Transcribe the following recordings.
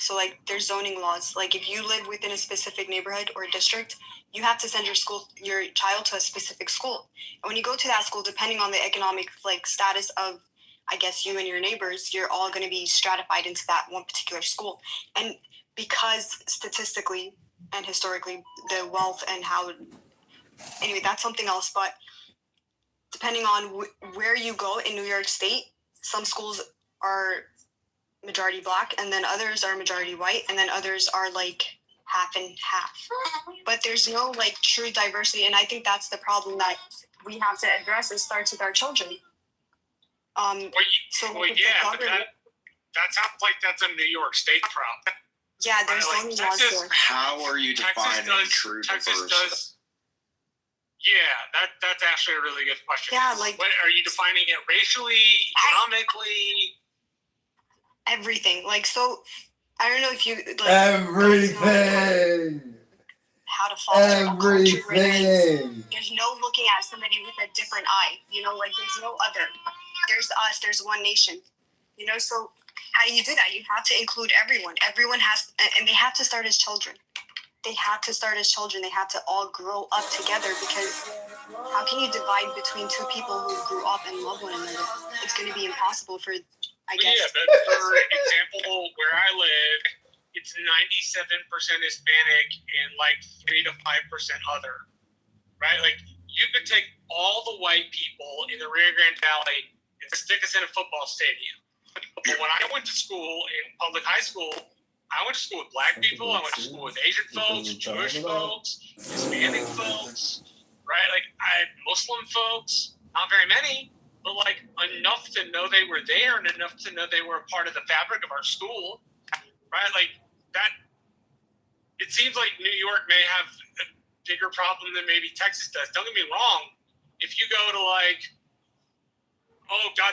So, like, there's zoning laws. Like, if you live within a specific neighborhood or district, you have to send your child to a specific school. And when you go to that school, depending on the economic, like, status of, I guess, you and your neighbors, you're all going to be stratified into that one particular school. And because statistically and historically, the wealth and how, anyway, that's something else. But depending on where you go in New York State, some schools are majority black, and then others are majority white, and then others are like half and half. But there's no like true diversity, and I think that's the problem that we have to address. It starts with our children. That sounds like that's a New York State problem. Yeah, there's zoning laws there. How are you defining true diversity? Yeah, that's actually a really good question. Yeah, like, what, are you defining it racially, economically? Everything. Like, so I don't know if you like everything. How to foster a culture where there's no looking at somebody with a different eye. You know, like there's no other. There's us. There's one nation. You know, so how do you do that? You have to include everyone. Everyone has, and they have to start as children. They have to start as children. They have to all grow up together, because how can you divide between two people who grew up and love one another? It's going to be impossible for, I guess. Yeah, but for example, where I live, it's 97% Hispanic and like 3 to 5% other, right? Like, you could take all the white people in the Rio Grande Valley and stick us in a football stadium. But when I went to school in public high school, I went to school with black people, I went to school with Asian folks, Jewish folks, Hispanic folks, right? Like, I had Muslim folks, not very many, but like enough to know they were there and enough to know they were a part of the fabric of our school, right? Like that, it seems like New York may have a bigger problem than maybe Texas does. Don't get me wrong. If you go to like,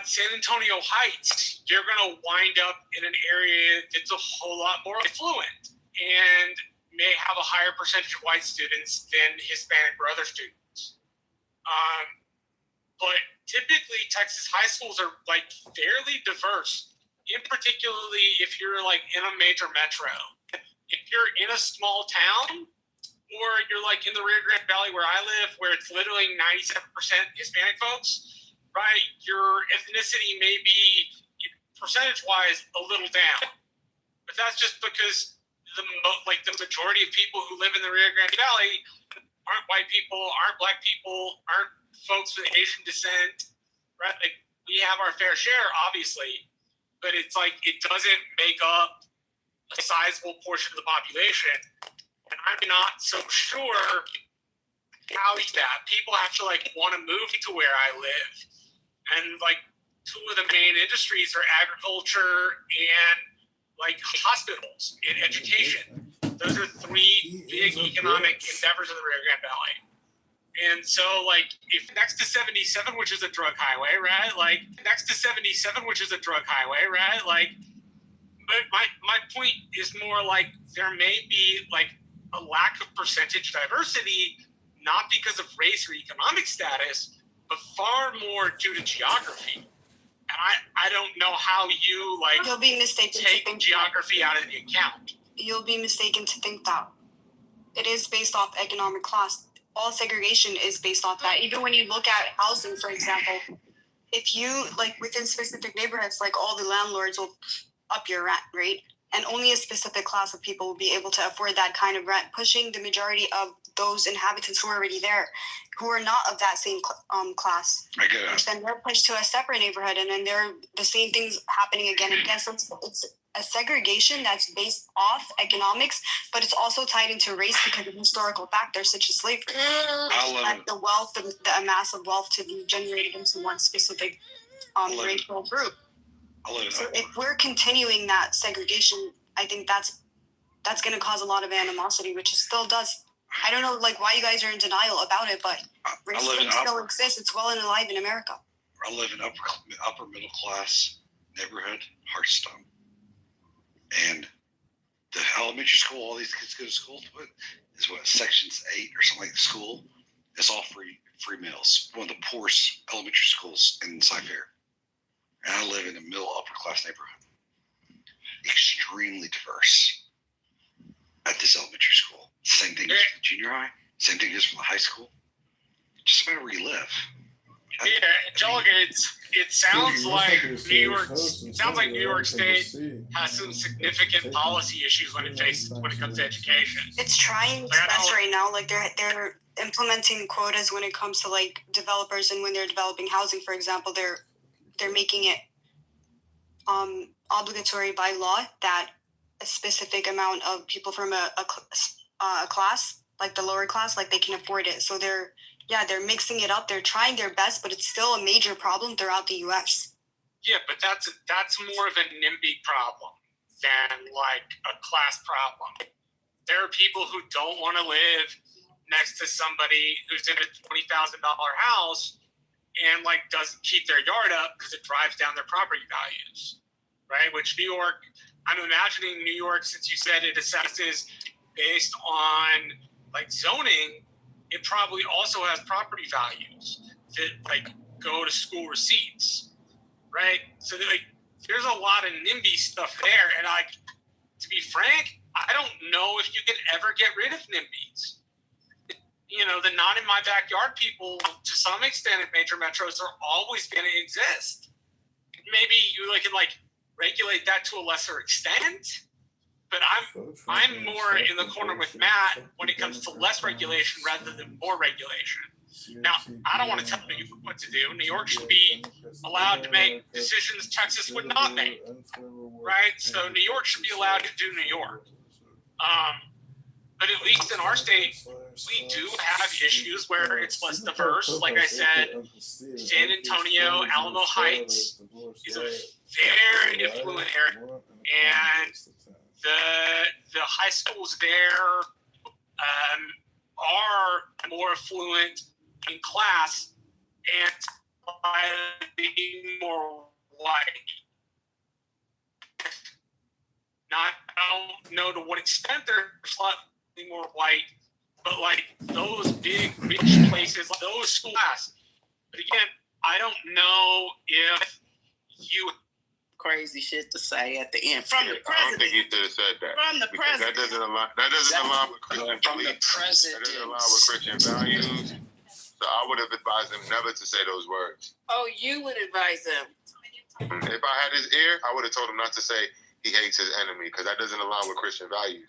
San Antonio Heights, you're going to wind up in an area that's a whole lot more affluent and may have a higher percentage of white students than Hispanic or other students. But typically, Texas high schools are like fairly diverse, in particularly if you're like in a major metro. If you're in a small town, or you're like in the Rio Grande Valley where I live, where it's literally 97% Hispanic folks, right, your ethnicity may be percentage-wise a little down, but that's just because the majority of people who live in the Rio Grande Valley aren't white people, aren't black people, aren't folks with Asian descent, right? Like, we have our fair share, obviously, but it's like it doesn't make up a sizable portion of the population, and I'm not so sure how that people actually like want to move to where I live. And like two of the main industries are agriculture and like hospitals and education. Those are three big economic endeavors in the Rio Grande Valley. And so like if next to 77, which is a drug highway, right? Like but my point is more like there may be like a lack of percentage diversity, not because of race or economic status, but far more due to geography. And I don't know how you like You'll be mistaken take to think geography out of the account. You'll be mistaken to think that. It is based off economic class. All segregation is based off that. Even when you look at housing, for example, if you like within specific neighborhoods, like all the landlords will up your rent, right? And only a specific class of people will be able to afford that kind of rent, pushing the majority of those inhabitants who are already there, who are not of that same class. Which then they're pushed to a separate neighborhood, and then they're the same things happening again and again. So it's a segregation that's based off economics, but it's also tied into race because of historical factors such as slavery. The wealth, the amass of wealth to be generated into one specific racial group. So if we're continuing that segregation, I think that's going to cause a lot of animosity, which it still does. I don't know, like, why you guys are in denial about it, but racism still exists. It's well and alive in America. I live in upper middle class neighborhood, Hearthstone, and the elementary school all these kids go to school is what, sections 8 or something like the school. It's all free meals. One of the poorest elementary schools in Cyfair. And I live in a middle upper class neighborhood. extremely diverse at this elementary school. Same thing as the junior high. Same thing as for the high school. Just matter where you live. Yeah, Angelica, it sounds like New York. It sounds like New York State has some significant policy issues when it comes to education. It's trying its best right now. Like they're implementing quotas when it comes to like developers, and when they're developing housing, for example, they're making it obligatory by law that a specific amount of people from a class, like the lower class, like they can afford it. So they're mixing it up. They're trying their best, but it's still a major problem throughout the U.S. Yeah, but that's more of a NIMBY problem than like a class problem. There are people who don't want to live next to somebody who's in a $20,000 house and like doesn't keep their yard up because it drives down their property values, right? Which New York, I'm imagining New York, since you said it assesses based on like zoning, it probably also has property values that like go to school receipts, right? So like there's a lot of NIMBY stuff there, and like to be frank, I don't know if you can ever get rid of NIMBYs. You know, the not in my backyard people, to some extent, in major metros are always going to exist. Maybe you can like regulate that to a lesser extent, but I'm more in the corner with Matt when it comes to less regulation rather than more regulation. Now, I don't want to tell you what to do. New York should be allowed to make decisions Texas would not make, right? So New York should be allowed to do New York. But at least in our state, we do have issues where it's less diverse. Like I said, San Antonio, Alamo Heights is a very affluent area, and the high schools there are more affluent in class and slightly more white. I don't know to what extent they're slightly more white, but like those big rich places, like those schools. But again, I don't know if you crazy shit to say at the end from the president. I don't think he should have said that. From the president. That doesn't align with Christian beliefs. That doesn't align with Christian values. So I would have advised him never to say those words. Oh, you would advise him. If I had his ear, I would have told him not to say he hates his enemy, because that doesn't align with Christian values.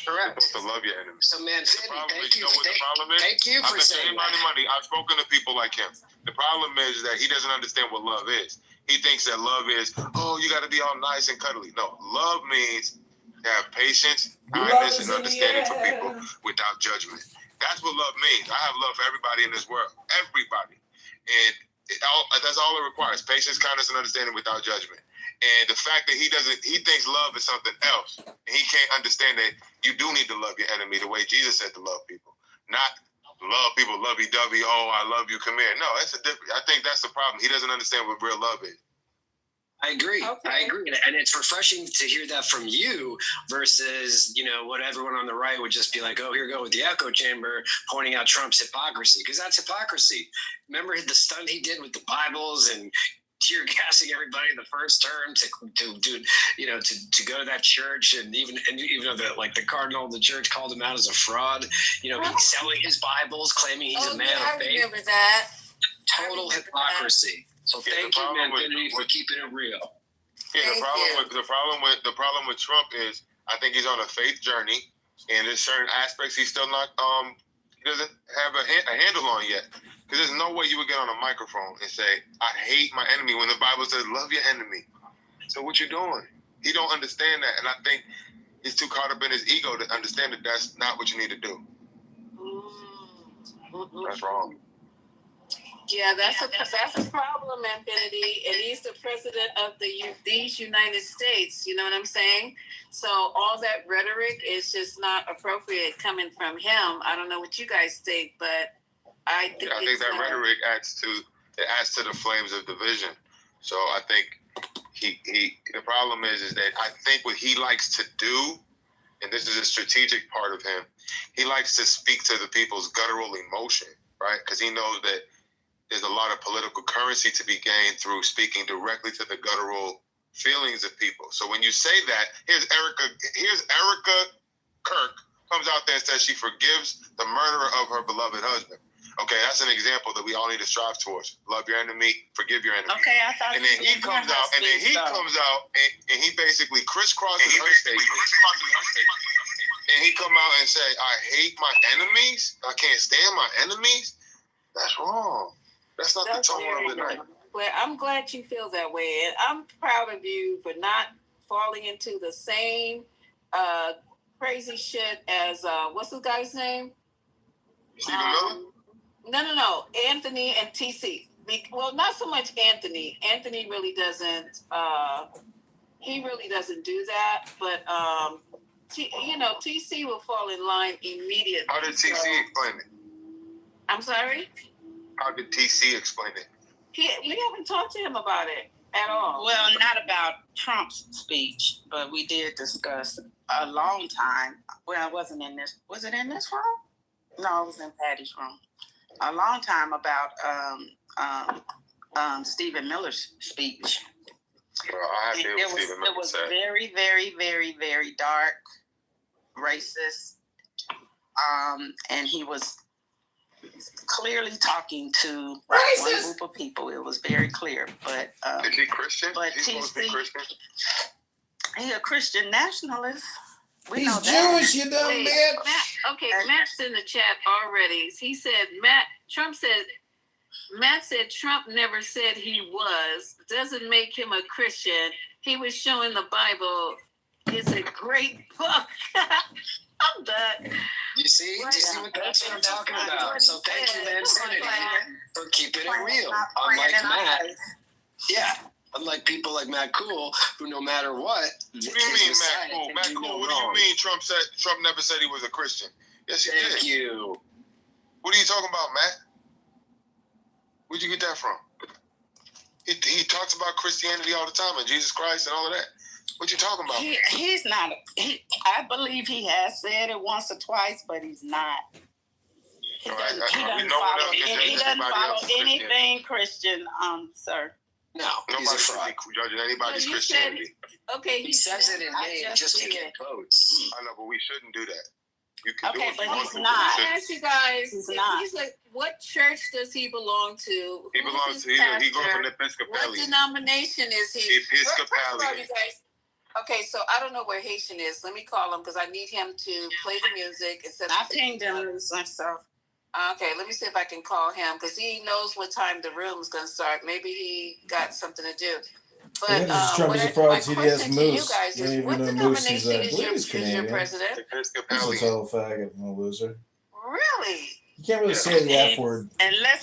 Correct. You're supposed to love your enemy. So, man, Sandy, thank you. You know what the problem is? Thank you for saying that. Money. I've spoken to people like him. The problem is that he doesn't understand what love is. He thinks that love is, oh, you got to be all nice and cuddly. No, love means to have patience, kindness, and understanding for people without judgment. That's what love means. I have love for everybody in this world. Everybody. And that's all it requires. Patience, kindness, and understanding without judgment. And the fact that he thinks love is something else. And he can't understand that you do need to love your enemy the way Jesus said to love people. Not love people lovey-dovey, oh, I love you, come here. No, it's a different. I think that's the problem. He doesn't understand what real love is. I agree. Okay. I agree. And it's refreshing to hear that from you versus, what everyone on the right would just be like, oh, here you go with the echo chamber pointing out Trump's hypocrisy, because that's hypocrisy. Remember the stunt he did with the Bibles and tear gassing everybody in the first term to go to that church, and even though the cardinal of the church called him out as a fraud, he's selling his Bibles, claiming he's a man of faith. I remember that. Total hypocrisy. So thank you, man, for keeping it real. Yeah, the problem with Trump is I think he's on a faith journey, and there's certain aspects he's still not he doesn't have a handle on yet. Because there's no way you would get on a microphone and say, I hate my enemy, when the Bible says, love your enemy. So what you doing? He don't understand that. And I think he's too caught up in his ego to understand that that's not what you need to do. Mm-hmm. That's wrong. Yeah, that's a problem, Infinity. And he's the president of these United States. You know what I'm saying? So all that rhetoric is just not appropriate coming from him. I don't know what you guys think, but I think that rhetoric adds to the flames of division. So I think the problem is that I think what he likes to do, and this is a strategic part of him, he likes to speak to the people's guttural emotion, right? Because he knows that there's a lot of political currency to be gained through speaking directly to the guttural feelings of people. So when you say that, here's Erica Kirk comes out there and says she forgives the murderer of her beloved husband. Okay, that's an example that we all need to strive towards. Love your enemy, forgive your enemy. Okay, I thought. And then he comes out, and he basically crisscrosses her statement. And he come out and say, "I hate my enemies. I can't stand my enemies." That's wrong. That's not the tone of the night. Well, I'm glad you feel that way, and I'm proud of you for not falling into the same crazy shit as what's the guy's name? Stephen Miller? No. Anthony and TC. Well, not so much Anthony. Anthony really doesn't. He really doesn't do that. But TC will fall in line immediately. How did TC explain it? I'm sorry. How did TC explain it? We haven't talked to him about it at all. Well, not about Trump's speech, but we did discuss a long time. Well, it wasn't in this. Was it in this room? No, it was in Patty's room. A long time about Stephen Miller's speech. Well, I had to hear what Stephen Miller it was said. very, very, very, very dark, racist, and he was clearly talking to one group of people. It was very clear. But is he Christian? But Is he supposed to be Christian? He's a Christian nationalist. He's Jewish, you dumb bitch. Matt's in the chat already. He said Matt said Trump never said he was. Doesn't make him a Christian. He was showing the Bible is a great book. I'm done. You see that's what I'm talking about. So thank you, man, for keeping it real. Unlike Matt, unlike people like Matt Cool, who no matter what. What do you mean, Matt Cool? Matt Cool, what do you mean Trump never said he was a Christian? Yes, he did. Thank you. What are you talking about, Matt? Where'd you get that from? He talks about Christianity all the time and Jesus Christ and all of that. What you talking about? He's not. I believe he has said it once or twice, but he's not. He doesn't follow anything Christian, sir. No, he's a fraud. Judging anybody's Christianity. He says it in name just to get votes. I know, but we shouldn't do that. You can do it. But he's not. I ask you guys, he's not. He's like, what church does he belong to? He belongs to, he goes from the Episcopalian. What denomination is he? Episcopalian. Okay, so I don't know where Haitian is. Let me call him because I need him to play the music. I pinged him myself. Okay, let me see if I can call him because he knows what time the room's going to start. Maybe he got something to do. But Trump is a fraud. TDS Moose. You guys don't is, even what know denomination Moose is your president? He's a total faggot and a loser. Really? You can't really say the F word. Unless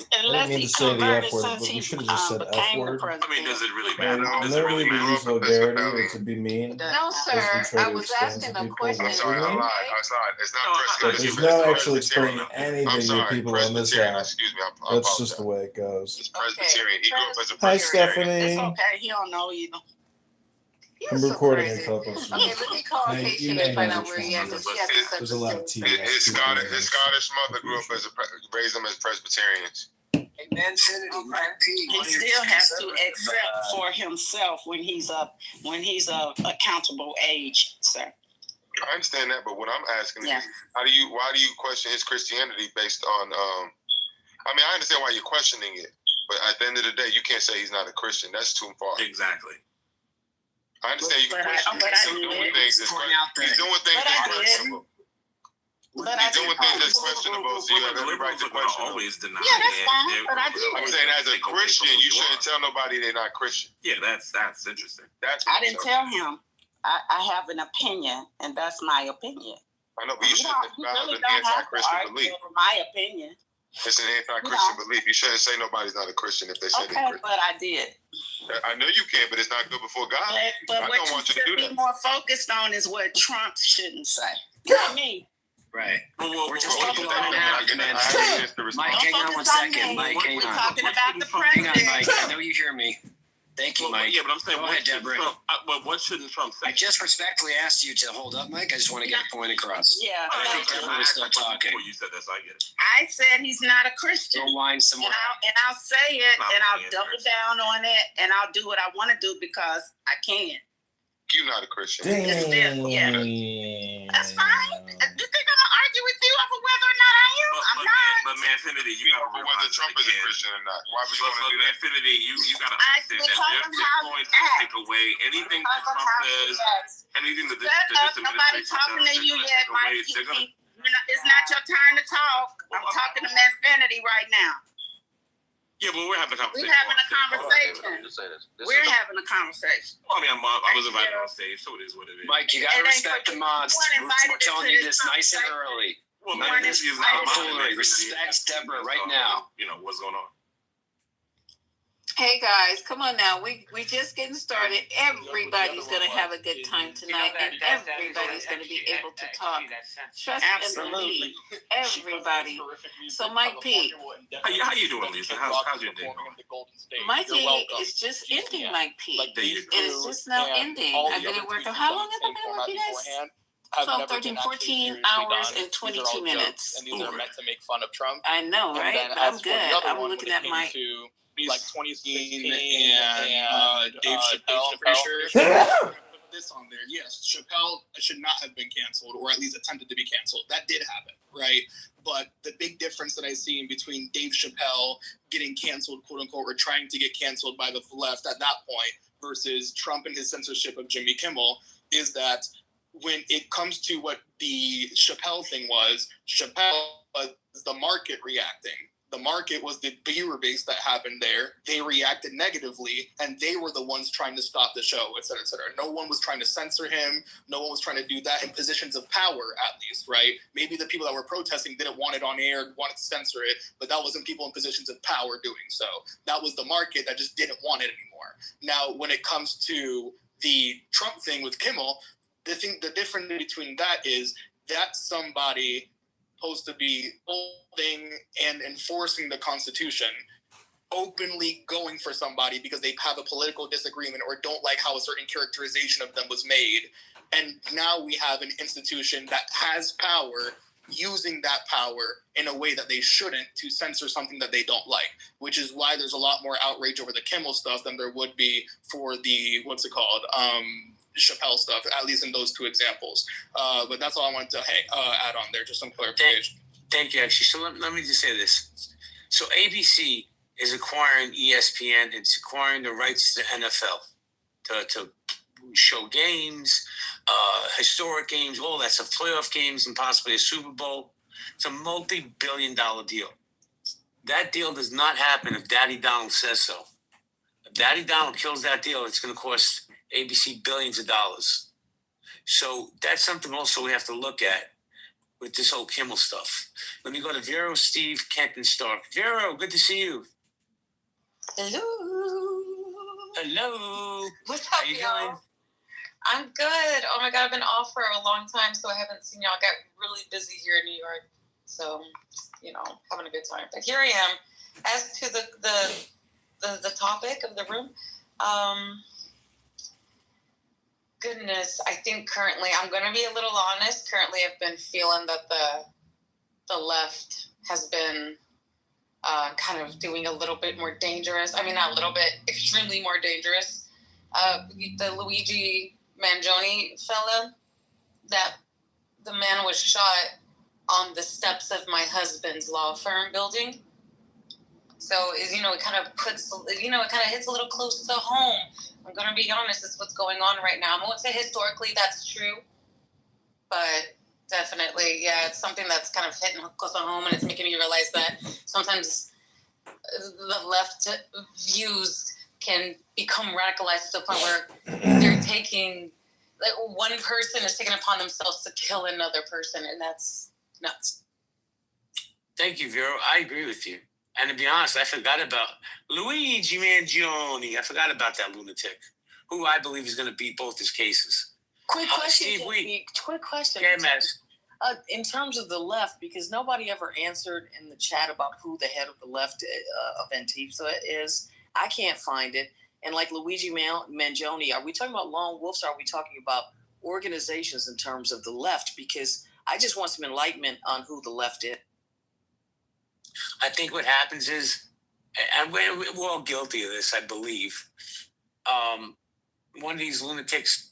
he converted since he became the president. I mean, does it really matter? Does it Never really really matter? use vulgarity or to be mean. No, sir. I was asking a question. I'm sorry, I lied. It's not Presbyterian. There's no actually explaining anything to people on this app. Excuse me, I That's apologize. just the way it goes. It's Presbyterian. He grew up as a Hi, Presbyterian. Stephanie. It's okay. He don't know either. I'm recording a couple. Okay, let me call Haitian and find out where he is. There's a lot of TV. His Scottish mother grew up raised them as Presbyterians. Amen. He still has to accept for himself when he's a accountable age, sir. I understand that, but what I'm asking is, why do you question his Christianity based on? I mean, I understand why you're questioning it, but at the end of the day, you can't say he's not a Christian. That's too far. Exactly. I understand you can question him. He's doing things that's questionable. He's doing things that's questionable, so you have every right to question him. Always deny. Yeah, that's fine, but I do. I'm saying as a Christian, you shouldn't tell nobody they're not Christian. Yeah, that's interesting. I didn't tell him. I have an opinion, and that's my opinion. I know, but you shouldn't have really an anti-Christian belief. My opinion. It's an anti-Christian belief. You shouldn't say nobody's not a Christian if they say they're Christian. But I did. I know you can, but it's not good before God. But I what don't you want you to should do be that. more focused on is what Trump shouldn't say. Not me. Right. We're just talking about Mike, hang on one second. Mike, hang We're on. talking about the Hang president. on, Mike. I know you hear me. Thank you, Well, Mike. yeah, but I'm saying, Go ahead, Deborah. what shouldn't Trump say? I just respectfully asked you to hold up, Mike. I just want to get a point across. Yeah. I think Deborah will start talking. Before you said this, I get it. I said he's not a Christian. Don't whine some more. And I'll say it, Not and I'll being double Christian. down on it, and I'll do what I want to do because I can. You're not a Christian. Damn. Yeah. That's fine. You think I'm gonna argue with you over whether or not I am? I'm not. But Manfinity, you gotta Whether realize Trump is a Christian or not. Why would you want to do that? Manfinity, you gotta I- understand because that of they're how going you to act. take away anything that Because of Trump how says, he acts. anything that this Shut up. administration Nobody's does, talking to they're you gonna yet, take away. Mike. They're gonna. It's not your turn to talk. I'm talking to Manfinity right now. Yeah, but we're having a conversation. We're having a conversation. Just say this. We're having a conversation. Well, I mean, I was invited on stage, so it is what it is. Mike, you gotta It ain't respect the for you. mods. You weren't invited We're telling into you this this nice and conversation. early. Well, You man, weren't this is invited. not my Absolutely. Respect Deborah right now. You know what's going on. Hey guys, come on now. We just getting started. Everybody's gonna have a good time tonight, and everybody's gonna be able to talk. Trust and Absolutely. believe. Everybody. So Mike P. How you doing, Lisa? How's your day going? My day is just ending, Mike P. There you go. It is just now ending. I've been at work. How long have I been at work, you guys? 12, 13, 14 hours and 22 minutes. And these are meant to make fun of Trump. I know, And right? then But I'm as for the good. other I'm one, looking when at it my. came to like 2016 and Dave Chappelle, I'm pretty sure. Put this on there. Yes, Chappelle should not have been canceled, or at least attempted to be canceled. That did happen, right? But the big difference that I see in between Dave Chappelle getting canceled, quote unquote, or trying to get canceled by the left at that point, versus Trump and his censorship of Jimmy Kimmel, is that when it comes to what the Chappelle thing was, Chappelle was the market reacting. The market was the viewer base that happened there. They reacted negatively, and they were the ones trying to stop the show, et cetera, et cetera. No one was trying to censor him. No one was trying to do that in positions of power, at least, right? Maybe the people that were protesting didn't want it on air, wanted to censor it, but that wasn't people in positions of power doing so. That was the market that just didn't want it anymore. Now, when it comes to the Trump thing with Kimmel, the difference between that is that's somebody supposed to be holding and enforcing the Constitution, openly going for somebody because they have a political disagreement or don't like how a certain characterization of them was made. And now we have an institution that has power using that power in a way that they shouldn't to censor something that they don't like, which is why there's a lot more outrage over the Kimmel stuff than there would be for the, Chappelle stuff, at least in those two examples. But that's all I wanted to add on there, just some clarification. Thank you, actually. So let me just say this. So ABC is acquiring ESPN. It's acquiring the rights to the NFL to show games, historic games, all that stuff, playoff games, and possibly a Super Bowl. It's a multi-billion-dollar deal. That deal does not happen if Daddy Donald says so. If Daddy Donald kills that deal, it's going to cost ABC billions of dollars. So that's something also we have to look at with this whole Kimmel stuff. Let me go to Vero, Steve, Kent, and Stark. Vero, good to see you. Hello. What's How up, you y'all? doing? I'm good. Oh my god, I've been off for a long time, so I haven't seen y'all. Got really busy here in New York, so having a good time. But here I am. As to the topic of the room, goodness, I think currently, I'm going to be a little honest. Currently, I've been feeling that the left has been kind of doing a little bit more dangerous. I mean, not a little bit, extremely more dangerous. The Luigi Mangione fella, that the man was shot on the steps of my husband's law firm building. So, it kind of puts, it kind of hits a little close to home. I'm going to be honest, it's what's going on right now. I won't say historically that's true, but definitely, yeah, it's something that's kind of hitting close to home, and it's making me realize that sometimes the left views can become radicalized to the point where they're taking, like, one person is taking upon themselves to kill another person, and that's nuts. Thank you, Vero. I agree with you. And to be honest, I forgot about Luigi Mangione. I forgot about that lunatic, who I believe is going to beat both his cases. Quick question, Steve Wheat. Quick question. Yeah, Maz. In terms of the left, because nobody ever answered in the chat about who the head of the left of Antifa is. I can't find it. and like Luigi Mangione, are we talking about lone wolves? Or are we talking about organizations in terms of the left? Because I just want some enlightenment on who the left is. I think what happens is, and we're all guilty of this, I believe. One of these lunatics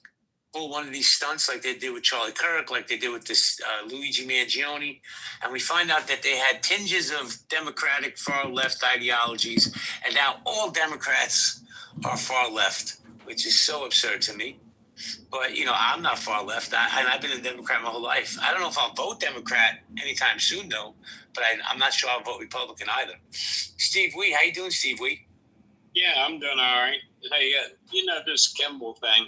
pull one of these stunts like they did with Charlie Kirk, like they did with this Luigi Mangione, and we find out that they had tinges of Democratic far left ideologies, and now all Democrats are far left, which is so absurd to me. But, I'm not far left. I've been a Democrat my whole life. I don't know if I'll vote Democrat anytime soon, though, but I'm not sure I'll vote Republican either. Steve Wee, how you doing, Steve Wee? Yeah, I'm doing all right. Hey, this Kimball thing,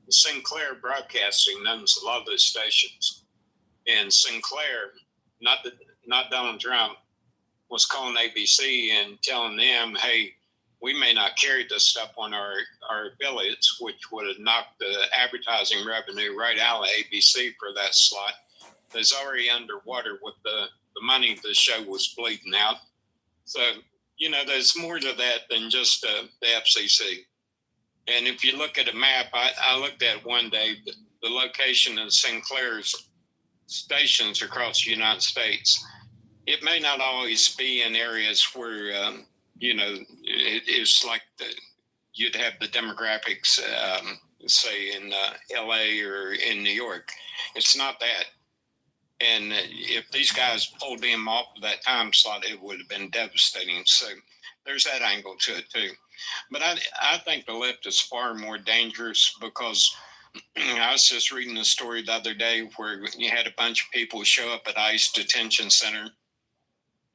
Sinclair Broadcasting owns a lot of those stations. And Sinclair, not Donald Trump, was calling ABC and telling them, hey, we may not carry this stuff on our affiliates, which would have knocked the advertising revenue right out of ABC for that slot. It's already underwater with the money the show was bleeding out. So, there's more to that than just the FCC. And if you look at a map, I looked at one day the location of Sinclair's stations across the United States. It may not always be in areas where, it is like you'd have the demographics, say in LA or in New York. It's not that. And if these guys pulled him off of that time slot, it would have been devastating. So there's that angle to it too. But I think the left is far more dangerous because I was just reading a story the other day where you had a bunch of people show up at ICE detention center,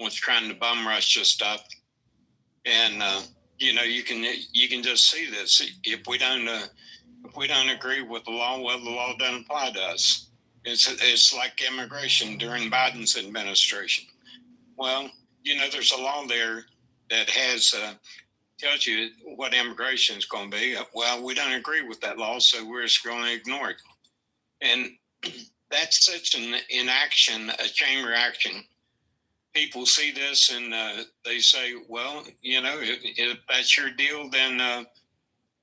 was trying to bum rush your stuff. And, you can just see this. If we don't agree with the law, well, the law doesn't apply to us. It's like immigration during Biden's administration. Well, there's a law there that tells you what immigration is going to be. Well, we don't agree with that law, so we're just going to ignore it. And that's such an inaction, a chain reaction. People see this and they say, well, if that's your deal, then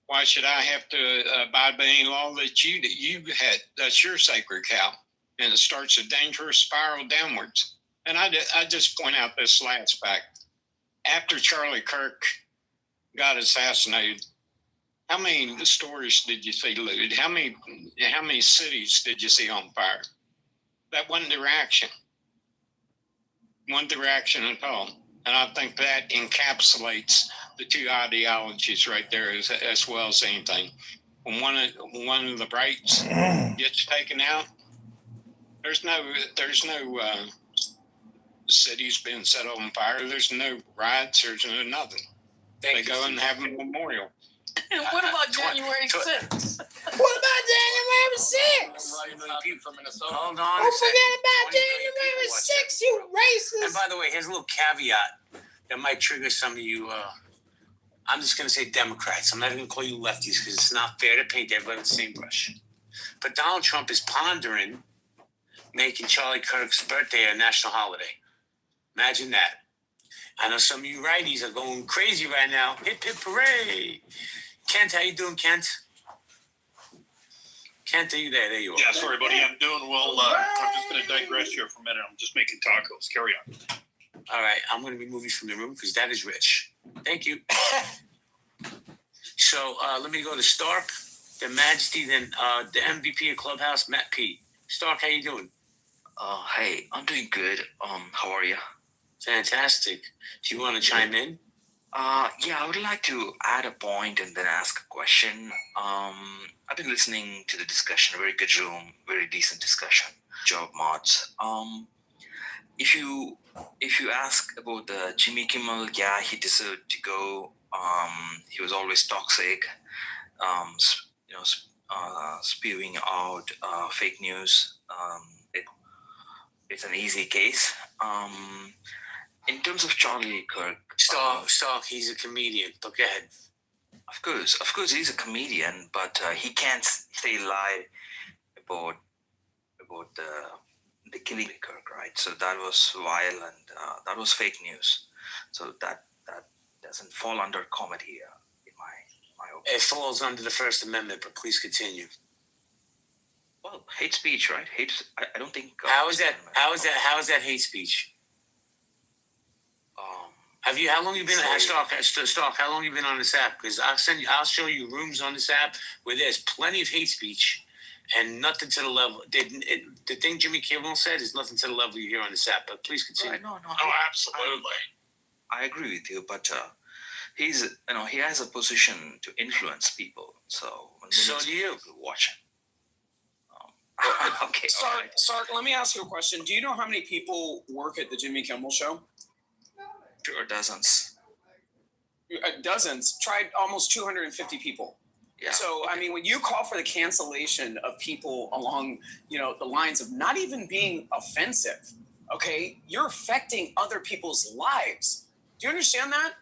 why should I have to abide by any law that you had? That's your sacred cow. And it starts a dangerous spiral downwards. And I just point out this last fact. After Charlie Kirk got assassinated, how many stories did you see looted? How many cities did you see on fire? That wasn't the reaction. Wasn't the reaction at all. And I think that encapsulates the two ideologies right there as well as anything. When one of the rights gets taken out, there's no cities being set on fire. There's no riots. There's no nothing. They go and have a memorial. And what about January 6th? What about January 6th? Hold on. Don't forget about January 6th, you racist. And by the way, here's a little caveat that might trigger some of you. I'm just going to say Democrats. I'm not even going to call you lefties because it's not fair to paint everybody with the same brush. But Donald Trump is pondering making Charlie Kirk's birthday a national holiday. Imagine that. I know some of you righties are going crazy right now. Hip, hip, hooray. Kent, how you doing, Kent? Kent, are you there? There you are. Yeah, sorry, buddy. I'm doing well. I'm just going to digress here for a minute. I'm just making tacos. Carry on. All right. I'm going to remove you from the room because that is rich. Thank you. So let me go to Stark, the Majesty, then the MVP of Clubhouse, Matt P. Stark, how you doing? Hey, I'm doing good. How are you? Fantastic. Do you want to chime in? Yeah, I would like to add a point and then ask a question. I've been listening to the discussion. Very good room, very decent discussion. Job mods. If you ask about the Jimmy Kimmel, yeah, he deserved to go. He was always toxic. Spewing out fake news. It's an easy case. In terms of Charlie Kirk, Stark, he's a comedian. But go ahead. Of course, he's a comedian, but he can't say lie about the killing Kirk, right? So that was vile and that was fake news. So that doesn't fall under comedy, in my opinion. It falls under the First Amendment, but please continue. Well, hate speech, right? I don't think. How is that hate speech? How long you been at Stark? How long you been on this app? Because I'll show you rooms on this app where there's plenty of hate speech, and nothing to the level. The thing Jimmy Kimmel said is nothing to the level you hear on this app. But please continue. Right, no, Absolutely. I agree with you, but he has a position to influence people. So do you. Watch him. Okay. Sark, let me ask you a question. Do you know how many people work at the Jimmy Kimmel Show? Sure, dozens. Dozens. Tried almost 250 people. Yeah. So, I mean, when you call for the cancellation of people along, the lines of not even being offensive, okay, you're affecting other people's lives. Do you understand that?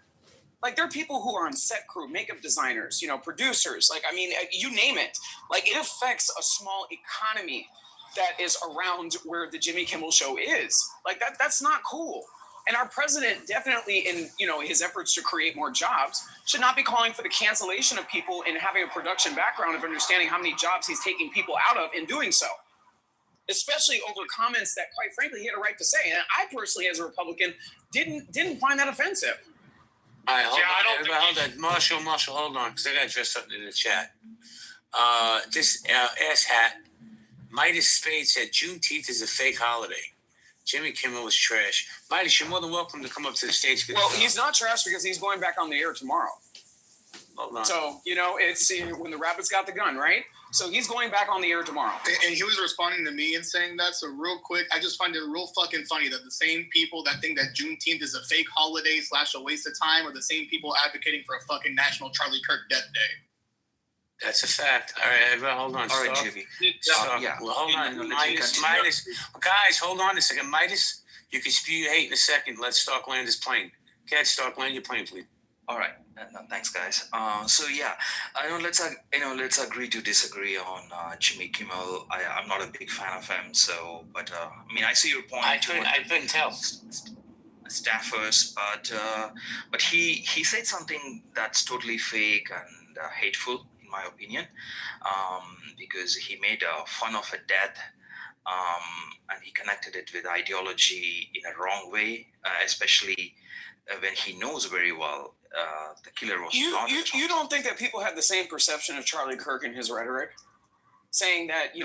Like, there are people who are on set crew, makeup designers, producers. Like, I mean, you name it. Like, it affects a small economy that is around where the Jimmy Kimmel Show is. Like, that's not cool. And our president definitely, in his efforts to create more jobs, should not be calling for the cancellation of people and having a production background of understanding how many jobs he's taking people out of in doing so. Especially over comments that, quite frankly, he had a right to say. And I personally, as a Republican, didn't find that offensive. All right, hold on. Marshall, hold on, because I got to address something in the chat. This ass hat, Midas Spade said Juneteenth is a fake holiday. Jimmy Kimmel was trash. Midas, you're more than welcome to come up to the stage. Well, he's not trash because he's going back on the air tomorrow. Hold on. So, it's when the rabbit's got the gun, right? So he's going back on the air tomorrow. And he was responding to me and saying that. So real quick, I just find it real fucking funny that the same people that think that Juneteenth is a fake holiday / a waste of time are the same people advocating for a fucking National Charlie Kirk Death Day. That's a fact. All right, hold on. All right, Jimmy. Yeah. Well, hold on. Midas. Guys, hold on a second. Midas, you can spew your hate in a second. Let Stark land his plane. Okay, Stark, land your plane, please. All right. No, thanks, guys. So yeah, let's agree to disagree on Jimmy Kimmel. I'm not a big fan of him. So, but I mean, I see your point. I couldn't tell. Staffers, but he said something that's totally fake and hateful, in my opinion, because he made fun of a death, and he connected it with ideology in a wrong way, especially when he knows very well the killer was not. You don't think that people have the same perception of Charlie Kirk in his rhetoric? Saying that,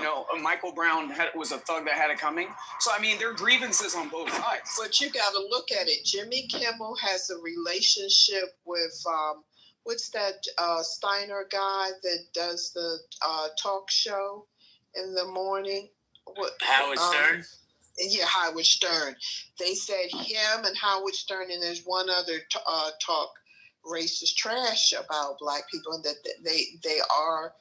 Michael Brown was a thug that had it coming. So, I mean, there are grievances on both sides. But you got to look at it. Jimmy Kimmel has a relationship with, what's that Steiner guy that does the talk show in the morning? Howard Stern? Yeah, Howard Stern. They said him and Howard Stern, and there's one other talk racist trash about black people, and that they are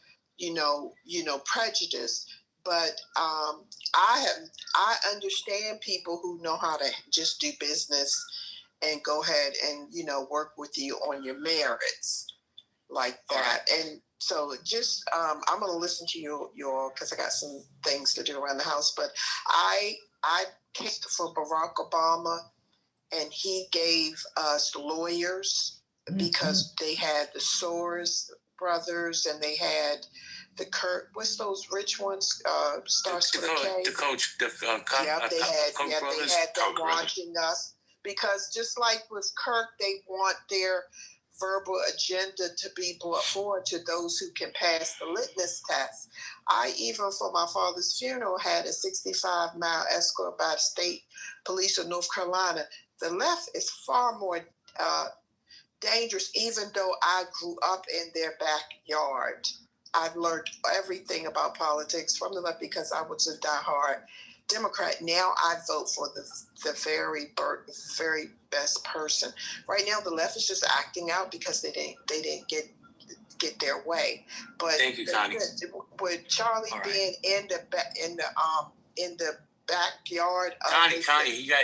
prejudiced. But I understand people who know how to just do business and go ahead and work with you on your merits like that. And so just I'm going to listen to your because I got some things to do around the house. But I came for Barack Obama, and he gave us lawyers because they had the Soros brothers and they had the Kirk. What's those rich ones? Starts with a K. The coach. They had them watching us because just like with Kirk, they want their verbal agenda to be brought forward to those who can pass the litmus test. I even for my father's funeral had a 65-mile escort by the state police of North Carolina. The left is far more dangerous, even though I grew up in their backyard. I've learned everything about politics from the left because I was a diehard Democrat. Now I vote for the very best person. Right now, the left is just acting out because they didn't get their way. But thank you, Connie. With Charlie being in the backyard of Connie, you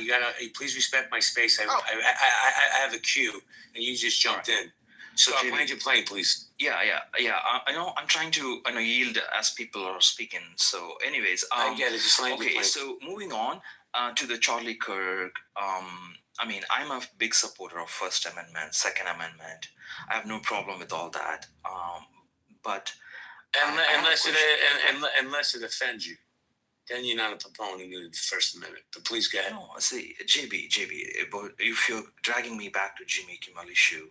gotta please respect my space. I have a queue, and you just jumped in. So land your plane, please. Yeah. I know. I'm trying to yield as people are speaking. So, anyways, I get it. Just land your plane. So moving on. To the Charlie Kirk, I mean, I'm a big supporter of First Amendment, Second Amendment. I have no problem with all that. But unless it offends you, then you're not a proponent of the First Amendment. But please go ahead. no, see, JB, but if you're dragging me back to Jimmy Kimmel issue,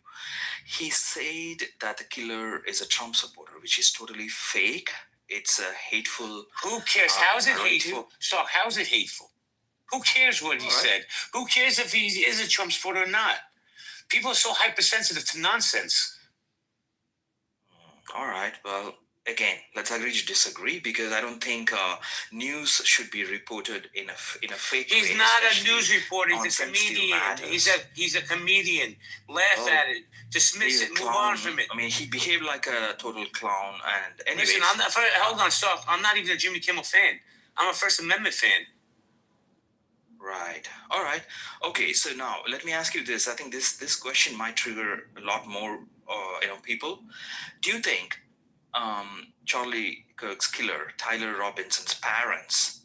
he said that the killer is a Trump supporter, which is totally fake. It's a hateful. Who cares? How is it narrative. hateful? Stop. How is it hateful? Who cares what he said? Who cares if he is a Trump supporter or not? People are so hypersensitive to nonsense. All right. Well, again, let's agree to disagree, because I don't think news should be reported in a fake way. He's not a especially news reporter. on He's a sensitive comedian. matters. He's a comedian. Laugh at it. Dismiss He's a it. Move clown. on from it. I mean, he behaved like a total clown. And anyways, Listen, hold on, stop. I'm not even a Jimmy Kimmel fan. I'm a First Amendment fan. Right. All right. Okay. So now let me ask you this. I think this question might trigger a lot more, people. Do you think Charlie Kirk's killer, Tyler Robinson's parents,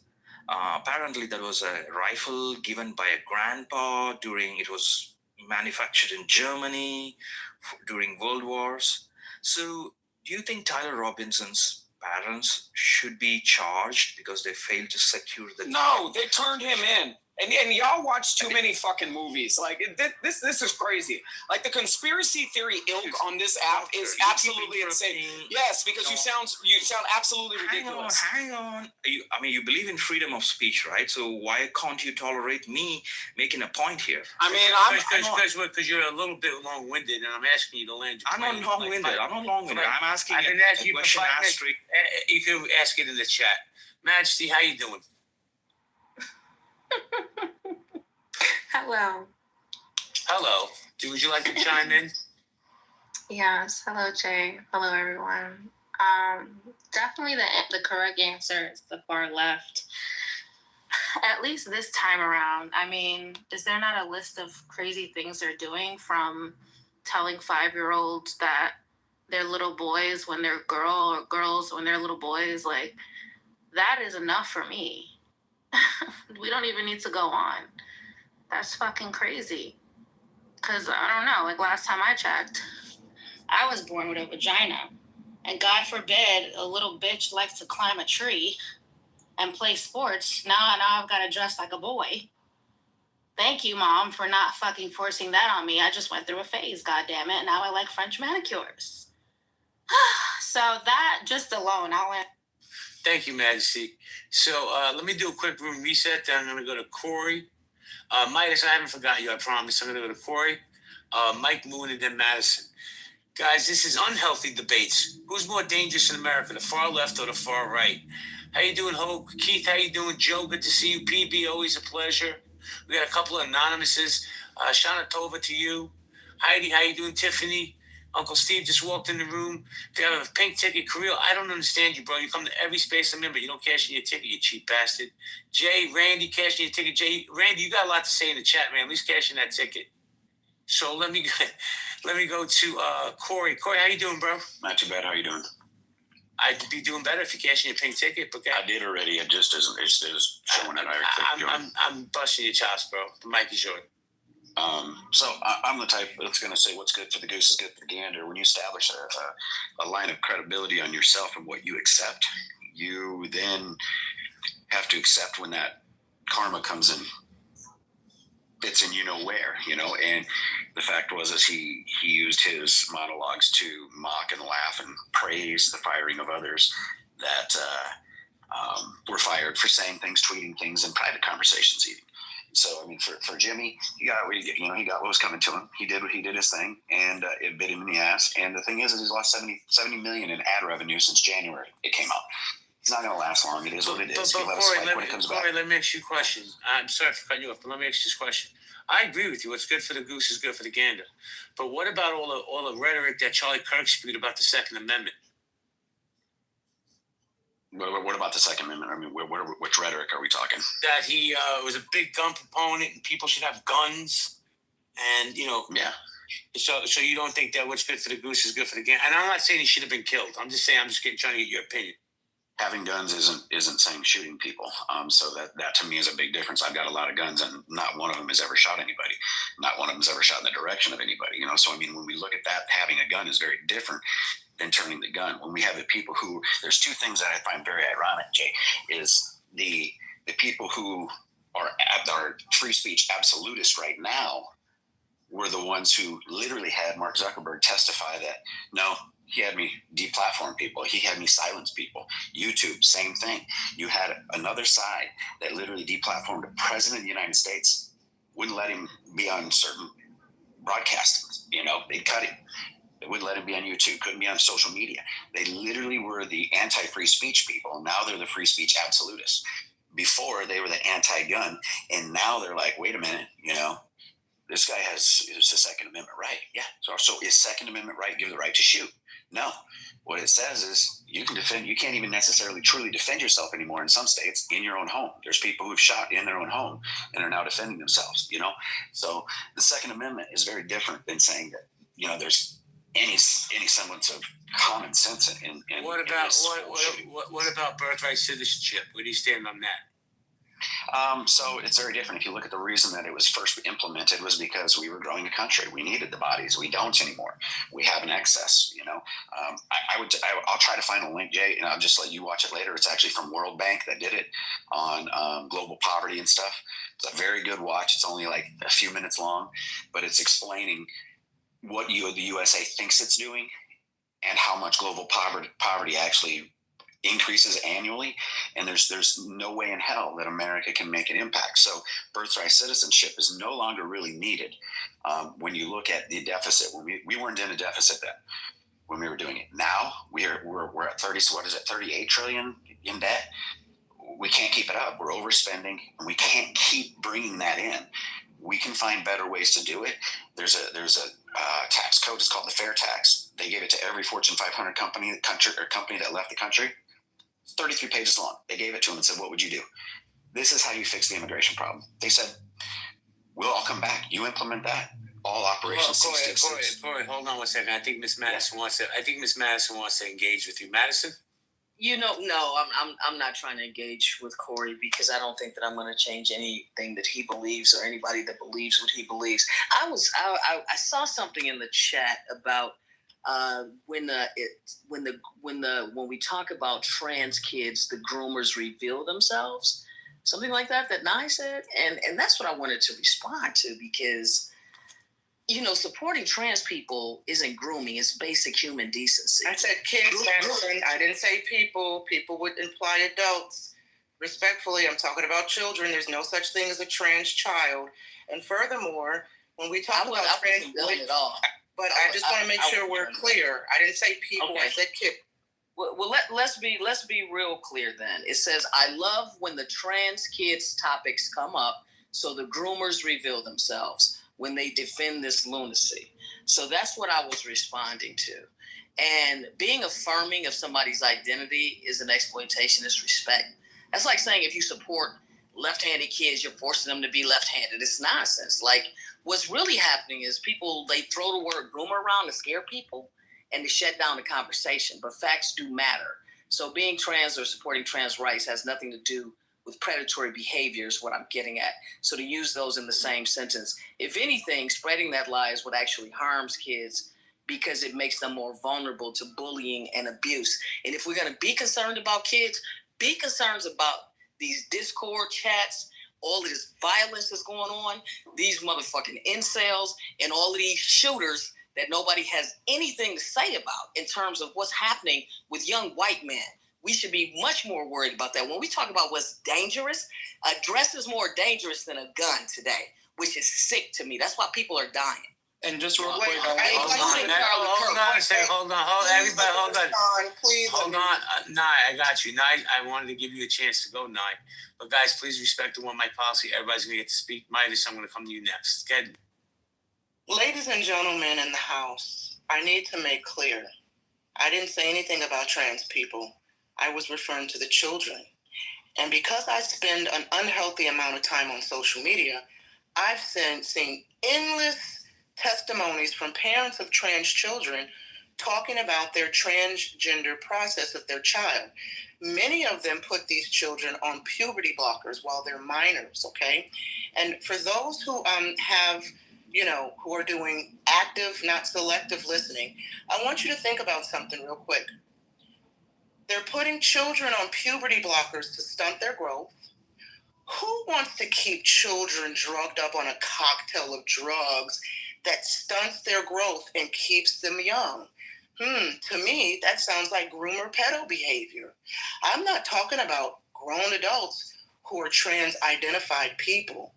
apparently there was a rifle given by a grandpa it was manufactured in Germany during World Wars. So do you think Tyler Robinson's parents should be charged because they failed to secure the No, they turned him in. And y'all watch too many fucking movies. Like this is crazy. Like the conspiracy theory ilk on this app is absolutely insane. Yes, because you sound absolutely ridiculous. Hang on. You believe in freedom of speech, right? So why can't you tolerate me making a point here? I mean, because you're a little bit long-winded, and I'm asking you to land your I'm not plane. long-winded. I'm not long-winded. I'm asking I've been asking you for question 5 minutes. asterisk. You can ask it in the chat. Majesty, how you doing? Hello. Hello. Would you like to chime in? Yes. Hello, Jay. Hello, everyone. Definitely the correct answer is the far left. At least this time around. I mean, is there not a list of crazy things they're doing, from telling 5-year-olds that they're little boys when they're girl, or girls when they're little boys? Like, that is enough for me. We don't even need to go on. That's fucking crazy. Because, I don't know, like last time I checked, I was born with a vagina. And God forbid a little bitch likes to climb a tree and play sports. Now I've got to dress like a boy. Thank you, Mom, for not fucking forcing that on me. I just went through a phase, goddammit. Now I like French manicures. So that just alone, I went. Thank you, Majesty. So let me do a quick room reset. Then I'm going to go to Corey. Midas, I haven't forgot you, I promise. I'm going to go to Corey, Mike Moon, and then Madison. Guys, this is unhealthy debates. Who's more dangerous in America, the far left or the far right? How you doing, Hope? Keith, how you doing? Joe, good to see you. PB, always a pleasure. We got a couple of anonymouses. Shauna Tova to you. Heidi, how you doing? Tiffany. Uncle Steve just walked in the room. If you have a pink ticket, Kirill, I don't understand you, bro. You come to every space I'm in, but you don't cash in your ticket, you cheap bastard. Jay, Randy, cash in your ticket. Jay, Randy, you got a lot to say in the chat, man. At least cash in that ticket. So let me go to Corey. Corey, how you doing, bro? Not too bad. How you doing? I'd be doing better if you cash in your pink ticket, but I did already. It just isn't. It's showing that I'm busting your chops, bro. The mic is yours. So I'm the type that's going to say what's good for the goose is good for the gander. When you establish a line of credibility on yourself and what you accept, you then have to accept when that karma comes in. It's in where, and the fact was he used his monologues to mock and laugh and praise the firing of others that were fired for saying things, tweeting things in private conversations even. So, I mean, for Jimmy, he got what was coming to him. He did his thing, and it bit him in the ass. And the thing is he's lost $70 million in ad revenue since January it came out. It's not going to last long. It is what it is. But Corey, let me ask you a question. I'm sorry for cutting you off, but let me ask you this question. I agree with you. What's good for the goose is good for the gander. But what about all the rhetoric that Charlie Kirk spewed about the Second Amendment? What about the Second Amendment? I mean, which rhetoric are we talking? That he was a big gun proponent and people should have guns, and Yeah. So you don't think that what's good for the goose is good for the gander? And I'm not saying he should have been killed. I'm just saying trying to get your opinion. having guns isn't saying shooting people. So that to me is a big difference. I've got a lot of guns, and not one of them has ever shot anybody. Not one of them has ever shot in the direction of anybody. So I mean, when we look at that, having a gun is very different than turning the gun. When we have the people who, there's two things that I find very ironic, Jay, is the people who are free speech absolutists right now were the ones who literally had Mark Zuckerberg testify that no, he had me deplatform people. He had me silence people. YouTube, same thing. You had another side that literally deplatformed the president of the United States, wouldn't let him be on certain broadcasts. They'd cut him. They wouldn't let him be on YouTube, couldn't be on social media. They literally were the anti-free speech people. Now they're the free speech absolutists. Before, they were the anti-gun, and now they're like, wait a minute, this guy has a Second Amendment right. Yeah. So is Second Amendment right give the right to shoot? No. What it says is you can defend. You can't even necessarily truly defend yourself anymore in some states in your own home. There's people who've shot in their own home and are now defending themselves. So the Second Amendment is very different than saying that there's any semblance of common sense in what about birthright citizenship? Where do you stand on that? So it's very different. If you look at the reason that it was first implemented was because we were growing a country. We needed the bodies. We don't anymore. We have an excess. I'll try to find a link, Jay, and I'll just let you watch it later. It's actually from World Bank that did it on global poverty and stuff. It's a very good watch. It's only like a few minutes long, but it's explaining what the USA thinks it's doing and how much global poverty actually increases annually, and there's no way in hell that America can make an impact. So birthright citizenship is no longer really needed when you look at the deficit. When we weren't in a deficit then when we were doing it. Now we're at 38 trillion in debt. We can't keep it up. We're overspending, and we can't keep bringing that in. We can find better ways to do it. There's a tax code. It's called the fair tax. They gave it to every Fortune 500 company that left the country. It's 33 pages long. They gave it to them and said, what would you do? This is how you fix the immigration problem. They said, we'll all come back. You implement that. All operations. Corey, hold on one second. I think Miss Madison wants to engage with you. Madison? No, I'm not trying to engage with Corey because I don't think that I'm going to change anything that he believes or anybody that believes what he believes. I saw something in the chat about when we talk about trans kids, the groomers reveal themselves, something like that Nye said, and that's what I wanted to respond to because supporting trans people isn't grooming; it's basic human decency. I said kids, Madison. I didn't say people. People would imply adults. Respectfully, I'm talking about children. There's no such thing as a trans child, and furthermore, when we talk about trans at all. But I just want to make sure we're clear. I didn't say people. Okay. I said kids. Well, let's be real clear then. It says, I love when the trans kids topics come up, so the groomers reveal themselves when they defend this lunacy. So that's what I was responding to. And being affirming of somebody's identity is an exploitation, it's respect. That's like saying if you support left-handed kids, you're forcing them to be left-handed. It's nonsense. Like, what's really happening is people, they throw the word groomer around to scare people and to shut down the conversation. But facts do matter. So being trans or supporting trans rights has nothing to do with predatory behavior is what I'm getting at. So to use those in the same sentence, if anything, spreading that lie is what actually harms kids because it makes them more vulnerable to bullying and abuse. And if we're going to be concerned about kids, be concerned about these Discord chats, all of this violence that's going on, these motherfucking incels, and all of these shooters that nobody has anything to say about in terms of what's happening with young white men. We should be much more worried about that. When we talk about what's dangerous, a dress is more dangerous than a gun today, which is sick to me. That's why people are dying. And just real quick, hold on, please. Hold on, Nye, I got you. Nye, I wanted to give you a chance to go, Nye. But guys, please respect the one mic policy. Everybody's gonna get to speak. Midas, I'm gonna come to you next. Good. Ladies and gentlemen in the house, I need to make clear, I didn't say anything about trans people. I was referring to the children. And because I spend an unhealthy amount of time on social media, I've seen endless testimonies from parents of trans children talking about their transgender process of their child. Many of them put these children on puberty blockers while they're minors, okay? And for those who have, who are doing active, not selective listening, I want you to think about something real quick. They're putting children on puberty blockers to stunt their growth. Who wants to keep children drugged up on a cocktail of drugs that stunts their growth and keeps them young? To me, that sounds like groomer pedo behavior. I'm not talking about grown adults who are trans-identified people.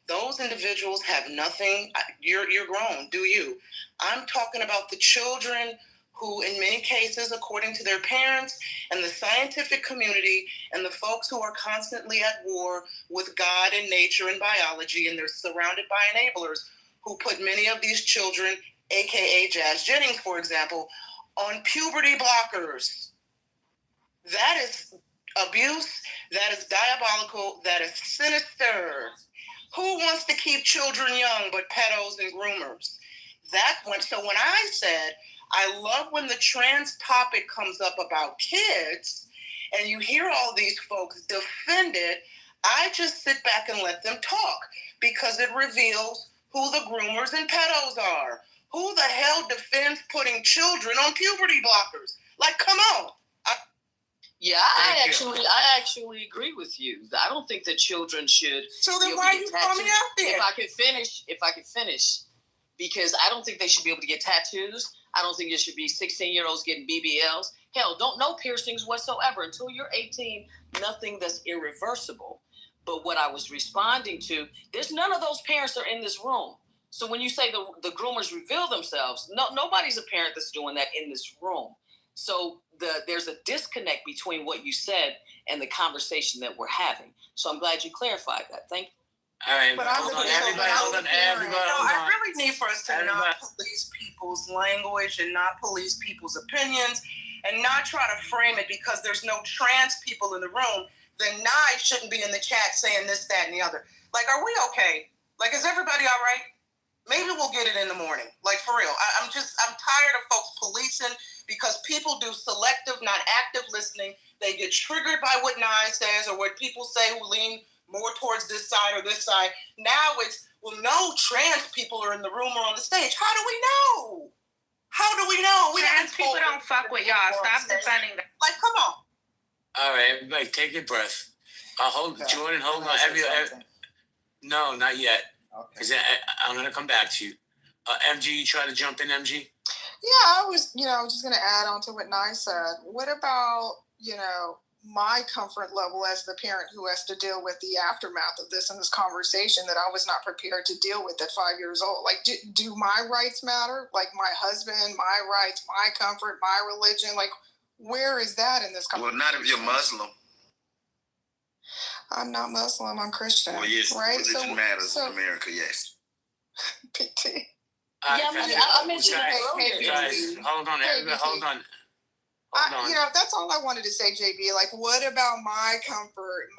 Those individuals have nothing. You're grown, do you? I'm talking about the children who, in many cases, according to their parents and the scientific community and the folks who are constantly at war with God and nature and biology, and they're surrounded by enablers who put many of these children, aka Jazz Jennings, for example, on puberty blockers. That is abuse, that is diabolical, that is sinister. Who wants to keep children young but pedos and groomers? So when I said, I love when the trans topic comes up about kids and you hear all these folks defend it, I just sit back and let them talk because it reveals who the groomers and pedos are. Who the hell defends putting children on puberty blockers? Like, come on. I actually agree with you. I don't think that children should. So then why you call me out there? If I could finish, because I don't think they should be able to get tattoos. I don't think it should be 16-year-olds getting BBLs. Hell, no piercings whatsoever until you're 18. Nothing that's irreversible. But what I was responding to, there's none of those parents are in this room. So when you say the groomers reveal themselves, nobody's a parent that's doing that in this room. So there's a disconnect between what you said and the conversation that we're having. So I'm glad you clarified that. Thank you. All right, But hold on, everybody. I really need for us to not police people's language and not police people's opinions and not try to frame it because there's no trans people in the room. Then Nye shouldn't be in the chat saying this, that, and the other. Like, are we okay? Like, is everybody all right? Maybe we'll get it in the morning. Like, for real. I'm tired of folks policing because people do selective, not active listening. They get triggered by what Nye says or what people say who lean more towards this side or this side. Now it's, well, no trans people are in the room or on the stage. How do we know? How do we know? Trans people don't fuck with y'all. Stop defending them. Like, come on. All right, everybody, take your breath. Jordan, hold on. No, not yet. Okay. I'm going to come back to you. MG, you try to jump in, MG? Yeah, I was just going to add on to what Nye said. What about, my comfort level as the parent who has to deal with the aftermath of this and this conversation that I was not prepared to deal with at 5 years old? Like, do my rights matter? Like my husband, my rights, my comfort, my religion? Like, where is that in this conversation? Well, not if you're Muslim. I'm not Muslim. I'm Christian. Well, yes, right? religion matters in America, yes. PT. I mentioned that earlier. Guys, hold on, everybody, hold on. That's all I wanted to say, JB. Like, what about my comfort,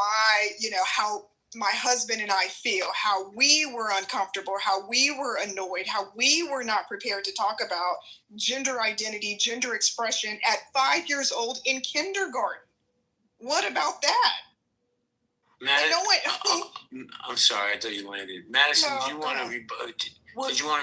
how my husband and I feel, how we were uncomfortable, how we were annoyed, how we were not prepared to talk about gender identity, gender expression at 5 years old in kindergarten. What about that? I'm sorry, I thought you wanted it. Madison, did you want to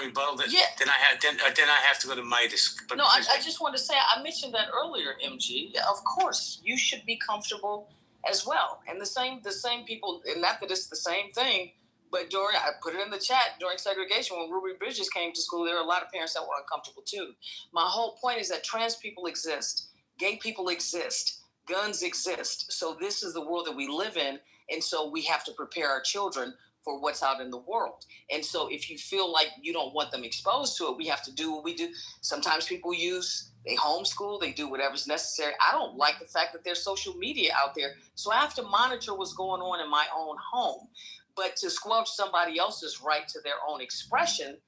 rebuttal that? Yeah. Then I have to go to Midas. No, I just wanted to say, I mentioned that earlier, MG. Of course, you should be comfortable as well. And the same people, and not that it's the same thing, but I put it in the chat, during segregation, when Ruby Bridges came to school, there were a lot of parents that were uncomfortable too. My whole point is that trans people exist, gay people exist, guns exist. So this is the world that we live in. And so we have to prepare our children for what's out in the world. And so if you feel like you don't want them exposed to it, we have to do what we do. Sometimes people they homeschool, they do whatever's necessary. I don't like the fact that there's social media out there. So I have to monitor what's going on in my own home. But to squelch somebody else's right to their own expression,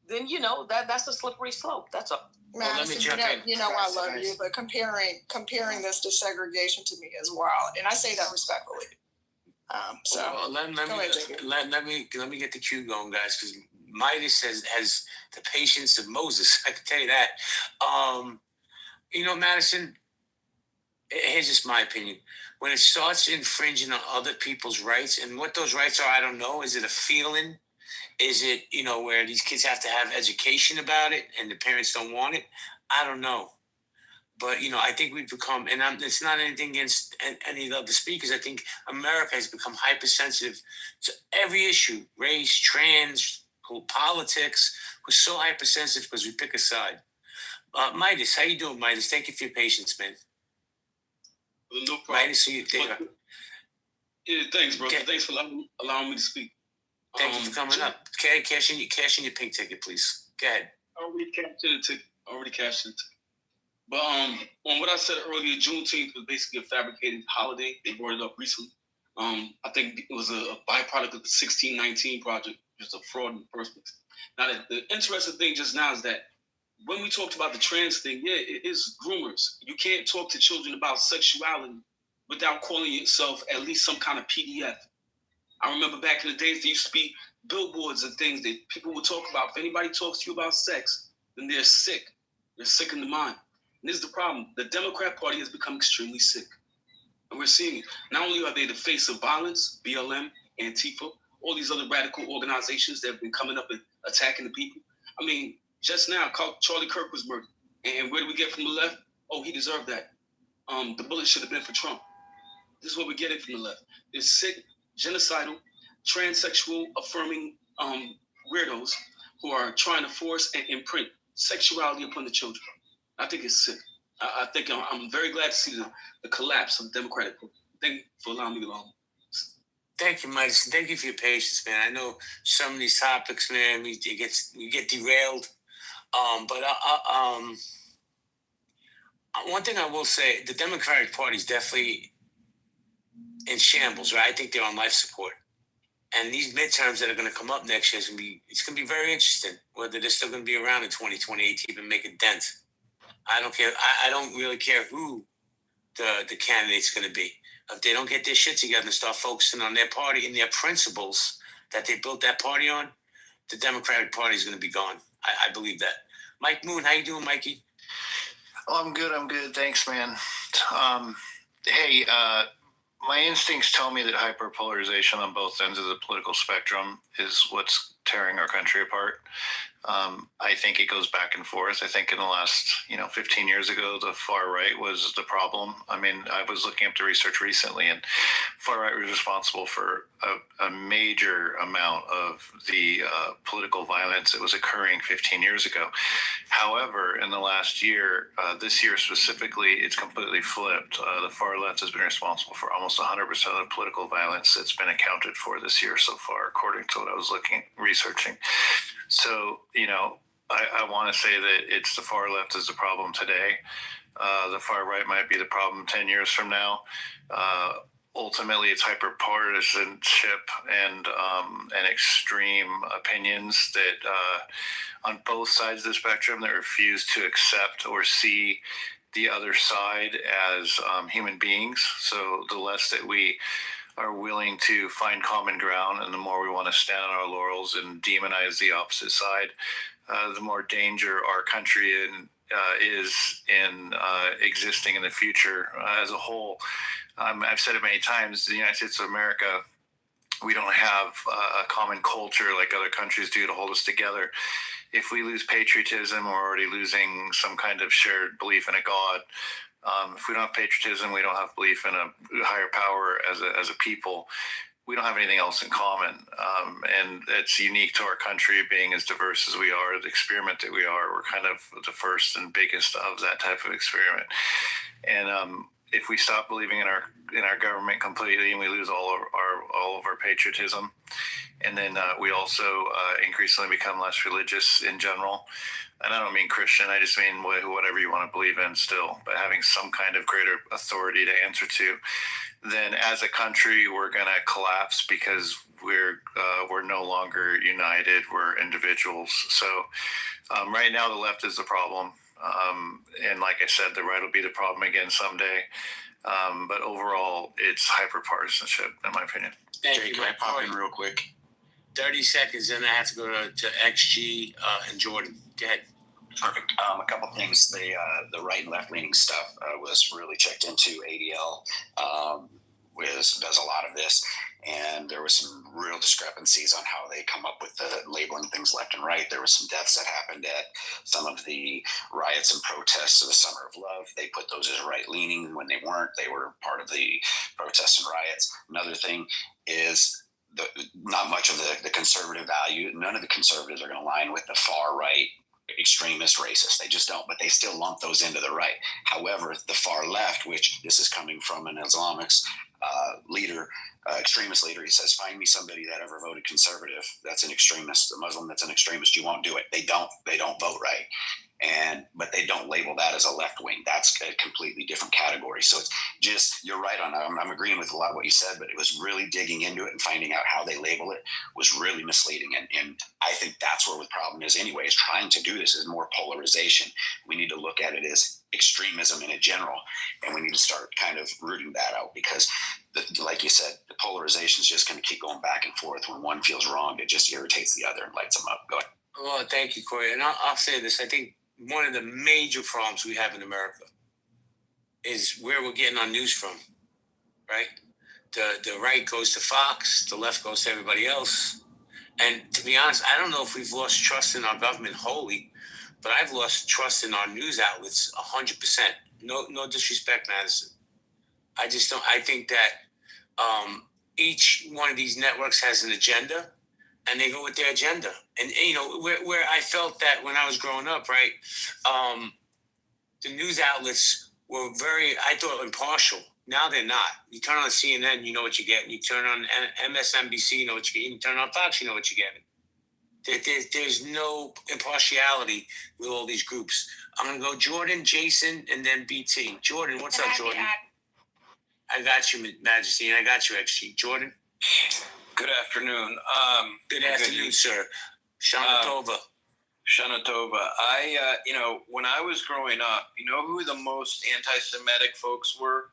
then, that's a slippery slope. That's all. Madison, I love you, but comparing this to segregation to me is wild. And I say that respectfully. Let me get the cue going, guys, because Midas has the patience of Moses. I can tell you that. Madison, here's just my opinion. When it starts infringing on other people's rights, and what those rights are, I don't know. Is it a feeling? Is it, where these kids have to have education about it and the parents don't want it? I don't know. But, I think we've become, and it's not anything against any of the speakers. I think America has become hypersensitive to every issue, race, trans, politics. We're so hypersensitive because we pick a side. Midas, how you doing, Midas? Thank you for your patience, man. No problem. Midas, so you there. Yeah, thanks, brother. Thanks for allowing me to speak. Thank you for coming up. Okay, cash in your pink ticket, please. Go ahead. Already cashed in the ticket. But on what I said earlier, Juneteenth was basically a fabricated holiday. They brought it up recently. I think it was a byproduct of the 1619 project, just a fraud in the first place. Now, the interesting thing just now is that when we talked about the trans thing, yeah, it is groomers. You can't talk to children about sexuality without calling yourself at least some kind of PDF. I remember back in the days, there used to be billboards and things that people would talk about. If anybody talks to you about sex, then they're sick. They're sick in the mind. And this is the problem. The Democrat Party has become extremely sick. And we're seeing it. Not only are they the face of violence, BLM, Antifa, all these other radical organizations that have been coming up and attacking the people. I mean, just now, Charlie Kirk was murdered. And where do we get from the left? Oh, he deserved that. The bullet should have been for Trump. This is what we're getting from the left. They're sick, genocidal, transsexual affirming weirdos who are trying to force and imprint sexuality upon the children. I think it's sick. I think I'm very glad to see the collapse of the Democratic Party. Thank you for allowing me to along. Thank you, Mike. Thank you for your patience, man. I know some of these topics, man, we get derailed. But one thing I will say, the Democratic Party is definitely in shambles, right? I think they're on life support. And these midterms that are going to come up next year, it's going to be very interesting whether they're still going to be around in 2028 to even make a dent. I don't care. I don't really care who the candidate's going to be. If they don't get their shit together and start focusing on their party and their principles that they built that party on, the Democratic Party is going to be gone. I believe that. Mike Moon, how you doing, Mikey? Oh, I'm good. Thanks, man. Hey, my instincts tell me that hyperpolarization on both ends of the political spectrum is what's tearing our country apart. I think it goes back and forth. I think in the last, 15 years ago, the far right was the problem. I mean, I was looking up the research recently, and far right was responsible for a major amount of the political violence that was occurring 15 years ago. However, in the last year, this year specifically, it's completely flipped. The far left has been responsible for almost 100% of the political violence that's been accounted for this year so far, according to what I was researching. So, I want to say that it's the far left is the problem today. The far right might be the problem 10 years from now. Ultimately, it's hyperpartisanship and extreme opinions that on both sides of the spectrum that refuse to accept or see the other side as human beings. So the less that we are willing to find common ground and the more we want to stand on our laurels and demonize the opposite side, the more danger our country is in existing in the future as a whole. I've said it many times, the United States of America, we don't have a common culture like other countries do to hold us together. If we lose patriotism, we're already losing some kind of shared belief in a God. If we don't have patriotism, we don't have belief in a higher power as a people. We don't have anything else in common. And it's unique to our country being as diverse as we are, the experiment that we are. We're kind of the first and biggest of that type of experiment. And if we stop believing in our government completely and we lose all of our patriotism, and then we also increasingly become less religious in general. And I don't mean Christian, I just mean whatever you want to believe in still, but having some kind of greater authority to answer to, then as a country, we're going to collapse because we're no longer united, we're individuals. So right now the left is the problem. And like I said, the right will be the problem again someday. But overall, it's hyperpartisanship, in my opinion. Jay, can I pop in real quick? 30 seconds, and I have to go to XG and Jordan. Go ahead. Perfect. A couple things. The right and left leaning stuff was really checked into. ADL does a lot of this, and there was some real discrepancies on how they come up with the labeling things left and right. There were some deaths that happened at some of the riots and protests of the Summer of Love. They put those as right leaning when they weren't. They were part of the protests and riots. Another thing is not much of the conservative value. None of the conservatives are going to align with the far right extremist racist. They just don't, but they still lump those into the right. However, the far left, which this is coming from an Islamic leader, extremist leader, he says, find me somebody that ever voted conservative that's an extremist, a Muslim that's an extremist. You won't do it. They don't vote right. But they don't label that as a left wing. That's a completely different category. So it's just, you're right on. I'm agreeing with a lot of what you said, but it was really digging into it and finding out how they label it was really misleading. And I think that's where the problem is anyway, is trying to do this is more polarization. We need to look at it as extremism in a general, and we need to start kind of rooting that out because like you said, the polarization is just going to keep going back and forth. When one feels wrong, it just irritates the other and lights them up. Go ahead. Well, thank you, Corey. And I'll say this. I think one of the major problems we have in America is where we're getting our news from, right? The right goes to Fox, the left goes to everybody else. And to be honest, I don't know if we've lost trust in our government wholly, but I've lost trust in our news outlets 100%. No disrespect, Madison. I just don't. I think that each one of these networks has an agenda, and they go with their agenda. And you know, where I felt that when I was growing up, right, the news outlets were very, I thought, impartial. Now they're not. You turn on CNN, you know what you get. You turn on MSNBC, you know what you get. You turn on Fox, you know what you get. There's no impartiality with all these groups. I'm going to go Jordan, Jason, and then BT. Jordan, what's up, Jordan? I got you, Majesty, and I got you, XG. Jordan? Good afternoon. Good afternoon, sir. Shana Tova. Shana Tova. When I was growing up, you know who the most anti-Semitic folks were?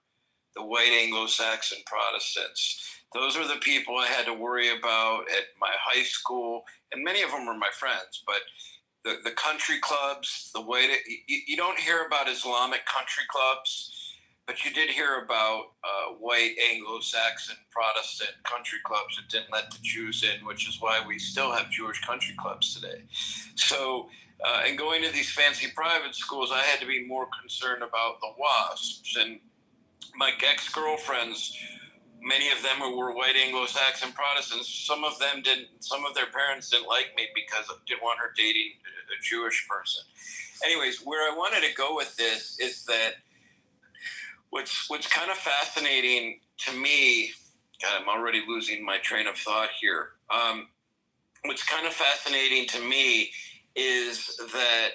The white Anglo-Saxon Protestants. Those were the people I had to worry about at my high school, and many of them were my friends, but the country clubs, you don't hear about Islamic country clubs, but you did hear about white Anglo-Saxon Protestant country clubs that didn't let the Jews in, which is why we still have Jewish country clubs today. So, in going to these fancy private schools, I had to be more concerned about the WASPs. And my ex-girlfriends, many of them were white Anglo-Saxon Protestants. Some of their parents didn't like me because I didn't want her dating a Jewish person. Anyways, where I wanted to go with this is that what's kind of fascinating to me, God, I'm already losing my train of thought here. What's kind of fascinating to me is that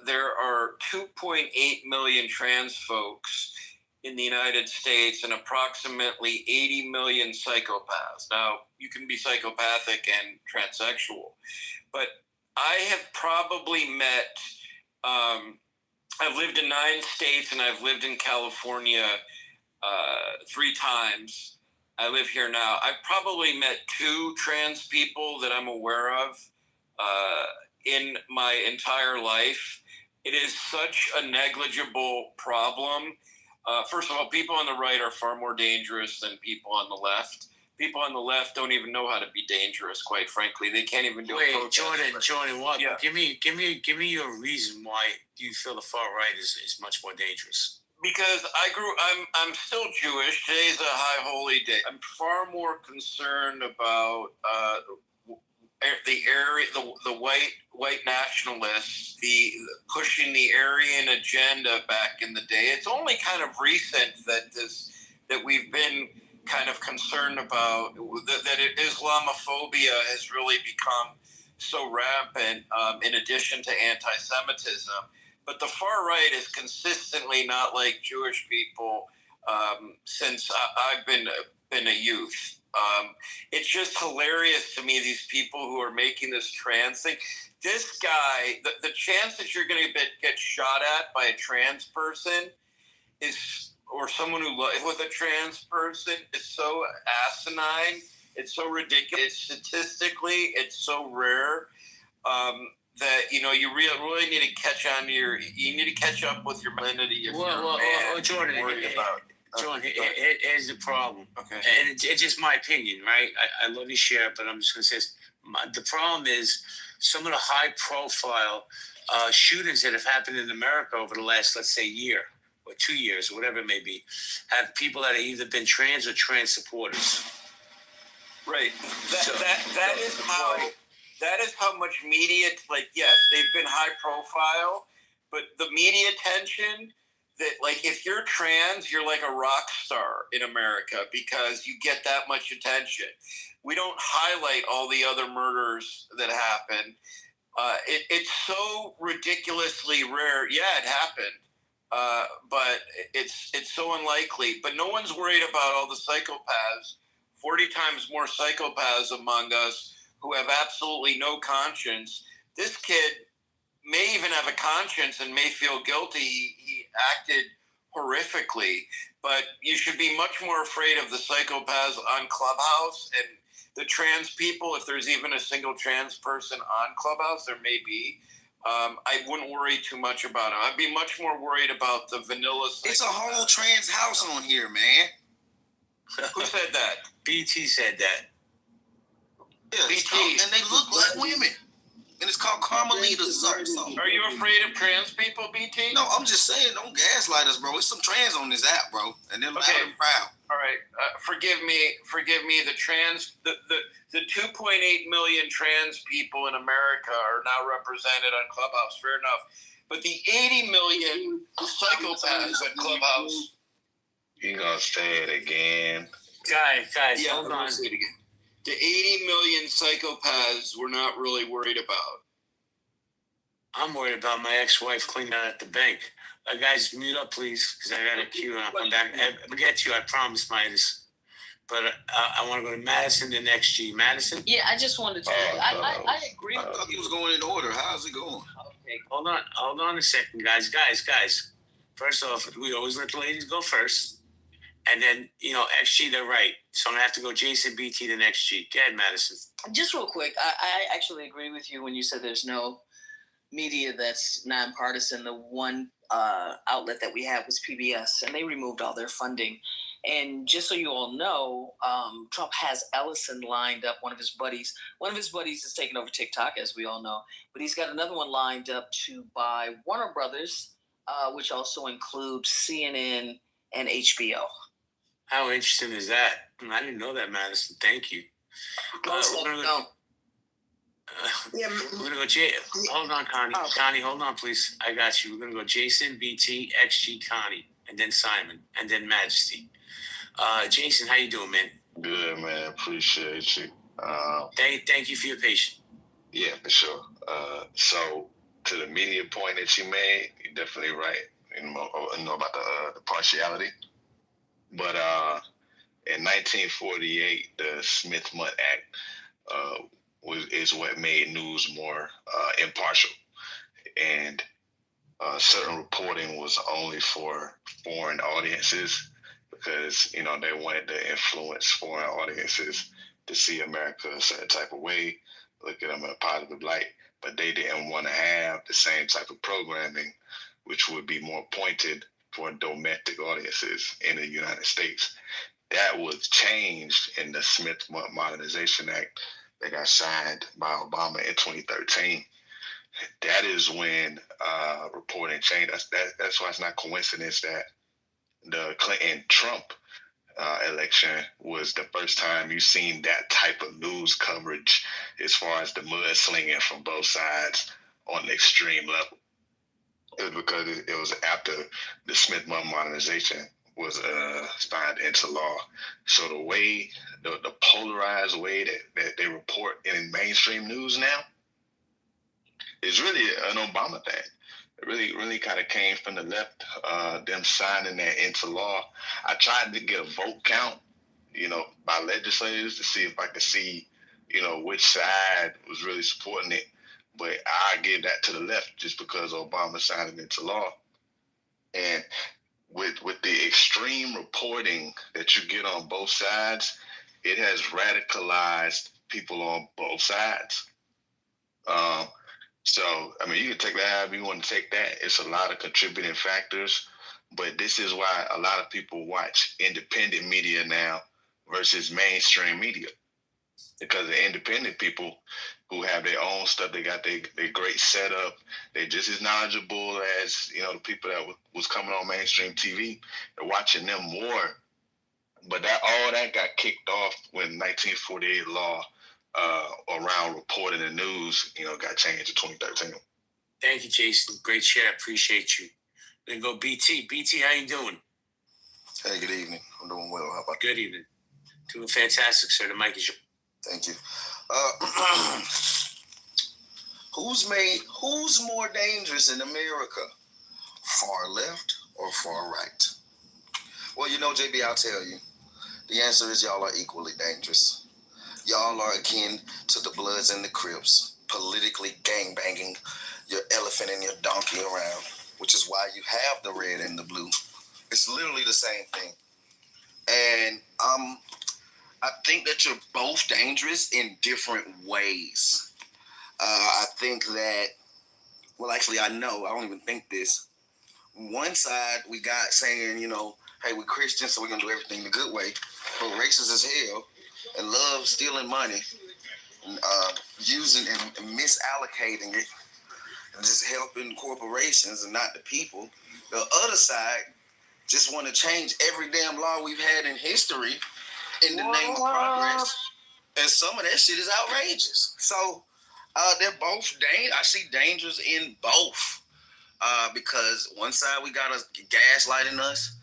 there are 2.8 million trans folks in the United States and approximately 80 million psychopaths. Now, you can be psychopathic and transsexual, but I have probably met, I've lived in 9 states and I've lived in California 3 times. I live here now. I've probably met 2 trans people that I'm aware of in my entire life. It is such a negligible problem. First of all, people on the right are far more dangerous than people on the left. People on the left don't even know how to be dangerous, quite frankly. They can't even do a protest. Jordan, what? Yeah. Give me your reason why you feel the far right is much more dangerous. Because I'm still Jewish. Today's a high holy day. I'm far more concerned about the white nationalists, the pushing the Aryan agenda back in the day. It's only kind of recent that we've been kind of concerned about that Islamophobia has really become so rampant, in addition to anti-Semitism. But the far right is consistently not like Jewish people since I've been a youth. It's just hilarious to me, these people who are making this trans thing. This guy, the chance that you're going to get shot at by a trans person or someone who with a trans person is so asinine. It's so ridiculous. Statistically, it's so rare that you really need to catch up with your validity if you're a man. Jordan, Jordan, here's the problem. Okay. And it's just my opinion, right? I love you, share, but I'm just going to say this. The problem is some of the high-profile shootings that have happened in America over the last, let's say, year or 2 years or whatever it may be, have people that have either been trans or trans supporters. Right. That is how much media, yes, they've been high profile, but the media attention that, if you're trans, you're like a rock star in America because you get that much attention. We don't highlight all the other murders that happen. It's so ridiculously rare. Yeah, it happened, but it's so unlikely. But no one's worried about all the psychopaths, 40 times more psychopaths among us who have absolutely no conscience. This kid may even have a conscience and may feel guilty. He acted horrifically, but you should be much more afraid of the psychopaths on Clubhouse and the trans people. If there's even a single trans person on Clubhouse, there may be. I wouldn't worry too much about it. I'd be much more worried about the vanilla psychopaths. It's a whole trans house on here, man. Who said that? BT said that. Yeah, and they look like women. And it's called Carmelita something. Are you afraid of trans people, BT? No, I'm just saying, don't gaslight us, bro. There's some trans on this app, bro. And they're loud and proud. All right. Forgive me. The 2.8 million trans people in America are now represented on Clubhouse. Fair enough. But the 80 million psychopaths at Clubhouse. You gonna say it again? Guys, yeah, hold on. Say it again. The 80 million psychopaths we're not really worried about. I'm worried about my ex-wife cleaning out at the bank. Guys, mute up, please, because I got a queue and I'll come back. I'll get to you, I promise, Midas. But I want to go to Madison, then XG. Madison? Yeah, I just wanted to. I agree. I thought he was going in order. How's it going? Okay, hold on a second, guys. First off, we always let the ladies go first. And then, XG, they're right. So I'm going to have to go Jason, BT, then XG. Go ahead, Madison. Just real quick, I actually agree with you when you said there's no media that's nonpartisan. The one outlet that we had was PBS, and they removed all their funding. And just so you all know, Trump has Ellison lined up, one of his buddies. One of his buddies is taking over TikTok, as we all know. But he's got another one lined up to buy Warner Brothers, which also includes CNN and HBO. How interesting is that? I didn't know that, Madison. Thank you. We're gonna go. Hold on, Connie. Oh. Connie, hold on, please. I got you. We're gonna go Jason, BT, XG, Connie, and then Simon, and then Majesty. Jason, how you doing, man? Good, man. Appreciate you. Thank you for your patience. Yeah, for sure. So to the media point that you made, you're definitely right. You know about the partiality. But in 1948, the Smith-Mundt Act is what made news more impartial, and certain reporting was only for foreign audiences because they wanted to influence foreign audiences to see America a certain type of way, look at them in a positive light, but they didn't want to have the same type of programming, which would be more pointed for domestic audiences in the United States. That was changed in the Smith-Mundt Modernization Act that got signed by Obama in 2013. That is when reporting changed. That's why it's not coincidence that the Clinton-Trump election was the first time you've seen that type of news coverage as far as the mudslinging from both sides on the extreme level. It was because it was after the Smith-Mundt Modernization was signed into law. So the way, the polarized way that they report in mainstream news now is really an Obama thing. It really kind of came from the left, them signing that into law. I tried to get a vote count, by legislators to see if I could see, which side was really supporting it. But I give that to the left just because Obama signed it into law. And with the extreme reporting that you get on both sides, it has radicalized people on both sides. So, I mean, you can take that however you want to take that. It's a lot of contributing factors, but this is why a lot of people watch independent media now versus mainstream media. Because the independent people who have their own stuff, they got their great setup. They're just as knowledgeable as, you know, the people that was coming on mainstream TV. They're watching them more. But all that got kicked off when 1948 law around reporting the news, you know, got changed in 2013. Thank you, Jason. Great share. Appreciate you. Then go BT. BT, how you doing? Hey, good evening. I'm doing well. How about you? Good evening. Doing fantastic, sir. The mic is yours. Thank you. Who's more dangerous in America? Far left or far right? Well, you know, JB, I'll tell you. The answer is y'all are equally dangerous. Y'all are akin to the Bloods and the Crips, politically gangbanging your elephant and your donkey around, which is why you have the red and the blue. It's literally the same thing. And I think that you're both dangerous in different ways. I think that, well, actually, I know, I don't even think this. One side, we got saying, you know, hey, we're Christians, so we're going to do everything the good way. But racist as hell and love stealing money and using and misallocating it and just helping corporations and not the people. The other side just want to change every damn law we've had in history in the name of progress. And some of that shit is outrageous. So they're both I see dangers in both. Because one side we got us gaslighting us,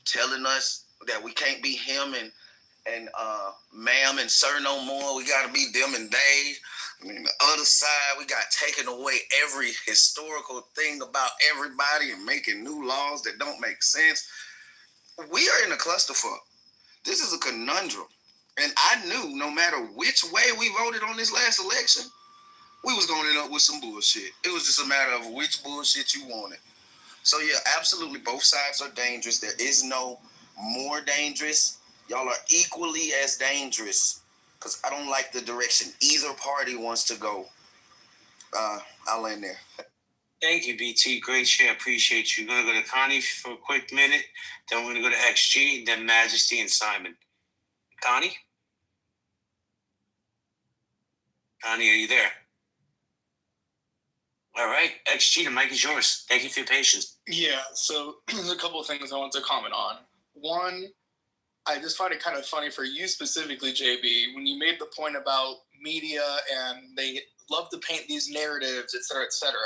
telling us that we can't be him and ma'am and sir no more. We got to be them and they. I mean, the other side, we got taken away every historical thing about everybody and making new laws that don't make sense. We are in a clusterfuck. This is a conundrum. And I knew no matter which way we voted on this last election, we was going to end up with some bullshit. It was just a matter of which bullshit you wanted. So yeah, absolutely, both sides are dangerous. There is no more dangerous. Y'all are equally as dangerous because I don't like the direction either party wants to go. I'll end there. Thank you, BT. Great share. Appreciate you. We're going to go to Connie for a quick minute. Then we're going to go to XG, then Majesty and Simon. Connie? Connie, are you there? All right. XG, the mic is yours. Thank you for your patience. Yeah, so there's a couple of things I want to comment on. One, I just find it kind of funny for you specifically, JB, when you made the point about media and they love to paint these narratives, et cetera, et cetera.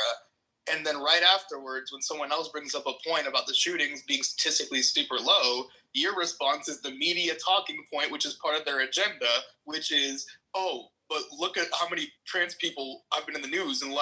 And then right afterwards, when someone else brings up a point about the shootings being statistically super low, your response is the media talking point, which is part of their agenda, which is, oh, but look at how many trans people have been in the news in the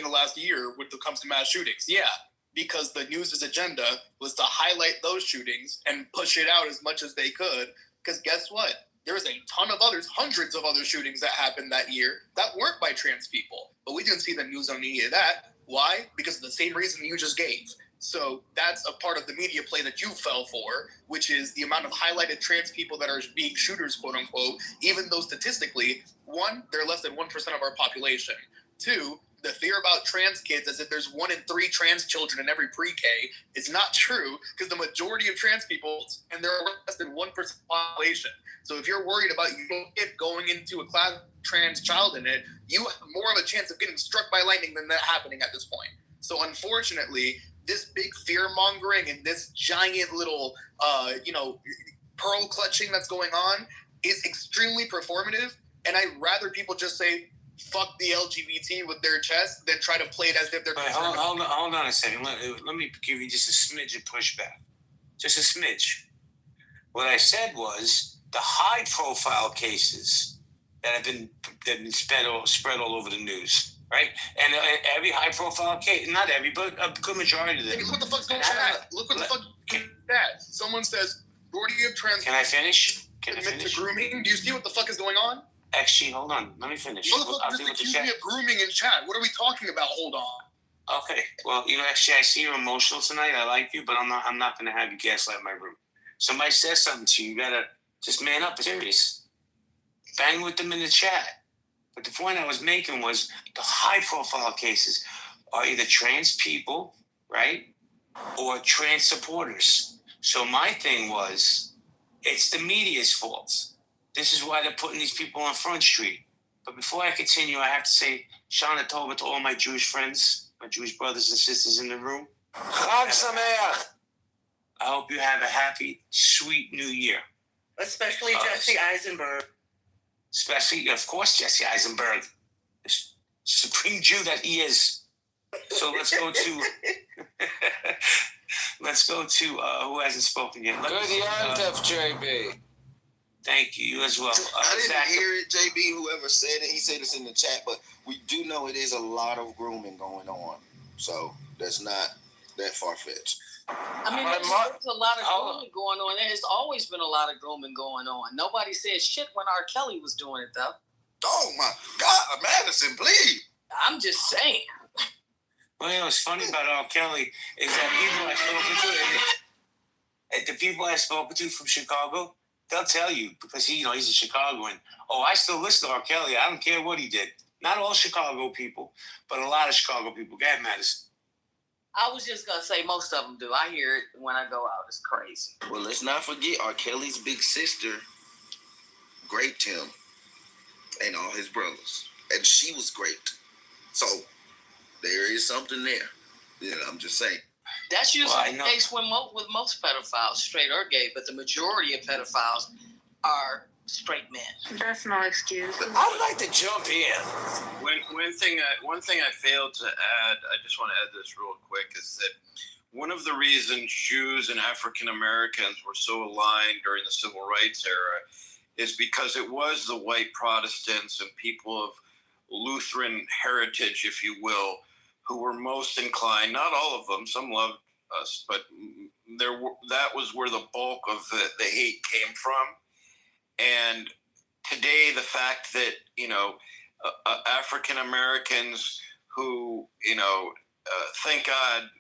last year when it comes to mass shootings. Yeah, because the news' agenda was to highlight those shootings and push it out as much as they could. Because guess what? There's a ton of others, hundreds of other shootings that happened that year that weren't by trans people. But we didn't see the news on any of that. Why? Because of the same reason you just gave. So that's a part of the media play that you fell for, which is the amount of highlighted trans people that are being shooters, quote unquote, even though statistically, one, they're less than 1% of our population. Two, the fear about trans kids as if there's 1 in 3 trans children in every pre-K is not true because the majority of trans people, and they're less than 1% of the population. So if you're worried about your kid going into a class with a trans child in it, you have more of a chance of getting struck by lightning than that happening at this point. So unfortunately, this big fear mongering and this giant little, pearl clutching that's going on is extremely performative. And I'd rather people just say, fuck the LGBT with their chest than try to play it as if they're... Hold on a second. Let me give you just a smidge of pushback. Just a smidge. What I said was the high-profile cases that have been spread all over the news, right? And every high-profile case, not every, but a good majority of them. Hey, look what the fuck's going on? Look what the fuck is that? Someone says, majority of trans... Can I finish? To grooming? Do you see what the fuck is going on? XG, hold on. Let me finish. Motherfucker just accused me of grooming in chat. What are we talking about? Hold on. Okay. Well, XG, I see you're emotional tonight. I like you, but I'm not going to have you gaslight my room. Somebody says something to you, you got to just man up. It's serious. bang with them in the chat. But the point I was making was the high-profile cases are either trans people, right, or trans supporters. So my thing was, it's the media's fault. This is why they're putting these people on Front Street. But before I continue, I have to say Shana Tova to all my Jewish friends, my Jewish brothers and sisters in the room. Chag Sameach. I hope you have a happy, sweet New Year. Especially Jesse Eisenberg. Especially, of course, Jesse Eisenberg, the supreme Jew that he is. So let's go to who hasn't spoken yet. Good Yontif, JB. Thank you. You as well. I didn't hear it, JB. Whoever said it, he said this in the chat, but we do know it is a lot of grooming going on, so that's not that far fetched. I mean, there's a lot of grooming going on. There's always been a lot of grooming going on. Nobody said shit when R. Kelly was doing it, though. Oh, my God, Madison, please. I'm just saying. Well, you know, what's funny about R. Kelly is that the people I've spoken to from Chicago, they'll tell you, because he's a Chicagoan. Oh, I still listen to R. Kelly. I don't care what he did. Not all Chicago people, but a lot of Chicago people. Go ahead, Madison. I was just going to say most of them do. I hear it when I go out. It's crazy. Well, let's not forget R. Kelly's big sister raped him and all his brothers. And she was great. So there is something there. Yeah, I'm just saying. That's usually the case with most pedophiles, straight or gay, but the majority of pedophiles are straight men. That's no excuse. I'd like to jump in. One thing I failed to add, I just want to add this real quick, is that one of the reasons Jews and African Americans were so aligned during the Civil Rights era is because it was the white Protestants and people of Lutheran heritage, if you will, who were most inclined, not all of them, some loved us, but that was where the bulk of the hate came from. And today, the fact that, African Americans who, thank God,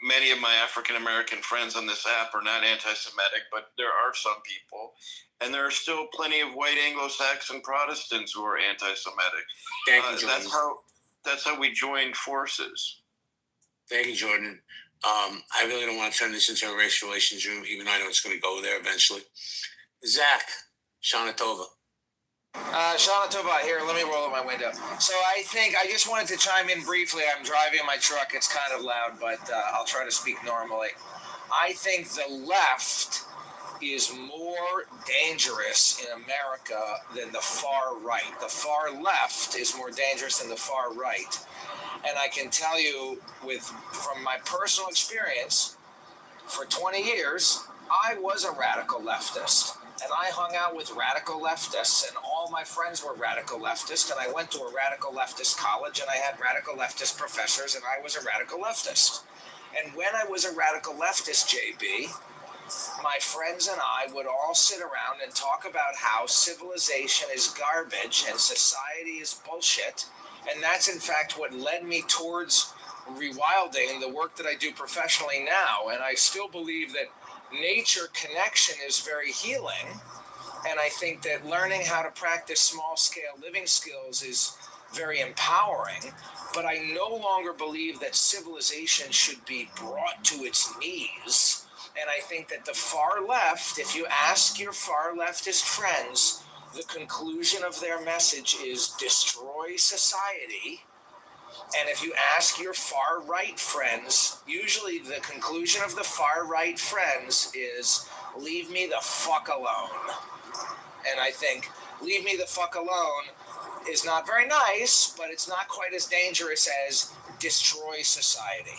many of my African American friends on this app are not anti-Semitic, but there are some people. And there are still plenty of white Anglo-Saxon Protestants who are anti-Semitic. Thank you, Jordan. That's how we joined forces. Thank you, Jordan. I really don't want to turn this into a race relations room, even though I know it's going to go there eventually. Zach, Shana Tova. Shana Tova here. Let me roll up my window. So I just wanted to chime in briefly. I'm driving my truck. It's kind of loud, but I'll try to speak normally. I think the left is more dangerous in America than the far right. The far left is more dangerous than the far right. And I can tell you from my personal experience, for 20 years, I was a radical leftist. And I hung out with radical leftists, and all my friends were radical leftists, and I went to a radical leftist college, and I had radical leftist professors, and I was a radical leftist. And when I was a radical leftist, JB, my friends and I would all sit around and talk about how civilization is garbage and society is bullshit. And that's, in fact, what led me towards rewilding, the work that I do professionally now. And I still believe that nature connection is very healing. And I think that learning how to practice small-scale living skills is very empowering. But I no longer believe that civilization should be brought to its knees. And I think that the far left, if you ask your far leftist friends, the conclusion of their message is destroy society. And if you ask your far right friends, usually the conclusion of the far right friends is leave me the fuck alone. And I think leave me the fuck alone is not very nice, but it's not quite as dangerous as destroy society.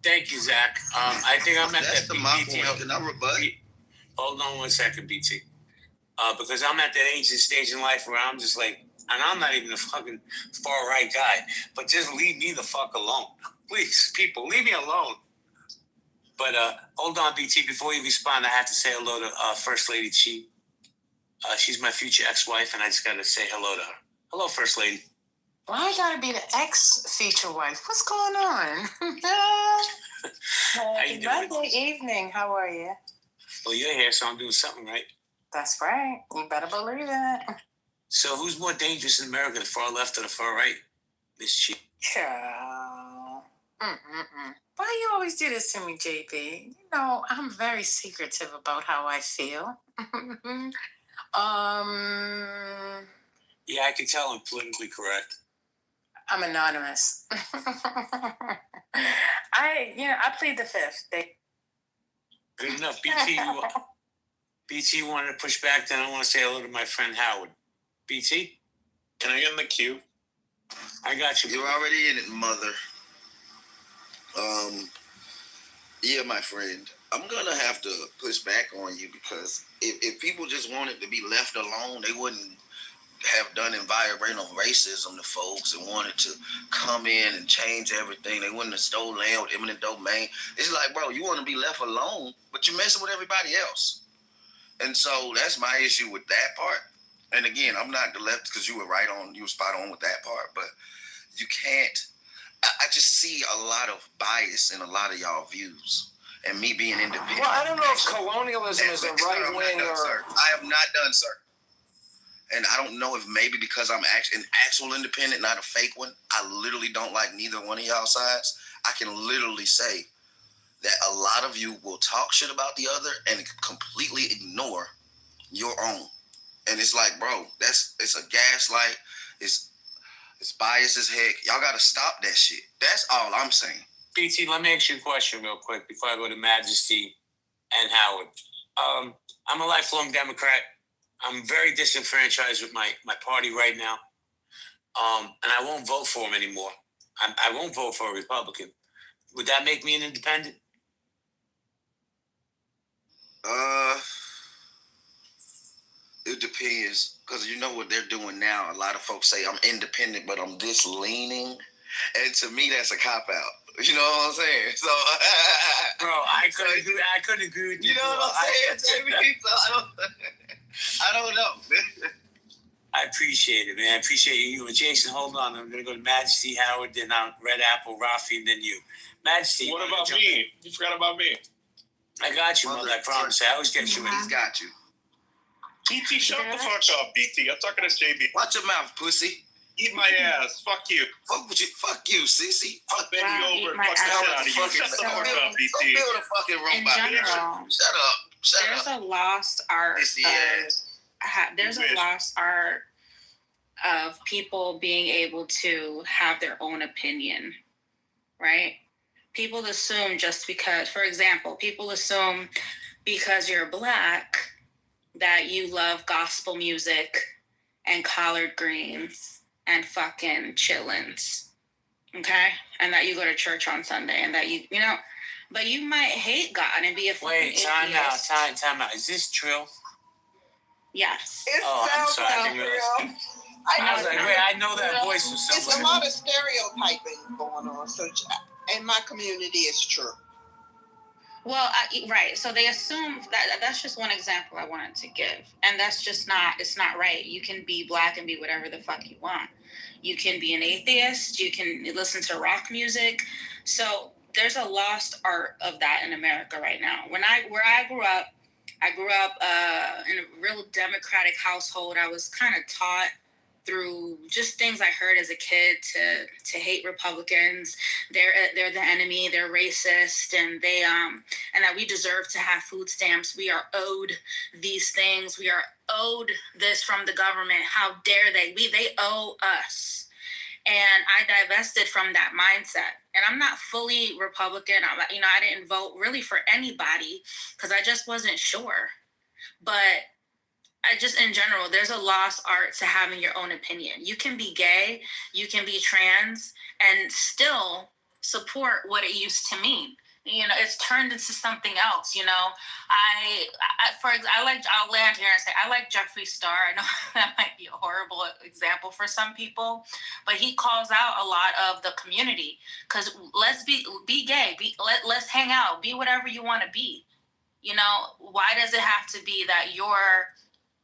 Thank you, Zach. I think I'm at That's that the my BT. point. Can I rebut? Hold on 1 second, BT. Because I'm at that age and stage in life where I'm just like, and I'm not even a fucking far right guy, but just leave me the fuck alone. Please, people, leave me alone. But hold on, BT. Before you respond, I have to say hello to First Lady Chi. She's my future ex-wife, and I just got to say hello to her. Hello, First Lady. Why I gotta be the ex-feature wife? What's going on? How you doing? Monday evening. How are you? Well, you're here, so I'm doing something right. That's right. You better believe it. So who's more dangerous in America, the far left or the far right? Miss Chief. Child. Why you always do this to me, JB? You know, I'm very secretive about how I feel. Yeah, I can tell I'm politically correct. I'm anonymous. I plead the fifth. Good enough. BT wanted to push back, then I want to say hello to my friend Howard. BT? Can I get in the queue? I got you. You're already in it, mother. Yeah, my friend. I'm gonna have to push back on you because if people just wanted to be left alone, they wouldn't have done environmental racism to folks and wanted to come in and change everything. They wouldn't have stolen land with eminent domain. It's like, bro, you want to be left alone, but you're messing with everybody else. And so that's my issue with that part. And again, I'm not the left because you were spot on with that part, but you can't. I just see a lot of bias in a lot of y'all views. And me being independent. Well, I don't know if colonialism is a right wing or. I am not done, sir. And I don't know if maybe because I'm an actual independent, not a fake one. I literally don't like neither one of y'all sides. I can literally say that a lot of you will talk shit about the other and completely ignore your own. And it's like, bro, it's a gaslight. It's biased as heck. Y'all got to stop that shit. That's all I'm saying. BT, let me ask you a question real quick before I go to Majesty and Howard. I'm a lifelong Democrat. I'm very disenfranchised with my party right now. And I won't vote for him anymore. I won't vote for a Republican. Would that make me an independent? It depends, because you know what they're doing now. A lot of folks say I'm independent, but I'm this leaning, and to me, that's a cop out. You know what I'm saying? So, bro, I couldn't agree with you. You know what I'm saying, JB? So I don't know. I appreciate it, man. I appreciate you. Jason, hold on. I'm gonna go to Majesty, Howard, then Red Apple, Rafi, and then you. Majesty. What about me? You forgot about me. I got you, mother. I promise. I always get you. He's got you. BT, shut the fuck up, BT. I'm talking to JB. Watch your mouth, pussy. Eat my ass. Fuck you. Fuck you, sissy. I'll bend you over and fuck the shit out of you. Shut the fuck up, BT. Don't build a fucking robot. In general, Shut up. There's a lost art. There's a lost art of people being able to have their own opinion, right? People assume just because, for example, because you're Black that you love gospel music and collard greens and fucking chillins, okay? And that you go to church on Sunday and that you know, but you might hate God and be a fucking atheist. Time out. Is this true? Yes. I'm sorry. I know that voice from somewhere. It's a lot of stereotyping going on. So in my community, it's true. Well, right. So they assume that's just one example I wanted to give. And that's just it's not right. You can be Black and be whatever the fuck you want. You can be an atheist. You can listen to rock music. So there's a lost art of that in America right now. Where I grew up in a real democratic household. I was kind of taught through just things I heard as a kid to hate Republicans. They're the enemy. They're racist, and and that we deserve to have food stamps. We are owed these things. We are owed this from the government. How dare they? They owe us. And I divested from that mindset. And I'm not fully Republican. I didn't vote really for anybody because I just wasn't sure. But in general, there's a lost art to having your own opinion. You can be gay, you can be trans, and still support what it used to mean. It's turned into something else. I'll land here and say, I like Jeffree Star. I know that might be a horrible example for some people, but he calls out a lot of the community because let's be gay, let's hang out, be whatever you want to be. Why does it have to be that you're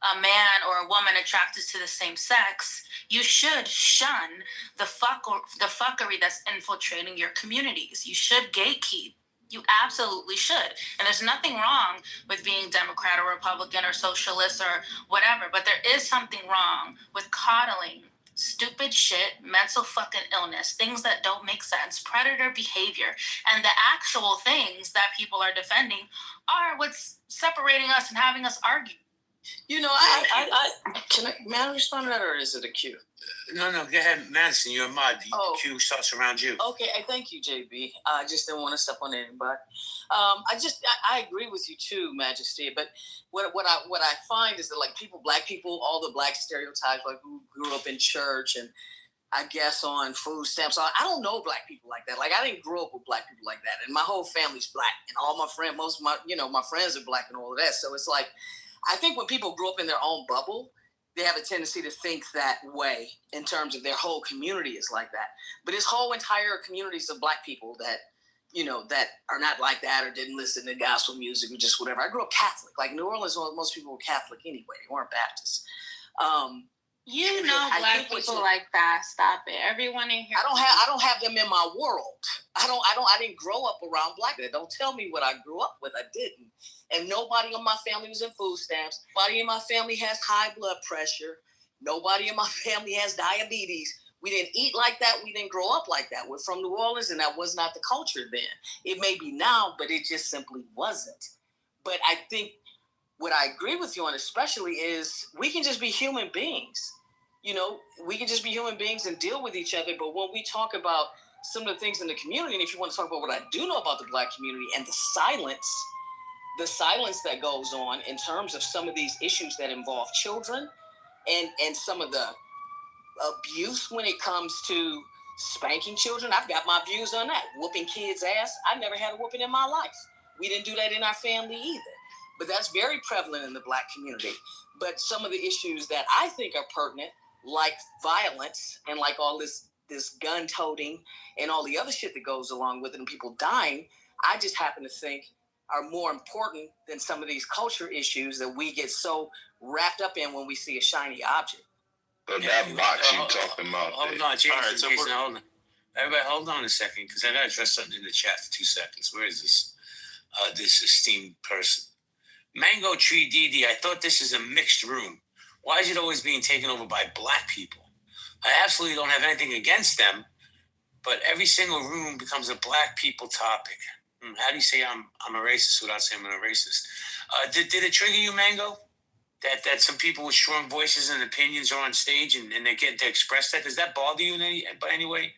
a man or a woman attracted to the same sex? You should shun the fuckery that's infiltrating your communities. You should gatekeep. You absolutely should. And there's nothing wrong with being Democrat or Republican or socialist or whatever, but there is something wrong with coddling stupid shit, mental fucking illness, things that don't make sense, predator behavior, and the actual things that people are defending are what's separating us and having us argue. You know, may I respond to that, or is it a cue? No, go ahead, Madison. You're a mod. The cue starts around you. Okay, thank you, JB. I just didn't want to step on anybody. I agree with you too, Majesty. But what I find is that like black people, all the black stereotypes, like who grew up in church and I guess on food stamps. I don't know black people like that. Like I didn't grow up with black people like that, and my whole family's black, and all my friends, most of my friends are black and all of that. So it's like, I think when people grow up in their own bubble, they have a tendency to think that way in terms of their whole community is like that. But it's whole entire communities of black people that, that are not like that or didn't listen to gospel music or just whatever. I grew up Catholic. Like New Orleans, most people were Catholic anyway. They weren't Baptists. Black people like that. Stop it. Everyone in here. I don't have them in my world. I didn't grow up around black people. Don't tell me what I grew up with. I didn't. And nobody in my family was in food stamps. Nobody in my family has high blood pressure. Nobody in my family has diabetes. We didn't eat like that. We didn't grow up like that. We're from New Orleans, and that was not the culture then. It may be now, but it just simply wasn't. But I think what I agree with you on especially is we can just be human beings. We can just be human beings and deal with each other. But when we talk about some of the things in the community, and if you want to talk about what I do know about the black community and the silence that goes on in terms of some of these issues that involve children and some of the abuse when it comes to spanking children. I've got my views on that. Whooping kids' ass. I never had a whooping in my life. We didn't do that in our family either. But that's very prevalent in the black community. But some of the issues that I think are pertinent, like violence and like all this gun toting and all the other shit that goes along with it and people dying, I just happen to think are more important than some of these culture issues that we get so wrapped up in when we see a shiny object. But that box you talking about. Hold on, Jason. All right, so Jason, hold on. Everybody, hold on a second, because I got to address something in the chat for 2 seconds. Where is this? This esteemed person. Mango Tree DD, I thought this is a mixed room. Why is it always being taken over by black people? I absolutely don't have anything against them, but every single room becomes a black people topic. How do you say I'm a racist without saying I'm a racist? Did it trigger you, Mango? That some people with strong voices and opinions are on stage and they get to express that? Does that bother you in any way?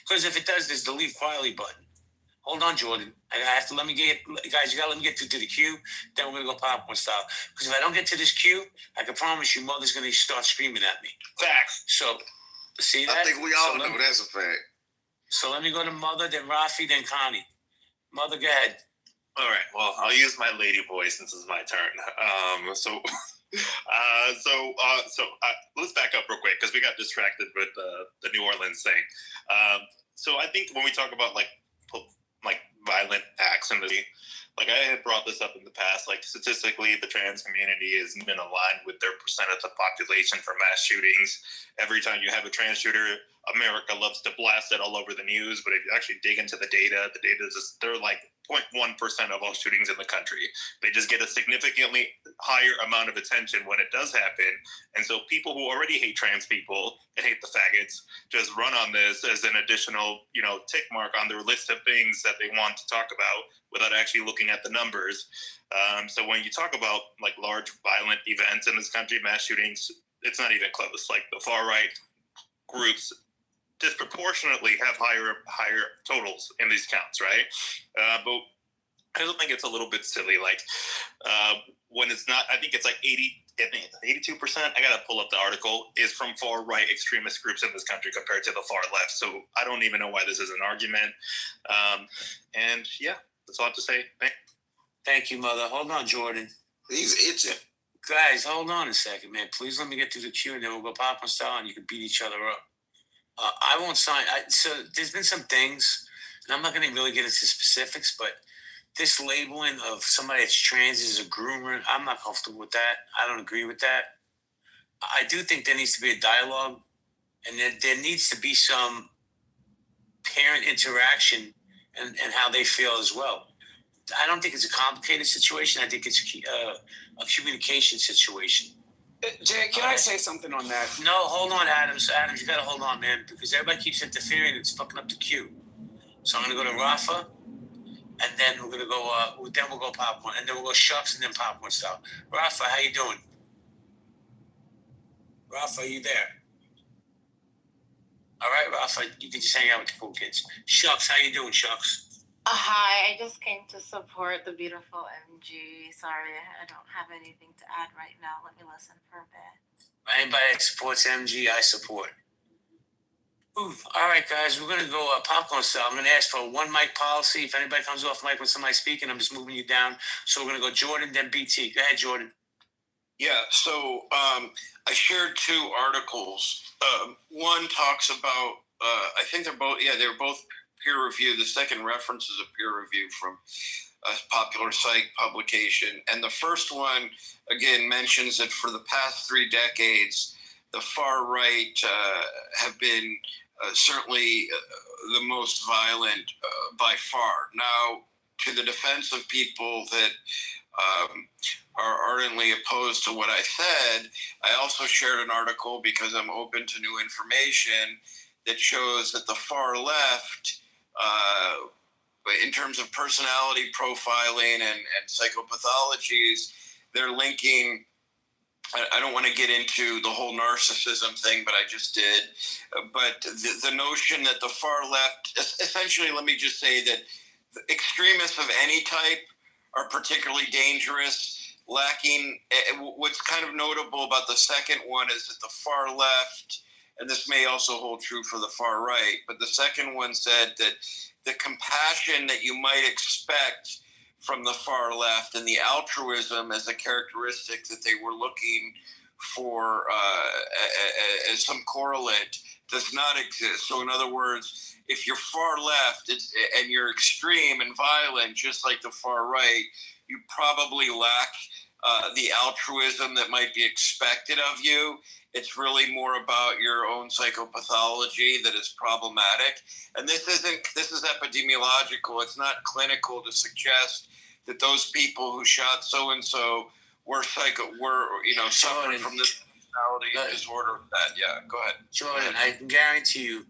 Because if it does, there's the leave quietly button. Hold on, Jordan. I have to guys, you gotta let me get to the queue, then we're gonna go popcorn style. Because if I don't get to this queue, I can promise you mother's gonna start screaming at me. Facts. So, see that? I think we all know that's a fact. So let me go to Mother, then Rafi, then Connie. Mother, go ahead. All right. Well, I'll use my lady voice since it's my turn. So let's back up real quick because we got distracted with the New Orleans thing. So I think when we talk about like violent acts in the city, like I had brought this up in the past, like statistically the trans community has been aligned with their percent of the population for mass shootings. Every time you have a trans shooter, America loves to blast it all over the news, but if you actually dig into the data is just, they're like 0.1% of all shootings in the country. They just get a significantly higher amount of attention when it does happen. And so people who already hate trans people and hate the faggots just run on this as an additional, tick mark on their list of things that they want to talk about without actually looking at the numbers. So when you talk about like large violent events in this country, mass shootings, it's not even close. Like the far right groups disproportionately have higher totals in these counts, right? But I also think it's a little bit silly. Like when it's not, I think it's like 82%. I gotta pull up the article, is from far right extremist groups in this country compared to the far left. So I don't even know why this is an argument. And yeah, that's all I have to say. Thank you, Mother. Hold on, Jordan. He's itching. Guys, hold on a second, man. Please let me get through the queue, and then we'll go popcorn style, and you can beat each other up. I won't sign. So there's been some things, and I'm not going to really get into specifics, but this labeling of somebody that's trans as a groomer, I'm not comfortable with that. I don't agree with that. I do think there needs to be a dialogue, and there needs to be some parent interaction and how they feel as well. I don't think it's a complicated situation. I think it's a communication situation. Jay, can I say something on that? No, hold on, Adams. Adams, you got to hold on, man, because everybody keeps interfering. It's fucking up the queue. So I'm going to go to Rafa, and then we're going to go, then we'll go popcorn, and then we'll go Shucks, and then popcorn style. Rafa, how you doing? Rafa, are you there? All right, Rafa, you can just hang out with the cool kids. Shucks, how you doing, Shucks? Hi, I just came to support the beautiful MG. Sorry, I don't have anything to add right now. Let me listen for a bit. Anybody that supports MG, I support. Ooh, all right, guys, we're going to go popcorn style. I'm going to ask for a one mic policy. If anybody comes off mic when somebody's speaking, I'm just moving you down. So we're going to go Jordan, then BT. Go ahead, Jordan. Yeah, so I shared two articles. One talks about, I think they're both peer reviewed. The second references a peer review from a popular psych publication. And the first one, again, mentions that for the past 3 decades, the far right have been certainly the most violent by far. Now, to the defense of people that are ardently opposed to what I said, I also shared an article because I'm open to new information that shows that the far left, in terms of personality profiling and psychopathologies, they're linking, I don't want to get into the whole narcissism thing, but I just did. But the notion that the far left, essentially, let me just say that extremists of any type are particularly dangerous, lacking. What's kind of notable about the second one is that the far left, and this may also hold true for the far right, but the second one said that the compassion that you might expect from the far left and the altruism as a characteristic that they were looking for as some correlate does not exist. So in other words, if you're far left and you're extreme and violent, just like the far right, you probably lack the altruism that might be expected of you. It's really more about your own psychopathology that is problematic. And this is epidemiological. It's not clinical to suggest that those people who shot so-and-so were suffering from this personality disorder. Yeah, go ahead. Jordan, I can guarantee you,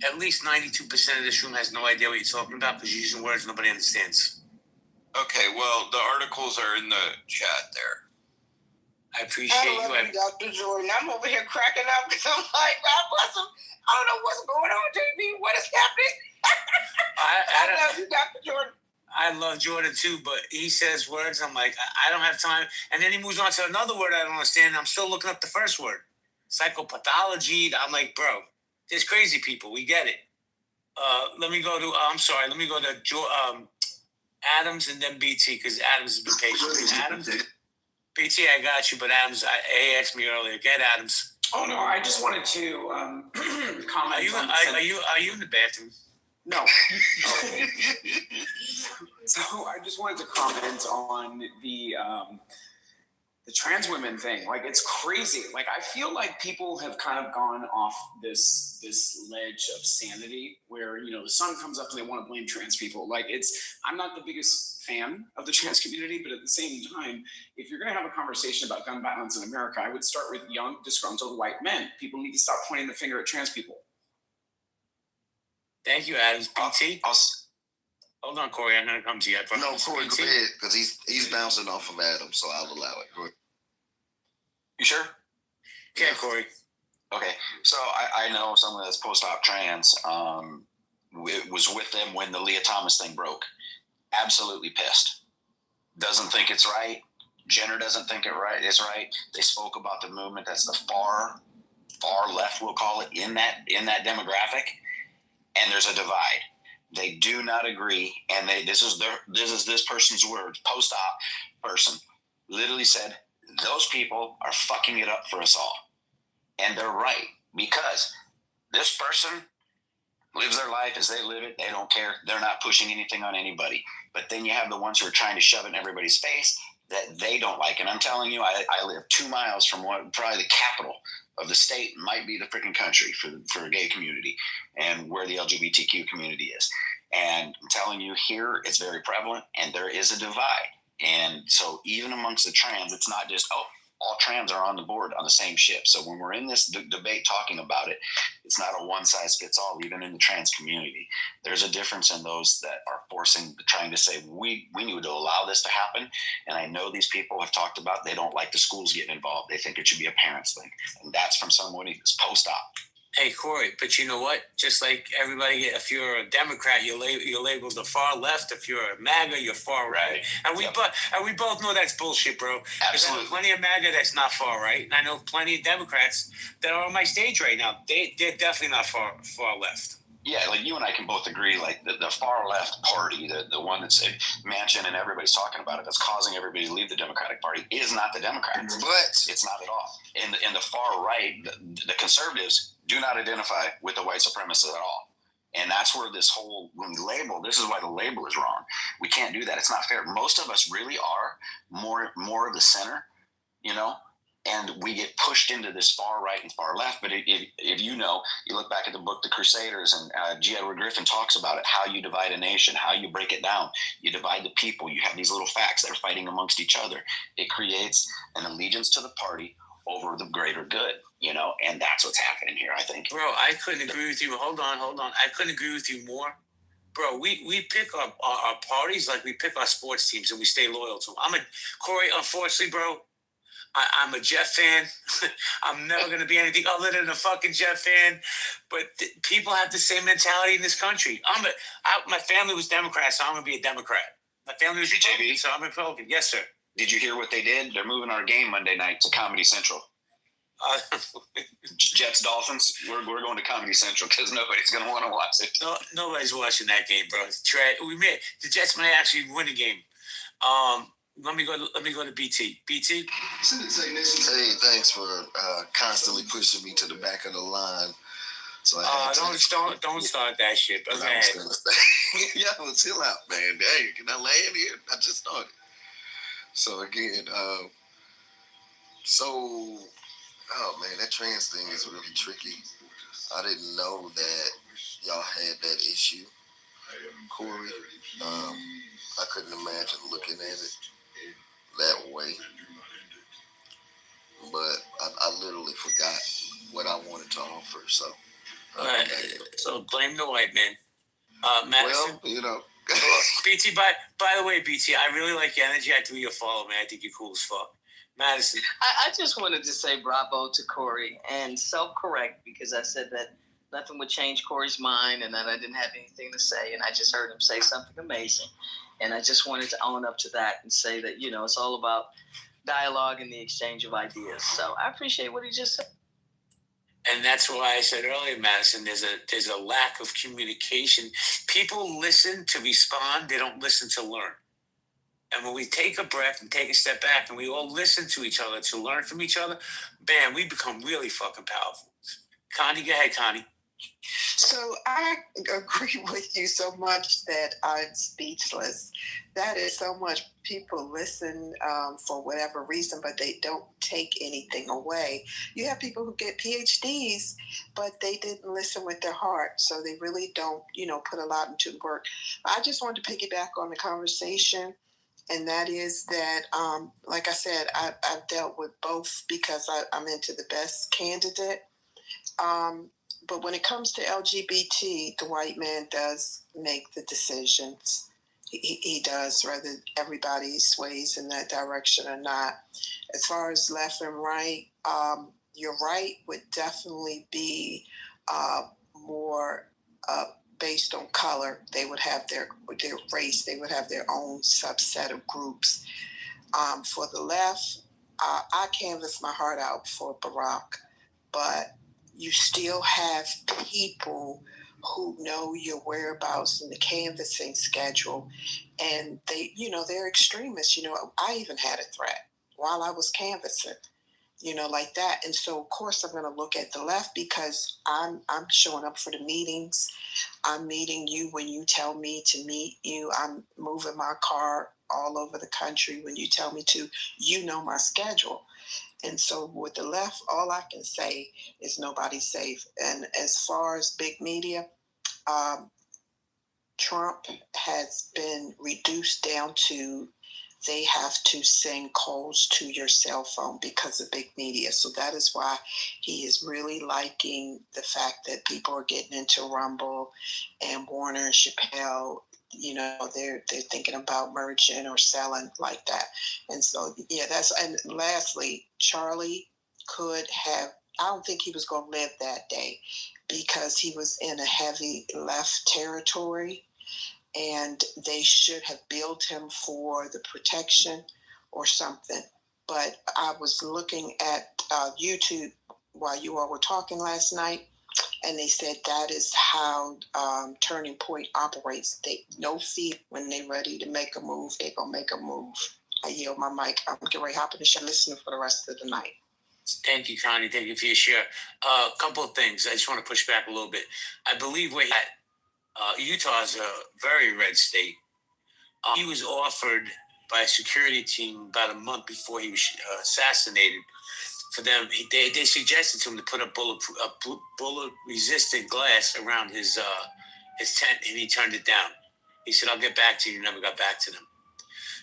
at least 92% of this room has no idea what you're talking about because you're using words nobody understands. Okay, well, the articles are in the chat there. I appreciate you. Dr. Jordan. I'm over here cracking up because I'm like, God bless him. I don't know what's going on, JB. What is happening? I love you, Dr. Jordan. I love Jordan too, but he says words. I'm like, I don't have time. And then he moves on to another word I don't understand. I'm still looking up the first word. Psychopathology. I'm like, bro, there's crazy people. We get it. Let me go to Adams and then BT because Adams has been patient. Adams, BT, I got you, but Adams, he asked me earlier. Get Adams. Oh no, I just wanted to comment. Are you in the bathroom? No. So I just wanted to comment on the trans women thing. Like, it's crazy. Like, I feel like people have kind of gone off this ledge of sanity where, the sun comes up and they want to blame trans people. Like, I'm not the biggest fan of the trans community, but at the same time, if you're going to have a conversation about gun violence in America, I would start with young, disgruntled white men. People need to stop pointing the finger at trans people. Thank you, Adams. BT? Hold on, Corey. I'm going to come to you. No, Corey, go ahead, because he's bouncing off of Adams, so I'll allow it. Go ahead. You sure? Yeah, Corey. Okay, so I know someone that's post-op trans. It was with them when the Leah Thomas thing broke. Absolutely pissed. Doesn't think it's right. Jenner doesn't think it's right. They spoke about the movement that's the far left, we'll call it, in that demographic, and there's a divide. They do not agree, and this is this person's words. Post-op person literally said, those people are fucking it up for us all. And they're right, because this person lives their life as they live it. They don't care. They're not pushing anything on anybody. But then you have the ones who are trying to shove it in everybody's face that they don't like. And I'm telling you, I live 2 miles from probably the capital of the state, might be the freaking country for a gay community and where the LGBTQ community is. And I'm telling you, here it's very prevalent, and there is a divide. And so even amongst the trans, it's not just, oh, all trans are on the board on the same ship. So when we're in this debate talking about it, it's not a one size fits all. Even in the trans community, there's a difference in those that are trying to say, we need to allow this to happen. And I know these people have talked about, they don't like the schools getting involved. They think it should be a parents thing. And that's from someone who's post-op. Hey, Corey, but you know what? Just like everybody, if you're a Democrat, you're labeled the far left. If you're a MAGA, you're far right. And we both know that's bullshit, bro. Absolutely. There's plenty of MAGA that's not far right, and I know plenty of Democrats that are on my stage right now. They're definitely not far left. Yeah, like you and I can both agree, like the far left party, the one that's Manchin and everybody's talking about it, that's causing everybody to leave the Democratic Party, is not the Democrats. But it's not at all. In the far right, the conservatives do not identify with the white supremacists at all. And that's where this whole label, this is why the label is wrong. We can't do that. It's not fair. Most of us really are more of the center, you know? And we get pushed into this far right and far left. But if you know, you look back at the book, The Crusaders, and G. Edward Griffin talks about it, how you divide a nation, how you break it down. You divide the people. You have these little facts that are fighting amongst each other. It creates an allegiance to the party over the greater good, you know, and that's what's happening here, I think. Bro, I couldn't agree with you. Hold on. I couldn't agree with you more. Bro, we pick our parties like we pick our sports teams, and we stay loyal to them. Corey, unfortunately, bro, I'm a Jet fan. I'm never going to be anything other than a fucking Jet fan. But people have the same mentality in this country. My family was Democrat, so I'm going to be a Democrat. My family was Republican, so I'm a Republican. Yes, sir. Did you hear what they did? They're moving our game Monday night to Comedy Central. Jets Dolphins. We're going to Comedy Central because nobody's going to want to watch it. No, nobody's watching that game, bro. The Jets might actually win a game. Let me go to BT. BT. Hey, thanks for constantly pushing me to the back of the line. So don't start that shit. But I was gonna say, yeah, well, chill out, man. Dang, can I land here? I just started. So again, oh man, that trans thing is really tricky. I didn't know that y'all had that issue, Corey. I couldn't imagine looking at it that way. But I literally forgot what I wanted to offer. So, so blame the white man. Madison. Well, you know. BT, by the way, BT, I really like your energy. I do your follow, man. I think you're cool as fuck. Madison. I just wanted to say bravo to Corey and self-correct because I said that nothing would change Corey's mind and that I didn't have anything to say. And I just heard him say something amazing. And I just wanted to own up to that and say that, you know, it's all about dialogue and the exchange of ideas. So I appreciate what he just said. And that's why I said earlier, Madison, there's a lack of communication. People listen to respond. They don't listen to learn. And when we take a breath and take a step back and we all listen to each other to learn from each other, bam, we become really fucking powerful. Connie, go ahead, Connie. So I agree with you so much that I'm speechless. That is so much. People listen for whatever reason, but they don't take anything away. You have people who get PhDs, but they didn't listen with their heart. So they really don't, put a lot into the work. I just wanted to piggyback on the conversation. And that is that, like I said, I've dealt with both because I'm into the best candidate. But when it comes to LGBT, the white man does make the decisions. He does, whether everybody sways in that direction or not. As far as left and right, your right would definitely be more based on color. They would have their race. They would have their own subset of groups. For the left, I canvassed my heart out for Barack, but you still have people who know your whereabouts in the canvassing schedule, and they're extremists. I even had a threat while I was canvassing, like that. And so, of course, I'm going to look at the left because I'm showing up for the meetings. I'm meeting you when you tell me to meet you. I'm moving my car all over the country when you tell me to. My schedule. And so with the left, all I can say is nobody's safe. And as far as big media, Trump has been reduced down to they have to send calls to your cell phone because of big media. So that is why he is really liking the fact that people are getting into Rumble and Warner and Chappelle. You know, they're thinking about merging or selling like that. And so, yeah, and lastly, Charlie could have, I don't think he was going to live that day because he was in a heavy left territory. And they should have billed him for the protection or something. But I was looking at YouTube while you all were talking last night, and they said that is how Turning Point operates. They no fee when they're ready to make a move. They're gonna make a move. I yield my mic. I'm getting ready to hop in the show, listening for the rest of the night. Thank you, Connie. Thank you for your share. A couple of things. I just want to push back a little bit. I believe Utah is a very red state. He was offered by a security team about a month before he was assassinated. For them, they suggested to him to put a bullet-resistant glass around his tent, and he turned it down. He said, "I'll get back to you." He never got back to them.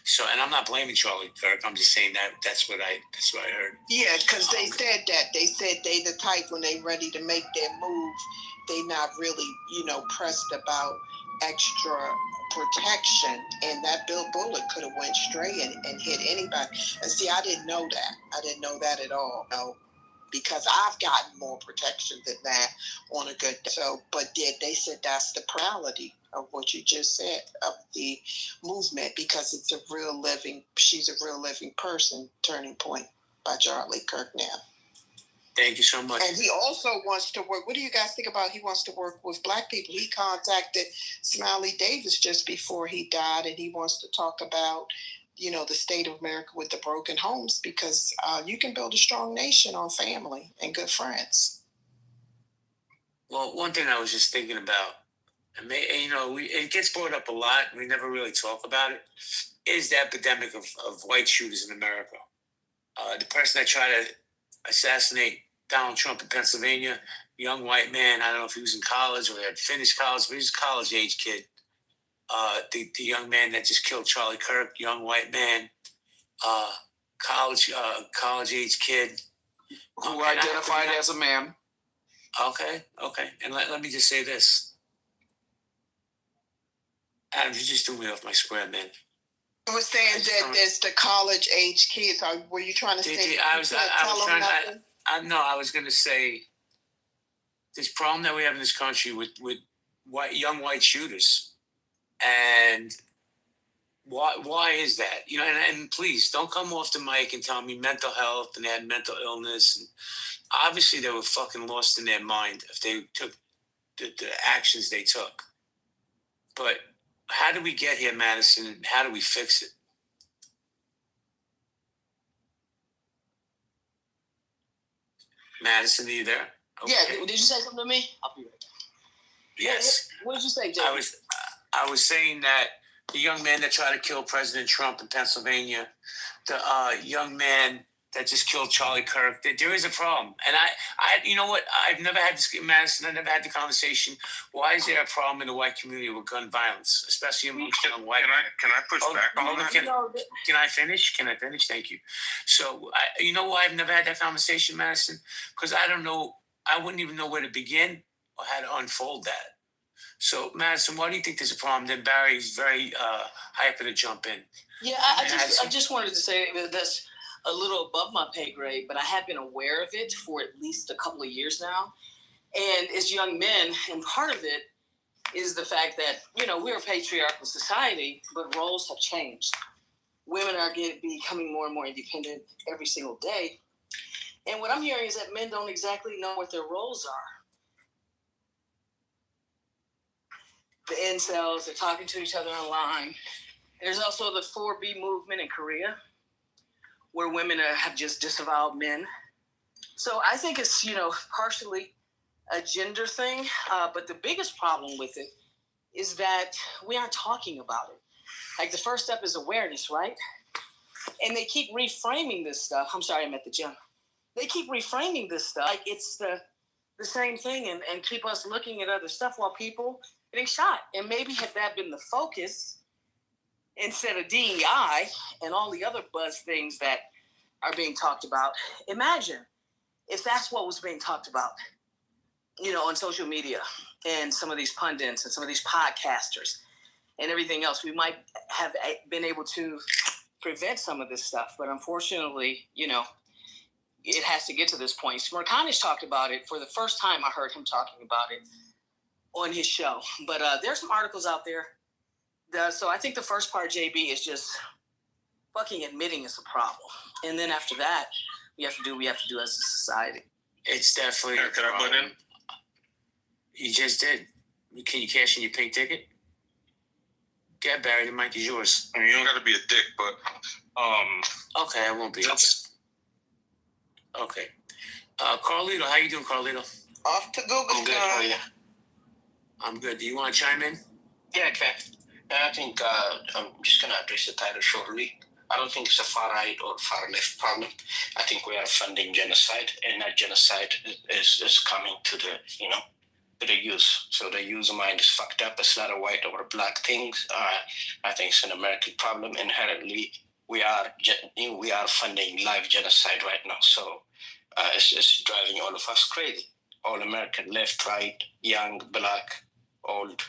So, and I'm not blaming Charlie Kirk. I'm just saying that's what I heard. Yeah, because they said that. They said they the type when they ready to make their move, they not really, pressed about extra protection, and that bullet could have went straight and hit anybody. And see, I didn't know that. I didn't know that at all. No, because I've gotten more protection than that on a good day. So, but they said that's the plurality of what you just said of the movement, because she's a real living person. Turning Point by Charlie Kirk now. Thank you so much. And he also wants to work. What do you guys think about? He wants to work with Black people. He contacted Smiley Davis just before he died, and he wants to talk about, the state of America with the broken homes, because you can build a strong nation on family and good friends. Well, one thing I was just thinking about, it gets brought up a lot. We never really talk about it. Is the epidemic of white shooters in America? The person that tried to assassinate Donald Trump in Pennsylvania, young white man. I don't know if he was in college or had finished college, but he was a college-age kid. The young man that just killed Charlie Kirk, young white man, college-age kid. Who identified as a man. Okay. And let me just say this. Adam, you just threw me off my square, man. I was saying that there's the college-age kids. Were you trying to say? I was going to say this problem that we have in this country with young white shooters, and why is that? And please don't come off the mic and tell me mental health and they had mental illness. And obviously, they were fucking lost in their mind if they took the actions they took. But how do we get here, Madison? How do we fix it? Madison, are you there? Okay. Yeah. Did you say something to me? I'll be right back. Yes. What did you say, Jay? I was saying that the young man that tried to kill President Trump in Pennsylvania, the young man that just killed Charlie Kirk, there is a problem. And I, you know what? I've never had this, Madison, I never had the conversation. Why is there a problem in the white community with gun violence, especially amongst young white men? Can I push back on that? Can I finish? Thank you. So, you know why I've never had that conversation, Madison? Because I don't know, I wouldn't even know where to begin or how to unfold that. So, Madison, why do you think there's a problem? Then Barry's very hyper to jump in. Yeah, I just wanted to say that's a little above my pay grade, but I have been aware of it for at least a couple of years now. And as young men, and part of it is the fact that, we're a patriarchal society, but roles have changed. Women are becoming more and more independent every single day. And what I'm hearing is that men don't exactly know what their roles are. The incels are talking to each other online. There's also the 4B movement in Korea, where women have just disavowed men. So I think it's, partially a gender thing. But the biggest problem with it is that we aren't talking about it. Like, the first step is awareness, right? And they keep reframing this stuff. I'm sorry, I'm at the gym. They keep reframing this stuff like it's the the same thing and keep us looking at other stuff while people getting shot. And maybe had that been the focus instead of DEI and all the other buzz things that are being talked about, imagine if that's what was being talked about, on social media and some of these pundits and some of these podcasters and everything else. We might have been able to prevent some of this stuff, but unfortunately, it has to get to this point. Smirkanish talked about it for the first time. I heard him talking about it on his show, but there's some articles out there. So I think the first part, JB, is just fucking admitting it's a problem, and then after that, we have to do as a society. It's definitely. Can I put in? You just did. Can you cash in your pink ticket? Yeah, Barry, the mic is yours. I mean, you don't got to be a dick, but okay, I won't be. Okay. Carlito, how you doing, Carlito? Off to Google. I'm good. How are you? I'm good. Do you want to chime in? Yeah, okay. I think I'm just going to address the title shortly. I don't think it's a far right or far left problem. I think we are funding genocide, and that genocide is coming to the youth. So the youth mind is fucked up. It's not a white or a black thing. I think it's an American problem. Inherently, we are funding live genocide right now. So it's driving all of us crazy. All American, left, right, young, black, old.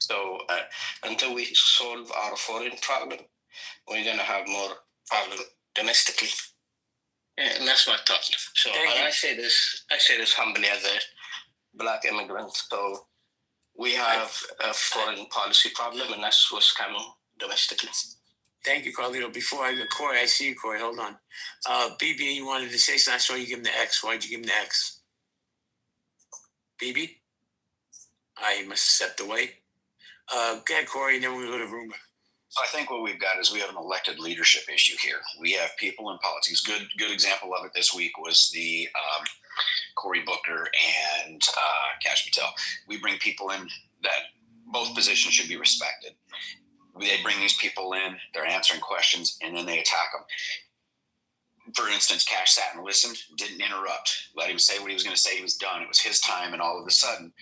So until we solve our foreign problem, we're gonna have more problem domestically. And that's my thought. So I say this humbly as a black immigrant. So we have a foreign policy problem, and that's what's coming domestically. Thank you, Carlito. Before I go, Corey, I see you, Corey. Hold on. BB, you wanted to say something. I saw you give him the X. Why'd you give him the X? BB? I must have stepped away. Go ahead, Corey, and then we'll go to rumor. So I think what we've got is we have an elected leadership issue here. We have people in politics. Good example of it this week was the Cory Booker and Kash Patel. We bring people in that both positions should be respected. They bring these people in, they're answering questions, and then they attack them. For instance, Kash sat and listened, didn't interrupt, let him say what he was going to say. He was done. It was his time, and all of a sudden,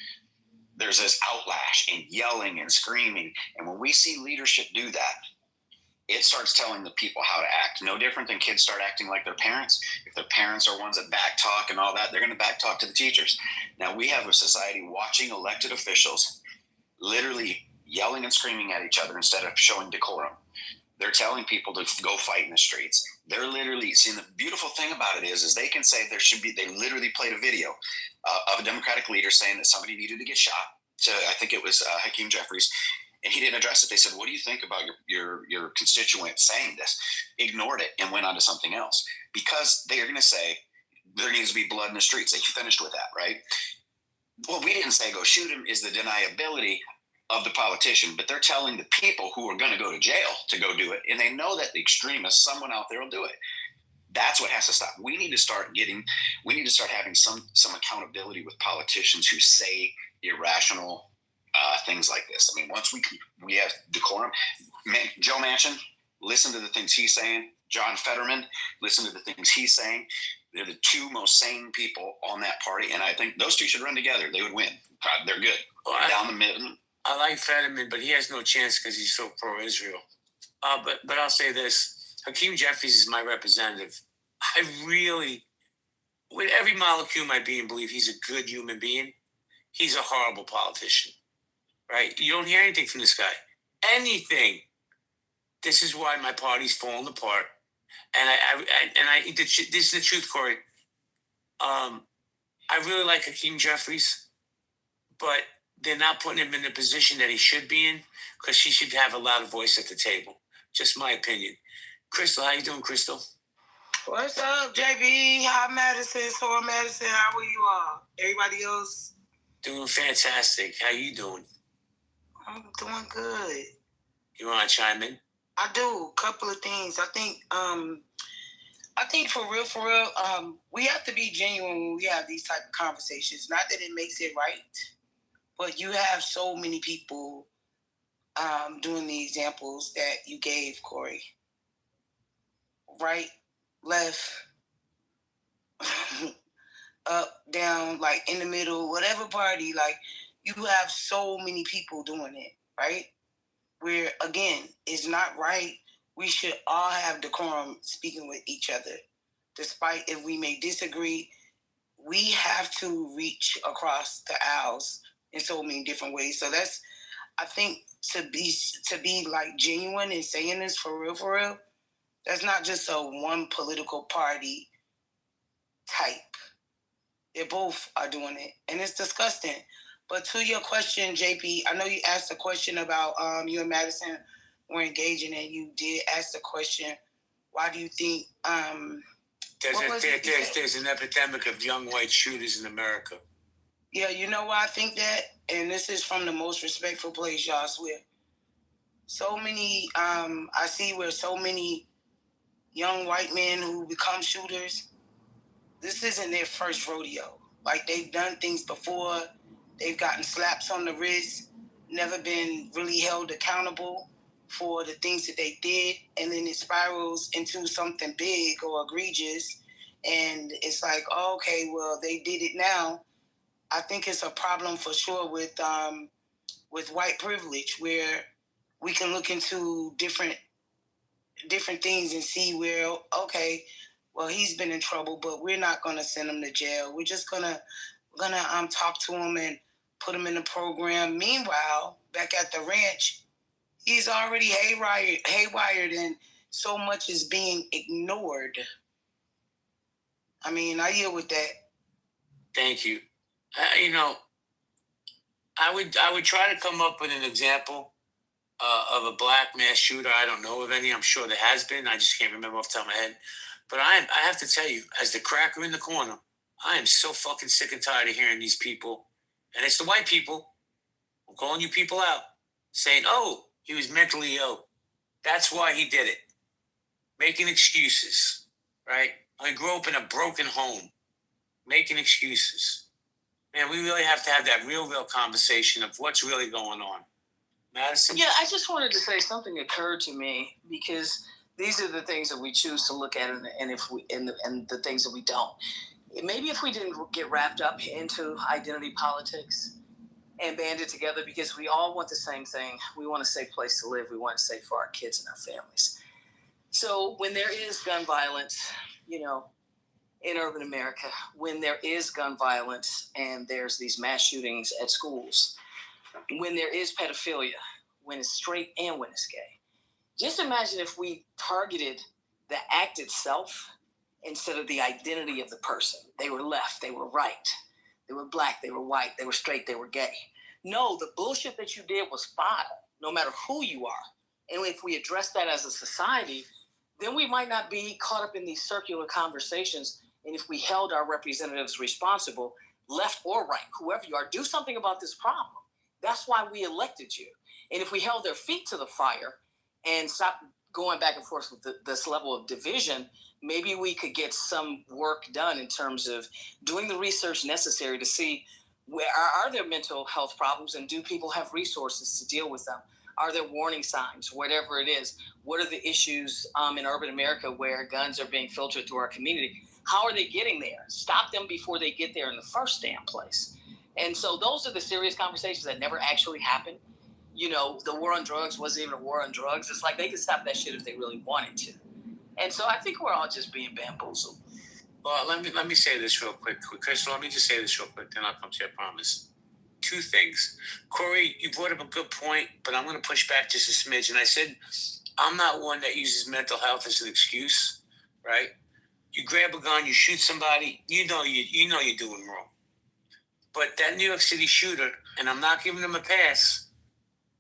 there's this outlash and yelling and screaming. And when we see leadership do that, it starts telling the people how to act. No different than kids start acting like their parents. If their parents are ones that backtalk and all that, they're going to backtalk to the teachers. Now we have a society watching elected officials literally yelling and screaming at each other instead of showing decorum. They're telling people to go fight in the streets. They're literally seeing the beautiful thing about it is they can say they literally played a video of a Democratic leader saying that somebody needed to get shot. So I think it was Hakeem Jeffries, and he didn't address it. They said, what do you think about your constituent saying this? Ignored it and went on to something else because they are going to say there needs to be blood in the streets. They finished with that, right? Well, we didn't say go shoot him is the deniability of the politician, but they're telling the people who are going to go to jail to go do it, and they know that the extremists, someone out there will do it. That's what has to stop. We need to start having some accountability with politicians who say irrational things like this. I mean, once we have decorum. Joe Manchin, listen to the things he's saying. John Fetterman, listen to the things he's saying. They're the two most sane people on that party, and I think those two should run together. They would win. They're good. Down the middle. I like Fetterman, but he has no chance because he's so pro-Israel. But I'll say this. Hakeem Jeffries is my representative. I really, with every molecule of my being, believe he's a good human being. He's a horrible politician, right? You don't hear anything from this guy. Anything. This is why my party's falling apart. And this is the truth, Corey. I really like Hakeem Jeffries, but they're not putting him in the position that he should be in because he should have a louder voice at the table. Just my opinion. Crystal, how you doing, Crystal? What's up, JB? Hi, Madison. So, Madison, how are you all? Everybody else? Doing fantastic. How you doing? I'm doing good. You want to chime in? I do. A couple of things. I think for real, we have to be genuine when we have these type of conversations. Not that it makes it right, but you have so many people doing the examples that you gave, Corey. Right, left, up, down, like in the middle, whatever party, like you have so many people doing it, right? Where again, it's not right. We should all have decorum speaking with each other. Despite if we may disagree, we have to reach across the aisles in so many different ways. So that's, I think, to be like genuine and saying this for real, that's not just a one political party type. They both are doing it, and it's disgusting. But to your question, JP, I know you asked a question about you and Madison were engaging, and you did ask the question, why do you think there's an epidemic of young white shooters in America? Yeah, you know why I think that? And this is from the most respectful place, y'all, I swear. So many, I see where so many young white men who become shooters, this isn't their first rodeo. Like, they've done things before. They've gotten slaps on the wrist, never been really held accountable for the things that they did. And then it spirals into something big or egregious. And it's like, oh, okay, well, they did it now. I think it's a problem for sure with white privilege, where we can look into different things and see where, okay, well, he's been in trouble, but we're not going to send him to jail. We're just gonna talk to him and put him in the program. Meanwhile, back at the ranch, he's already haywired, and so much is being ignored. I mean, I yield with that. Thank you. I would try to come up with an example of a black mass shooter. I don't know of any. I'm sure there has been. I just can't remember off the top of my head. But I have to tell you, as the cracker in the corner, I am so fucking sick and tired of hearing these people, and it's the white people, I'm calling you people out, saying, oh, he was mentally ill. That's why he did it. Making excuses, right? I grew up in a broken home. Making excuses. Man, we really have to have that real conversation of what's really going on. Madison? Yeah, I just wanted to say something occurred to me, because these are the things that we choose to look at, and the things that we don't. Maybe if we didn't get wrapped up into identity politics and banded together, because we all want the same thing. We want a safe place to live. We want it safe for our kids and our families. So when there is gun violence, in urban America, when there is gun violence and there's these mass shootings at schools, when there is pedophilia, when it's straight and when it's gay, just imagine if we targeted the act itself instead of the identity of the person. They were left, they were right, they were black, they were white, they were straight, they were gay. No, the bullshit that you did was vile, no matter who you are. And if we address that as a society, then we might not be caught up in these circular conversations. And if we held our representatives responsible, left or right, whoever you are, do something about this problem. That's why we elected you. And if we held their feet to the fire and stopped going back and forth with this level of division, maybe we could get some work done in terms of doing the research necessary to see where are there mental health problems, and do people have resources to deal with them? Are there warning signs, whatever it is? What are the issues in urban America where guns are being filtered through our community? How are they getting there? Stop them before they get there in the first damn place. And so those are the serious conversations that never actually happen. The war on drugs wasn't even a war on drugs. It's like they could stop that shit if they really wanted to. And so I think we're all just being bamboozled. Well, let me say this real quick. Crystal, let me just say this real quick, then I'll come to you, I promise. 2 things. Corey, you brought up a good point, but I'm going to push back just a smidge. And I said, I'm not one that uses mental health as an excuse, right? You grab a gun, you shoot somebody, you know you're doing wrong. But that New York City shooter, and I'm not giving him a pass,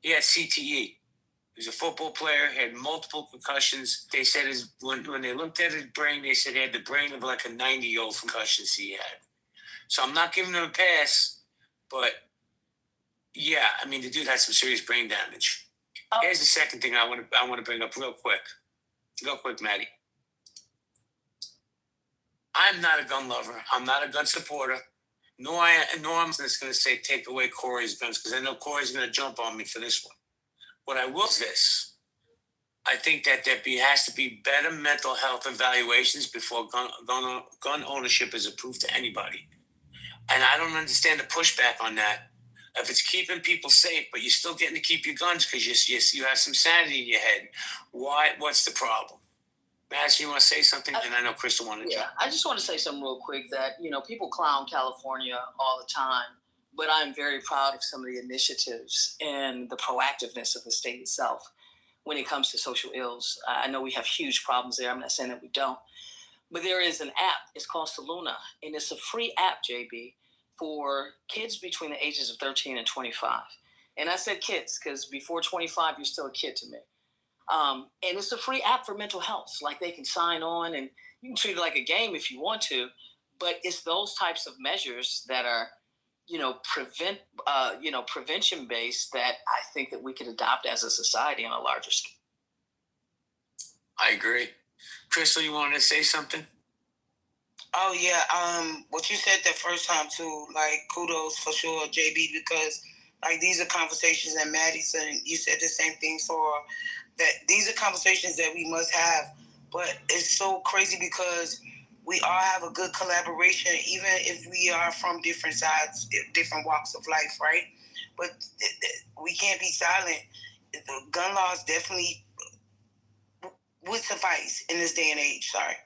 he had CTE. He was a football player, had multiple concussions. They said when they looked at his brain, they said he had the brain of like a 90-year-old concussions he had. So I'm not giving him a pass, but yeah, I mean, the dude had some serious brain damage. Here's the second thing I want to bring up real quick. Real quick, Maddie. I'm not a gun lover. I'm not a gun supporter. Nor I'm just going to say take away Corey's guns, because I know Corey's going to jump on me for this one. What I will say is this. I think that there has to be better mental health evaluations before gun ownership is approved to anybody. And I don't understand the pushback on that. If it's keeping people safe, but you're still getting to keep your guns because you have some sanity in your head, why? What's the problem? Mass, you want to say something? And I know Crystal wanted to. Yeah, I just want to say something real quick that, people clown California all the time, but I'm very proud of some of the initiatives and the proactiveness of the state itself when it comes to social ills. I know we have huge problems there. I'm not saying that we don't, but there is an app. It's called Saluna, and it's a free app, JB, for kids between the ages of 13 and 25. And I said kids because before 25, you're still a kid to me. And it's a free app for mental health. Like they can sign on and you can treat it like a game if you want to, but it's those types of measures that are, prevention based that I think that we could adopt as a society on a larger scale. I agree. Crystal, you wanted to say something? Oh yeah, what you said the first time too, like kudos for sure, JB, because like these are conversations that Madison, you said the same thing for that these are conversations that we must have. But it's so crazy because we all have a good collaboration, even if we are from different sides, different walks of life, right? But we can't be silent. The gun laws definitely would suffice in this day and age, sorry.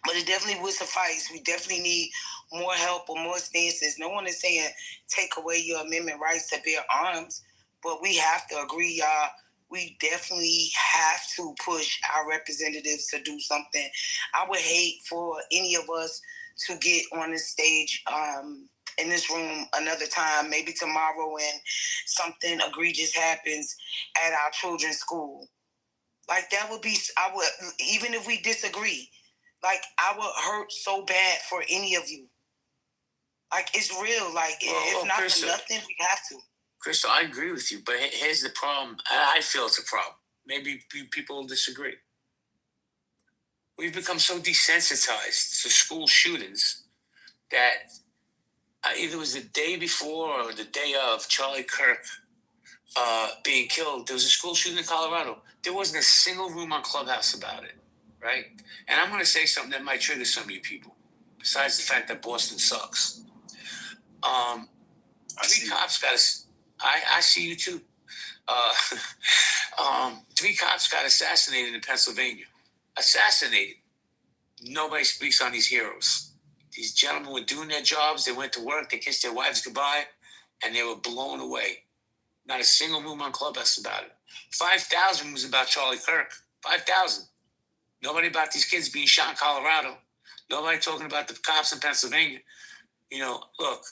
But it definitely would suffice. We definitely need more help or more stances. No one is saying take away your amendment rights to bear arms, but we have to agree, y'all. We definitely have to push our representatives to do something. I would hate for any of us to get on this stage in this room another time, maybe tomorrow, and something egregious happens at our children's school. Like that would be, even if we disagree, like I would hurt so bad for any of you. Like it's real. Like if not for nothing, we have to. Crystal, I agree with you, but here's the problem. I feel it's a problem. Maybe people will disagree. We've become so desensitized to school shootings that either it was the day before or the day of Charlie Kirk being killed. There was a school shooting in Colorado. There wasn't a single room on Clubhouse about it, right? And I'm going to say something that might trigger some of you people, besides the fact that Boston sucks. I see you too. 3 cops got assassinated in Pennsylvania. Assassinated. Nobody speaks on these heroes. These gentlemen were doing their jobs. They went to work. They kissed their wives goodbye, and they were blown away. Not a single room on Clubhouse about it. 5,000 was about Charlie Kirk. 5,000. Nobody about these kids being shot in Colorado. Nobody talking about the cops in Pennsylvania. Look,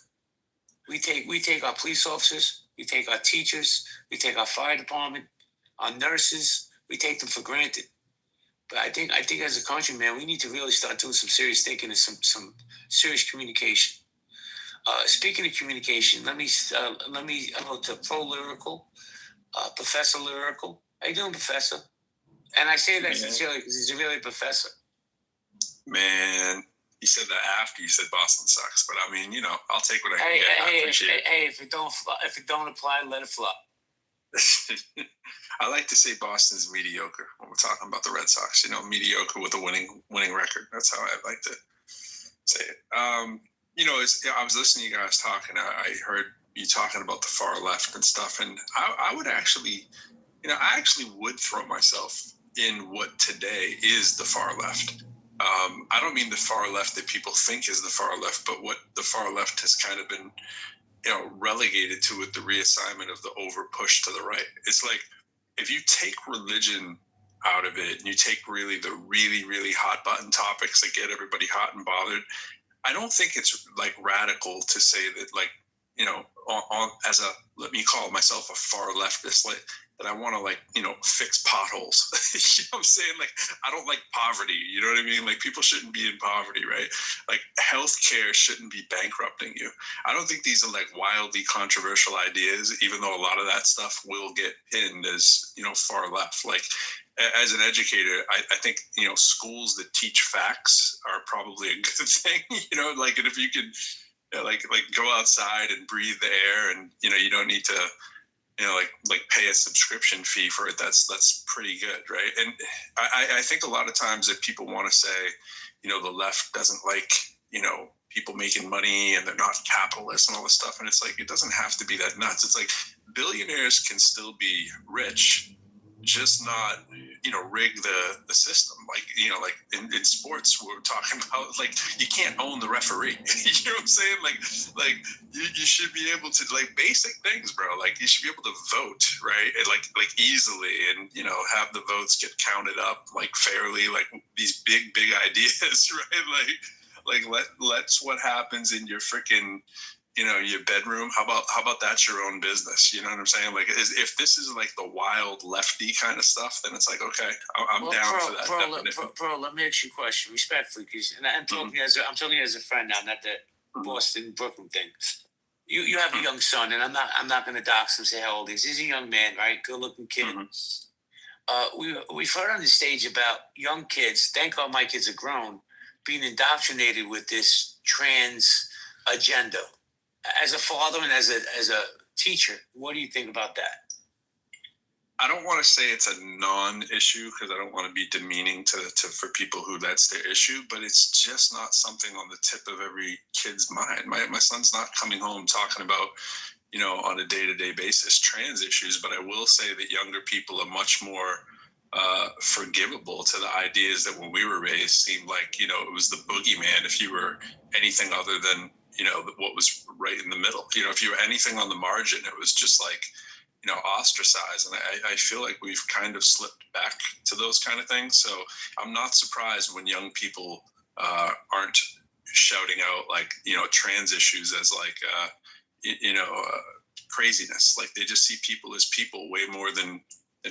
we take our police officers, we take our teachers, we take our fire department, our nurses, we take them for granted. But I think as a country, man, we need to really start doing some serious thinking and some serious communication. Speaking of communication, let me go to Pro Lyrical, Professor Lyrical. How you doing, Professor? And I say that sincerely because he's really a professor. Man, you said that after you said Boston sucks, but I mean, I'll take what I can get. I appreciate it. Hey, if it don't apply, let it fly. I like to say Boston's mediocre when we're talking about the Red Sox. Mediocre with a winning record. That's how I like to say it. I was listening to you guys talking. I heard you talking about the far left and stuff, and I would actually, I actually would throw myself in what today is the far left. I don't mean the far left that people think is the far left, but what the far left has kind of been, relegated to with the reassignment of the over push to the right. It's like if you take religion out of it and you take really the really, really hot button topics that get everybody hot and bothered, I don't think it's like radical to say that, like, let me call myself a far leftist, like that I want to fix potholes. You know what I'm saying? Like, I don't like poverty. You know what I mean? Like, people shouldn't be in poverty, right? Like, healthcare shouldn't be bankrupting you. I don't think these are like wildly controversial ideas, even though a lot of that stuff will get pinned as, far left. Like, as an educator, I think, schools that teach facts are probably a good thing, and if you can, like go outside and breathe the air and, you don't need to, pay a subscription fee for it. That's pretty good, right? And I think a lot of times that people want to say, the left doesn't like, people making money and they're not capitalists and all this stuff. And it's like, it doesn't have to be that nuts. It's like billionaires can still be rich, just not, rig the system. Like in sports, we're talking about, like, you can't own the referee. You know what I'm saying? Like you should be able to, like, basic things, bro. Like, you should be able to vote, right? And like easily, and, have the votes get counted up, like, fairly, like these big ideas, right? Let's what happens in your freaking, your bedroom. How about that's your own business? You know what I'm saying? Like, if this is like the wild lefty kind of stuff, then it's like, okay, I'm down for that. Bro, let me ask you a question respectfully, because I'm talking as a friend now, not that Boston Brooklyn thing. You have a young son, and I'm not going to dox him, say how old he is. He's a young man, right? Good looking kid. We've heard on the stage about young kids. Thank God my kids are grown, being indoctrinated with this trans agenda. As a father and as a teacher, what do you think about that? I don't want to say it's a non-issue, because I don't want to be demeaning for people who that's their issue, but it's just not something on the tip of every kid's mind. My son's not coming home talking about, on a day-to-day basis, trans issues, but I will say that younger people are much more forgivable to the ideas that when we were raised seemed like, it was the boogeyman if you were anything other than, what was right in the middle. If you were anything on the margin, it was just like, ostracized. And I feel like we've kind of slipped back to those kind of things. So I'm not surprised when young people aren't shouting out, like, trans issues as like, craziness. Like, they just see people as people way more than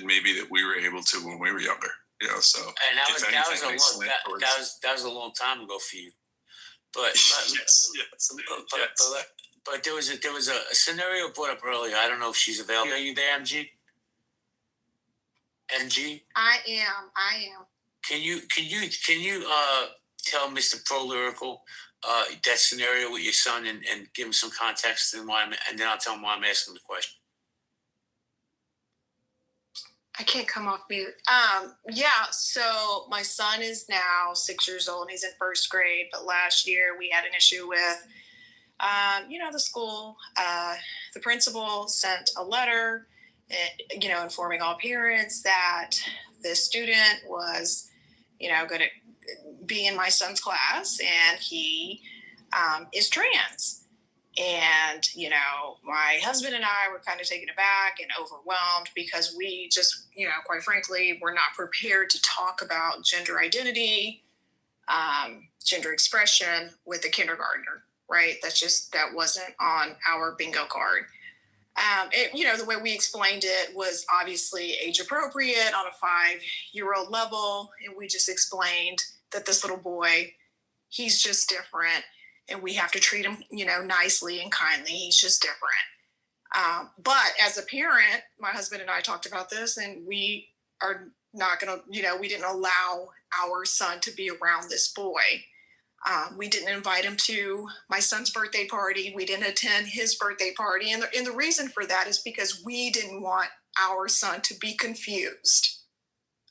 maybe that we were able to when we were younger. So and that was a long time ago for you. But yes. But there was a scenario brought up earlier. I don't know if she's available. Are you there, MG? MG? I am. Can you tell Mr. Pro Lyrical that scenario with your son and give him some context and then I'll tell him why I'm asking the question. I can't come off mute. So my son is now 6 years old and he's in first grade, but last year we had an issue with, the school. The principal sent a letter, informing all parents that this student was, going to be in my son's class and he is trans. And, my husband and I were kind of taken aback and overwhelmed because we just, quite frankly, we're not prepared to talk about gender identity, gender expression with a kindergartner, right? That wasn't on our bingo card. The way we explained it was obviously age appropriate on a 5-year-old level. And we just explained that this little boy, he's just different. And we have to treat him, nicely and kindly. He's just different. But as a parent, my husband and I talked about this, and we are not going to, we didn't allow our son to be around this boy. We didn't invite him to my son's birthday party. We didn't attend his birthday party. And the reason for that is because we didn't want our son to be confused.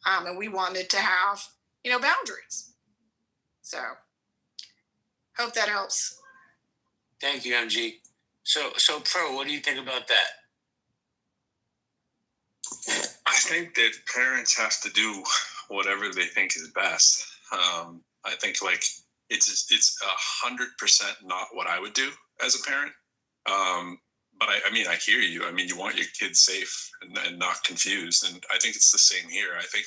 And we wanted to have, boundaries. So hope that helps. Thank you, MG. So Pro, what do you think about that? I think that parents have to do whatever they think is best. I think it's 100% not what I would do as a parent. But I hear you. You want your kids safe and not confused. And I think it's the same here. I think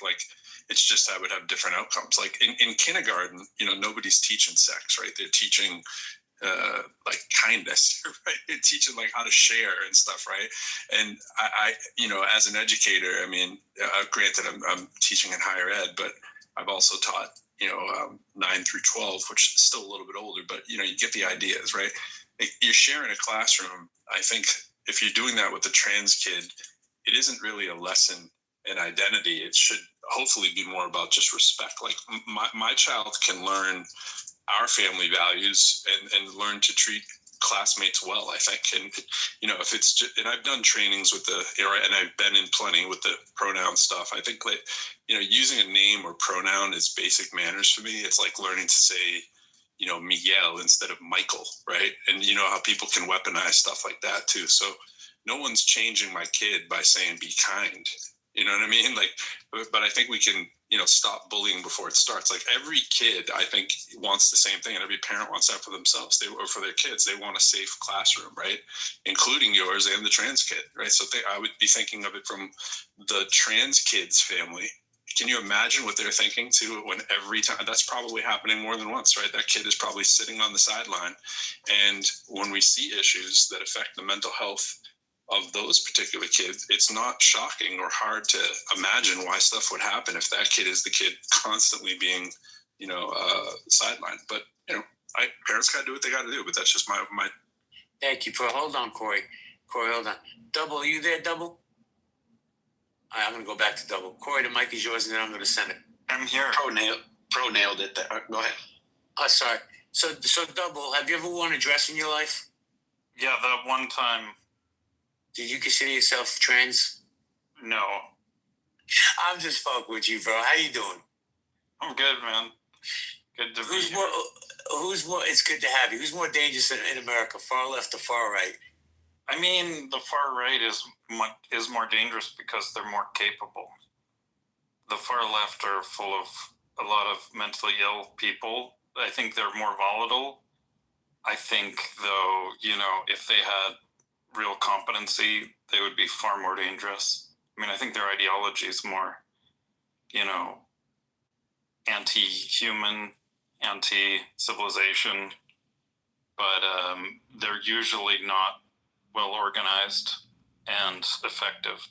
it's just I would have different outcomes. Like in kindergarten, nobody's teaching sex, right? They're teaching kindness, right? They're teaching how to share and stuff, right? And I as an educator, granted I'm teaching in higher ed, but I've also taught 9 through 12, which is still a little bit older, but you get the ideas, right? You're sharing a classroom. I think if you're doing that with a trans kid, it isn't really a lesson in identity. It should hopefully be more about just respect. Like my child can learn our family values and learn to treat classmates well, I think. And, if it's just, and I've done trainings with and I've been in plenty with the pronoun stuff. I think using a name or pronoun is basic manners for me. It's like learning to say, Miguel instead of Michael, right? And you know how people can weaponize stuff like that too. So no one's changing my kid by saying be kind. You know what I mean? Like, but I think we can, stop bullying before it starts. Like every kid, I think, wants the same thing, and every parent wants that for themselves. Or for their kids, they want a safe classroom, right? Including yours and the trans kid, right? So I would be thinking of it from the trans kid's family. Can you imagine what they're thinking too? When every time that's probably happening more than once, right? That kid is probably sitting on the sideline, and when we see issues that affect the mental health of those particular kids, it's not shocking or hard to imagine why stuff would happen if that kid is the kid constantly being, sidelined. But parents got to do what they got to do. But that's just my. Thank you, hold on, Corey. Corey, hold on. Double, are you there, Double? All right, I'm gonna go back to Double. Corey, the mic is yours, and then I'm gonna send it. I'm here. Pro nailed it. Go ahead. Sorry. So Double, have you ever worn a dress in your life? Yeah, that one time. Did you consider yourself trans? No. I'm just fucking with you, bro. How you doing? I'm good, man. Good to be here. Who's more? It's good to have you. Who's more dangerous in America, far left or far right? I mean, the far right is more dangerous because they're more capable. The far left are full of a lot of mentally ill people. I think they're more volatile. I think, though, if they had real competency, they would be far more dangerous. I mean, I think their ideology is more, anti-human, anti-civilization, but they're usually not well organized and effective.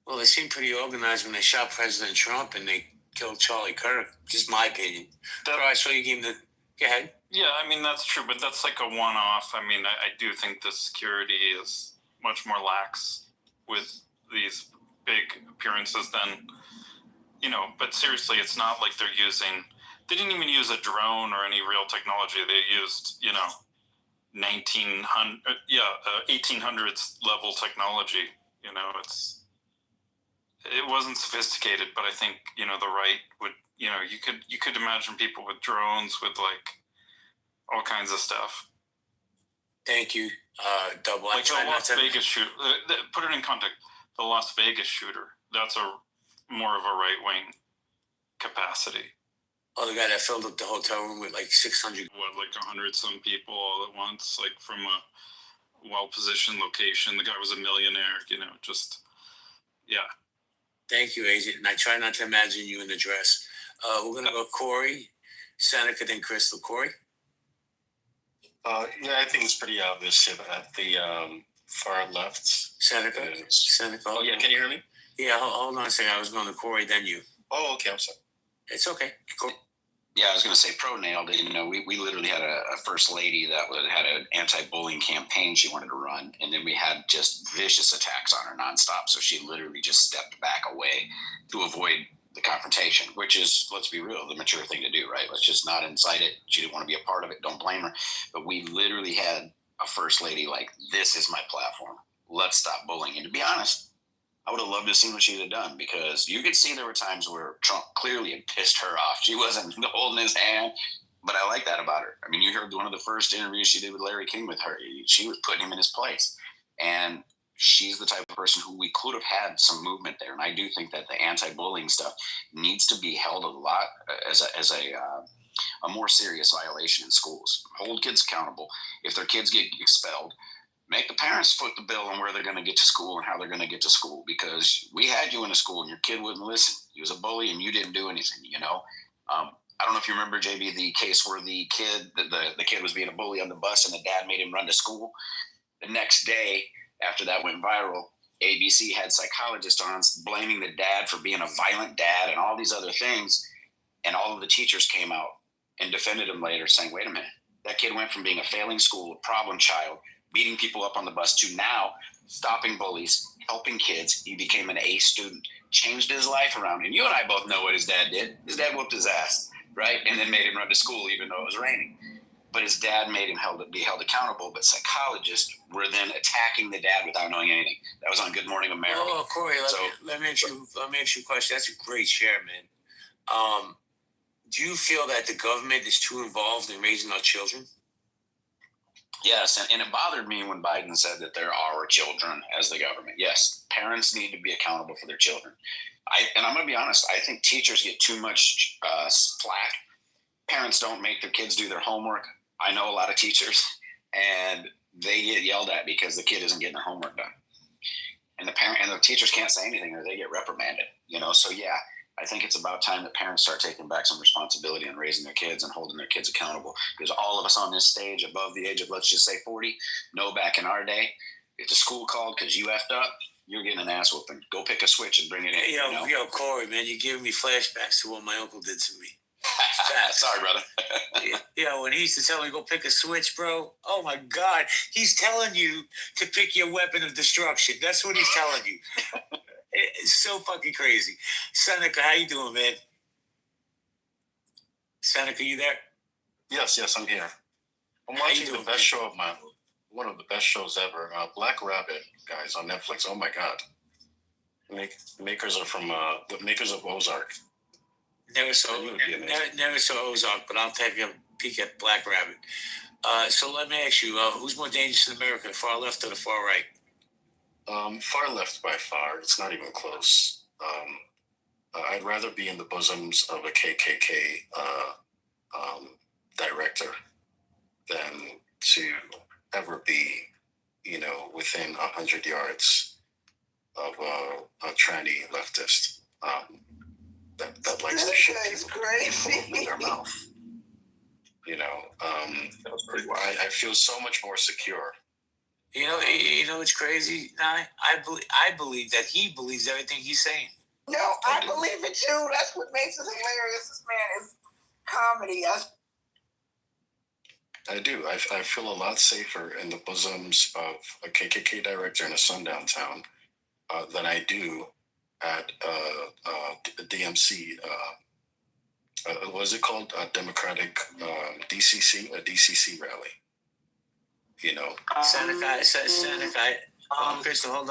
Well, they seemed pretty organized when they shot President Trump and they killed Charlie Kirk. Just my opinion. All right, so you gave the... Go ahead. Yeah, I mean, that's true, but that's like a one-off. I mean, I do think the security is much more lax with these big appearances than, but seriously, it's not like they didn't even use a drone or any real technology. They used, 1800s level technology. It wasn't sophisticated, but I think, the right would, you could imagine people with drones with all kinds of stuff. Thank you, Double. Like the Las Vegas shooter. Put it in context. The Las Vegas shooter. That's more of a right-wing capacity. Oh, the guy that filled up the hotel room with 600. 100 some people all at once, from a well-positioned location. The guy was a millionaire. Yeah. Thank you, Agent. And I try not to imagine you in the dress. We're gonna go Corey, Seneca, then Crystal. Corey. Yeah, I think it's pretty obvious at the far left. Seneca. Oh, yeah. Can you hear me? Yeah, hold on a second. I was going to Corey, then you. Oh, okay. I'm sorry. It's okay. Cool. Yeah, I was going to say pro nailed it. We literally had a first lady that had an anti-bullying campaign she wanted to run, and then we had just vicious attacks on her nonstop. So she literally just stepped back away to avoid the confrontation, which is, let's be real, the mature thing to do, right? Let's just not incite it. She didn't want to be a part of it. Don't blame her. But we literally had a first lady this is my platform. Let's stop bullying. And to be honest, I would have loved to see what she'd have done, because you could see there were times where Trump clearly had pissed her off. She wasn't holding his hand, but I like that about her. I mean, you heard one of the first interviews she did with Larry King with her. She was putting him in his place. And she's the type of person who we could have had some movement there. And I do think that the anti-bullying stuff needs to be held a lot as a more serious violation in schools. Hold kids accountable. If their kids get expelled, make the parents foot the bill on where they're going to get to school and how they're going to get to school, because we had you in a school and your kid wouldn't listen. He was a bully and you didn't do anything, I don't know if you remember, JB, the case where the kid was being a bully on the bus and the dad made him run to school. The next day, after that went viral, ABC had psychologists on blaming the dad for being a violent dad and all these other things. And all of the teachers came out and defended him later, saying, wait a minute, that kid went from being a failing school, a problem child, beating people up on the bus, to now stopping bullies, helping kids. He became an A student, changed his life around. And you and I both know what his dad did. His dad whooped his ass, right? And then made him run to school even though it was raining. But his dad made him be held accountable. But psychologists were then attacking the dad without knowing anything. That was on Good Morning America. Oh, Corey, let me ask you a question. That's a great share, man. Do you feel that the government is too involved in raising our children? Yes, and it bothered me when Biden said that there are children as the government. Yes, parents need to be accountable for their children. And I'm going to be honest, I think teachers get too much flack. Parents don't make their kids do their homework. I know a lot of teachers, and they get yelled at because the kid isn't getting their homework done. And the teachers can't say anything or they get reprimanded, So yeah, I think it's about time that parents start taking back some responsibility on raising their kids and holding their kids accountable. Because all of us on this stage above the age of, let's just say 40, know back in our day, if the school called because you effed up, you're getting an ass whooping. Go pick a switch and bring it in. Yo, Corey, man, you're giving me flashbacks to what my uncle did to me. Sorry, brother. Yeah, when he used to tell me go pick a switch, bro. Oh my God, he's telling you to pick your weapon of destruction. That's what he's telling you. It's so fucking crazy. Seneca, how you doing, man? Seneca, you there? Yes, I'm here. I'm watching the best show of one of the best shows ever, Black Rabbit, guys, on Netflix. Oh my God. Makers are from the makers of Ozark. Never saw Ozark, but I'll take a peek at Black Rabbit. So let me ask you, who's more dangerous in America, the far left or the far right? Far left by far. It's not even close. I'd rather be in the bosoms of a KKK director than to ever be, within 100 yards of a tranny leftist that likes to shit people with their mouth. That was pretty wild. I feel so much more secure. You know, it's crazy. I believe that he believes everything he's saying. No, I believe it too. That's what makes it hilarious. This man is comedy. I do. I feel a lot safer in the bosoms of a KKK director in a sundown town than I do at DMC. What is it called? A Democratic DCC, a DCC rally. Seneca. Crystal, hold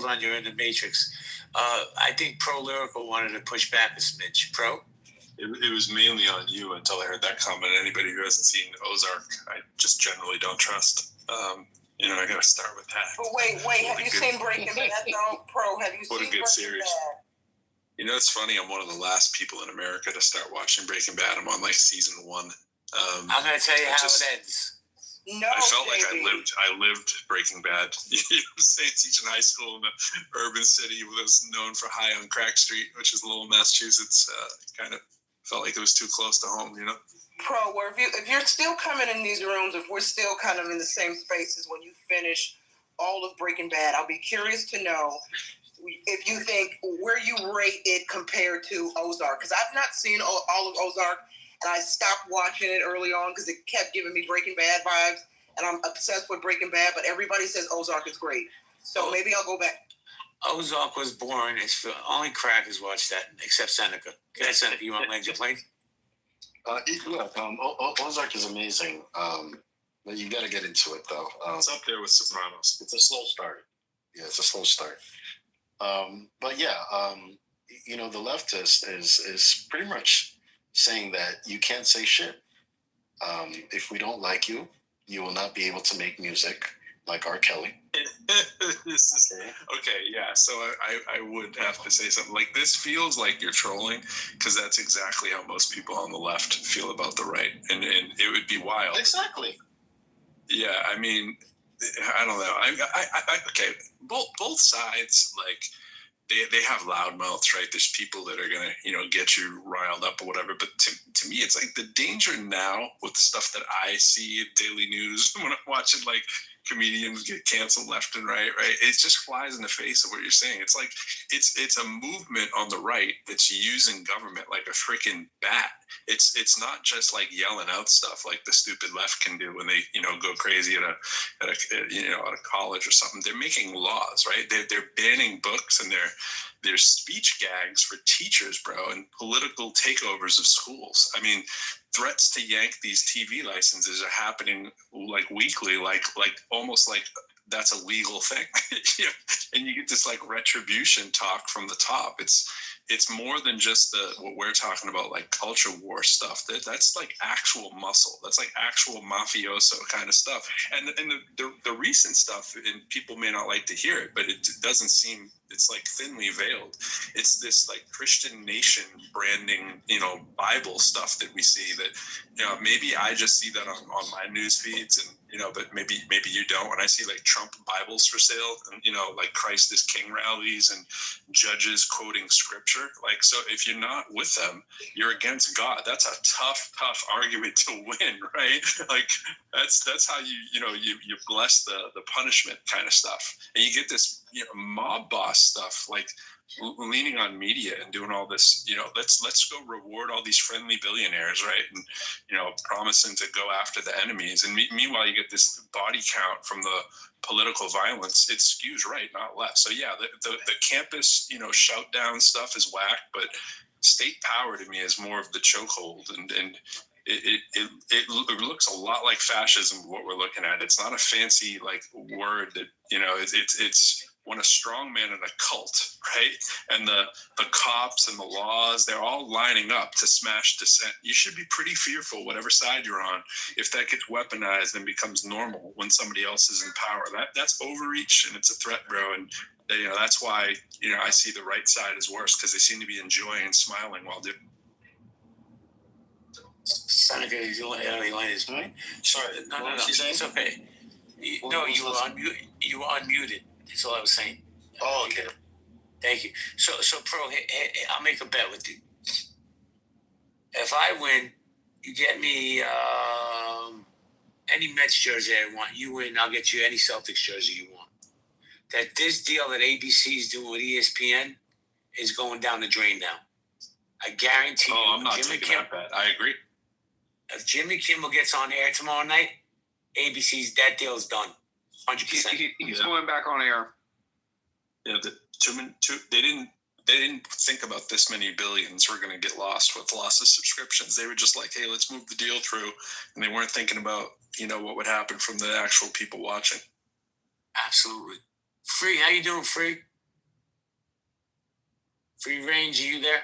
on. You're in the Matrix. I think Pro Lyrical wanted to push back a smidge. Pro? It was mainly on you until I heard that comment. Anybody who hasn't seen Ozark, I just generally don't trust. I got to start with that. But wait, have you seen Breaking Bad? No, Pro, have you seen What a good series. Bad? It's funny. I'm one of the last people in America to start watching Breaking Bad. I'm on season 1. I'm going to tell you how it ends. No, I felt baby. like I lived Breaking Bad. Teaching high school in an urban city that was known for high on Crack Street, which is Lowell, Massachusetts. Kind of felt like it was too close to home, Pro, where if you're still coming in these rooms, if we're still kind of in the same spaces when you finish all of Breaking Bad, I'll be curious to know if you think where you rate it compared to Ozark, because I've not seen all of Ozark. And I stopped watching it early on because it kept giving me Breaking Bad vibes. And I'm obsessed with Breaking Bad, but everybody says Ozark is great. So maybe I'll go back. Ozark was boring. Only crackers watch that, except Seneca. Go ahead, Seneca. You want to land your plane? Ozark is amazing. But you got to get into it, though. It's up there with Sopranos. It's a slow start. Yeah, it's a slow start. But yeah, the leftist is pretty much saying that you can't say shit. If we don't like you, you will not be able to make music like R. Kelly. Okay, yeah. So I would have to say something like this. Feels like you're trolling, because that's exactly how most people on the left feel about the right, and it would be wild. Exactly. Yeah, I mean, I don't know. Okay, both sides, like, they have loud mouths, right? There's people that are gonna, get you riled up or whatever. But to me, it's like the danger now with stuff that I see at daily news when I'm watching like comedians get canceled left and right. It just flies in the face of what you're saying. It's like it's a movement on the right that's using government like a freaking bat. It's not just like yelling out stuff like the stupid left can do when they go crazy at a college or something. They're making laws, right? They're banning books, and there's speech gags for teachers, bro, and political takeovers of schools. I mean, threats to yank these TV licenses are happening like weekly, like almost like that's a legal thing. And you get this like retribution talk from the top. it's more than just what we're talking about, like culture war stuff. That's like actual muscle. That's like actual mafioso kind of stuff. And the recent stuff, and people may not like to hear it, but it doesn't seem, it's like thinly veiled. It's this like Christian nation branding, Bible stuff that we see that, maybe I just see that on my news feeds, and but maybe you don't. When I see like Trump Bibles for sale, and like Christ is King rallies and judges quoting scripture, like, so if you're not with them, you're against God. That's a tough argument to win, right? Like that's how you bless the punishment kind of stuff, and you get this mob boss stuff, like leaning on media and doing all this, let's go reward all these friendly billionaires, right? And promising to go after the enemies, and meanwhile you get this body count from the political violence. It skews right, not left. So yeah, the campus shout down stuff is whack, but state power to me is more of the chokehold, and it looks a lot like fascism. What we're looking at, it's not a fancy like word that it's when a strong man in a cult, right? And the cops and the laws, they're all lining up to smash dissent. You should be pretty fearful, whatever side you're on, if that gets weaponized and becomes normal when somebody else is in power. That's overreach, and it's a threat, bro. And that's why I see the right side as worse, because they seem to be enjoying and smiling while doing. Seneca, you line is mine. Sorry, no. It's okay. You were unmuted. That's all I was saying. Oh, okay. Thank you. So Pro, I'll make a bet with you. If I win, you get me any Mets jersey I want. You win, I'll get you any Celtics jersey you want. That this deal that ABC is doing with ESPN is going down the drain now. I guarantee you. I'm not taking that bet. I agree. If Jimmy Kimmel gets on air tomorrow night, ABC's that deal's done. 100%. He's going back on air. Yeah, they didn't think about this many billions were going to get lost with loss of subscriptions. They were just like, hey, let's move the deal through, and they weren't thinking about what would happen from the actual people watching. Absolutely. Free, how you doing, Free? Free range, are you there?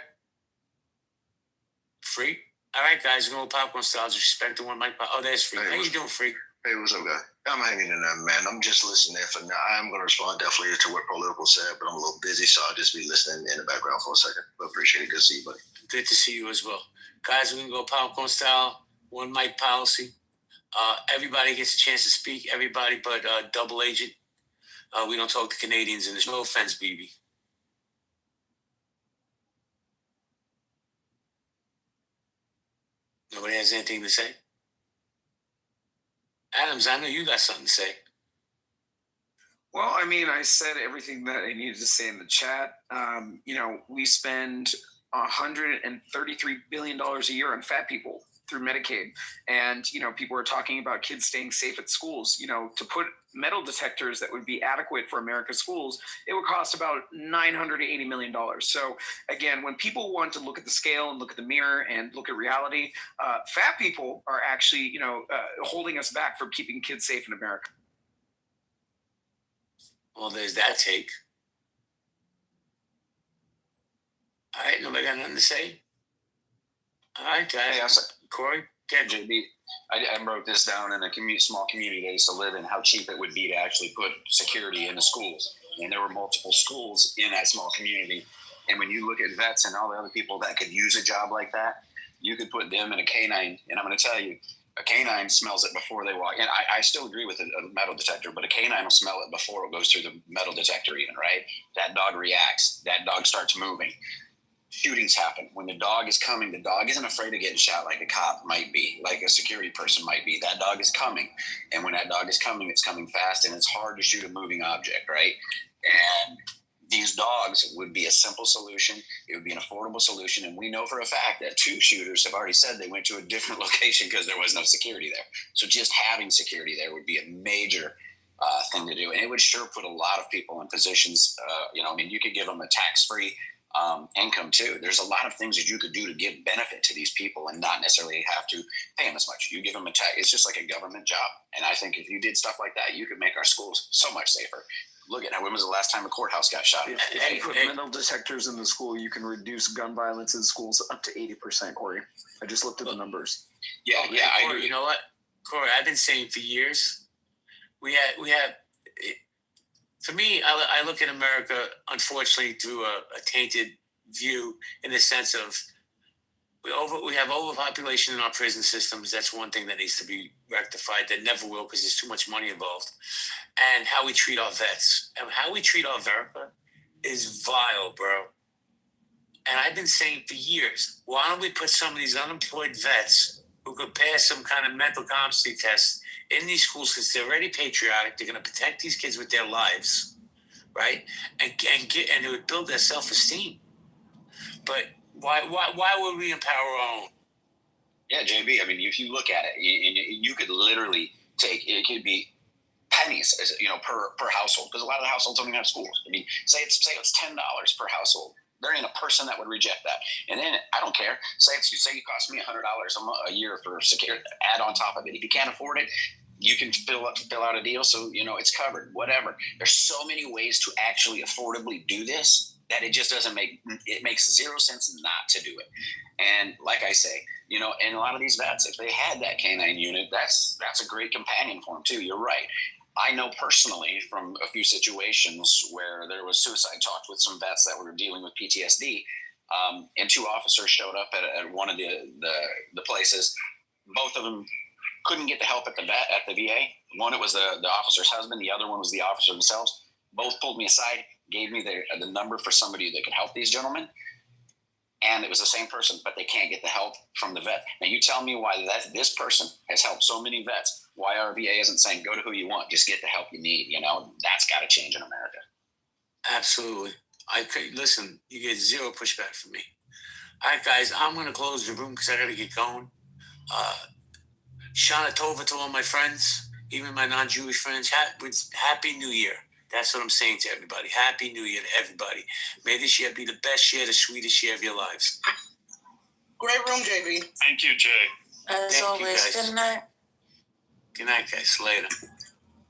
Free. All right, guys, we're going to popcorn style. Respect the one mic. Oh, there's Free. How you doing, Free? Hey, what's up, guy? I'm hanging in there, man. I'm just listening for now. I am going to respond definitely to what Political said, but I'm a little busy, so I'll just be listening in the background for a second. But appreciate it. Good to see you, buddy. Good to see you as well. Guys, we're going to go popcorn style, one mic policy. Everybody gets a chance to speak. Everybody but Double Agent. We don't talk to Canadians, and there's no offense, BB. Nobody has anything to say? Adams, I know you got something to say. Well, I mean, I said everything that I needed to say in the chat. We spend $133 billion a year on fat people through Medicaid. And, people are talking about kids staying safe at schools. To put metal detectors that would be adequate for America's schools, it would cost about $980 million. So again, when people want to look at the scale and look at the mirror and look at reality, fat people are actually, holding us back from keeping kids safe in America. Well, there's that take. All right, nobody got nothing to say? All right, guys. Hey, Corey? JB, I broke this down in a small community I used to live in, how cheap it would be to actually put security in the schools. And there were multiple schools in that small community. And when you look at vets and all the other people that could use a job like that, you could put them in a canine. And I'm going to tell you, a canine smells it before they walk in. I still agree with a metal detector, but a canine will smell it before it goes through the metal detector even, right? That dog reacts. That dog starts moving. Shootings happen. When the dog is coming, the dog isn't afraid of getting shot like a cop might be, like a security person might be. That dog is coming. And when that dog is coming, it's coming fast, and it's hard to shoot a moving object, right? And these dogs would be a simple solution. It would be an affordable solution. And we know for a fact that 2 shooters have already said they went to a different location because there was no security there. So just having security there would be a major thing to do. And it would sure put a lot of people in positions, you could give them a tax-free income too. There's a lot of things that you could do to give benefit to these people and not necessarily have to pay them as much. You give them a tax. It's just like a government job. And I think if you did stuff like that, you could make our schools so much safer. Look at when was the last time a courthouse got shot? If you put metal detectors in the school, you can reduce gun violence in schools up to 80%, Corey. I just looked at the numbers. Yeah, I Corey, agree. you know what, Corey? I've been saying for years, we have. For me, I look at America, unfortunately, through a tainted view in the sense of we have overpopulation in our prison systems. That's one thing that needs to be rectified. That never will because there's too much money involved. And how we treat our vets and how we treat our America is vile, bro. And I've been saying for years, why don't we put some of these unemployed vets who could pass some kind of mental competency test in these schools because they're already patriotic. They're going to protect these kids with their lives, right? And it would build their self-esteem. But why would we empower our own? Yeah, JB. I mean, if you look at it, you could literally take it. Could be pennies, as per household, because a lot of the households don't even have schools. I mean, say it's $10 per household. There ain't a person that would reject that. And then I don't care. Say it costs me $100 a year for security. Add on top of it. If you can't afford it, you can fill out a deal so it's covered. Whatever. There's so many ways to actually affordably do this that it just doesn't makes zero sense not to do it. And like I say, and a lot of these vets, if they had that canine unit, that's a great companion for them too. You're right. I know personally from a few situations where there was suicide talks with some vets that were dealing with PTSD, and two officers showed up at one of the places. Both of them couldn't get the help at the VA. One, it was the officer's husband. The other one was the officer themselves. Both pulled me aside, gave me the number for somebody that could help these gentlemen. And it was the same person, but they can't get the help from the vet. Now, you tell me why this person has helped so many vets. Why our VA isn't saying, go to who you want, just get the help you need. That's got to change in America. Absolutely. Listen, you get zero pushback from me. All right, guys, I'm going to close the room because I got to get going. Shana Tova to all my friends, even my non-Jewish friends, Happy New Year. That's what I'm saying to everybody. Happy New Year to everybody. May this year be the best year, the sweetest year of your lives. Great room, JB. Thank you, Jay. As always, good night. Good night, guys. Later.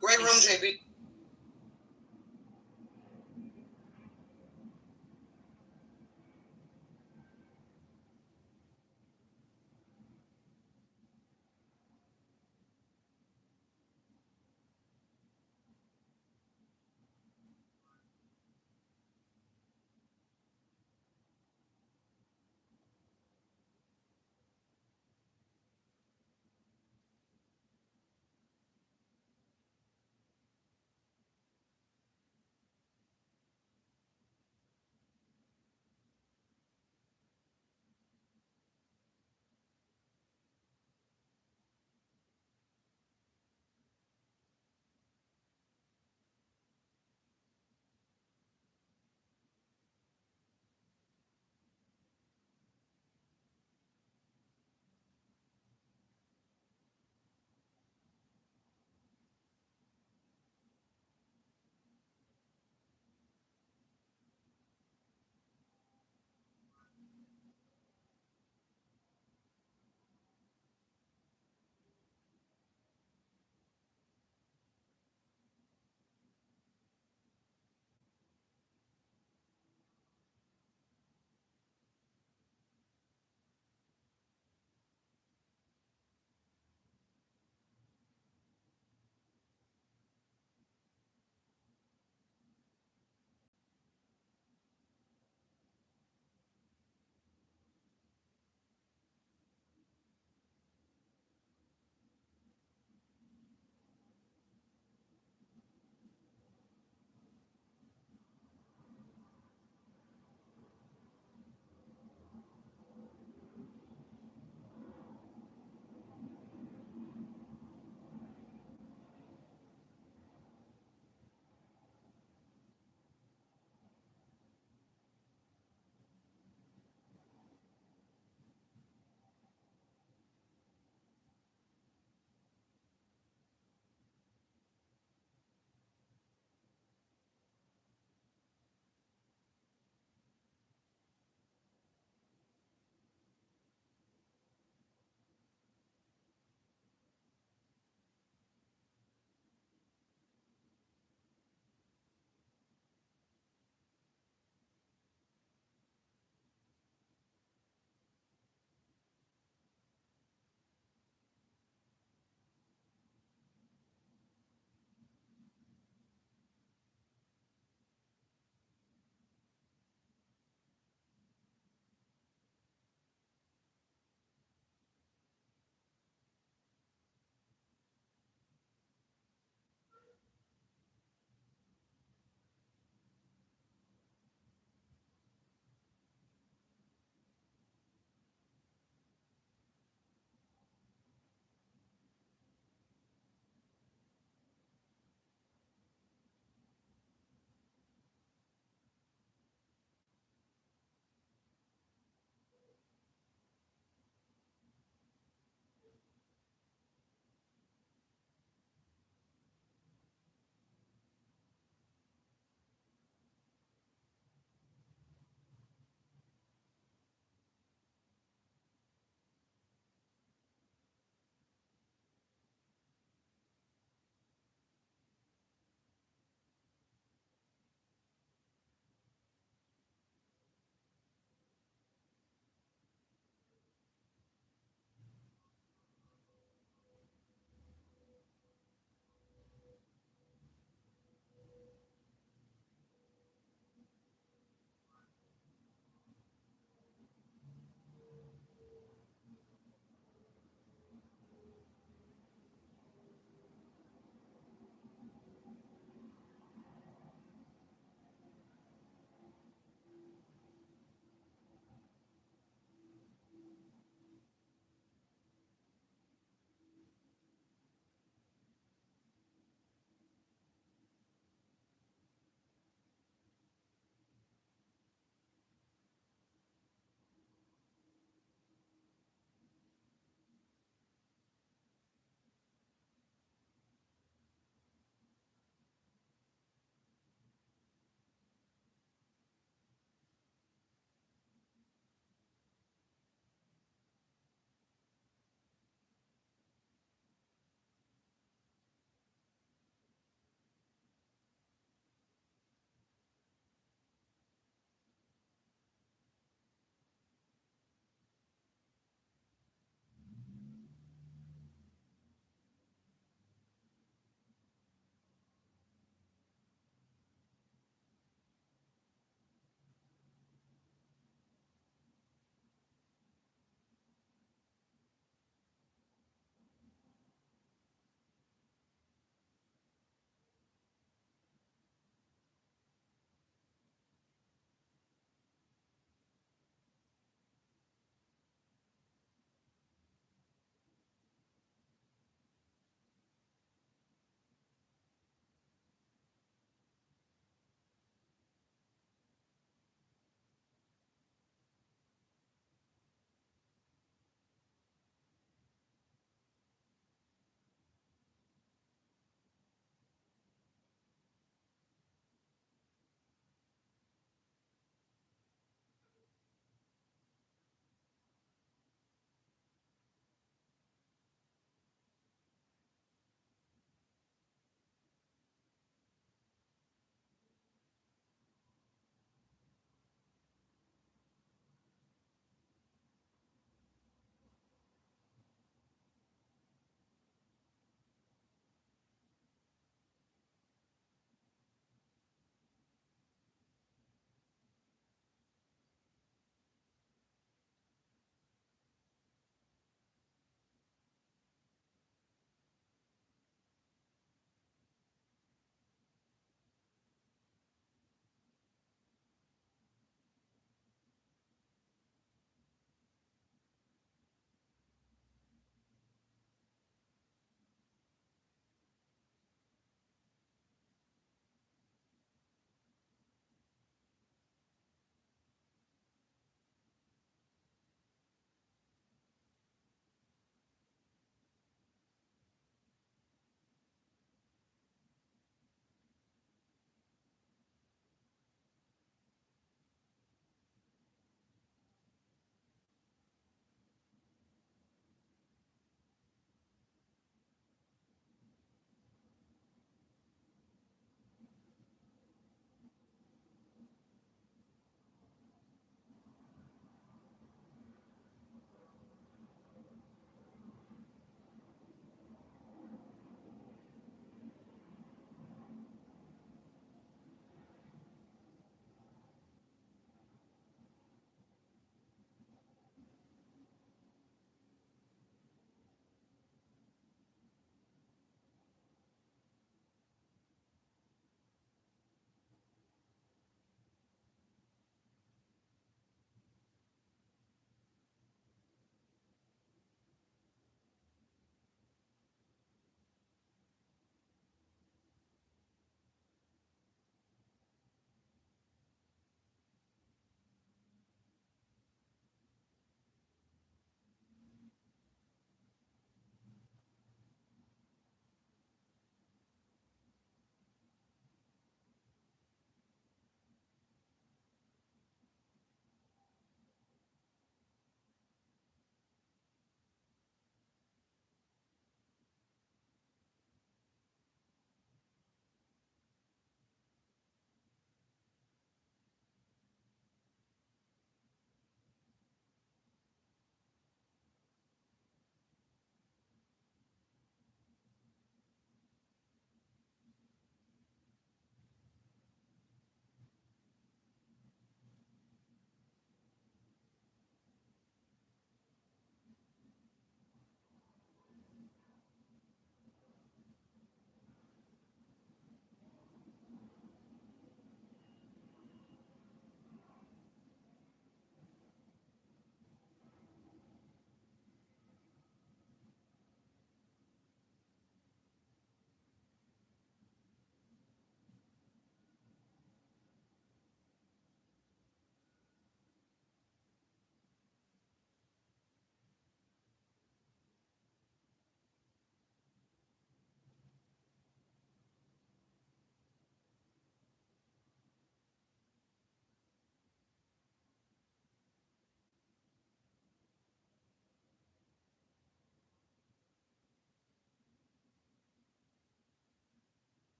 Great room, JB.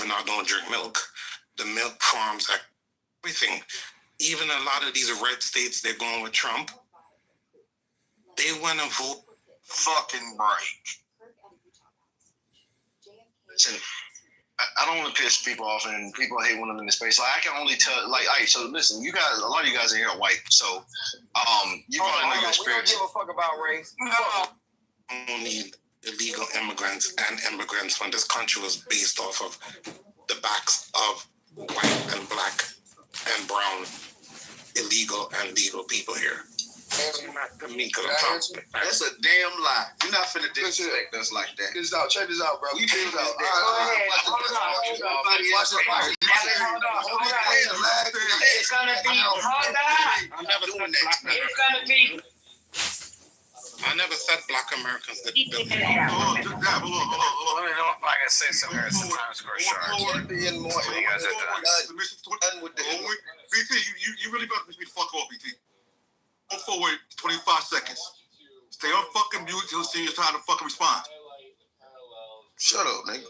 they're not going to drink milk. The milk farms, everything. Even a lot of these red states, they're going with Trump. They want to vote fucking break. Listen, I don't want to piss people off, and people hate when I'm in the space. Like, I can only tell, like, all right, so listen, you guys, a lot of you guys in here are white, so you probably know your experience. We don't give a fuck about race. We don't need illegal immigrants and immigrants when this country was based off of the backs of white and black and brown illegal and legal people here. That's a damn lie. You're not finna disrespect us like that. Check this out, bro. We build out. Hold on. It's gonna be. Hold on. It's gonna be. I never said black Americans that. Hold on. I gotta say something here. It's the Times Square shark. Being more. You guys are done with the. BT, you really about to push me the fuck off, BT. Go forward 25 seconds. Stay on fucking mute till see your time to fucking respond. Shut up, nigga.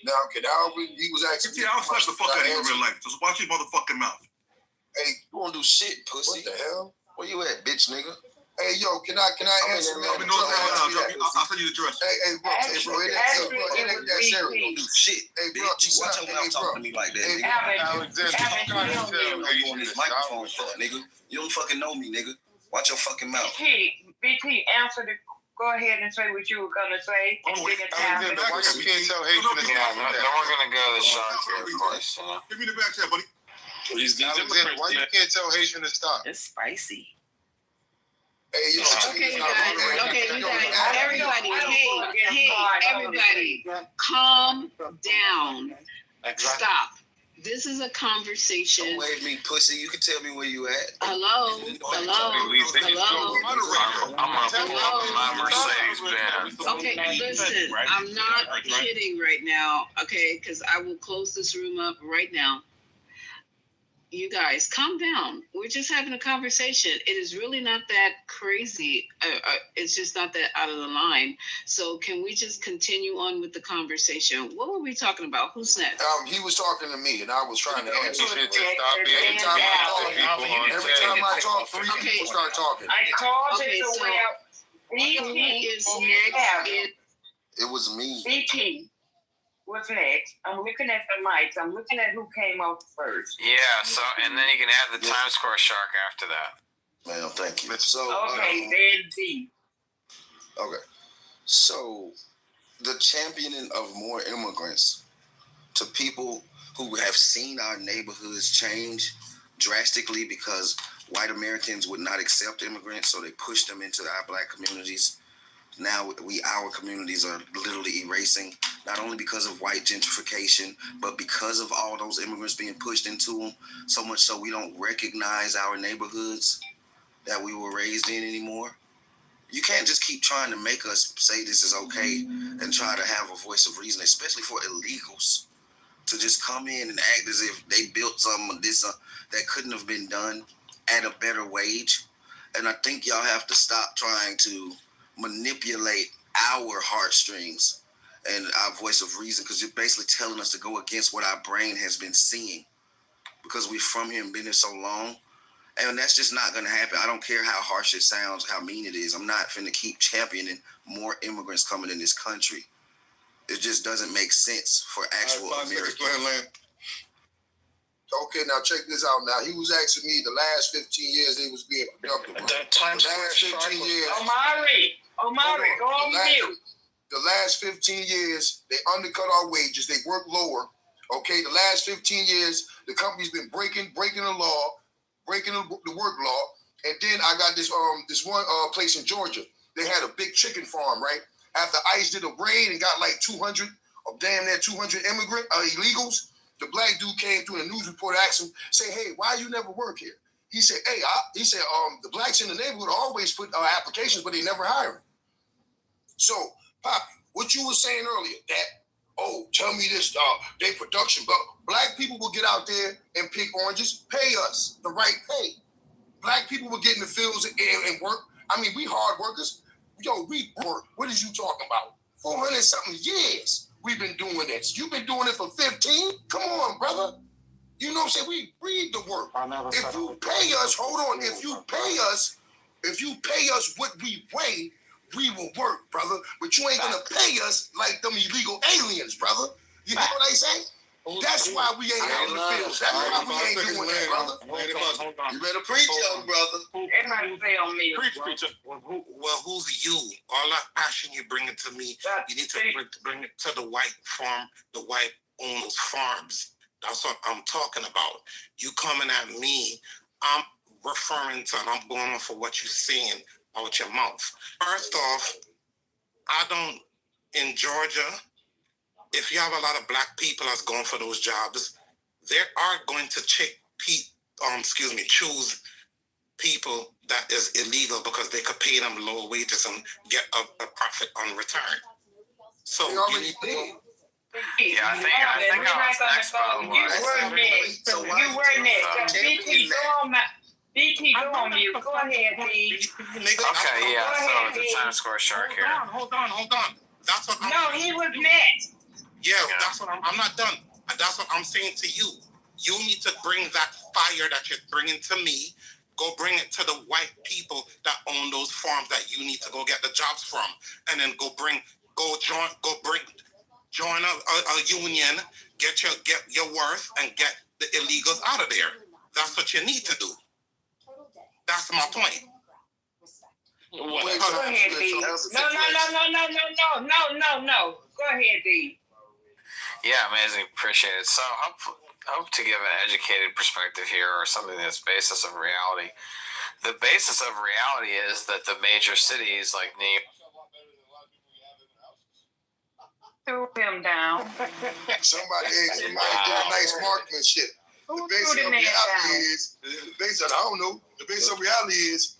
Now, he was asking. BT, I don't slap the fuck out of you in real life. Just watch your motherfucking mouth. Hey, you won't do shit, pussy. What the hell? Where you at, bitch, nigga? Hey, yo, can I answer? I'll send you the address. Hey, bro, it ain't that serious. Don't do shit. Hey, bro, you watch your mouth talking to me like that, nigga. I'm on this microphone, fuck, nigga. You don't fucking know me, nigga. Watch your fucking mouth. BT, answer the. Go ahead and say what you were gonna say, and then it's time. Then we're gonna go to the shark here, of course. Give me the back chat, buddy. Why you can't tell Haitian to stop? It's spicy. Hey, you guys, everybody, everybody, calm down. Stop. This is a conversation. Don't wave me, pussy. You can tell me where you at. Hello. I'm gonna pull up my Mercedes-Benz. Okay, listen, I'm not kidding right now, okay, because I will close this room up right now. You guys, calm down. We're just having a conversation. It is really not that crazy. It's just not that out of the line. So can we just continue on with the conversation? What were we talking about? Who's next? He was talking to me, and I was trying to answer. Every time I talk, three people start talking. Okay, so who is next? It was me. BT. What's next? I'm looking at the mics. I'm looking at who came up first. Yeah, so, and then you can add the Times Square shark after that. Ma'am, thank you. So, okay, then D. Okay. So, the championing of more immigrants to people who have seen our neighborhoods change drastically because white Americans would not accept immigrants, so they pushed them into our black communities. Now our communities are literally erasing, not only because of white gentrification, but because of all those immigrants being pushed into them, so much so we don't recognize our neighborhoods that we were raised in anymore. You can't just keep trying to make us say this is okay and try to have a voice of reason, especially for illegals, to just come in and act as if they built something that couldn't have been done at a better wage. And I think y'all have to stop trying to manipulate our heartstrings and our voice of reason, because you're basically telling us to go against what our brain has been seeing because we're from here and been here so long. And that's just not going to happen. I don't care how harsh it sounds, how mean it is. I'm not finna keep championing more immigrants coming in this country. It just doesn't make sense for actual Americans. Okay, now check this out. Now he was asking me the last 15 years they was being productive. The last 15 years. Omari, go on mute. The last 15 years they undercut our wages. They work lower. Okay, the last 15 years the company's been breaking the law, breaking the work law. And then I got this one place in Georgia. They had a big chicken farm, right? After ICE did a raid and got like 200 illegals. The black dude came through and a news reporter asked him, say, hey, why you never work here? He said, the blacks in the neighborhood always put applications, but they never hire them. So, Poppy, what you were saying earlier, that, tell me this, they production, but black people will get out there and pick oranges, pay us the right pay. Black people will get in the fields and work. I mean, we hard workers. Yo, we work. What is you talking about? 400-something years. we've been doing this. You've been doing it for 15? Come on, brother. You know what I'm saying? We read the work. If you pay us, hold on, if you pay us what we weigh, we will work, brother. But you ain't gonna pay us like them illegal aliens, brother. You hear what I say? That's why we ain't out in the field. That's why we ain't doing that, brother. You better preach, young brother. Everybody say on me. Preach. Well, who's you? All that passion you bring it to me, you need to bring it to the white farm, the white owners farms. That's what I'm talking about. You coming at me, I'm referring to, and I'm going off for what you're saying out your mouth. First off, I don't, in Georgia, if you have a lot of black people that's going for those jobs, they are going to choose people that is illegal because they could pay them lower wages and get a profit on return. So they already did. Yeah, I think I was next, by the way. You were next. BT, go on mute. Go ahead, B. Okay, yeah, so the time score shark here. Hold on. That's what he was next. Yeah, that's what I'm not done. That's what I'm saying to you. You need to bring that fire that you're bringing to me. Go bring it to the white people that own those farms that you need to go get the jobs from, and then join a union, get your worth, and get the illegals out of there. That's what you need to do. That's my point. Go ahead, D. No. Go ahead, D. Yeah, amazing. Appreciate it. So hope to give an educated perspective here, or something that's basis of reality. The basis of reality is that the major cities like New York, threw him down. Somebody did nice marksmanship. The base of reality is, I don't know. The base of reality is,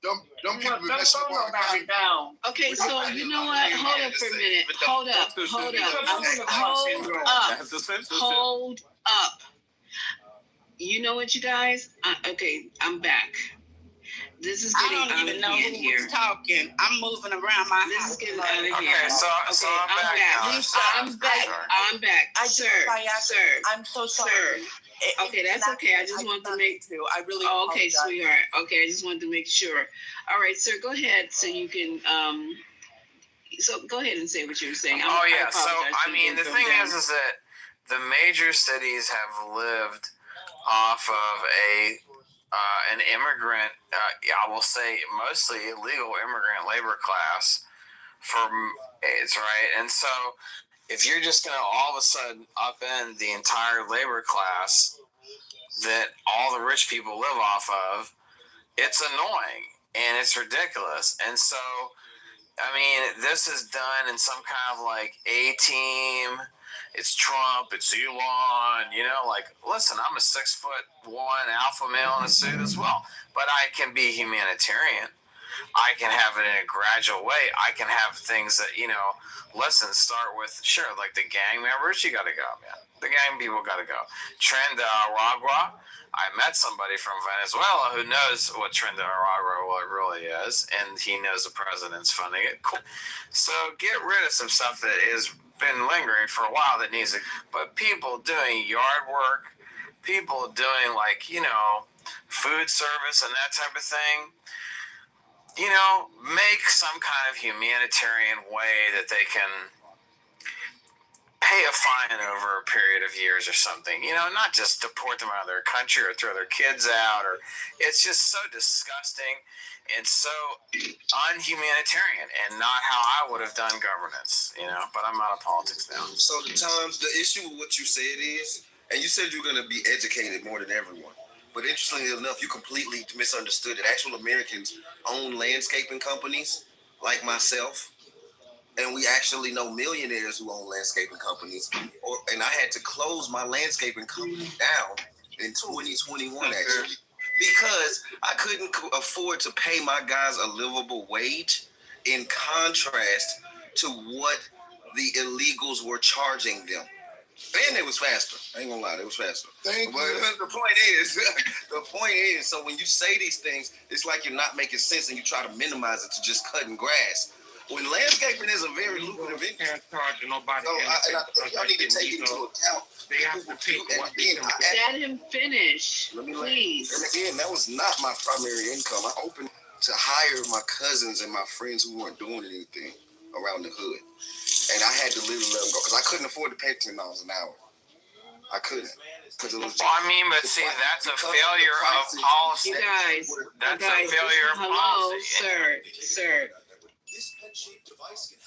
them people been messing nobody down. Okay, so you know what? Hold up for a minute. Hold up. You know what, you guys? Okay, I'm back. This is getting out of hand here. I don't even know who's talking. I'm moving around my house. This is getting out of here. Okay, so I'm back. I'm back. Sir. I'm so sorry. Okay, that's okay. I just wanted to make too. I really okay, sweetheart. Okay, I just wanted to make sure. All right, sir, go ahead so you can so go ahead and say what you're saying. So I mean the thing is that the major cities have lived off of an immigrant, I will say mostly illegal immigrant labor class for AIDS, right? And so if you're just going to all of a sudden upend the entire labor class that all the rich people live off of, it's annoying and it's ridiculous. And so, I mean, this is done in some kind of like A-team. It's Trump, it's Elon, like, listen, I'm a 6'1" alpha male in a suit as well, but I can be humanitarian. I can have it in a gradual way. I can have things that, listen, start with, sure, like the gang members, you got to go, man. The gang people got to go. Tren de Aragua, I met somebody from Venezuela who knows what Tren de Aragua really is, and he knows the president's funding it. Cool. So get rid of some stuff that is been lingering for a while that needs it, but people doing yard work, people doing food service and that type of thing, make some kind of humanitarian way that they can pay a fine over a period of years or something, not just deport them out of their country or throw their kids out, or it's just so disgusting and so unhumanitarian and not how I would have done governance, but I'm out of politics now. So the issue with what you said is, and you said you're going to be educated more than everyone, but interestingly enough, you completely misunderstood that actual Americans own landscaping companies like myself. And we actually know millionaires who own landscaping companies. And I had to close my landscaping company down in 2021, actually, because I couldn't afford to pay my guys a livable wage in contrast to what the illegals were charging them. And it was faster. I ain't gonna lie, it was faster. Thank you. The point is, so when you say these things, it's like you're not making sense and you try to minimize it to just cutting grass. When landscaping is a very lucrative income, can't charge nobody so anything I think y'all need to take into account. They have to pick what they can Let him finish, please. And again, that was not my primary income. I opened to hire my cousins and my friends who weren't doing anything around the hood, and I had to literally let them go because I couldn't afford to pay $10 an hour. I couldn't. Because it was. Well, I mean, but see, that's a failure of policy. You guys, That's a failure of hello, policy. sir.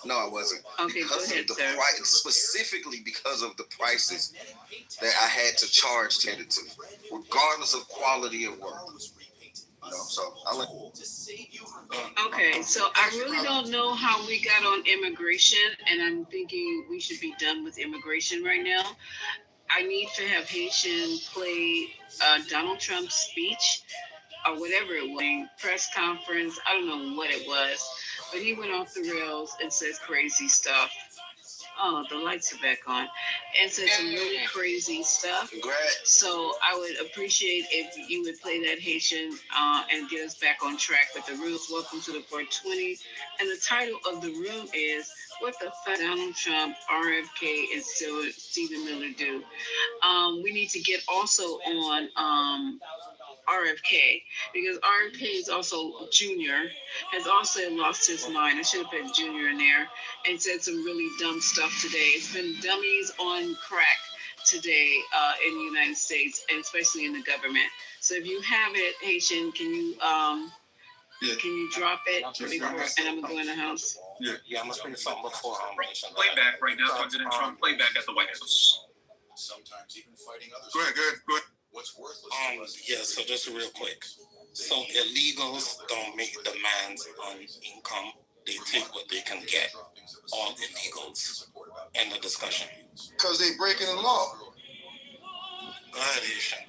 No, I wasn't. Okay, go ahead, sir. Specifically because of the prices that I had to charge tended to, regardless of quality of work. You know, so Okay, so I really don't know how we got on immigration, and I'm thinking we should be done with immigration right now. I need to have Haitian play Donald Trump's speech or whatever it was, press conference. I don't know what it was, but he went off the rails and said crazy stuff. Oh, the lights are back on, and said some really crazy stuff. So I would appreciate if you would play that Haitian and get us back on track with the rules. Welcome to the 420, and the title of the room is "What the Fuck Donald Trump, RFK, and Stephen Miller Do." We need to get also on RFK, because RFK is also Junior, has also lost his mind. I should have put Junior in there, and said some really dumb stuff today. It's been dummies on crack today in the United States, and especially in the government. So if you have it, Haitian, can you drop it before, and I'm gonna go in the house. Yeah, I'm gonna play something before. Playback right now, President Trump. Playback at the White House. Sometimes even fighting others. Go ahead. What's worthless? Yeah, so just real quick. So illegals don't make demands on income. They take what they can get. All illegals. End of discussion. Because they breaking the law. Go ahead, Haitian.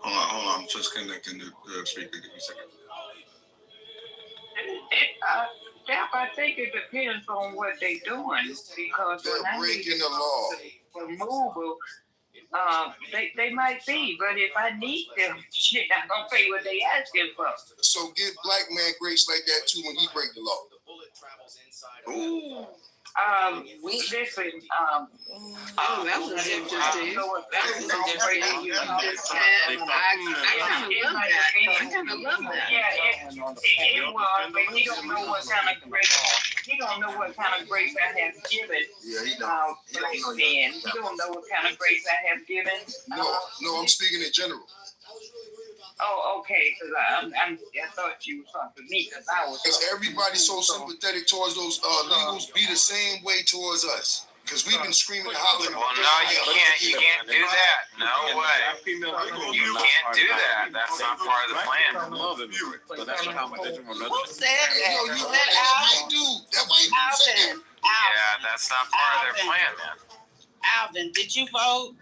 Hold on. I'm just connecting the speaker. Give me a second. Jeff, I think it depends on what they're doing, because they're breaking the law. Removal, they might be, but if I need them, shit, I'm gonna pay what they asking for. So give black man grace like that too when he break the law. Ooh. Listen, that was interesting. I kind of love that. Yeah, it was, but he don't know what kind of grace. He don't know what kind of grace I have given. Yeah, he don't. Black man, he don't know what kind of grace I have given. No, I'm speaking in general. Oh, okay. Because I thought you were talking to me, because I was. Because everybody's so sympathetic towards those legals, be the same way towards us. Because we've been screaming and hollering. Well, no, you can't do that. No way. You can't do that. That's not part of the plan. Who said that? Yo, you that white dude. That white dude said that. Yeah, that's not part of their plan, man. Alvin, did you vote?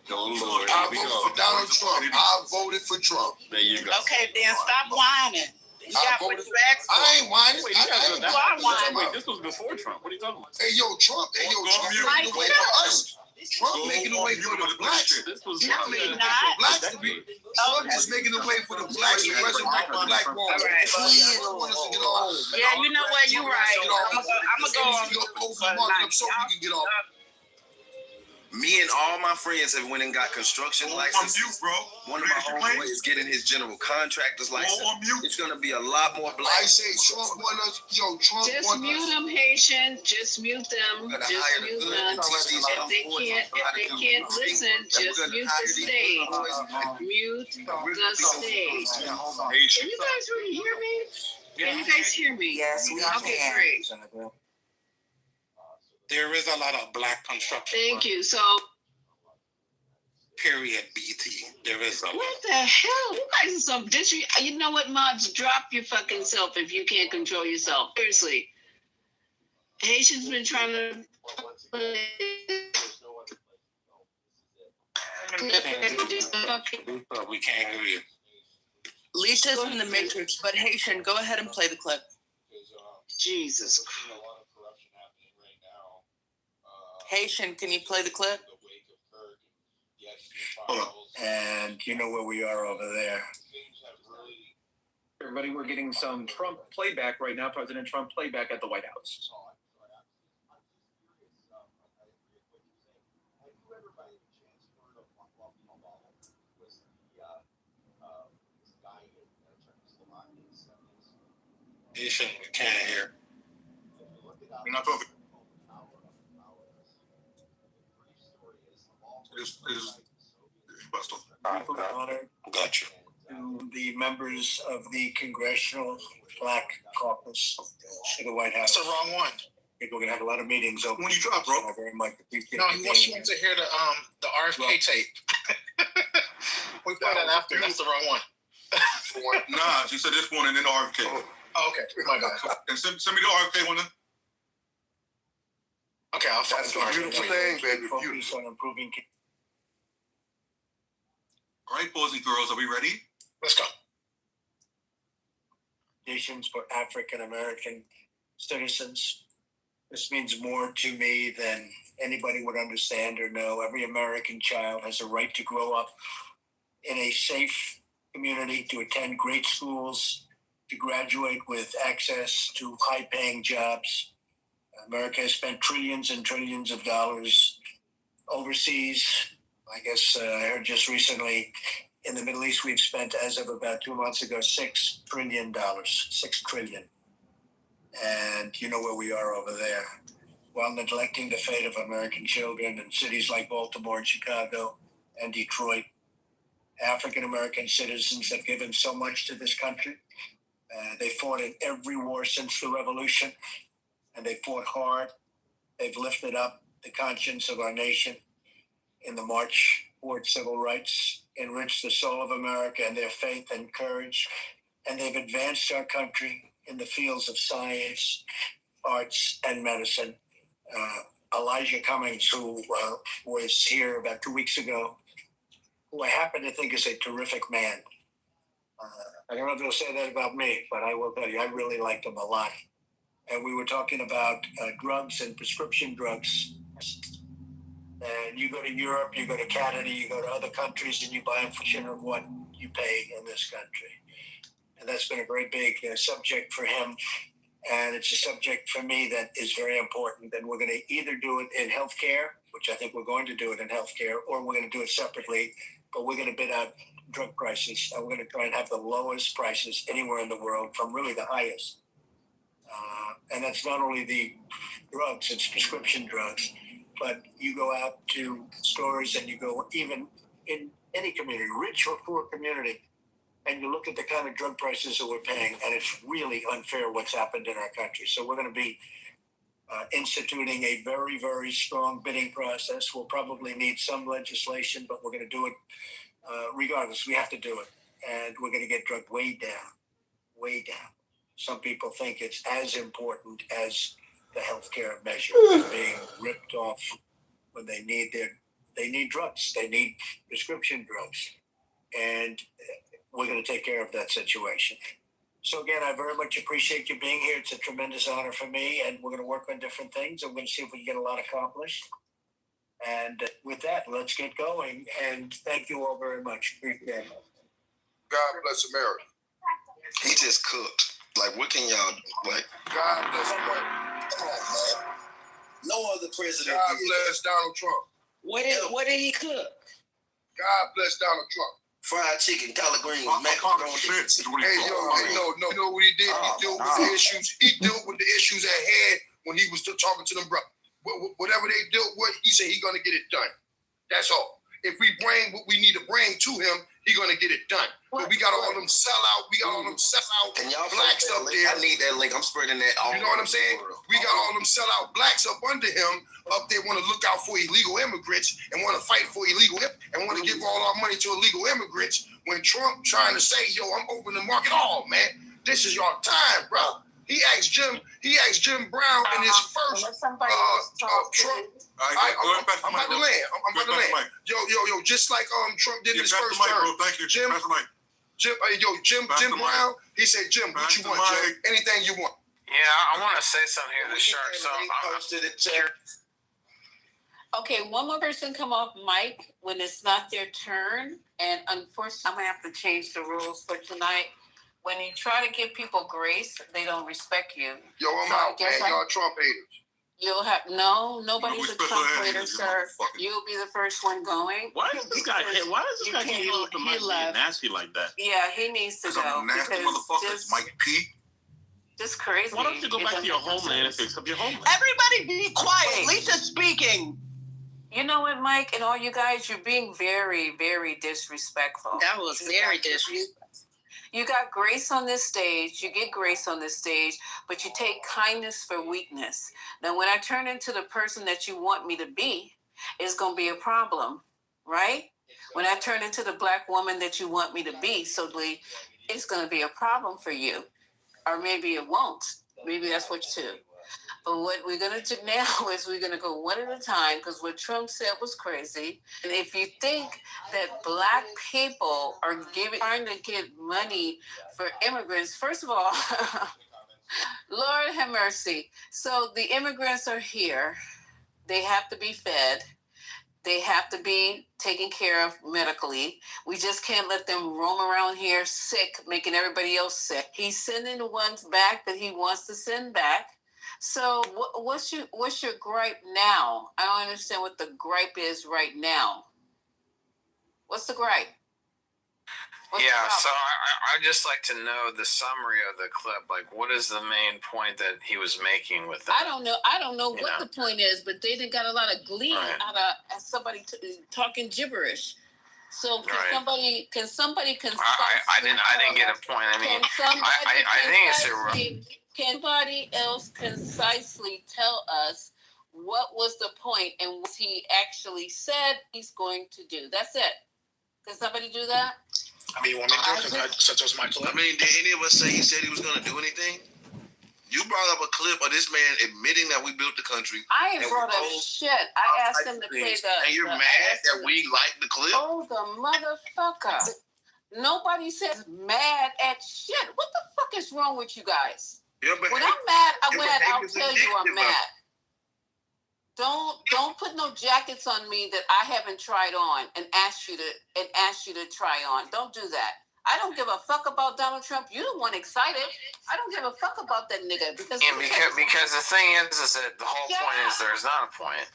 I voted for Donald Trump. I voted for Trump. There you go. Okay, then stop whining. You got what you asked for. I ain't whining. You are whining. This was before Trump. What are you talking about? Hey, yo, Trump making the way for us. Trump making the way for the blacks. Trump making the way for blacks to be. Trump is making the way for the blacks to resurrect the black woman. He want us to get on. Yeah, you know what? You're right. I'm going to go on. So we can get off. Me and all my friends have went and got construction licenses. On mute, bro. One of my homeboys is getting his general contractor's license. It's going to be a lot more black. I say Trump want us. Yo, Trump just want mute us. them, Haitian. Just mute them. Just mute them. If they can't listen, just mute the stage. Mute the stage. Can you guys really hear me? Can you guys hear me? Yes, we Okay, can. great. There is a lot of black construction. Thank you. So, Period, BT. There is a lot. what the hell? You guys are some disrespect. You know what, mods? Drop your fucking self if you can't control yourself. Seriously. Haitian's been trying to. We can't hear you. Lisa's in the Matrix, but Haitian, go ahead and play the clip. Jesus Christ. Haitian, can you play the clip? Hold on. And you know where we are over there. Everybody, we're getting some Trump playback right now. President Trump playback at the White House. Nation, we can't hear. We're not talking. Got you. To the members of the Congressional Black Caucus to the White House. That's the wrong one. I think we're gonna have a lot of meetings over. When you drop, bro. I very much appreciate No, he wants you to hear the RFK tape. We play that after. That's the wrong one. Nah, she said this one and then the RFK. Oh, okay. My bad. And send me the RFK one then. Okay, I'll find the Beautiful thing, baby. Focus on improving. All right, boys and girls, are we ready? Let's go. Conditions for African American citizens. This means more to me than anybody would understand or know. Every American child has a right to grow up in a safe community, to attend great schools, to graduate with access to high-paying jobs. America has spent trillions and trillions of dollars overseas. I guess I heard just recently in the Middle East, we've spent, as of about 2 months ago, $6 trillion. $6 trillion. And you know where we are over there. While neglecting the fate of American children in cities like Baltimore and Chicago and Detroit, African American citizens have given so much to this country. They fought in every war since the Revolution, and they fought hard. They've lifted up the conscience of our nation in the march toward civil rights, enriched the soul of America and their faith and courage, and they've advanced our country in the fields of science, arts, and medicine. Elijah Cummings, who was here about 2 weeks ago, who I happen to think is a terrific man. I don't know if they'll say that about me, but I will tell you, I really liked him a lot. And we were talking about drugs and prescription drugs. And you go to Europe, you go to Canada, you go to other countries, and you buy them for share of what you pay in this country. And that's been a very big subject for him. And it's a subject for me that is very important. And we're going to either do it in healthcare, which I think we're going to do it in healthcare, or we're going to do it separately. But we're going to bid out drug prices, and we're going to try and have the lowest prices anywhere in the world from really the highest. And that's not only the drugs, it's prescription drugs. But you go out to stores and you go even in any community, rich or poor community, and you look at the kind of drug prices that we're paying, and it's really unfair what's happened in our country. So we're going to be instituting a very, very strong bidding process. We'll probably need some legislation, but we're going to do it regardless. We have to do it. And we're going to get drug way down, way down. Some people think it's as important as the healthcare measure being ripped off when they need drugs. They need prescription drugs. And we're going to take care of that situation. So again, I very much appreciate you being here. It's a tremendous honor for me, and we're going to work on different things. I'm going to see if we can get a lot accomplished. And with that, let's get going. And thank you all very much. Appreciate it. God bless America. He just cooked. Like, what can y'all like? God bless America. Come on, man. No other president. God bless Donald Trump. What did he cook? God bless Donald Trump. Fried chicken, collard greens, macaroni. Hey, yo, no, you know what he did? He dealt with the issues. He dealt with the issues at hand when he was still talking to them, bro. Whatever they dealt with, he said he's gonna get it done. That's all. If we bring what we need to bring to him, he's gonna get it done. But we got all them sellout. We got all them sellout blacks up there. I need that link. I'm spreading that all. You know what I'm saying? We got all them sellout blacks up under him. Up there, want to look out for illegal immigrants and want to fight for illegal and want to give all our money to illegal immigrants. When Trump trying to say, "Yo, I'm opening the market," oh man, this is your time, bro. He asked Jim Brown in his first Trump. I'm about to land. I'm about to land. Yo, just like Trump did his first term. Thank you. Jim Brown. He said, "Jim, what you want, Jim? Anything you want." Yeah, I want to say something here. The shark. So okay, one more person come off mic when it's not their turn, and unfortunately, I'm gonna have to change the rules for tonight. when you try to give people grace, they don't respect you. Yo, I'm out, man. Y'all Trump haters. You'll have nobody's a Trump hater, sir. You'll be the first one going. Why does this guy keep looking nasty like that? Yeah, he needs to go Nasty motherfuckers, Mike P. Just crazy. Why don't you go back to your homeland and fix up your homeland? Everybody be quiet. Lisa's speaking. You know what, Mike, and all you guys, you're being very, very disrespectful. That was very disrespectful. You got grace on this stage. You get grace on this stage, but you take kindness for weakness. Now, when I turn into the person that you want me to be, it's going to be a problem, right? When I turn into the black woman that you want me to be, it's going to be a problem for you. Or maybe it won't. Maybe that's what you do. But what we're going to do now is we're going to go one at a time, because what Trump said was crazy. And if you think that black people are trying to get money for immigrants, first of all, Lord have mercy. So the immigrants are here. They have to be fed. They have to be taken care of medically. We just can't let them roam around here sick, making everybody else sick. He's sending the ones back that he wants to send back. So what's your gripe now? I don't understand what the gripe is right now. What's the gripe? So I'd just like to know the summary of the clip. Like, what is the main point that he was making with that? I don't know what the point is, but they done got a lot of glee out of somebody talking gibberish. So can somebody I didn't get a point. I mean, I think it's can somebody else concisely tell us what was the point and what he actually said he's going to do? That's it. Can somebody do that? I mean, you want me to do it? Such as my clip. I mean, did any of us say he said he was going to do anything? You brought up a clip of this man admitting that we built the country. I ain't brought up shit. I asked him to play And you're mad that we like the clip? Oh, the motherfucker. Nobody says mad at shit. What the fuck is wrong with you guys? When I'm mad, I'll tell you I'm mad. Don't put no jackets on me that I haven't tried on and ask you to try on. Don't do that. I don't give a fuck about Donald Trump. You the one excited. I don't give a fuck about that nigga because the thing is that the whole point is there's not a point.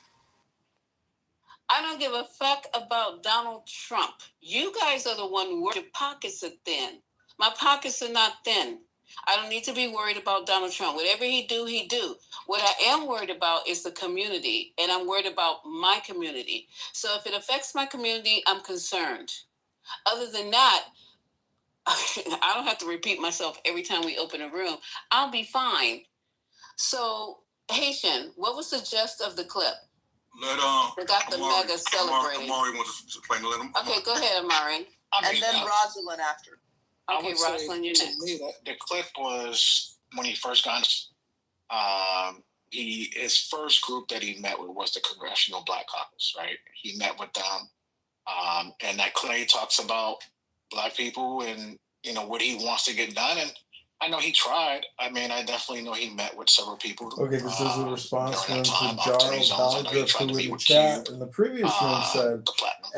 I don't give a fuck about Donald Trump. You guys are the one where your pockets are thin. My pockets are not thin. I don't need to be worried about Donald Trump. Whatever he do, he do. What I am worried about is the community, and I'm worried about my community. So if it affects my community, I'm concerned. Other than that, I don't have to repeat myself every time we open a room. I'll be fine. So, Haitian, what was the gist of the clip? They got the mega celebrating. Amari wants to explain to let him. Okay, go ahead, Amari. And then Rosalind after. Okay, Rosalind, you're next. The clip was when he first got his first group that he met with was the Congressional Black Caucus, right? He met with them, and that Clay talks about Black people and what he wants to get done. And I know he tried. I mean, I definitely know he met with several people. Okay, this is a response from Jarl Balgriff, who in the chat in the previous room said,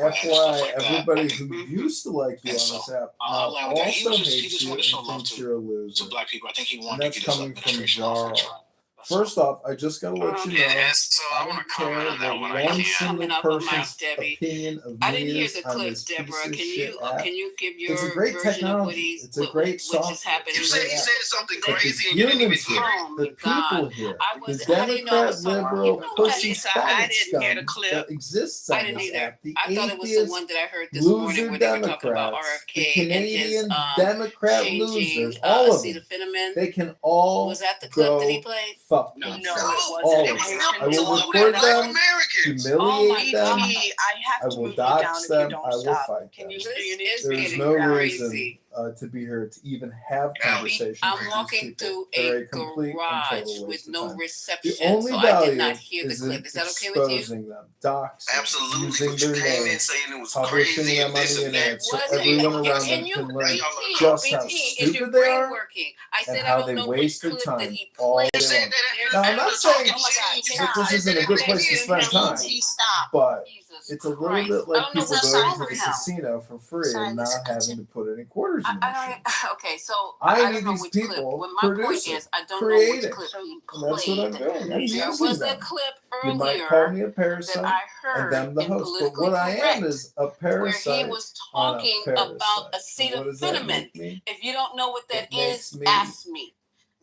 FYI, everybody who used to like you on this app now also hates you and thinks you're a loser. To Black people, I think he And wanted that's to get his coming from administration Jarl. First off, I just gotta let you know, So I want to comment on that one. one single person's opinion of I me didn't hear is the on clip, this Deborah. piece of Can shit app. you give your It's a great version technology. of what he's It's a great software. happening? You said he said something But the crazy and you didn't even humans hear here, it. the people here, the I didn't know Democrat, so. liberal, pussy, Lisa, I faggot didn't hear the scum clip. that exists I on didn't this either. app, the I thought it was the atheist, one that I heard this morning loser where they were talking about Democrats, the RFK Canadian and his Democrat changing losers, all of them, acetaminophen. they can all Was that the clip go that he played? fuck No, themselves. it All wasn't. of It them. I was will included record Black them, Americans. humiliate them, BT, I have I to will move you down dox if you them, don't I will stop. fight Can them. you It's There's getting no crazy. reason to be here to even have conversations I'm with these walking people. through They're a a complete and garage total with waste of no time. reception, The only so I did value not hear the is in clip. Is that okay with you? exposing them, doxing, Absolutely, using but you their came in names, saying it was publishing crazy them and on this the and that. internet so Wasn't everyone it? around Can them you, can learn BT, just how BT, is your stupid they brain are working? I and said I how don't they know waste which their clip that time he all played. day long. There's Now, I'm not saying oh my God, that this isn't a good place to spend time, Stop. but It's a little bit like people going to the casino for free and not having to put any quarters in the machine. Okay, so I don't need know these which people clip. Well, my point producing, is, I don't creating. know which clip he And that's what I'm played. doing. I'm There using was a them. clip You earlier might call me a that parasite I and heard them the in host, but Politically what I am Correct, is a where parasite he was on a talking parasite. about And what does that acetaminophen. make me? If you don't know what that It makes is, me ask me.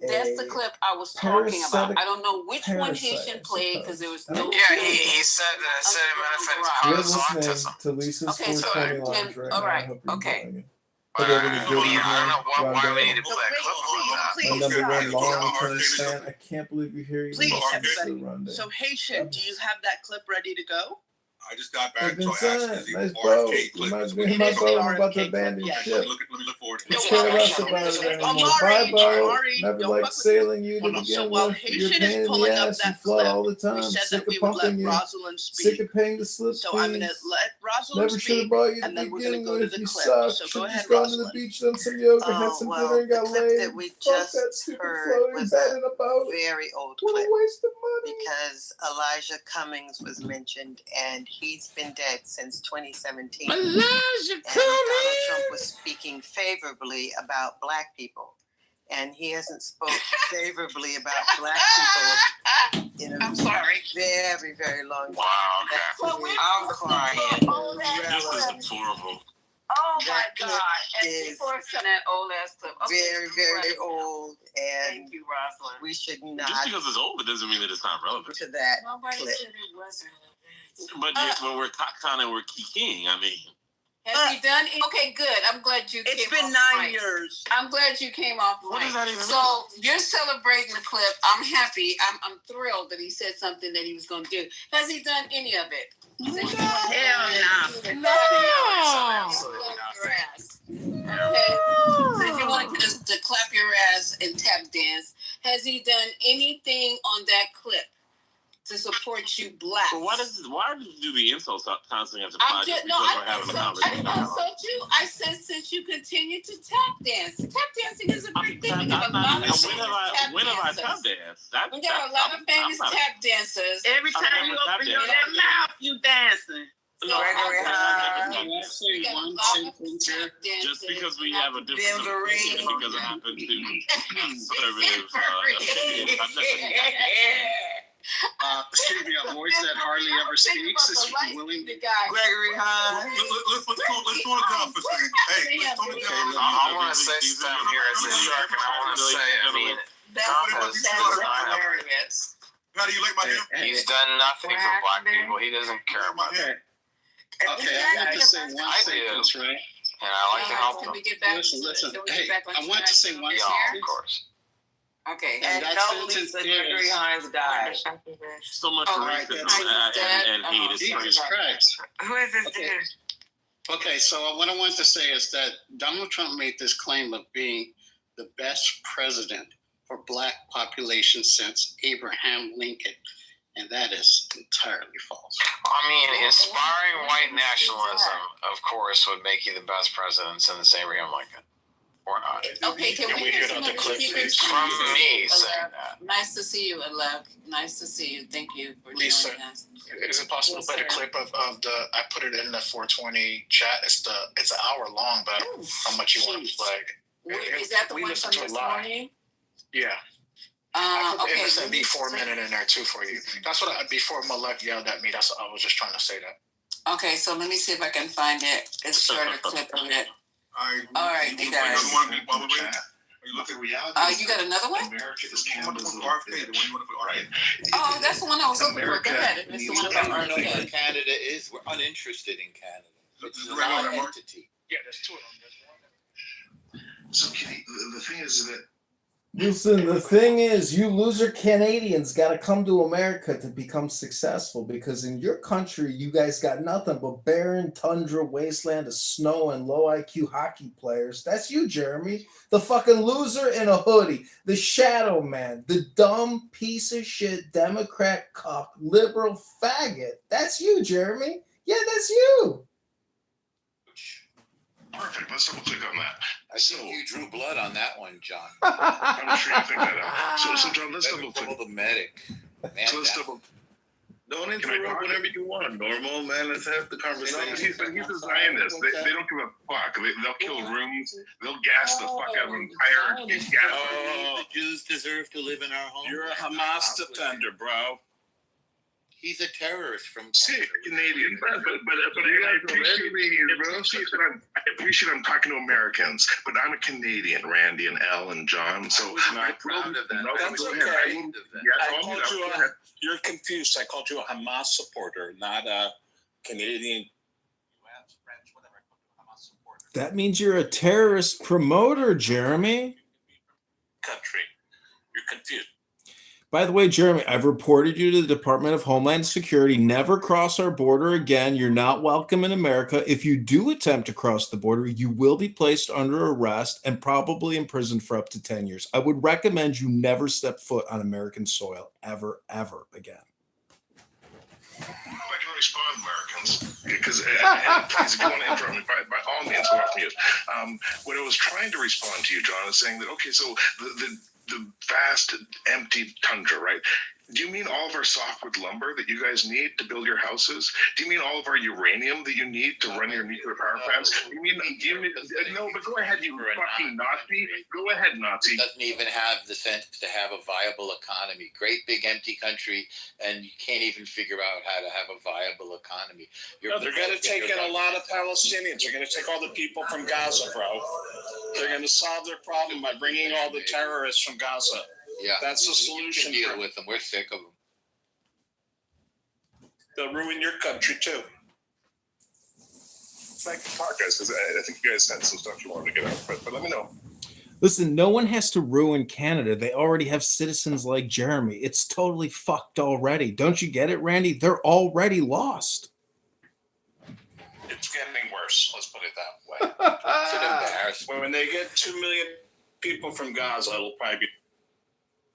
That's the a clip I was talking about. parasitic I don't know which one parasite, Haitian I played because there suppose. was no. Yeah, he said acetaminophen You're causes listening autism. to Lisa's Okay, so 420 Lounge right all now. I right, hope you're okay. enjoying it. Hope you're having a good evening. I don't know why we need to Rondo. play a clip on that. My number one long-term fan. I can't believe you're here. Please, Even everybody. Rondo. So Haitian, do you have that clip ready to go? I just got Hey, back, so I asked Vincent, is the nice boat. RFK clip. Reminds me of my boat. I'm about to abandon ship. Let me look forward to Could it. care less about it anymore. Bye, boat. Never liked sailing you to begin with. You're a pain in the ass. You flood all the time. Sick of pumping you. Sick of paying the slip So I'm going to fees. let Rosalind Never should have speak, brought you to and then we're going begin to go to with. the You clip. suck. So Should go have ahead, just gone to the Rosalind. beach, done some yoga, had some dinner, and got laid. that we Fuck just that stupid heard floating was bed a in a boat. very old What clip a waste of money. because Elijah Cummings was mentioned, and he's been dead since 2017. Elijah And Donald Trump was speaking favorably about black people, and he hasn't spoken favorably about black people in a very, very long time. Wow, okay. I'm crying. This is deplorable. Oh my That God! clip And is people are saying that old ass clip. Okay, very, very old, and thank you, Rosalind. we should not Just because it's old, it doesn't mean that it's not relevant. to that Nobody clip. said it wasn't. But when we're kind of we're kikiing, I mean. Has he done it? Okay, good. I'm glad you It's came been off 9 mic. years. I'm glad you came off What mic. does that even So you're celebrating the clip. I'm happy. I'm thrilled that he said something that he was going to do. Has he done any of it? Hell no. Your ass. Okay. Since you wanted to clap your ass and tap dance, has he done anything on that clip to support you black? But why do you do the insults constantly have to I'm apply just just because we're having a I conversation? didn't insult you. I said since you continue to tap dance. Tap dancing is a great thing. We have a lot of When have I tap danced? We got a lot of famous tap dancers. Every time you open your mouth, you dancing. Just because we have a different opinion because I happen to conservative opinion. Stevie, a voice that hardly ever speaks is willing. Gregory Hines. Let's tone it down for a second. Hey, let's tone it down. I want to say something here as a shark, and I want to say, I mean, Trump has hilarious. How do you like my hair? he's done nothing for black people. He doesn't care about it. Okay, I want to say one sentence, right? And I like to help Can them. we get back? Listen. Can we Hey, get back on I want to say track? one Yeah, sentence. of course. Okay. And that sentence Gregory is, Hines died. So much Right, racism then. and hate is Jesus crazy. Christ. Who is this Okay. Okay, so what I want to say is that Donald Trump made this claim of being the best president for black population since Abraham Lincoln, and that is entirely false. I mean, inspiring white nationalism, of course, would make you the best president since Abraham Lincoln. Or not. Okay, can we hear some of the speakers? From me saying that. Nice to see you, Alec. Nice to see you. Thank you for Lisa, joining us. is it possible to play the clip of the? I put it in the 420 chat. It's an hour long, but I don't know how much you want to play. Is that the We one listened from to it this live. morning? Yeah. I put the Okay. MSNB 4 minute in there too for you. That's what before Malek yelled at me. I was just trying to say that. Okay, so let me see if I can find it. It's shorter clip of it. All right, you guys. You look at reality. You got another one? America is Canada's RFK. The one you want to put RFK. Oh, that's the one I was looking for. Go ahead. It's the one about RFK. Canada is, we're uninterested in Canada. It's a Right. non-entity. Yeah, there's two of them. So the thing is that Listen, the thing is, you loser Canadians got to come to America to become successful because in your country, you guys got nothing but barren tundra wasteland of snow and low IQ hockey players. That's you, Jeremy. The fucking loser in a hoodie. The shadow man. The dumb piece of shit Democrat cuck liberal faggot. That's you, Jeremy. Yeah, that's you. Perfect. Let's double click on that. I think you drew blood on that one, John. I'm sure you think that out. So John, let's double click. The medic. Man, So let's double. Don't interrupt whenever you want. Normal, man. Let's have the conversation. He's a Zionist. They don't give a fuck. They'll kill rooms. They'll gas the fuck out of entire gas. The Jews deserve to live in our home. You're a Hamas defender, bro. He's a terrorist from Canadian, but I appreciate I'm talking to Americans, but I'm a Canadian, Randy and Elle and John. So I'm proud of that. That's okay. You're confused. I called you a Hamas supporter, not a Canadian. That means you're a terrorist promoter, Jeremy. Country. You're confused. By the way, Jeremy, I've reported you to the Department of Homeland Security. Never cross our border again. You're not welcome in America. If you do attempt to cross the border, you will be placed under arrest and probably imprisoned for up to 10 years. I would recommend you never step foot on American soil ever, ever again. I can respond, Americans, because please, if you want to interrupt me, by all means, go off mute. What I was trying to respond to you, John, is saying that, okay, so the vast empty tundra, right? Do you mean all of our softwood lumber that you guys need to build your houses? Do you mean all of our uranium that you need to run your nuclear power plants? Do you mean no, but go ahead, you fucking Nazi. Go ahead, Nazi. It doesn't even have the sense to have a viable economy. Great big empty country, and you can't even figure out how to have a viable economy. They're going to take in a lot of Palestinians. They're going to take all the people from Gaza, bro. They're going to solve their problem by bringing all the terrorists from Gaza. Yeah, that's the solution. You can deal with them. We're sick of them. They'll ruin your country too. Thank you, guys, because I think you guys had some stuff you wanted to get out, but let me know. Listen, no one has to ruin Canada. They already have citizens like Jeremy. It's totally fucked already. Don't you get it, Randy? They're already lost. It's getting worse. Let's put it that way. It's an embarrassment. When they get 2 million people from Gaza, it'll probably be.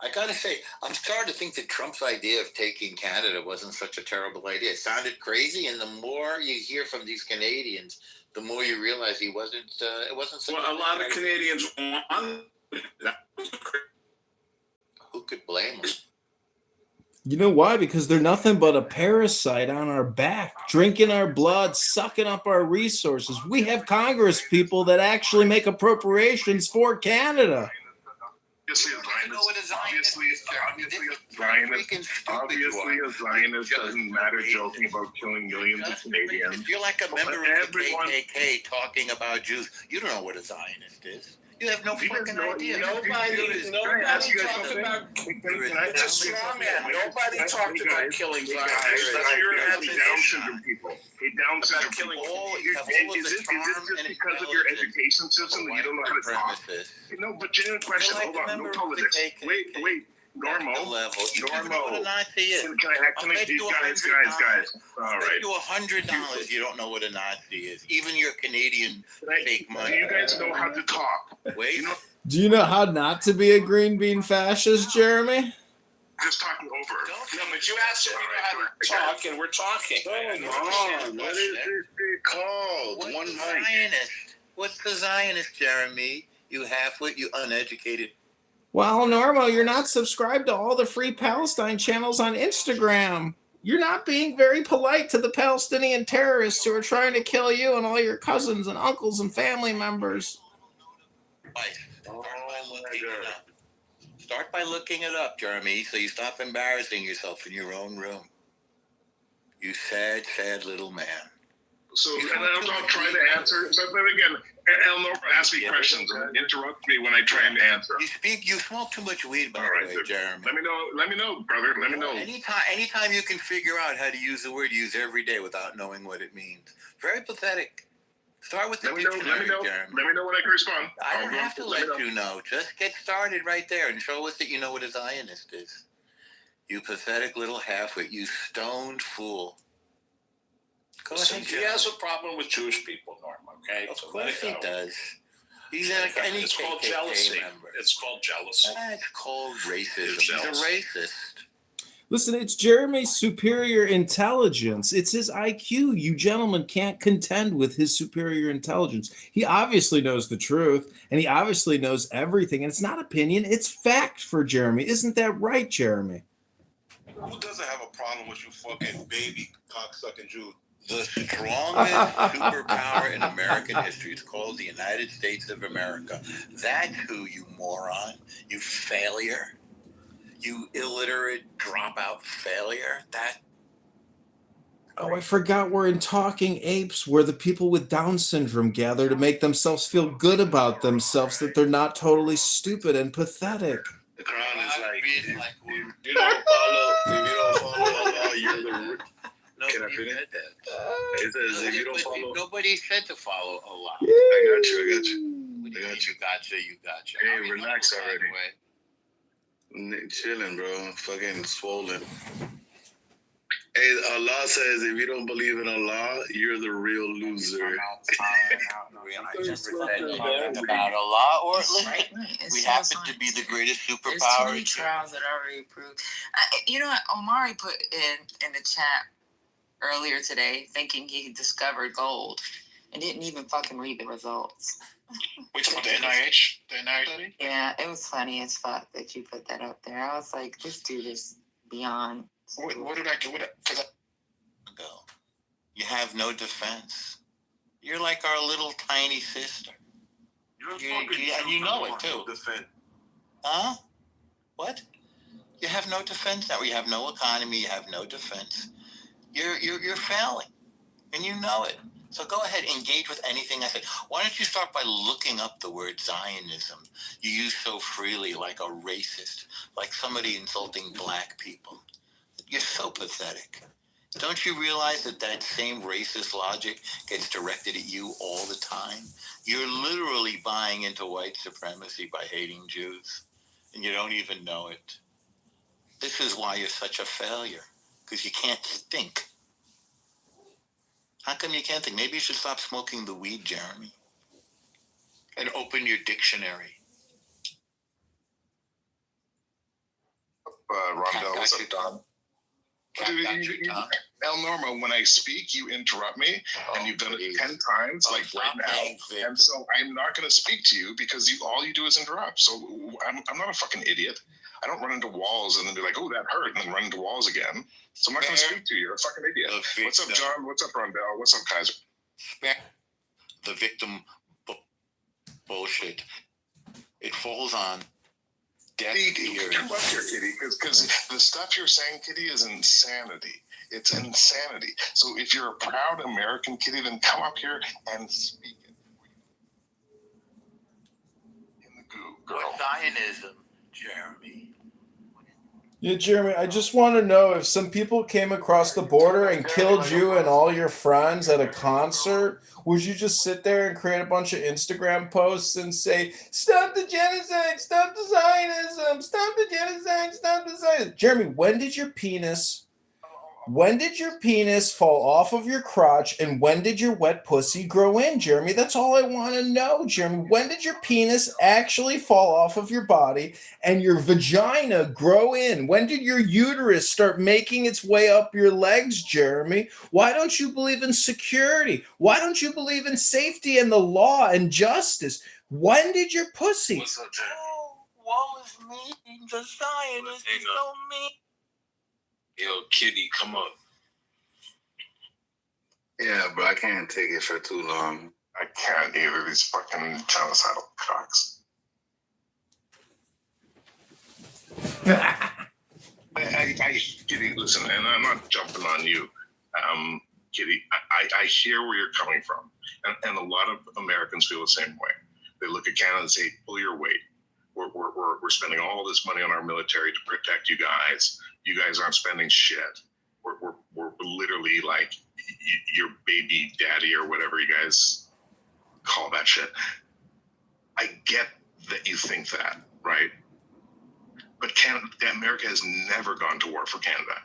I gotta say, I'm starting to think that Trump's idea of taking Canada wasn't such a terrible idea. It sounded crazy, and the more you hear from these Canadians, the more you realize he wasn't. It wasn't. Such a lot of Canadians want that. Who could blame them? You know why? Because they're nothing but a parasite on our back, drinking our blood, sucking up our resources. We have Congress people that actually make appropriations for Canada. Obviously, a Zionist doesn't matter joking about killing millions of Canadians. You're like a member of the KKK talking about Jews. You don't know what a Zionist is. You have no fucking idea. Nobody talked about killing Zionists. Down syndrome people. Down syndrome people. Is this just because of your education system that you don't know how to talk? No, but genuine question. Hold on. No politics. Wait. Normal. Normal. Guys. All right. You $100. You don't know what a Nazi is. Even your Canadian fake money. You guys know how to talk. Wait. Do you know how not to be a green bean fascist, Jeremy? Just talking over. No, but you asked if we know how to talk, and we're talking. What is this called? One Zionist. What's the Zionist, Jeremy? You half-wit, you uneducated. Well, Normo, you're not subscribed to all the Free Palestine channels on Instagram. You're not being very polite to the Palestinian terrorists who are trying to kill you and all your cousins and uncles and family members. Start by looking it up, Jeremy, so you stop embarrassing yourself in your own room. You sad, sad little man. So, and I'm not trying to answer, but again, Eleanor ask me questions and interrupt me when I try and answer. You smoke too much weed, by the way, Jeremy. Let me know, brother. Let me know. Anytime you can figure out how to use the word, use every day without knowing what it means. Very pathetic. Start with the dictionary, Jeremy. Let me know when I can respond. I don't have to let you know. Just get started right there and show us that you know what a Zionist is. You pathetic little halfwit. You stoned fool. Go ahead, he has a problem with Jewish people, Norm, okay? Of course he does. He's it's called jealousy. Member. It's called jealousy. It's called racism. He's a racist. Listen, it's Jeremy's superior intelligence. It's his IQ. You gentlemen can't contend with his superior intelligence. He obviously knows the truth, and he obviously knows everything. And it's not opinion, it's fact for Jeremy. Isn't that right, Jeremy? Who doesn't have a problem with you fucking baby cocksucking Jews? The strongest superpower in American history. It's called the United States of America. That's who, you moron. You failure. You illiterate dropout failure. That. Oh, I forgot we're in Talking Apes, where the people with Down syndrome gather to make themselves feel good about themselves, that they're not totally stupid and pathetic. The crown is like, if you don't follow Allah, you're the. Can I finish? It says if you don't follow. Nobody said to follow Allah. I got you. You gotcha. Hey, relax already. Chilling, bro. Fucking swollen. Hey, Allah says if you don't believe in Allah, you're the real loser. About Allah, or we happen to be the greatest superpower. There's too many trials that are already proved. You know what Omari put in the chat earlier today, thinking he discovered gold, and didn't even fucking read the results. Which one, the NIH? The NIH? Yeah, it was funny as fuck that you put that up there. I was like, this dude is beyond. What did I do with it? You have no defense. You're like our little tiny sister. And you know it too. Huh? What? You have no defense now. You have no economy. You have no defense. You're failing, and you know it. So go ahead, engage with anything I said. Why don't you start by looking up the word Zionism? You use so freely, like a racist, like somebody insulting black people. You're so pathetic. Don't you realize that same racist logic gets directed at you all the time? You're literally buying into white supremacy by hating Jews, and you don't even know it. This is why you're such a failure, because you can't think. How come you can't think? Maybe you should stop smoking the weed, Jeremy, and open your dictionary. Rondell, what's up, Don? El Norma, when I speak, you interrupt me, and you've done it 10 times, like right now. And so I'm not going to speak to you because all you do is interrupt. So I'm not a fucking idiot. I don't run into walls and then be like, oh, that hurt, and then run into walls again. So I'm not going to speak to you. You're a fucking idiot. What's up, John? What's up, Rondell? What's up, Kaiser? The victim bullshit. It falls on deaf ears. Come up here, Kitty, because the stuff you're saying, Kitty, is insanity. It's insanity. So if you're a proud American, Kitty, then come up here and speak it. In the goo, girl. What Zionism, Jeremy? Yeah, Jeremy, I just want to know if some people came across the border and killed you and all your friends at a concert, would you just sit there and create a bunch of Instagram posts and say, stop the genocide, stop the Zionism, stop the genocide, stop the Zionism? Jeremy, when did your penis fall off of your crotch, and when did your wet pussy grow in, Jeremy? That's all I want to know, Jeremy. When did your penis actually fall off of your body and your vagina grow in? When did your uterus start making its way up your legs, Jeremy? Why don't you believe in security? Why don't you believe in safety and the law and justice? When did your pussy? What's up, Jeremy? Woe is me, the Zionists is so mean. Yo, Kitty, come up. Yeah, but I can't take it for too long. I can't either. These fucking genocidal cocks. Kitty, listen, and I'm not jumping on you, Kitty. I hear where you're coming from, and a lot of Americans feel the same way. They look at Canada and say, "Pull your weight. We're spending all this money on our military to protect you guys. You guys aren't spending shit. We're literally like your baby daddy or whatever you guys call that shit." I get that you think that, right? But America has never gone to war for Canada.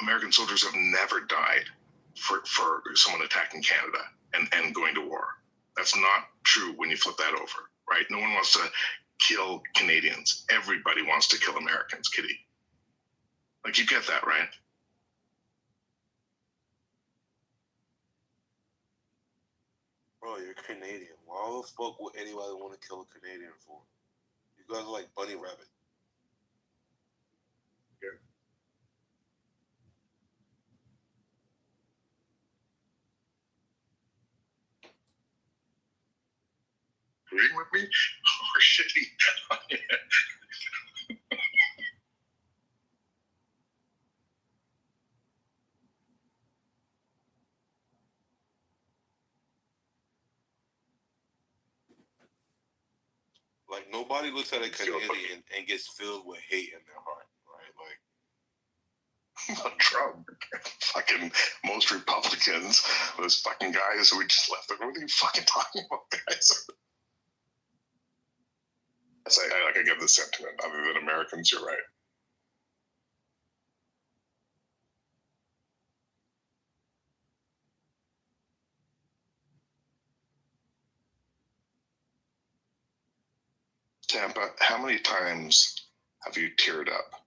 American soldiers have never died for someone attacking Canada and going to war. That's not true when you flip that over, right? No one wants to kill Canadians. Everybody wants to kill Americans, Kitty. Like, you get that, right? Bro, you're Canadian. Why the fuck would anybody want to kill a Canadian for? You guys are like Bunny Rabbit. agreeing with me or shitting on it. Like, nobody looks at a Canadian and gets filled with hate in their heart, right? Like, Trump. Fucking most Republicans, those fucking guys who we just left. What are you fucking talking about, guys? Yes, I get the sentiment. Other than Americans, you're right. Tampa, how many times have you teared up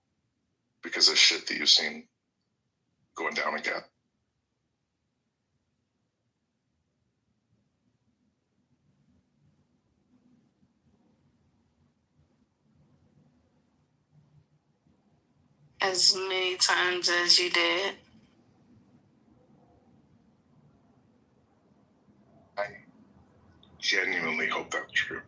because of shit that you've seen going down again? As many times as you did. I genuinely hope that's true.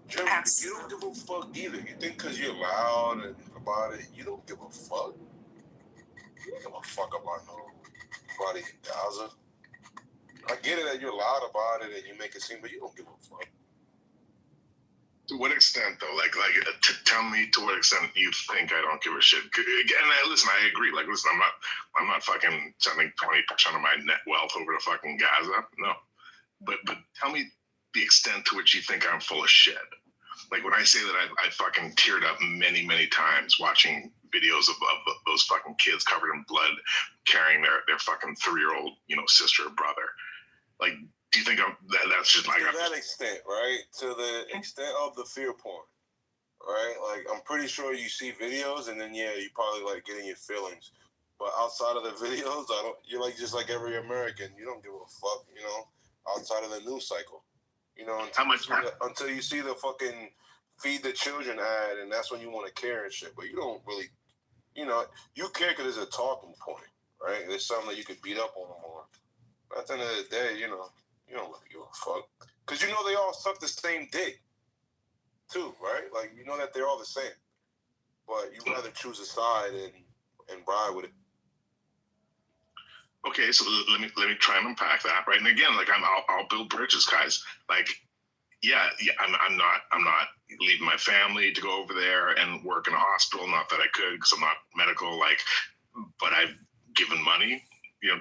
Trevor, you don't give a fuck either. You think because you're loud and about it, you don't give a fuck. You don't give a fuck about nobody in Gaza. I get it that you're loud about it and you make it seem, but you don't give a fuck. To what extent, though? Tell me to what extent you think I don't give a shit. Again, listen, I agree. Like, listen, I'm not fucking sending 20% of my net wealth over to fucking Gaza. No, but tell me the extent to which you think I'm full of shit. Like, when I say that I fucking teared up many, many times watching videos of those fucking kids covered in blood carrying their fucking 3-year-old, sister or brother. Like, do you think that's just like... To that extent, right? To the extent of the fear porn, right? Like, I'm pretty sure you see videos and then, yeah, you probably, like, getting your feelings. But outside of the videos, you're like just like every American. You don't give a fuck, outside of the news cycle. Until you see the fucking feed the children ad, and that's when you want to care and shit. But you don't really, you care because it's a talking point, right? It's something that you could beat up on them on. But at the end of the day, you don't really give a fuck. Because they all suck the same dick, too, right? Like, that they're all the same. But you'd rather choose a side and ride with it. Okay, so let me try and unpack that, right? And again, like, I'll build bridges, guys. Like, yeah, I'm not leaving my family to go over there and work in a hospital. Not that I could, because I'm not medical. Like, but I've given money, to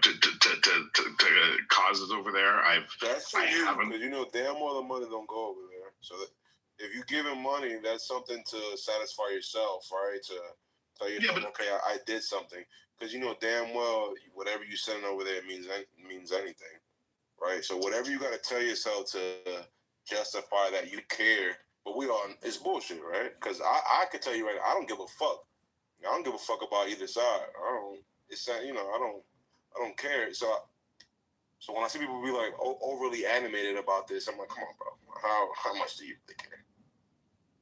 causes over there. That's for you, because damn well the money don't go over there. So that if you give him money, that's something to satisfy yourself, right? To tell yourself, okay, I did something. Because damn well whatever you send over there means anything, right? So whatever you got to tell yourself to justify that you care, but it's bullshit, right? Because I could tell you right now, I don't give a fuck. I don't give a fuck about either side. I don't care. So when I see people be like overly animated about this, I'm like, come on, bro. How much do you really care?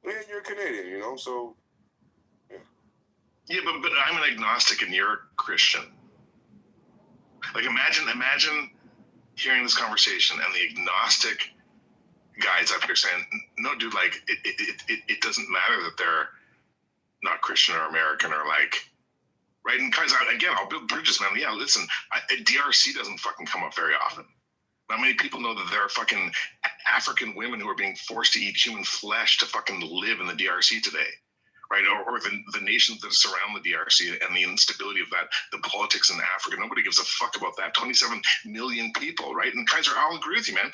Well, you're a Canadian, so. Yeah, but I'm an agnostic and you're a Christian. Like, imagine hearing this conversation and the agnostic guys up here saying, no, dude, like, it doesn't matter that they're not Christian or American or like, right? And guys, again, I'll build bridges, man. Yeah, listen, DRC doesn't fucking come up very often. Not many people know that there are fucking African women who are being forced to eat human flesh to fucking live in the DRC today. Right, or the nations that surround the DRC and the instability of that, the politics in Africa. Nobody gives a fuck about that. 27 million people, right? And Kaiser, I'll agree with you, man.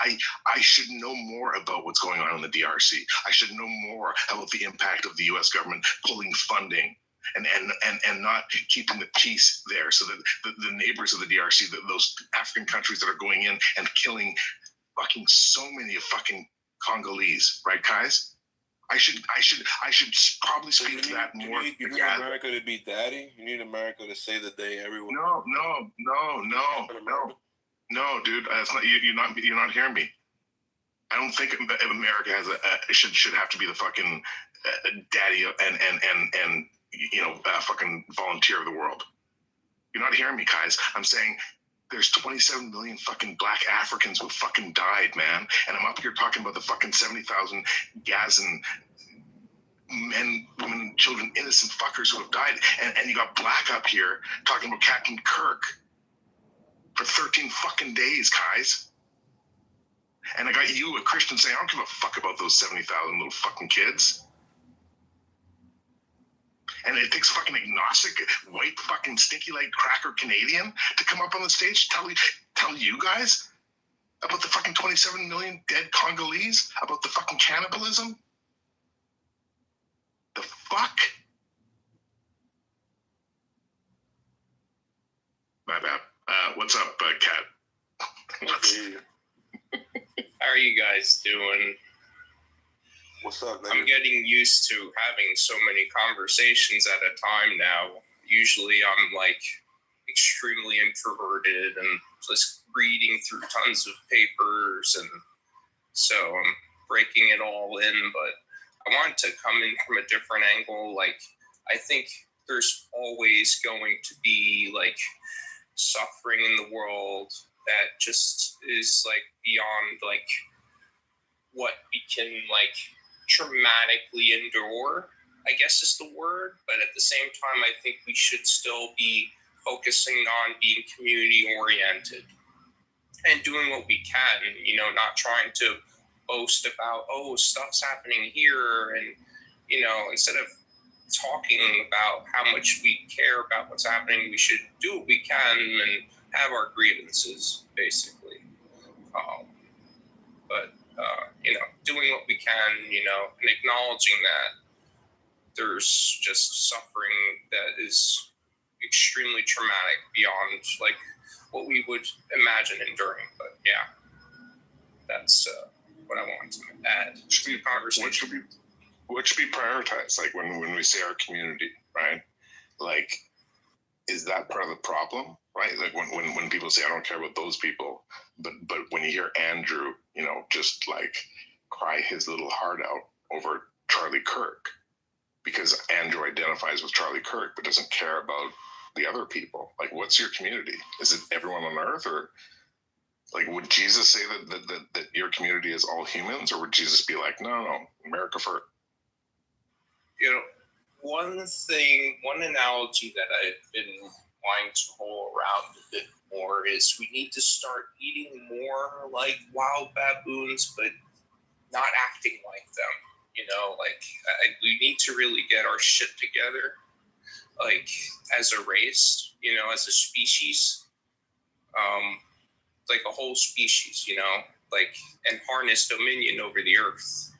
I should know more about what's going on in the DRC. I should know more about the impact of the U.S. government pulling funding and not keeping the peace there, so that the neighbors of the DRC, those African countries that are going in and killing fucking so many of fucking Congolese, right, Kais? I should probably speak to that more. You need America to be daddy. You need America to say the day everyone. No, dude. That's not you. You're not hearing me. I don't think America has should have to be the fucking daddy and fucking volunteer of the world. You're not hearing me, guys. I'm saying There's 27 million fucking black Africans who fucking died, man. And I'm up here talking about the fucking 70,000 Gazan men, women, children, innocent fuckers who have died. And you got black up here talking about Captain Kirk for 13 fucking days, guys. And I got you, a Christian, saying, I don't give a fuck about those 70,000 little fucking kids. And it takes fucking agnostic, white fucking stinky leg cracker Canadian to come up on the stage to tell you guys about the fucking 27 million dead Congolese, about the fucking cannibalism. The fuck? My bad. What's up, Kat? How are you guys doing? What's up, man? I'm getting used to having so many conversations at a time now. Usually I'm like extremely introverted and just reading through tons of papers, and so I'm breaking it all in, but I wanted to come in from a different angle. Like, I think there's always going to be like suffering in the world that just is like beyond like what we can like traumatically endure, I guess is the word. But at the same time, I think we should still be focusing on being community oriented and doing what we can, you know, not trying to boast about, oh, stuff's happening here. And, you know, instead of talking about how much we care about what's happening, we should do what we can and have our grievances, basically. You know, doing what we can, you know, and acknowledging that there's just suffering that is extremely traumatic beyond like what we would imagine enduring. But yeah, that's what I wanted to add to the conversation. What should be prioritized? Like when we say our community, right? Like, is that part of the problem, right? Like when people say, I don't care about those people, but when you hear Andrew, you know, just like cry his little heart out over Charlie Kirk, because Andrew identifies with Charlie Kirk but doesn't care about the other people. Like, what's your community? Is it everyone on earth? Or like, would Jesus say that your community is all humans? Or would Jesus be like, no, America first? You know, one analogy that I've been wanting to roll around a bit more is we need to start eating more like wild baboons, but not acting like them. You know, like we need to really get our shit together, like as a race, you know, as a species, like a whole species, you know, like, and harness dominion over the earth.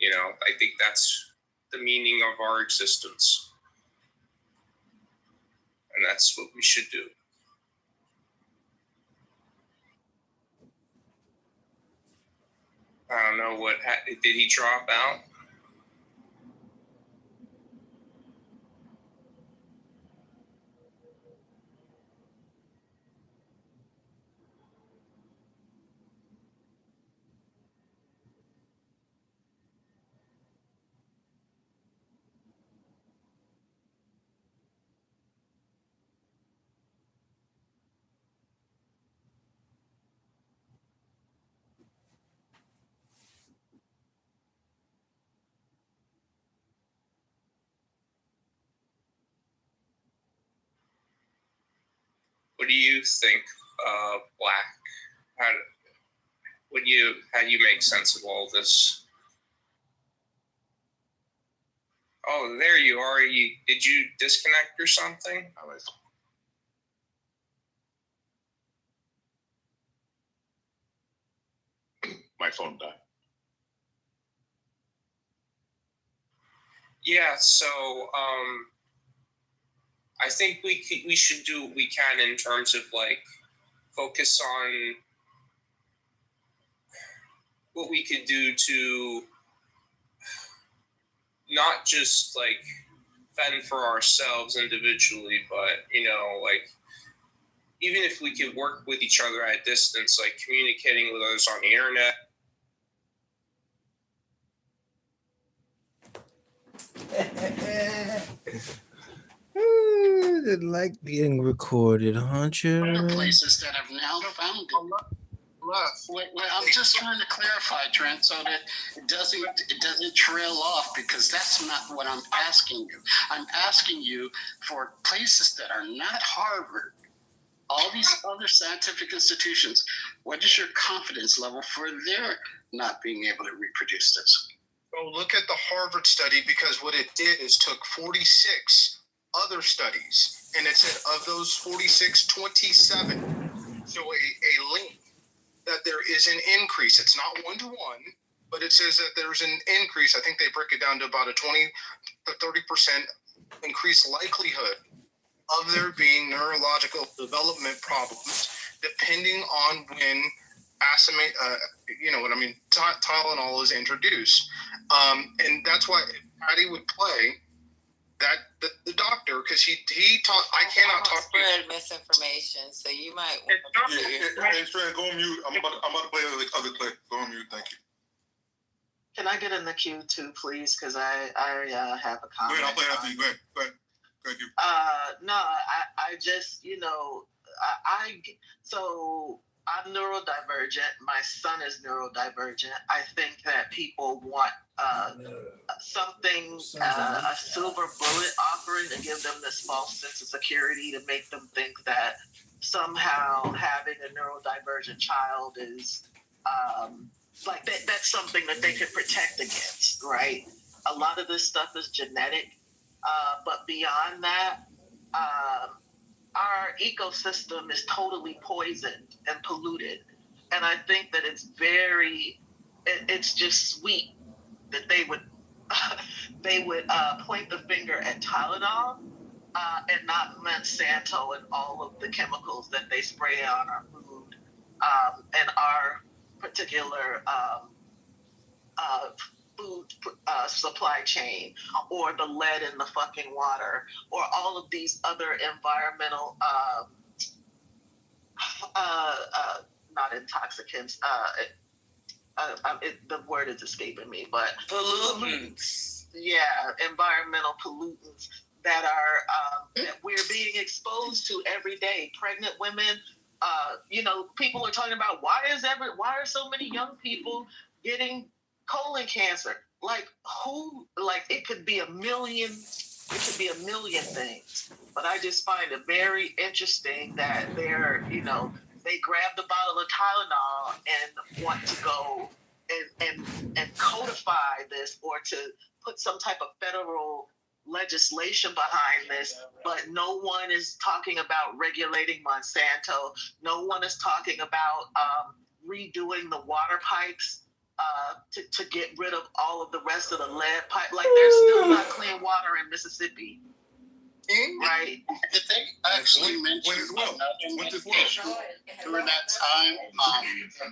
You know, I think that's the meaning of our existence. And that's what we should do. I don't know did he drop out? What do you think, Black? How do you make sense of all this? Oh, there you are. Did you disconnect or something? My phone died. Yeah, so I think we should do what we can in terms of like focus on what we could do to not just like fend for ourselves individually, but, you know, like even if we could work with each other at a distance, like communicating with others on the internet. Didn't like being recorded, huh, Other Jeremy? places that have now found it. Wait, I'm just trying to clarify, Trent, so that it doesn't trail off, because that's not what I'm asking you. I'm asking you for places that are not Harvard, all these other scientific institutions. What is your confidence level for their not being able to reproduce this? Well, look at the Harvard study, because what it did is took 46 other studies, and it said of those 46, 27 show a link that there is an increase. It's not one-to-one, but it says that there's an increase. I think they break it down to about a 20 to 30% increased likelihood of there being neurological development problems, depending on when Tylenol is introduced. And that's why Patty would play that the doctor, because he taught. I cannot talk to spread misinformation, so you might. Hey, Strand, go on mute. I'm about to play other clip. Go on mute. Thank you. Can I get in the queue too, please? Because I have a comment. Go ahead. I'll play it after you. Go ahead. Thank you. No, I just, so I'm neurodivergent. My son is neurodivergent. I think that people want something, a silver bullet offering to give them this false sense of security, to make them think that somehow having a neurodivergent child is like that's something that they can protect against, right? A lot of this stuff is genetic, but beyond that, our ecosystem is totally poisoned and polluted. And I think that it's just sweet that they would point the finger at Tylenol and not Monsanto and all of the chemicals that they spray on our food and our particular food supply chain, or the lead in the fucking water, or all of these other environmental not intoxicants, the word is escaping me, but Pollutants. Yeah, environmental pollutants that are that we're being exposed to every day. Pregnant women, people are talking about why are so many young people getting colon cancer? It could be a million things. But I just find it very interesting that they grab the bottle of Tylenol and want to go and codify this, or to put some type of federal legislation behind this, but no one is talking about regulating Monsanto. No one is talking about redoing the water pipes to get rid of all of the rest of the lead pipe. Like, there's still not clean water in Mississippi. Right. Did they actually mention during that time?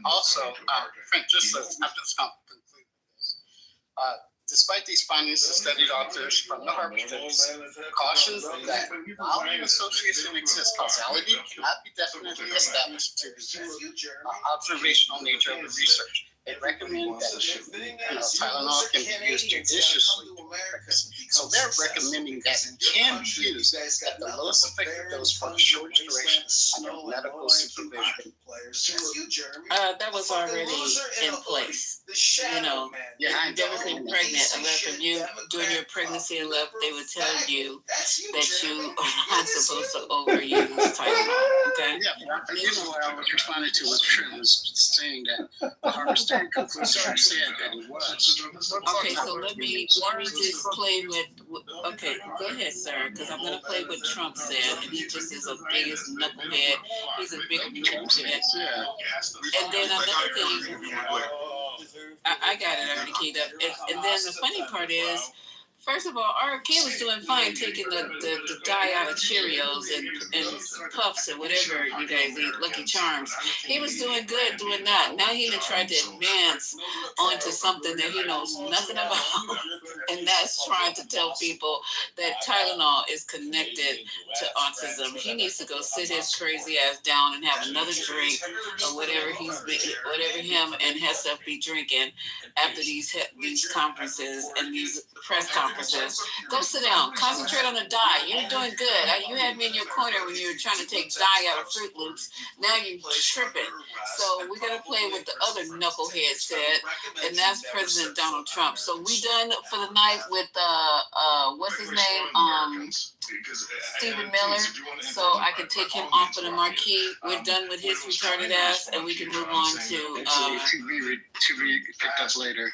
Also, I'm just going to conclude this. Despite these findings, the study authors from the Harvard studies cautions that while an association exists, causality cannot be definitely established to the observational nature of the research. They recommend that Tylenol can be used judiciously. So they're recommending that it can be used at the lowest effective dose for the shortest duration under medical supervision. That was already in place. You've never been pregnant, unless if you during your pregnancy and left, they would tell you that you are not supposed to overuse Tylenol. Okay. Yeah, the reason why I was responding to was Trent was saying that the Harvard study conclusion said that he was. Okay, so let me just play with. Okay, go ahead, sir, because I'm gonna play what Trump said, and he just is a biggest knucklehead. He's a big knucklehead. And then another thing, I got it already keyed up. And then the funny part is, first of all, RFK was doing fine taking the dye out of Cheerios and Puffs and whatever you guys eat, Lucky Charms. He was doing good doing that. Now he had tried to advance onto something that he knows nothing about, and that's trying to tell people that Tylenol is connected to autism. He needs to go sit his crazy ass down and have another drink or whatever him and Hesef be drinking after these conferences and these press conferences. practices. Go sit down. Concentrate on the diet. You're doing good. You had me in your corner when you were trying to take dye out of Fruit Loops. Now you're tripping. So we're gonna play what the other knucklehead said, and that's President Donald Trump. So we done for the night with what's his name? Stephen Miller. So I can take him off of the marquee. We're done with his retarded ass, and we can move on to to be picked up later.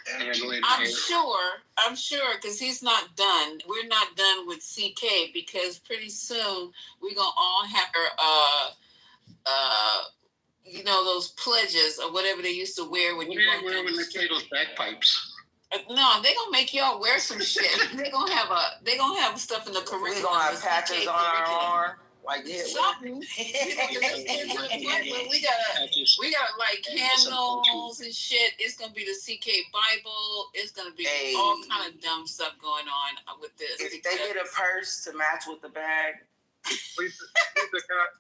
I'm sure, because he's not done. We're not done with CK because pretty soon we're gonna all have our those pledges or whatever they used to wear when you wear when they play those bagpipes. No, they gonna make y'all wear some shit. They gonna have stuff in the curriculum. We gonna have patches on our arm. Like something. We gotta light candles and shit. It's gonna be the CK Bible. It's gonna be all kind of dumb stuff going on with this. If they get a purse to match with the bag.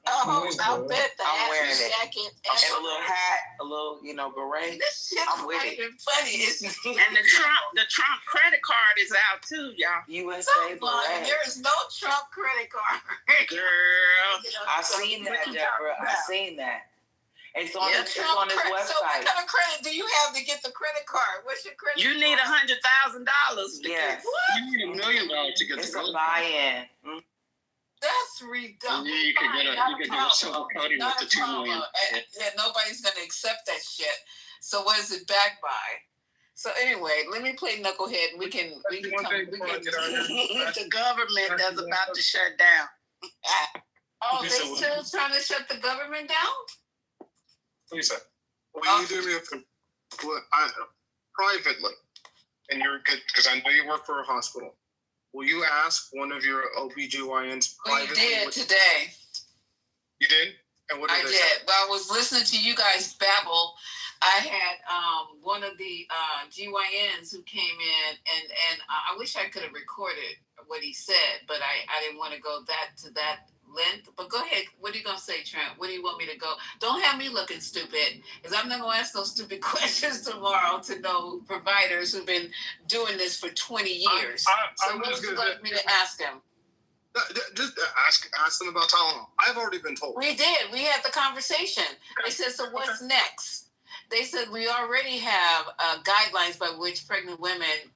I'll bet the I'm wearing it. Jacket and a little hat, a little, beret. This shit I'm with it. Funny. And the Trump credit card is out too, y'all. USA beret. There is no Trump credit card. Girl. I seen that, Deborah. I seen that. It's on his So website. what kind of credit do you have to get the credit card? What's your credit You need card? $100,000 to Yes. You need $1 million to get It's the a gold. buy-in. That's ridiculous. Yeah, you can get a silver coating with the $2 million. Yeah, nobody's gonna accept that shit. So what is it backed by? So anyway, let me play Knucklehead. We can the government is about to shut down. Oh, they still trying to shut the government down? Lisa, will you do me a favor? Privately, and you're good because I know you work for a hospital. Will you ask one of your OBGYNs privately? We did today. You did? And what did I they did. say? Well, I was listening to you guys babble. I had one of the GYNs who came in, and I wish I could have recorded what he said, but I didn't want to go to that length. But go ahead. What are you going to say, Trent? Where do you want me to go? Don't have me looking stupid, because I'm not going to ask those stupid questions tomorrow to no providers who've been doing this for 20 years. So what would you like me to ask them? Just ask them about Tylenol. I've already been told. We did. We had the conversation. They said, so what's next? They said we already have guidelines by which pregnant women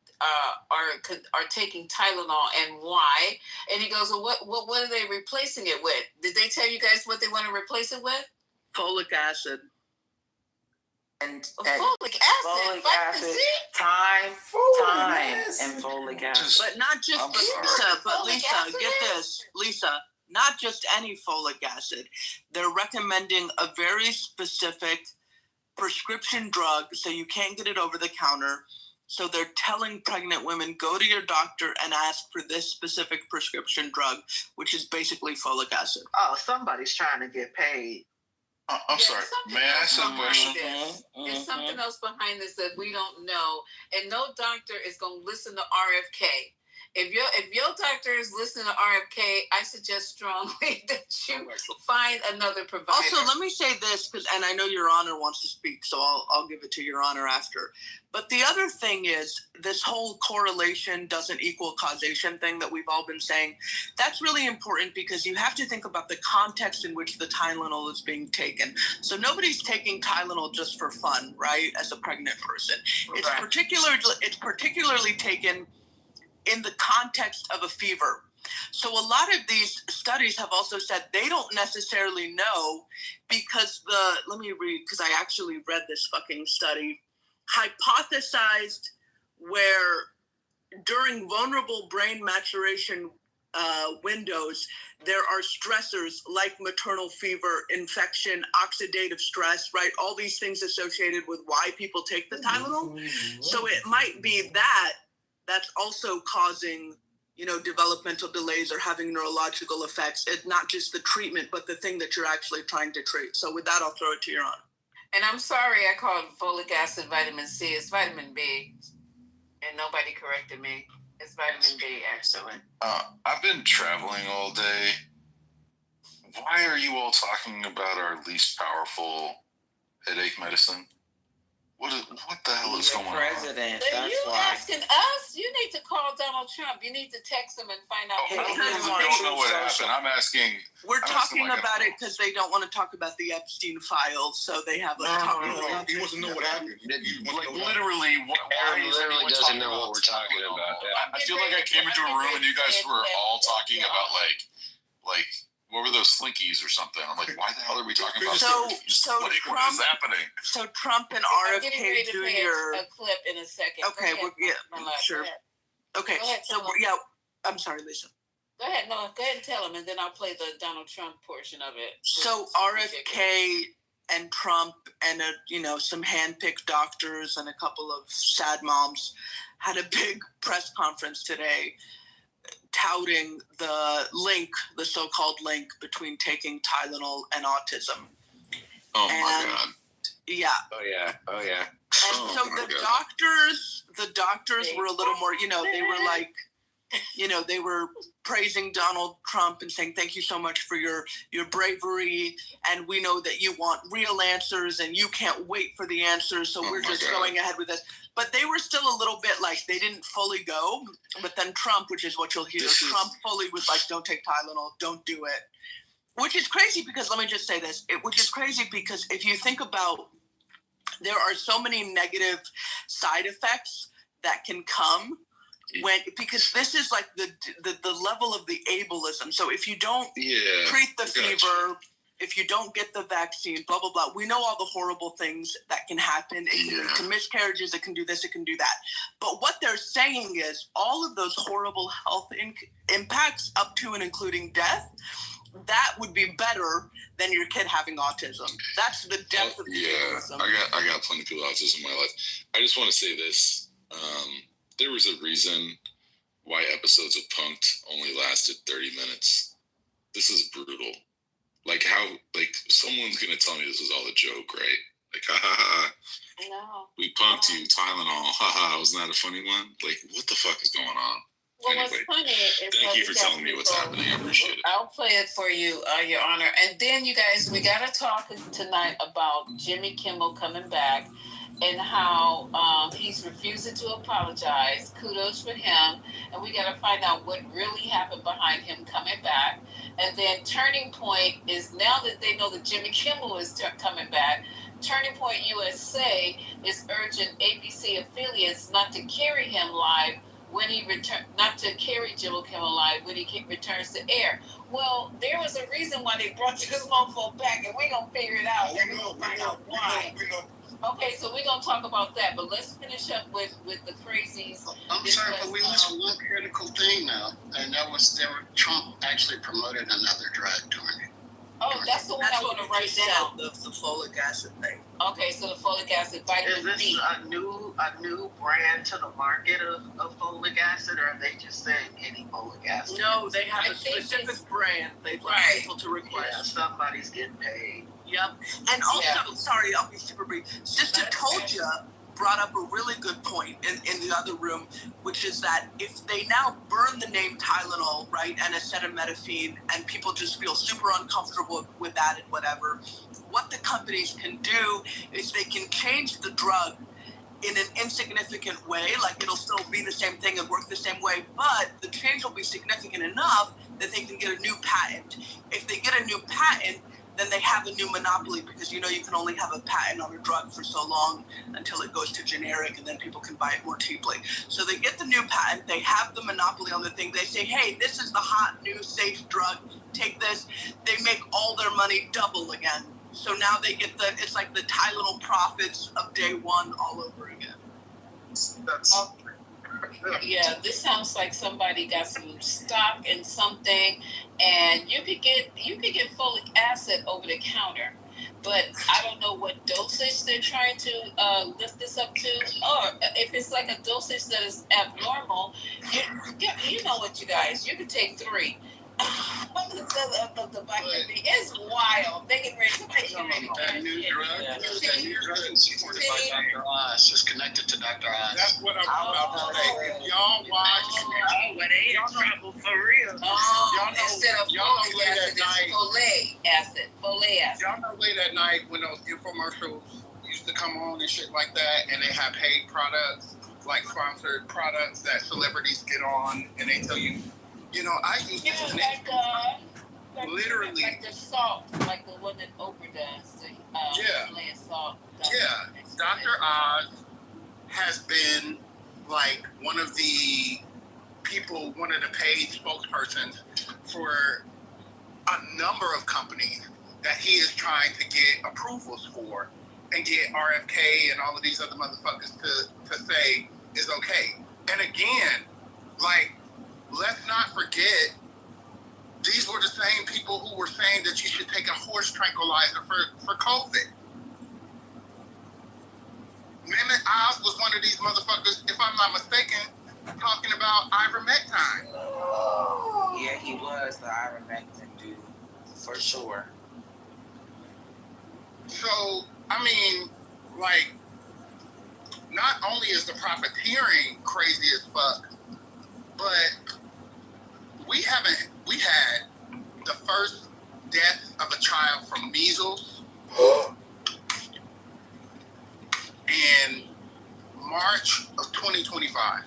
are taking Tylenol and why. And he goes, well, what are they replacing it with? Did they tell you guys what they want to replace it with? Folic acid. And folic acid. Time, and folic acid. But not just Lisa, get this, Lisa, not just any folic acid. They're recommending a very specific prescription drug, so you can't get it over the counter. So they're telling pregnant women, go to your doctor and ask for this specific prescription drug, which is basically folic acid. Oh, somebody's trying to get paid. I'm sorry. May I ask a question? There's something else behind this that we don't know, and no doctor is going to listen to RFK. If your doctor is listening to RFK, I suggest strongly that you find another provider. Also, let me say this, and I know Your Honor wants to speak, so I'll give it to Your Honor after. But the other thing is, this whole correlation doesn't equal causation thing that we've all been saying. That's really important because you have to think about the context in which the Tylenol is being taken. So nobody's taking Tylenol just for fun, right? As a pregnant person, it's particularly taken in the context of a fever. So a lot of these studies have also said they don't necessarily know because let me read, because I actually read this fucking study, hypothesized where during vulnerable brain maturation windows, there are stressors like maternal fever, infection, oxidative stress, right? All these things associated with why people take the Tylenol. So it might be that's also causing, developmental delays or having neurological effects. It's not just the treatment, but the thing that you're actually trying to treat. So with that, I'll throw it to Your Honor. And I'm sorry I called folic acid vitamin C. It's vitamin B. And nobody corrected me. It's vitamin B, actually. I've been traveling all day. Why are you all talking about our least powerful headache medicine? What the hell is going on? President. Then That's you why. asking us? You need to call Donald Trump. You need to text him and find out. I don't know what happened. I'm asking. We're talking like about it because they don't want to talk about the Epstein files, so they have us talking about He wants to know what happened. Like literally, Aaron literally doesn't know what we're talking about. I feel like I came into a room and you guys were all talking about like what were those slinkies or something? I'm like, why the hell are we talking about So what Trump is happening? So Trump and I'm getting ready RFK to play Jr. a clip in a second. Okay, sure. Okay, Go ahead, so Tell him. yeah, I'm sorry, Lisa. Go ahead, no, go ahead and tell him, and then I'll play the Donald Trump portion of it. So RFK and Trump and some handpicked doctors and a couple of sad moms had a big press conference today touting the so-called link between taking Tylenol and autism. Oh my God. Yeah. Oh yeah. And so the doctors were a little more, they were like, they were praising Donald Trump and saying, thank you so much for your bravery. And we know that you want real answers and you can't wait for the answers. So we're just going ahead with this. But they were still a little bit like they didn't fully go. But then Trump, which is what you'll hear, Trump fully was like, don't take Tylenol, don't do it. Which is crazy because, let me just say this, which is crazy because if you think about, there are so many negative side effects that can come because this is like the level of the ableism. So if you don't treat the fever, if you don't get the vaccine, blah, blah, blah, we know all the horrible things that can happen. It can lead to miscarriages, it can do this, it can do that. But what they're saying is all of those horrible health impacts up to and including death, that would be better than your kid having autism. That's the depth of the autism. I got plenty of people with autism in my life. I just want to say this. There was a reason why episodes of Punk'd only lasted 30 minutes. This is brutal. Like someone's going to tell me this was all a joke, right? Like, ha ha ha. No. We punked you, Tylenol. Ha ha. Wasn't that a funny one? Like, what the fuck is going on? Well, anyway, what's funny is thank you for telling me what's happening. I appreciate it. I'll play it for you, Your Honor. And then, you guys, we got to talk tonight about Jimmy Kimmel coming back and how he's refusing to apologize. Kudos for him. And we got to find out what really happened behind him coming back. And then Turning Point is, now that they know that Jimmy Kimmel is coming back, Turning Point USA is urging ABC affiliates not to carry him live when he not to carry Jimmy Kimmel live when he returns to air. Well, there was a reason why they brought this mofo back, and we're going to figure it out. We're going to find out why. Okay, so we're going to talk about that, but let's finish up with the crazies. I'm sorry, but we missed one critical thing now, and that was Trump actually promoted another drug during it. Oh, that's the one I want to write down. The folic acid thing. Okay, so the folic acid, vitamin D. Is this a new brand to the market of folic acid, or are they just saying any folic acid? No, they have a specific brand they'd like people to request. Yeah, somebody's getting paid. Yep. And also, sorry, I'll be super brief. Sister Tolja brought up a really good point in the other room, which is that if they now burn the name Tylenol, right, and acetaminophen, and people just feel super uncomfortable with that and whatever, what the companies can do is they can change the drug in an insignificant way, like it'll still be the same thing and work the same way, but the change will be significant enough that they can get a new patent. If they get a new patent, then they have a new monopoly because you can only have a patent on a drug for so long until it goes to generic and then people can buy it more cheaply. So they get the new patent, they have the monopoly on the thing, they say, hey, this is the hot, new, safe drug, take this. They make all their money double again. So now they get it's like the Tylenol profits of day one all over again. Yeah, this sounds like somebody got some stock in something, and you could get folic acid over the counter, but I don't know what dosage they're trying to lift this up to, or if it's like a dosage that is abnormal. You know what, you guys, you could take 3. The vitamin D is wild. They get ready to that new drug is supported by Dr. Oz. It's connected to Dr. Oz. That's what I'm about to say. If y'all watch, they in trouble for real. Instead of folic acid, it's folate acid. Y'all know late at night when those infomercials used to come on and shit like that, and they have paid products, like sponsored products that celebrities get on, and they tell you, you know, I use this. Literally, like the salt, like the one that Oprah does. The, yeah. Salt. Yeah. Dr. Oz has been like one of the people, one of the paid spokespersons for a number of companies that he is trying to get approvals for and get RFK and all of these other motherfuckers to say is okay. And again, like, let's not forget, these were the same people who were saying that you should take a horse tranquilizer for COVID. Mehmet Oz was one of these motherfuckers, if I'm not mistaken, talking about ivermectin. Yeah, he was the ivermectin dude, for sure. So, I mean, like, not only is the profiteering crazy as fuck, but we had the first death of a child from measles in March of 2025.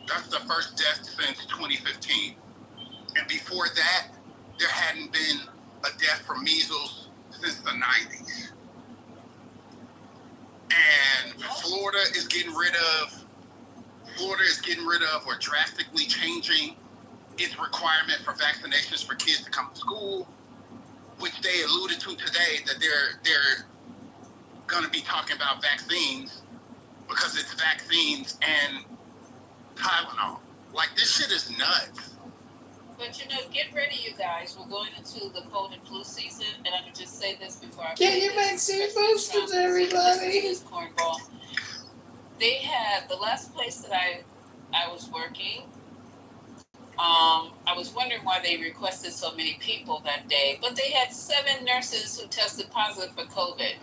That's the first death since 2015. And before that, there hadn't been a death from measles since the 90s. And Florida is getting rid of or drastically changing its requirement for vaccinations for kids to come to school, which they alluded to today that they're going to be talking about vaccines because it's vaccines and Tylenol. Like, this shit is nuts. But you know, get ready, you guys. We're going into the cold and flu season, and I'm gonna just say this before I Get your vaccine boosters, everybody. This cornball. They had the last place that I was working. I was wondering why they requested so many people that day, but they had 7 nurses who tested positive for COVID.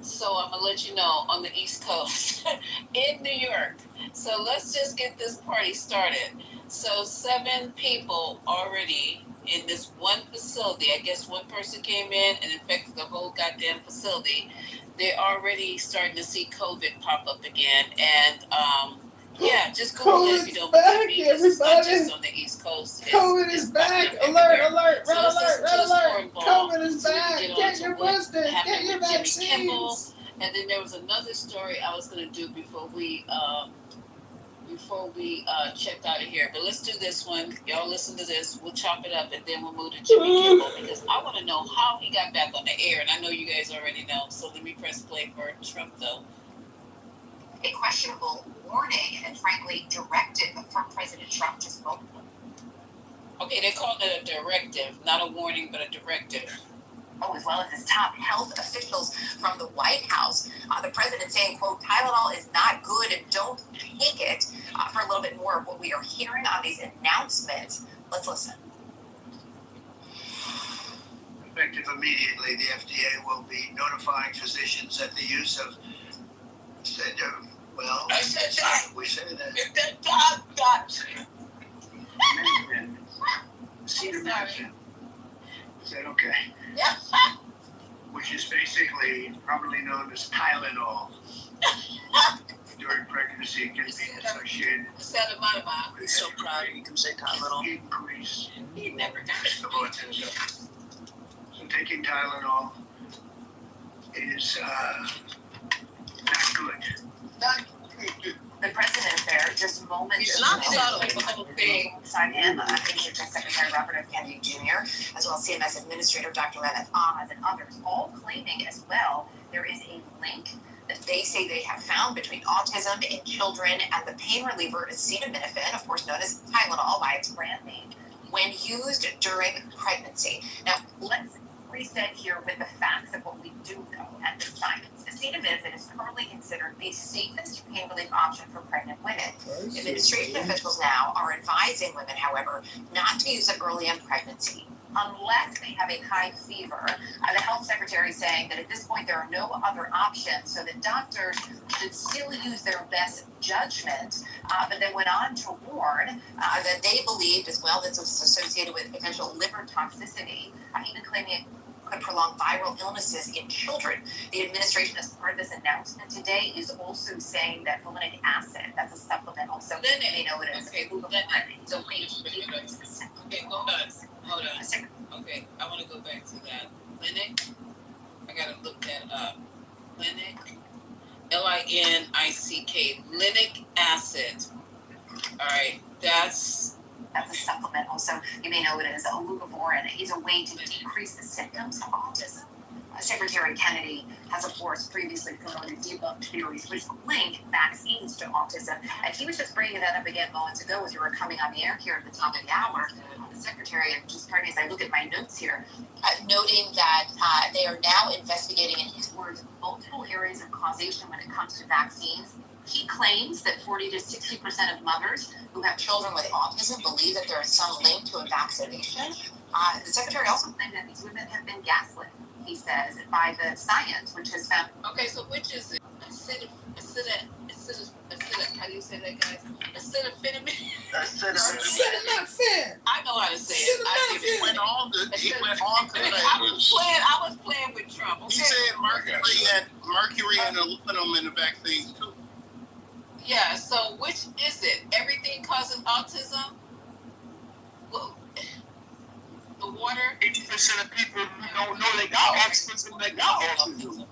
So I'm gonna let you know on the East Coast in New York. So let's just get this party started. So 7 people already in this one facility. I guess one person came in and infected the whole goddamn facility. They're already starting to see COVID pop up again. And yeah, just Google it if you don't believe me. It's not just on the East Coast. COVID is back. Alert, alert, red alert, red alert. COVID is back. Get your boosters. Get your vaccines. And then there was another story I was going to do before we checked out of here. But let's do this one. Y'all listen to this. We'll chop it up and then we'll move to Jimmy Kimmel because I want to know how he got back on the air. And I know you guys already know. So let me press play for Trump, though. A questionable warning and, frankly, directive from President Trump just spoke. Okay, they called it a directive, not a warning, but a directive. Oh, as well as his top health officials from the White House. The president saying, quote, Tylenol is not good and don't take it. For a little bit more of what we are hearing on these announcements, let's listen. Effective immediately, the FDA will be notifying physicians that the use of I said that. We say that. That dog got Acetaminophen. Is that okay? Which is basically commonly known as Tylenol. During pregnancy, it can be associated I'm so proud you can say Tylenol. Increase. He never got of autism. So taking Tylenol is not good. The president there just moments He's not subtle. alongside him, HHS Secretary Robert F. Kennedy Jr., as well as CMS Administrator Dr. Leonard Oz and others, all claiming as well there is a link that they say they have found between autism in children and the pain reliever acetaminophen, of course known as Tylenol by its brand name, when used during pregnancy. Now, let's reset here with the facts of what we do know and the science. Acetaminophen is currently considered the safest pain relief option for pregnant women. Administration officials now are advising women, however, not to use it early in pregnancy unless they have a high fever. The health secretary saying that at this point there are no other options, so that doctors should still use their best judgment, but then went on to warn that they believed as well that this was associated with potential liver toxicity, even claiming it could prolong viral illnesses in children. The administration, as part of this announcement today, is also saying that folinic acid, that's a supplemental, so they know it is. Okay, hold on. A second. Okay, I want to go back to that. Linic. I gotta look that up. Linic. Linick. Linic acid. All right, that's a supplemental, so you may know it as oleucovorin. It's a way to decrease the symptoms of autism. Secretary Kennedy has, of course, previously promoted debunked theories which link vaccines to autism. And he was just bringing that up again moments ago as we were coming on the air here at the top of the hour. The Secretary, and just pardon me as I look at my notes here, noting that they are now investigating, in his words, multiple areas of causation when it comes to vaccines. He claims that 40 to 60% of mothers who have children with autism believe that there is some link to a vaccination. The Secretary also claimed that these women have been gaslit, he says, by the science, which has found. Okay, so which is it? How do you say that, guys? Acetaminophen. I know how to say it. He went on to say. I was playing with Trump. Okay? He said mercury and aluminum in the vaccines too. Yeah, so which is it? Everything causes autism? Well, the water? 80% of people who don't know they got autism, they got autism.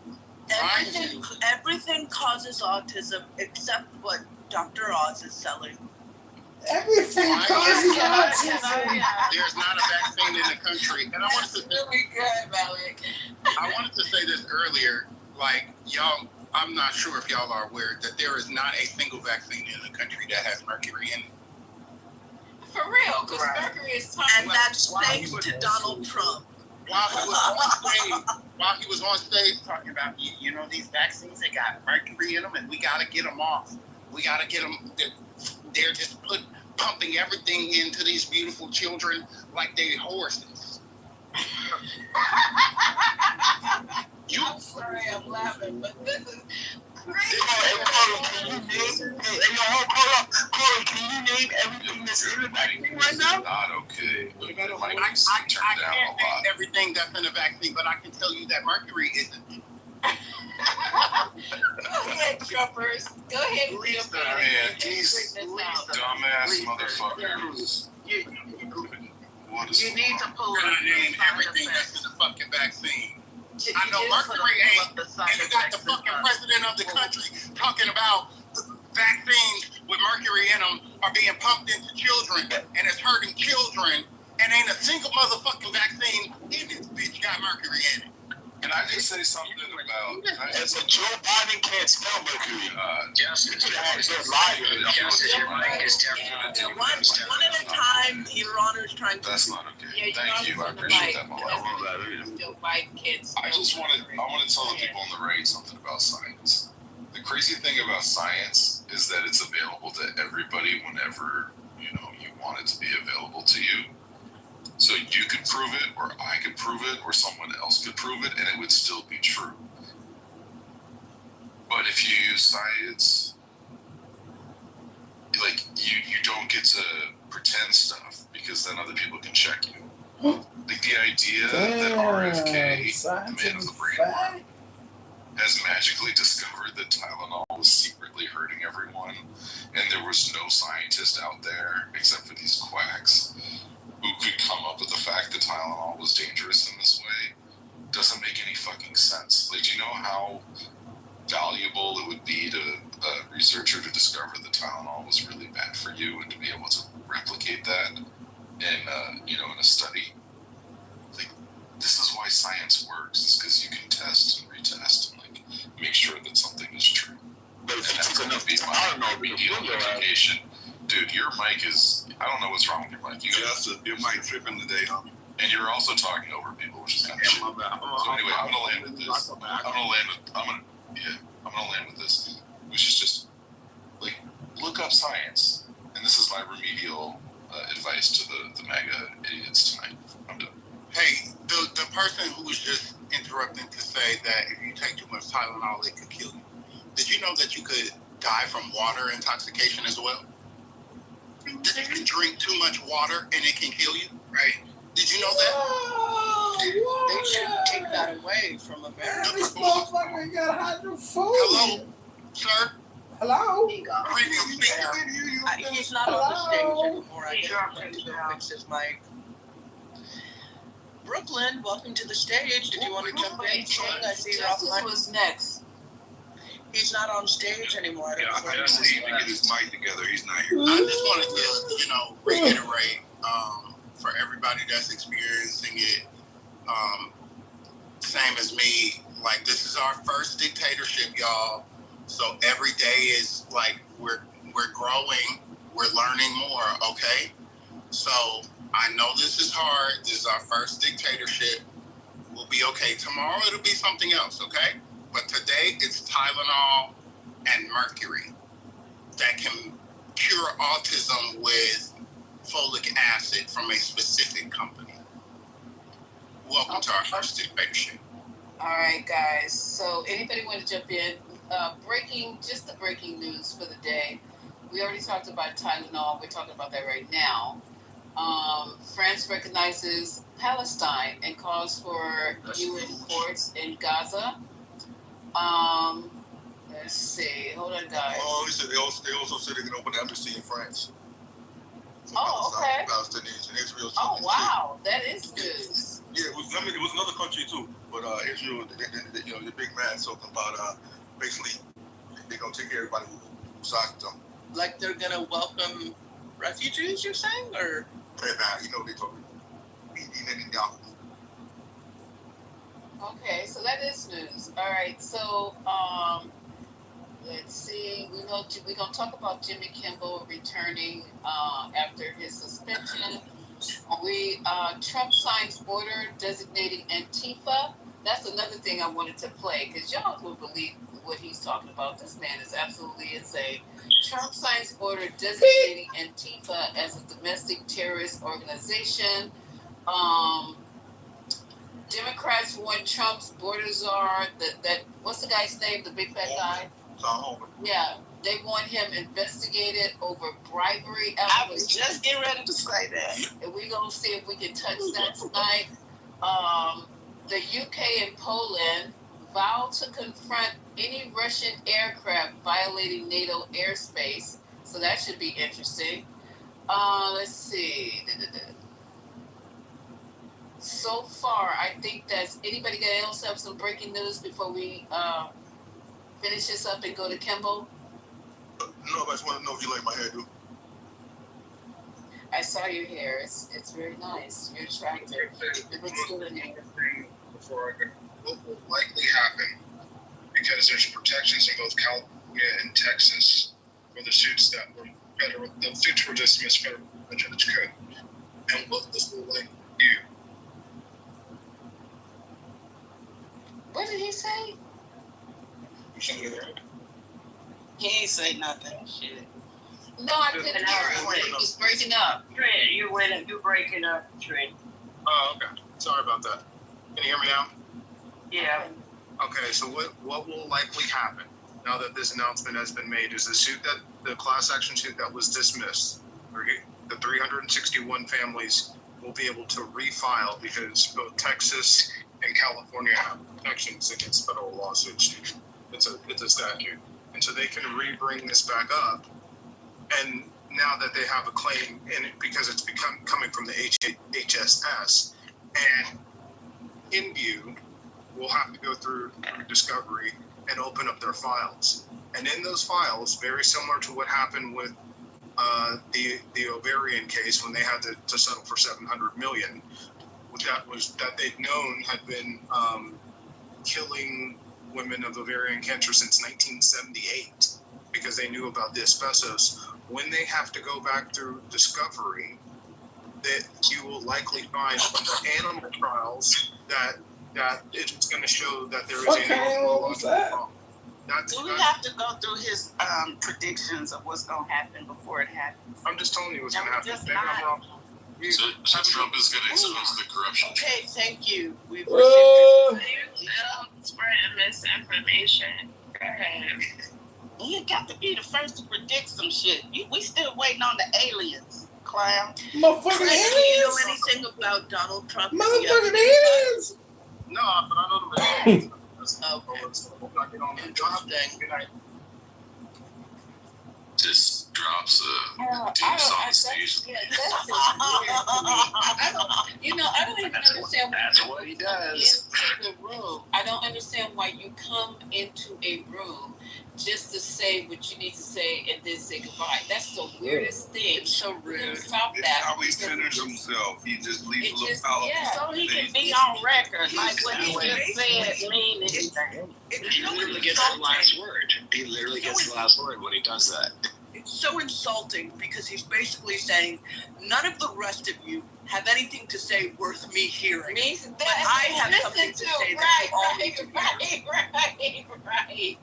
Everything causes autism except what Dr. Oz is selling. Everything causes autism. There's not a vaccine in the country. And I wanted to really good, Malik. I wanted to say this earlier, like y'all, I'm not sure if y'all are aware that there is not a single vaccine in the country that has mercury in it. For real, because mercury is toxic. And that's thanks to Donald Trump. While he was on stage talking about, you know, these vaccines, they got mercury in them, and we got to get them off. We got to get them. They're just pumping everything into these beautiful children like they're horses. I'm sorry, I'm laughing, but this is crazy. Corey, can you name everything that's in the vaccine right now? Not okay. I can't name everything that's in the vaccine, but I can tell you that mercury isn't. Go ahead, Trumpers. Go ahead, Lisa. Man, these dumbass motherfuckers. You need to pull out name everything that's in the fucking vaccine. I know mercury ain't, and you got the fucking president of the country talking about vaccines with mercury in them are being pumped into children, and it's hurting children, and ain't a single motherfucking vaccine in this bitch got mercury in it. Can I just say something about? As a Joe Biden can't smell mercury. Justice, your mic is definitely one at a time. Your Honor's trying to. That's not okay. Thank you. I appreciate that. I just want to tell the people on the right something about science. The crazy thing about science is that it's available to everybody whenever you want it to be available to you. So you could prove it, or I could prove it, or someone else could prove it, and it would still be true. But if you use science, like you don't get to pretend stuff because then other people can check you. Like the idea that RFK, the man of the brain worm, has magically discovered that Tylenol was secretly hurting everyone, and there was no scientist out there except for these quacks who could come up with the fact that Tylenol was dangerous in this way, doesn't make any fucking sense. Like, do you know how valuable it would be to a researcher to discover that Tylenol was really bad for you and to be able to replicate that in a study? Like, this is why science works, is because you can test and retest and make sure that something is true. And that's going to be my remedial education. Dude, your mic is, I don't know what's wrong with your mic. Your mic tripping today, huh? And you're also talking over people, which is kind of shit. So anyway, I'm gonna land with this. I'm gonna land with this, which is just look up science. And this is my remedial advice to the MAGA idiots tonight. I'm done. Hey, the person who was just interrupting to say that if you take too much Tylenol, it could kill you. Did you know that you could die from water intoxication as well? That you can drink too much water and it can kill you? Right. Did you know that? They should take that away from America. This motherfucker got hydrophobia. Hello, sir. Hello? He's not on the stage anymore. I guess he went to go fix his mic. Brooklyn, welcome to the stage. Did you want to jump in? King, I see you're off mic. Was next. He's not on stage anymore. I just need to get his mic together. He's not here. I just want to, reiterate for everybody that's experiencing it, same as me. Like, this is our first dictatorship, y'all. So every day is like we're growing, we're learning more. Okay, so I know this is hard. This is our first dictatorship. We'll be okay. Tomorrow it'll be something else. Okay. But today it's Tylenol and mercury that can cure autism with folic acid from a specific company. Welcome to our first dictatorship. All right, guys. So anybody want to jump in? Just the breaking news for the day. We already talked about Tylenol. We're talking about that right now. France recognizes Palestine and calls for UN courts in Gaza. Let's see. Hold on, guys. Oh, he said they also said they can open an embassy in France. Oh, okay. Palestinians and Israel. Oh, wow. That is news. Yeah, it was another country too, but Israel, they're big mad talking about basically they're gonna take care of everybody who sides them. Like they're gonna welcome refugees, you're saying, or? They talking. Okay, so that is news. All right, so let's see. We're gonna talk about Jimmy Kimmel returning after his suspension. Trump signs order designating Antifa. That's another thing I wanted to play because y'all will believe what he's talking about. This man is absolutely insane. Trump signs order designating Antifa as a domestic terrorist organization. Democrats want Trump's border czar. That what's the guy's name? The big fat guy. Yeah, they want him investigated over bribery. I was just getting ready to say that. And we're gonna see if we can touch that tonight. The UK and Poland vow to confront any Russian aircraft violating NATO airspace. So that should be interesting. Let's see. So far, I think that's anybody else have some breaking news before we finish this up and go to Kimball? No, I just want to know if you like my hair, dude. I saw your hair. It's very nice. You're attractive. It looks good on you. Before I go, what will likely happen, because there's protections in both California and Texas for the suits that were federal. The suits were dismissed federal by Judge Cook, and what this will likely do. What did he say? He ain't say nothing. Shit. No, I couldn't hear him. He was breaking up. Trent, you're breaking up, Trent. Oh, okay. Sorry about that. Can you hear me now? Yeah. Okay, so what will likely happen now that this announcement has been made is the class action suit that was dismissed, the 361 families will be able to refile because both Texas and California have protections against federal lawsuits. It's a statute. And so they can re-bring this back up. And now that they have a claim in it because it's coming from the HSS, and InView will have to go through discovery and open up their files. And in those files, very similar to what happened with the ovarian case when they had to settle for $700 million, that they'd known had been killing women of ovarian cancer since 1978 because they knew about the asbestos. When they have to go back through discovery, that you will likely find from the animal trials that it's going to show that there is an animal problem. Do we have to go through his predictions of what's going to happen before it happens? I'm just telling you what's going to happen. Maybe I'm wrong. So Trump is going to expose the corruption. Okay, thank you. We've received spreading misinformation. Go ahead. You got to be the first to predict some shit. We still waiting on the aliens. clown. Motherfucking Chris, do you know aliens! anything about Donald Trump? Motherfucking aliens! No, but I know the Okay. Interesting. Good night. Just drops a deuce on the stage. Yeah, that's just weird to me. I don't even understand That's what he does. into the room. I don't understand why you come into a room just to say what you need to say and then say goodbye. That's the weirdest thing. It's so rude. Stop It's that. how he centers himself. He just leaves It a little just- power. yeah. So he can be on record, like what he just said mean anything. He literally gets the last word. He literally gets the last word when he does that. It's so insulting because he's basically saying none of the rest of you have anything to say worth me hearing. But I have something to say that you all need to hear. Right.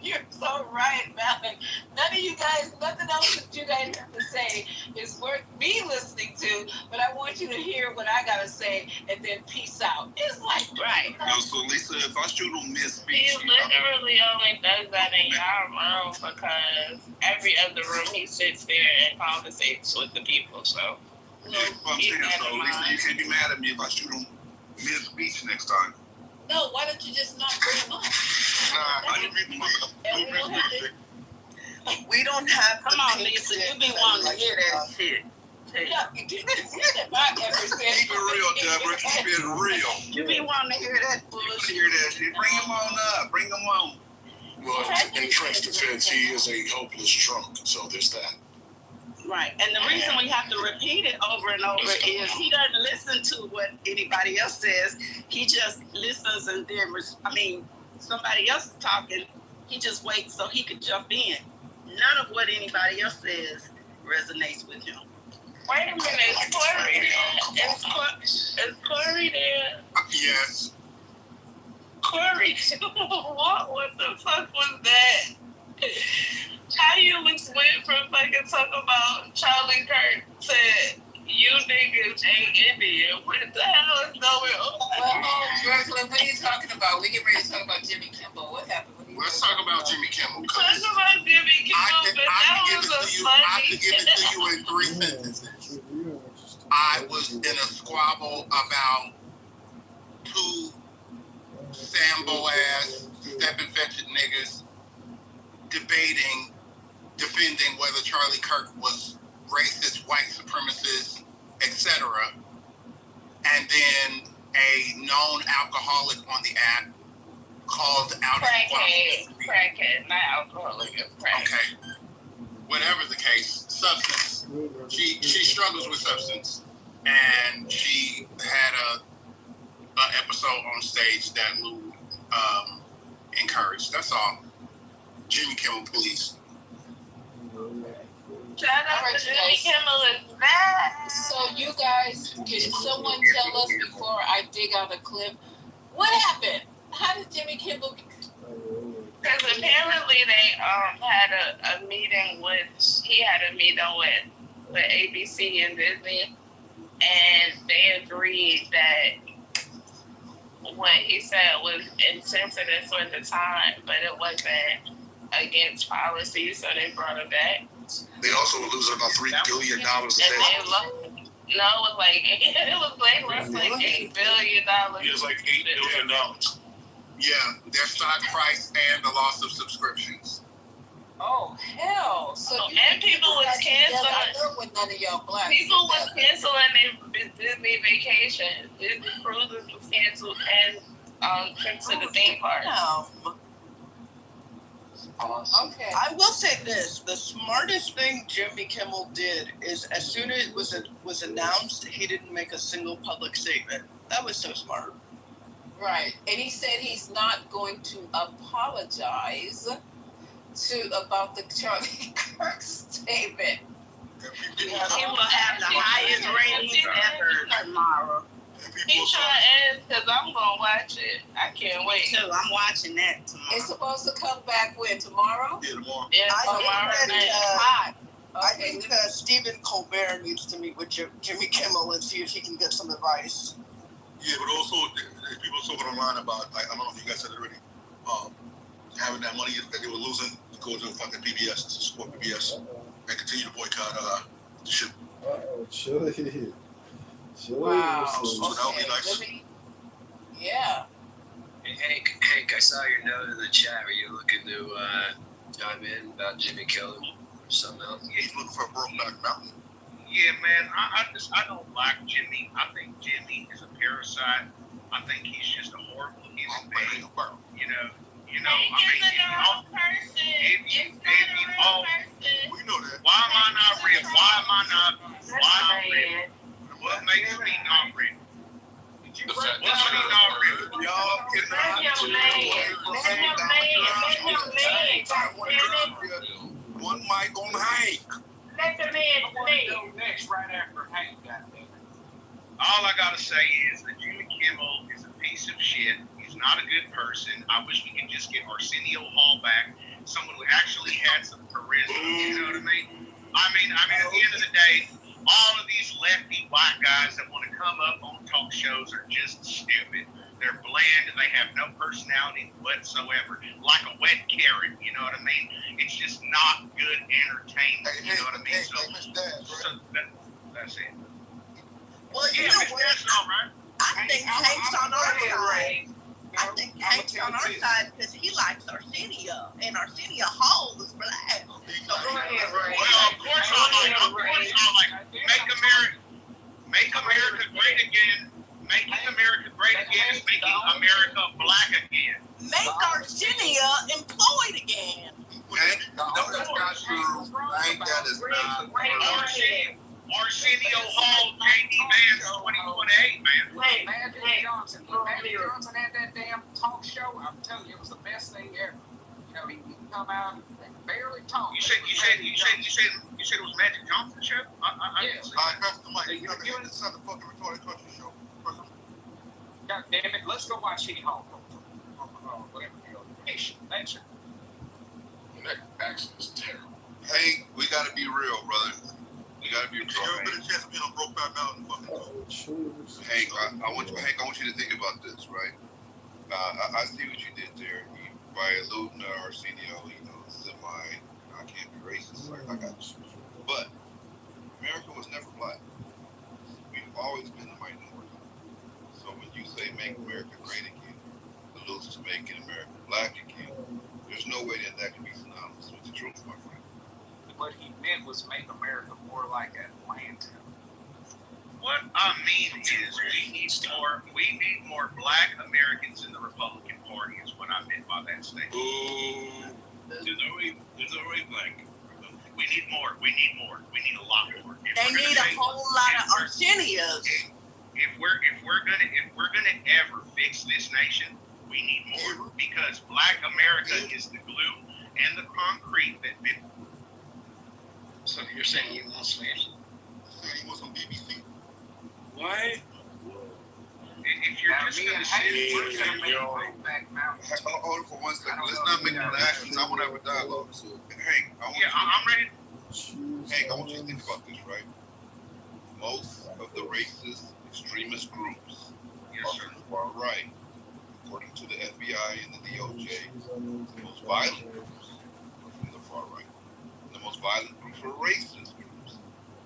You're so right, Malik. None of you guys, nothing else that you guys have to say is worth me listening to, but I want you to hear what I gotta say and then peace out. It's like, right. So Lisa, if I shoot him mid-speech, He literally only does that in your room because every other room he sits there and conversates with the people. So that's what I'm saying. So Lisa, you can't be mad at me if I shoot him mid-speech next time. no, why don't you just not bring him up? Nah, I didn't read them up. And we don't have to. We don't have. Come on, Lisa, you be wanting to hear that shit. Yeah, you did. If I ever said Keep it real, Deborah. Keep it real. You be wanting to hear that You want to bullshit. hear that shit? Bring him on up. Bring him on. Well, in Trent's defense, he is a hopeless drunk, so there's that. Right. And the reason we have to repeat it over and over is he doesn't listen to what anybody else says. He just listens and then, somebody else is talking. He just waits so he could jump in. None of what anybody else says resonates with him. wait a minute, is Corey there? Is Corey there? Yes. Corey, what the fuck was that? How you just went from fucking talking about Charlie Kirk to you niggas ain't Indian? What the hell is going on? Well, Brooklyn, what are you talking about? We get ready to talk about Jimmy Kimmel. What happened? Let's talk about Jimmy Kimmel. Talk about Jimmy Kimmel, but that was a I funny. can give it to you in 3 sentences. I was in a squabble about 2 Sambo ass, step infected niggas defending whether Charlie Kirk was racist, white supremacist, etc. And then a known alcoholic on the app called out Crackhead, not alcoholic, crackhead. Okay. Whatever the case, substance. She struggles with substance, and she had a episode on stage that Lou encouraged. That's all. Jimmy Kimmel, please. Shout out to Jimmy Kimmel is bad. So you guys, can someone tell us before I dig out a clip, what happened? How did Jimmy Kimmel? Because apparently they had a meeting with ABC and Disney, and they agreed that what he said was insensitive for the time, but it wasn't against policy, so they brought it back. They also were losing about $3 billion a day. No, it was less like $8 billion. It was like $8 billion. Yeah, their stock price and the loss of subscriptions. Oh hell! So and people was canceling. With none of y'all black. People was canceling their Disney vacation. Disney cruises was canceled and trips to the theme park. Okay. I will say this: the smartest thing Jimmy Kimmel did is, as soon as it was announced, he didn't make a single public statement. That was so smart. Right, and he said he's not going to apologize about the Charlie Kirk statement. He will have the highest ratings ever tomorrow. He trying because I'm gonna watch it. I can't wait. Too. I'm watching that tomorrow. It's supposed to come back when tomorrow? Yeah, tomorrow. Yeah, tomorrow night. I think Stephen Colbert needs to meet with Jimmy Kimmel and see if he can get some advice. Yeah, but also people talking online about, I don't know if you guys said it already, having that money that they were losing to go to fucking PBS to support PBS and continue to boycott the shit Uh-oh, Chili. Chili. Wow. So that'll be nice. Yeah. Hank, I saw your note in the chat. Are you looking to chime in about Jimmy Kimmel or something else? Yeah, he's looking for a Brokeback Mountain. Yeah, man, I don't like Jimmy. I think Jimmy is a parasite. I think he's just a horrible human being. You know. We know that. Why am I not real? Why am I not real? What makes me not real? What makes me not real? Y'all one mic on Hank. Let the man speak. Next, right after Hank got there. All I gotta say is that Jimmy Kimmel is a piece of shit. He's not a good person. I wish we could just get Arsenio Hall back, someone who actually had some charisma. You know what I mean? I mean, at the end of the day, all of these lefty white guys that want to come up on talk shows are just stupid. They're bland and they have no personality whatsoever, like a wet carrot. You know what I mean? It's just not good entertainment. You know what I mean? That's it. Well, you know what? I think Hank's on our side. I think Hank's on our side because he likes Arsenio, and Arsenio Hall is black. So well, of course I like make America great again. Making America great again is making America black again. Make Arsenio employed again. No, that's not true. Hank, that is not true. Arsenio Hall, J.D. Vance, 2028, man. Magic Johnson had that damn talk show. I'm telling you, it was the best thing ever. You know, he come out and barely talk. You said it was Magic Johnson's show? Yes. That's the mic. This is not the fucking retarded country show. God damn it! Let's go watch City Hall. Whatever the nation. Thanks, sir. That accent is terrible. Hey, we gotta be real, brother. We gotta be real. You ever been a chance to be on Brokeback Mountain? Hank, I want you to think about this, right? I see what you did there. By alluding to Arsenio, I can't be racist. I got you. But America was never black. We've always been a minority. So when you say make America great again, alludes to making America black again, there's no way that can be synonymous with the truth, my friend. What he meant was make America more like Atlanta. What I mean is we need more black Americans in the Republican Party is what I meant by that statement. There's already black. We need more. We need a lot more. They need a whole lot of Arsenios. If we're gonna ever fix this nation, we need more because black America is the glue and the concrete that. So you're saying you want Slash? You want some BBC? What? If you're just going to sit hold for 1 second. Let's not make interactions. I want to have a dialogue. So, Hank, I'm ready. Hank, I want you to think about this, right? Most of the racist extremist groups are from the far right, according to the FBI and the DOJ. The most violent groups are from the far right. The most violent groups are racist groups,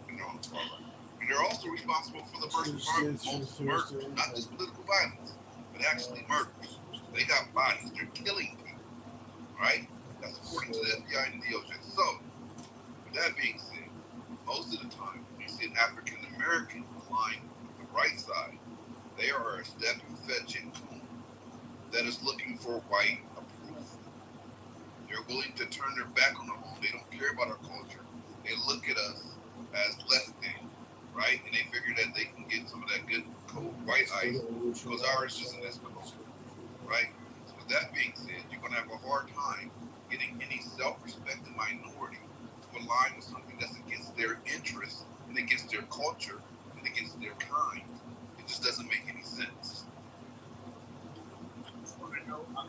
and they're on the far right. And they're also responsible for the most murders, not just political violence, but actually murders. They got bodies, they're killing people, right? That's according to the FBI and the DOJ. So, with that being said, most of the time, when you see an African American aligned with the right side, they are a stepping fetching coon that is looking for white approval. They're willing to turn their back on the home. They don't care about our culture. They look at us as less than, right? And they figure that they can get some of that good cold white ice because ours isn't as cold, right? So with that being said, you're going to have a hard time getting any self-respecting minority to align with something that's against their interests and against their culture and against their kind. It just doesn't make any sense.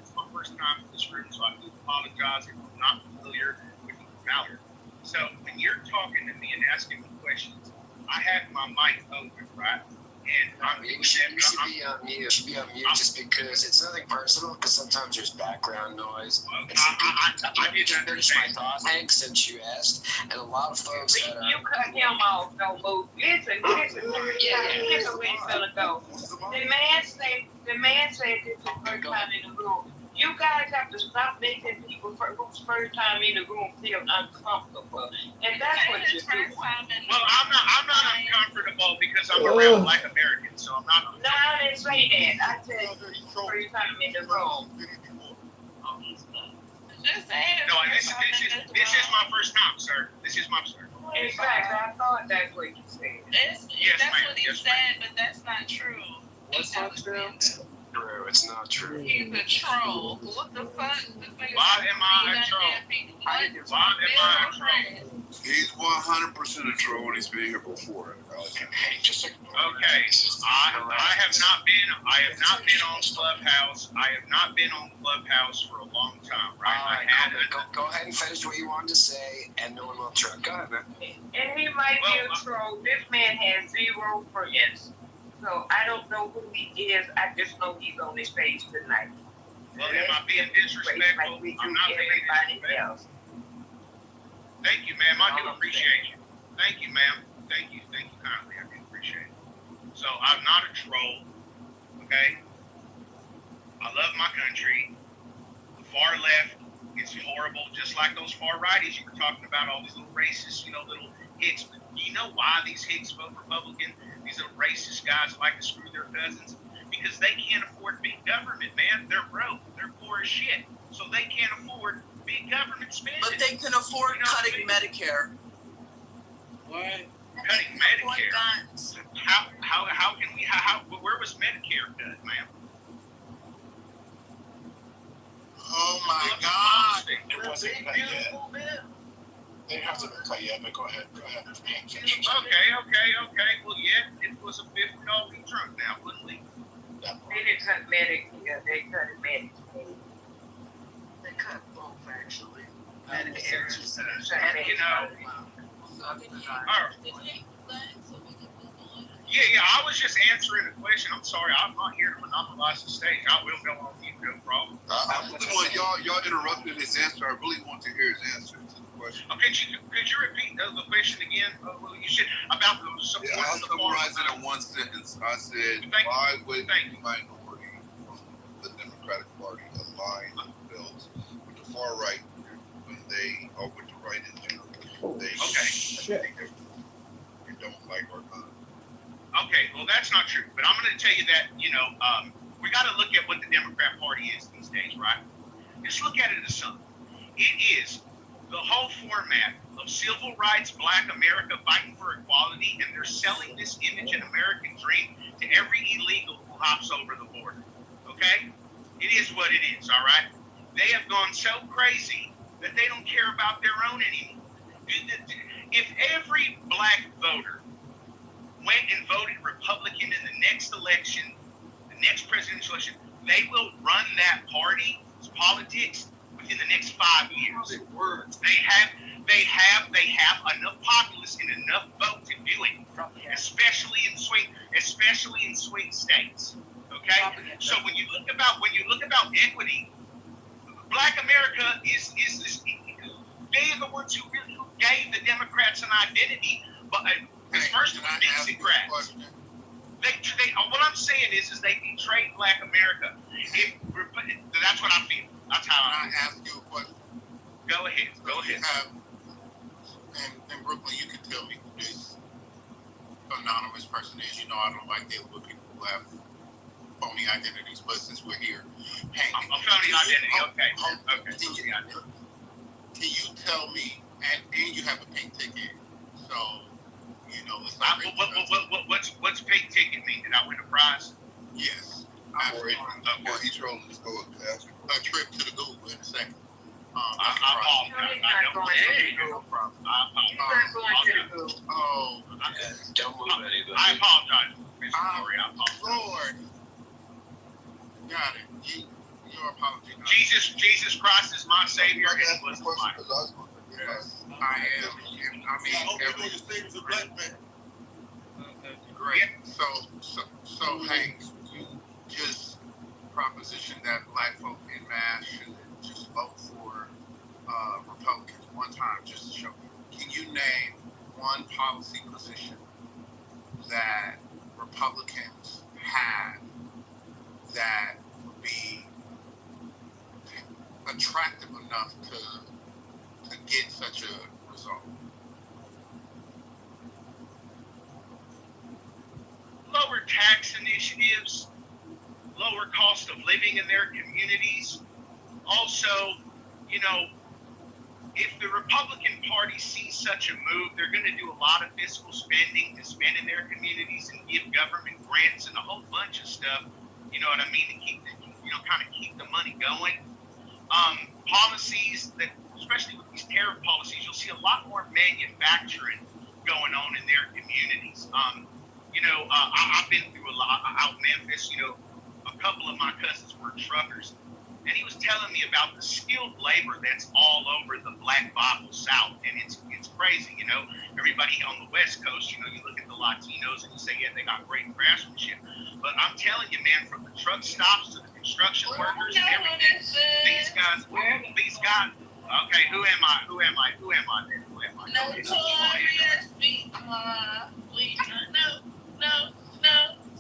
It's my first time in this room, so I do apologize if I'm not familiar with the matter. So when you're talking to me and asking me questions, I have my mic open, right? And You should be on mute. You should be on mute just because it's nothing personal. Because sometimes there's background noise. I did finish my thought, Hank, since you asked, and a lot of folks that You cut him off. Don't move. Listen. Listen where he's gonna go. The man said this is the first time in the room. You guys have to stop making people who's first time in the room feel uncomfortable, and that's what you do. Well, I'm not uncomfortable because I'm around Black Americans, so I'm not. No, I didn't say that. I said first time in the room. Just saying. No, this is my first time, sir. This is my sir. Exactly. I thought that's what you said. Yes, that's ma'am. what he said, but that's not true. What's not true? True. It's not true. He's a troll. What the fuck? Why am I a troll? Why am I a troll? He's 100% a troll, and he's been here before. Hey, just Okay, I have not been on Clubhouse. I have not been on Clubhouse for a long time, right? Go ahead and finish what you wanted to say, and no one will interrupt. Go ahead, man. And he might be a troll. This man has 0 friends. So I don't know who he is. I just know he's on this page tonight. Well, am I being disrespectful? Like we do I'm not being everybody disrespectful. else. Thank you, ma'am. I do appreciate you. Thank you, ma'am. Thank you kindly. I do appreciate it. So I'm not a troll, okay? I love my country. The far left is horrible, just like those far righties you were talking about, all these little racist, little hicks. Do you know why these hicks vote Republican? These little racist guys like to screw their cousins? Because they can't afford big government, man. They're broke. They're poor as shit. So they can't afford big government spending. But they can afford cutting Medicare. What? Cutting Medicare? How can we, where was Medicare cut, ma'am? Oh my God. It wasn't cut yet. They didn't have to cut yet, but go ahead. Okay. Well, yeah, it was a $50 trunk now, wouldn't we? They didn't cut Medicare. They cut Medicaid. They cut both, actually. Medicare. Yeah, I was just answering a question. I'm sorry, I'm not here to monopolize the stage. I will go on mute, no problem. I really want y'all interrupted his answer. I really want to hear his answer to the question. Okay, could you repeat the question again? Well, you should about the support. Yeah, I'll summarize it in one sentence. I said, why would the minority from the Democratic Party align themselves with the far right when they, or with the right in general? They don't like our country. Okay, well, that's not true. But I'm going to tell you that, we got to look at what the Democrat Party is these days, right? Just look at it as something. It is the whole format of civil rights, Black America fighting for equality, and they're selling this image and American dream to every illegal who hops over the border. Okay? It is what it is, all right? They have gone so crazy that they don't care about their own anymore. If every Black voter went and voted Republican in the next election, the next presidential election, they will run that party's politics within the next 5 years. They have enough populace and enough vote to do it, especially in swing states. Okay, so when you look about equity, Black America is this. They are the ones who gave the Democrats an identity, but. Because first it was Dixiecrats. What I'm saying is they betrayed Black America. That's what I feel. That's how I ask you a question. Go ahead. In Brooklyn, you can tell me who this anonymous person is. I don't like dealing with people who have phony identities, but since we're here, hey, a phony identity. Okay. Can you tell me, and you have a pink ticket, so what's pink ticket mean? Did I win a prize? Yes. He's rolling. Let's go up to ask a trip to the Google in a second. Don't move anybody. I apologize. Sorry, I apologize. Lord. Got it. Your apology. Jesus Christ is my Savior. And he was mine. Yes, I am. I mean, every black man. great. So Hank, you just propositioned that black folk in mass should just vote for Republicans one time just to show. Can you name one policy position that Republicans have that would be attractive enough to get such a result? Lower tax initiatives, lower cost of living in their communities. Also, you know, if the Republican Party sees such a move, they're going to do a lot of fiscal spending to spend in their communities and give government grants and a whole bunch of stuff. You know what I mean? To keep, kind of keep the money going. Policies that, especially with these tariff policies, you'll see a lot more manufacturing going on in their communities. I've been through a lot out in Memphis. A couple of my cousins were truckers, and he was telling me about the skilled labor that's all over the Black Bible South, and it's crazy. Everybody on the West Coast, you look at the Latinos and you say, yeah, they got great craftsmanship, but I'm telling you, man, from the truck stops to the construction workers and everything, these guys. Okay, who am I? Notorious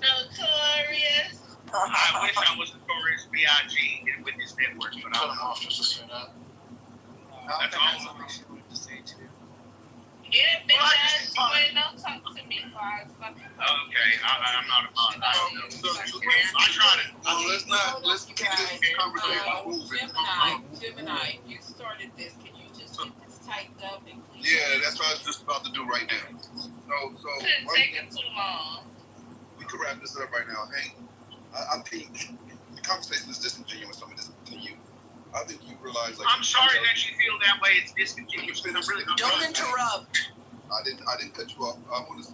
Notorious. I wish I was Notorious B.I.G. with this network, but I'm off just to say that. That's all I wanted to say too. Yeah, bitch ass boy, don't talk to me before I fucking talk. Okay, I'm not a mod. I don't know. I try to. Let's keep this conversation moving. Gemini, you started this. Can you just get this typed up and clean? Yeah, that's what I was just about to do right now. So Shouldn't take it too long. We could wrap this up right now. Hey, I think the conversation is disingenuous. Some of this continue. I think you realize. I'm sorry that you feel that way. It's disingenuous. I'm really not. Don't interrupt. I didn't cut you off. I want to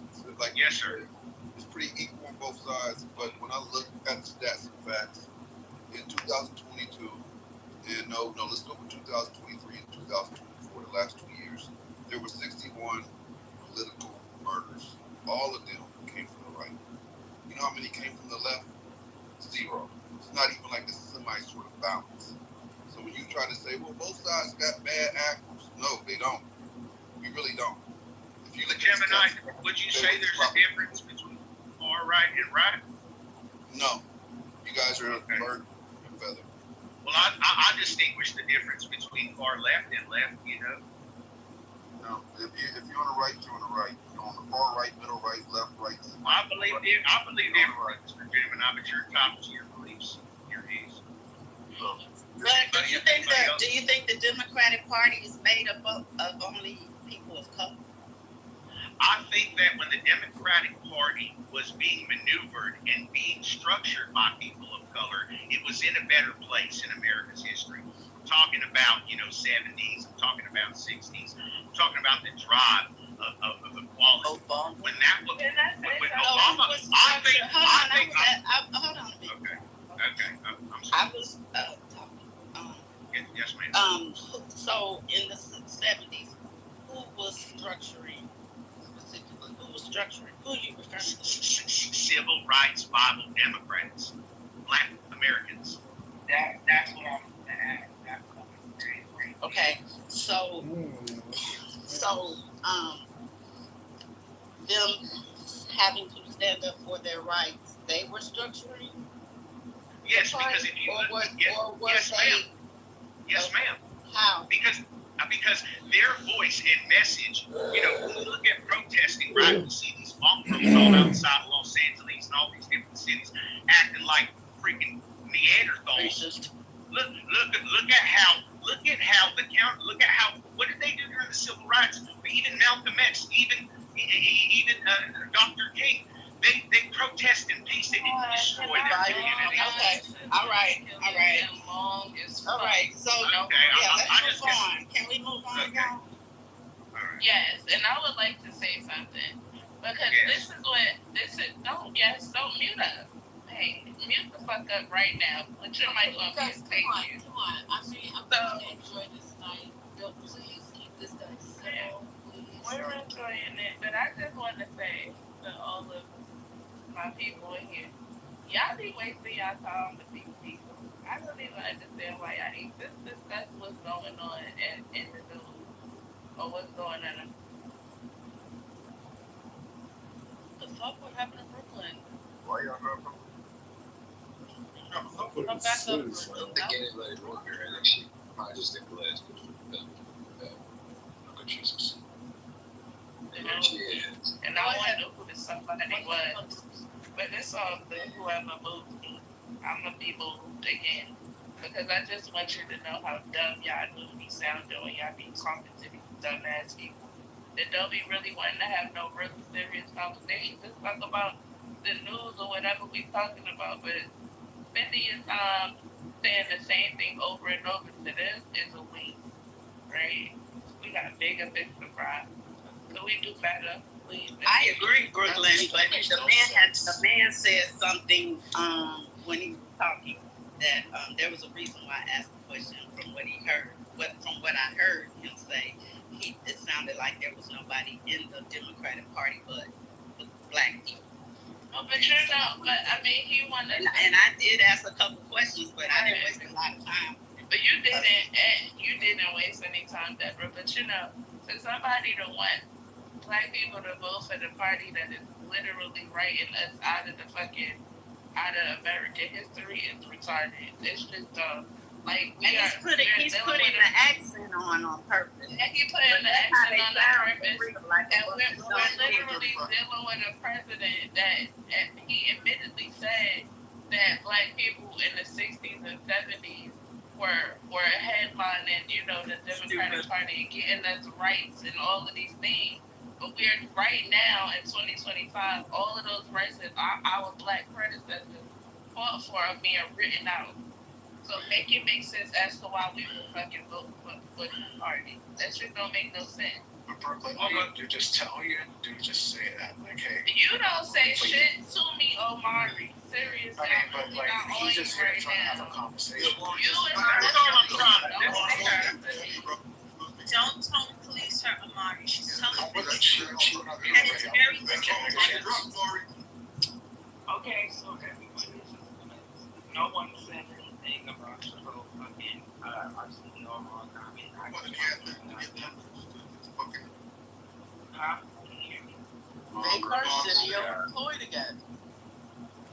yes, sir. It's pretty equal on both sides. But when I look at the stats and facts, in 2022, and let's go with 2023 and 2024, the last 2 years, there were 61 political murders. All of them came from the right. You know how many came from the left? 0. It's not even like this semi sort of balance. So when you try to say, well, both sides got bad actors, no, they don't. We really don't. If you look at Gemini, would you say there's a difference between far right and right? No. You guys are bird and feather. Well, I distinguish the difference between far left and left, No, if you're on the right, you're on the right. You're on the far right, middle right, left, right. I believe everyone, Mr. Gemini, but you're entitled to your beliefs, your views. But do you think the Democratic Party is made up of only people of color? I think that when the Democratic Party was being maneuvered and being structured by people of color, it was in a better place in America's history. I'm talking about, 70s, I'm talking about 60s, I'm talking about the drive of equality. Obama. When that was, when Obama, Hold on a minute. Okay, I'm sorry. I was talking. Yes, ma'am. So in the 70s, who was structuring? Specifically, who was structuring? Who you referring to? Civil rights Bible Democrats, Black Americans. That's what I'm at. Okay, so them having to stand up for their rights, they were structuring. Yes, because if you look, yes, ma'am. Yes, ma'am. How? Because their voice and message, when you look at protesting, right? You see these mongrels all outside Los Angeles and all these different cities acting like freaking Neanderthals. Look at how what did they do during the civil rights? Even Malcolm X, even Dr. King, they protest in peace. They didn't destroy their community. Okay. All right. So let's move on. Can we move on? Okay. All right. Yes, and I would like to say something because this is don't mute up. Hey, mute the fuck up right now. Put your mic on mute. Thank you. Come on. I mean, I'm going to enjoy this night. Please keep this night simple. We're enjoying it, but I just want to say to all of my people in here. Y'all be wasting y'all time with these people. I don't even understand why y'all need this. Discuss what's going on in the news or what's going on. The fuck what happened in Brooklyn? Why y'all not from? Come back up, I Brooklyn. don't think anybody wrote here. I think she probably just did glass. Look at Jesus. And I want to know who this somebody was. But it's all good. Whoever moved me, I'm gonna be moved again. Because I just want you to know how dumb y'all do be sounding when y'all be talking to these dumbass people. That don't be really wanting to have no really serious conversation. Just talk about the news or whatever we talking about. But spending your time saying the same thing over and over to this is a waste, right? We got bigger fish to fry. So we do better. I agree, Brooklyn, but the man said something when he was talking that there was a reason why I asked the question from what he heard. From what I heard him say, it sounded like there was nobody in the Democratic Party but the black people. Oh, but you're not. But I mean, he wanted. And I did ask a couple questions, but I didn't waste a lot of time. But you didn't waste any time, Deborah. But you know, for somebody to want black people to vote for the party that is literally writing us out of American history is retarded. It's just like he's putting the accent on purpose. And he putting the accent on purpose. And we're literally dealing with a president that, and he admittedly said that black people in the 60s and 70s were headlining, the Democratic Party and getting us rights and all of these things. But we're right now in 2025, all of those rights that our black predecessors fought for are being written out. So make it make sense as to why we would fucking vote for the party. That shit don't make no sense. But Brooklyn, all you do just say that, like, hey. You don't say shit to me, Omari. Seriously. I mean, but like, he's just here trying to have a conversation. Don't police her, Amari. She's telling me, and it's very disrespectful. Okay, so no one said anything about Chicago fucking RCO or Huh? Make our city employed again.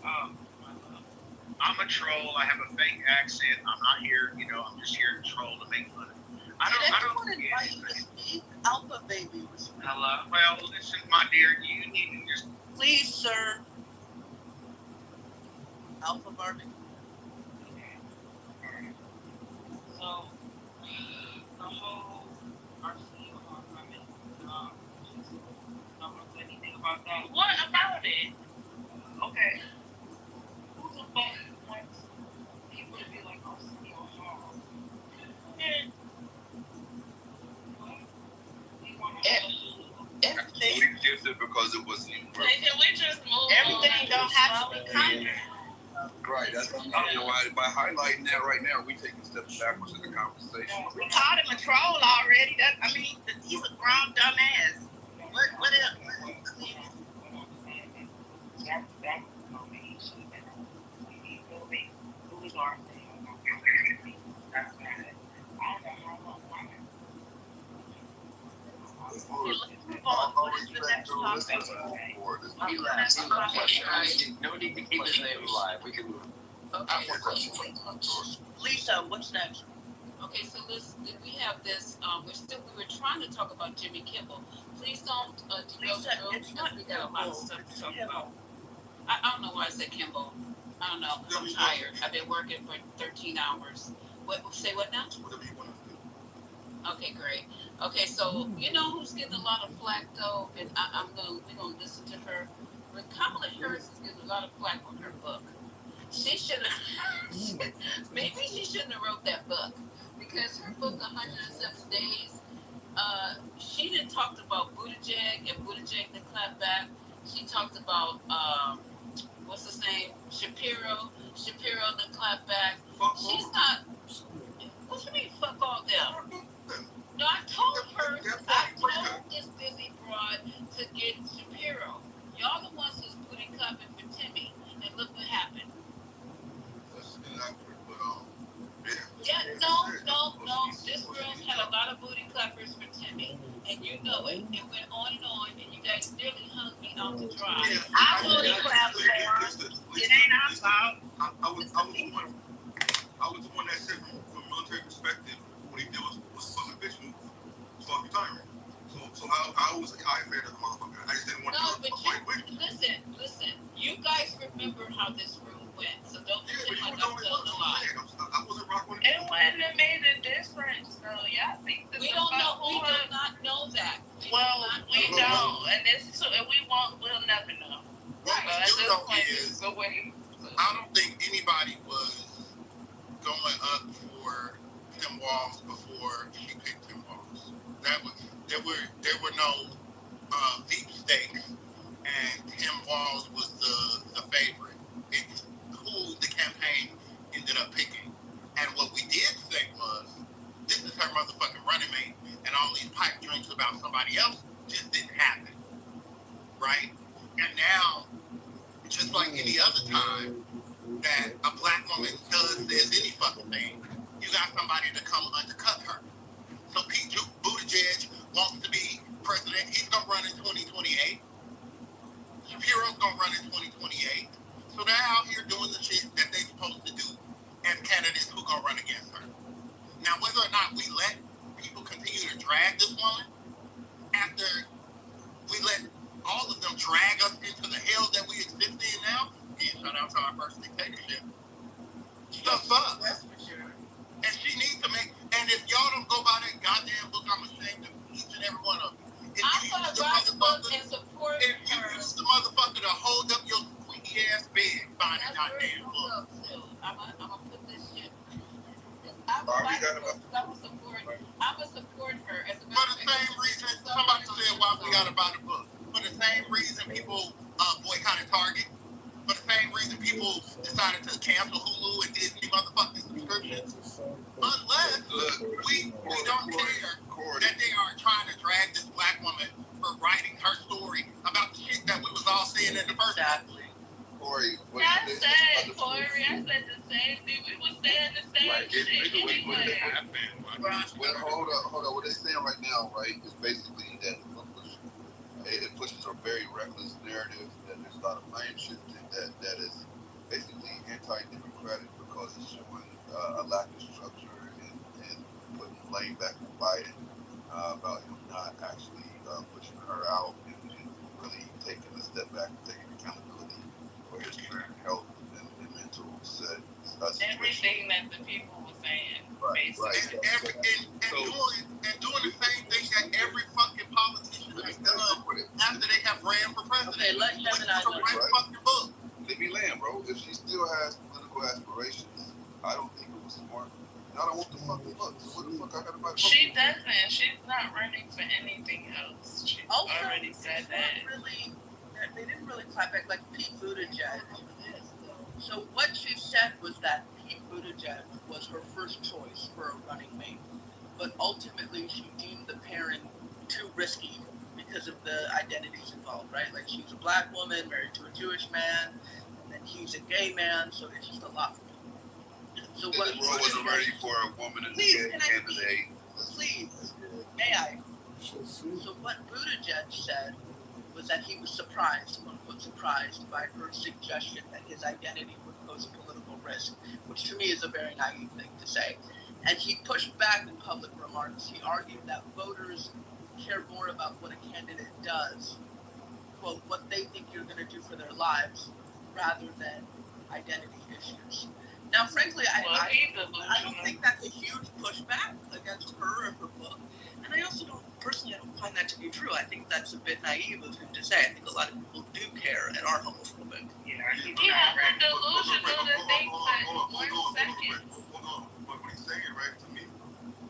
I'm a troll. I have a fake accent. I'm not here, I'm just here to troll to make money. I don't invite you to speak? Alpha Baby was. Hello? Well, listen, my dear, you need to just. Please, sir. Alpha Barbie. So, the whole RCO homecoming, don't say anything about that. What about it? Okay. Who the fuck wants people to be like RCO home? We did it because it wasn't even Can we just move Everything don't have to be concrete. right. That's why by highlighting that right now, we taking steps backwards in the conversation. We called him a troll already. He's a grown dumbass. What else? No need to keep his name alive. We can move. Lisa, what's next? Okay, so we have this. We were trying to talk about Jimmy Kimmel. Please don't Lisa, it's not we got a lot of stuff to talk about. I don't know why I said Kimball. I don't know, because I'm tired. I've been working for 13 hours. Say what now? Whatever you want to do. Okay, great. Okay, so you know who's getting a lot of flack though, and we're gonna listen to her. But Kamala Harris is getting a lot of flack on her book. She should have. Maybe she shouldn't have wrote that book because her book 107 Days. She didn't talk about Buttigieg and Buttigieg that clapped back. She talked about what's his name, Shapiro that clapped back. She's not. What you mean, fuck all them? No, I told this busy broad to get Shapiro. Y'all the ones who's booty cupping for this room had a lot of booty clappers for Timmy, and you know it. It went on, and you guys nearly hung me out to dry. Yeah, I booty clap for him. It ain't our fault. I was the one that said from a military perspective, what he did was a bitch move. Fuck retirement. So I was like, I fair as a motherfucker. I just didn't want to do a fight with you. Listen. You guys remember how this room went, so don't pretend like I'm telling a lie. I wasn't rocking with It wouldn't have made a difference, though. Y'all think that We don't know. We do not know that. We don't, and we'll never know. What we do know is, away. I don't think anybody was going up for Tim Walz before she picked Tim Walz. There were no deep stakes, and Tim Walz was the favorite. It's who the campaign ended up picking. And what we did say was, this is her motherfucking running mate, and all these pipe dreams about somebody else just didn't happen, right? And now, just like any other time that a black woman says any fucking thing, you got somebody to come undercut her. So Pete Buttigieg wants to be president. He's gonna run in 2028. Shapiro's gonna run in 2028. So they're out here doing the shit that they're supposed to do as candidates who gonna run against her. Now, whether or not we let people continue to drag this woman after we let all of them drag us into the hell that we exist in now, again, shout out to our first dictatorship, stuff up. That's for sure. And she needs to make, and if y'all don't go by that goddamn book, I'm ashamed of each and every one of them. If you use the motherfucker to hold up your squeaky ass bed, find a goddamn book. I'm gonna put this shit. I'm gonna support her as a For the same reason, somebody said why we gotta buy the book. For the same reason people boycotted Target. For the same reason people decided to cancel Hulu and Disney motherfucking subscriptions. Unless we don't care that they are trying to drag this black woman for writing her story about the shit that we was all saying in the first place. Corey, I said the same thing. We were saying the same shit anyway. Hold up. What they're saying right now, right, is basically that it pushes a very reckless narrative, that there's a lot of blame shifting, that is basically anti-democratic because it's showing a lack of structure and putting blame back to Biden about him not actually pushing her out and really taking a step back and taking accountability for his current health and mental situation. Everything that the people were saying, basically. And doing the same thing that every fucking politician has done after they have ran for president. Okay, let Gemini go. Fucking book. Let me land, bro. If she still has political aspirations, I don't think it was smart. I don't want the fucking book. So what the fuck I gotta buy? She doesn't. She's not running for anything else. She already said that. They didn't really clap back like Pete Buttigieg. So what she said was that Pete Buttigieg was her first choice for a running mate, but ultimately she deemed the pairing too risky because of the identities involved, right? Like she's a black woman married to a Jewish man, and then he's a gay man, so it's just a lot for me. So what? The world wasn't ready for a woman as a gay candidate. Please, may I? So what Buttigieg said was that he was surprised, quote unquote surprised, by her suggestion that his identity would pose a political risk, which to me is a very naive thing to say. And he pushed back in public remarks. He argued that voters care more about what a candidate does, quote, what they think you're going to do for their lives, rather than identity issues. Now, frankly, I don't think that's a huge pushback against her or her book. And I also don't find that to be true. I think that's a bit naive of him to say. I think a lot of people do care and are homophobic. Yeah, the delusional to think that 1 second. Hold on. What he's saying, right, to me,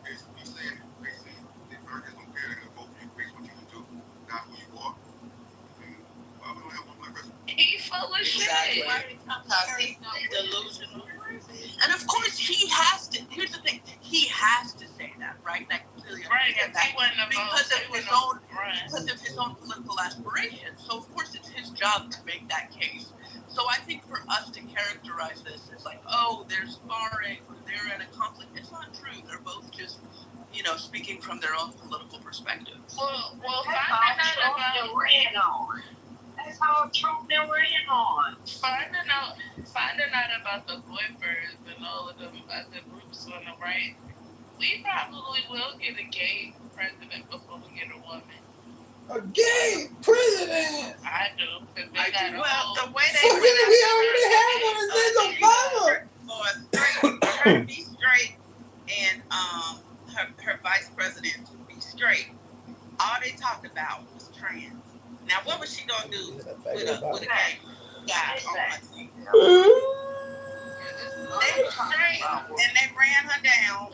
is he's saying, basically, the Americans don't care. They're going to vote for you based on what you do, not who you are. Why we don't have one black president? He's full of shit. Delusional. And of course, he has to. Here's the thing: he has to say that, right? And I completely understand that because of his own political aspirations. So of course, it's his job to make that case. So I think for us to characterize this as like, oh, they're sparring or they're in a conflict, it's not true. They're both just speaking from their own political perspectives. Well, That's how Trump they ran on. That's how Trump they ran on. finding out about the boyfriends and all of them other groups on the right, we probably will get a gay president before we get a woman. A gay president. I do. Cause they I got do. a Well, whole, the way they Fucking, we already have one. His name's Obama. for a straight, for her to be straight, and her vice president to be straight, all they talked about was trans. Now, what was she gonna do with a gay guy on her team? They were straight, and they ran her down.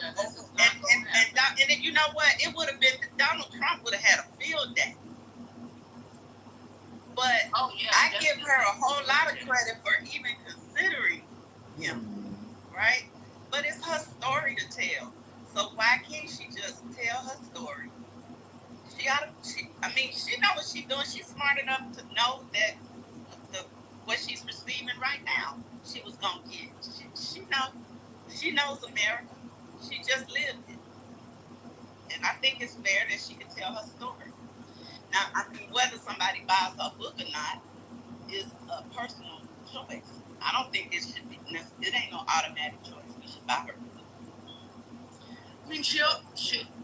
And then you know what? It would have been Donald Trump would have had a field day. But I give her a whole lot of credit for even considering him, right? But it's her story to tell. So why can't she just tell her story? She know what she's doing. She's smart enough to know that what she's receiving right now, she was gonna get. She knows America. She just lived it. And I think it's fair that she can tell her story. Now, I mean, whether somebody buys her book or not is a personal choice. I don't think it should be. It ain't no automatic choice. We should buy her book. I mean, she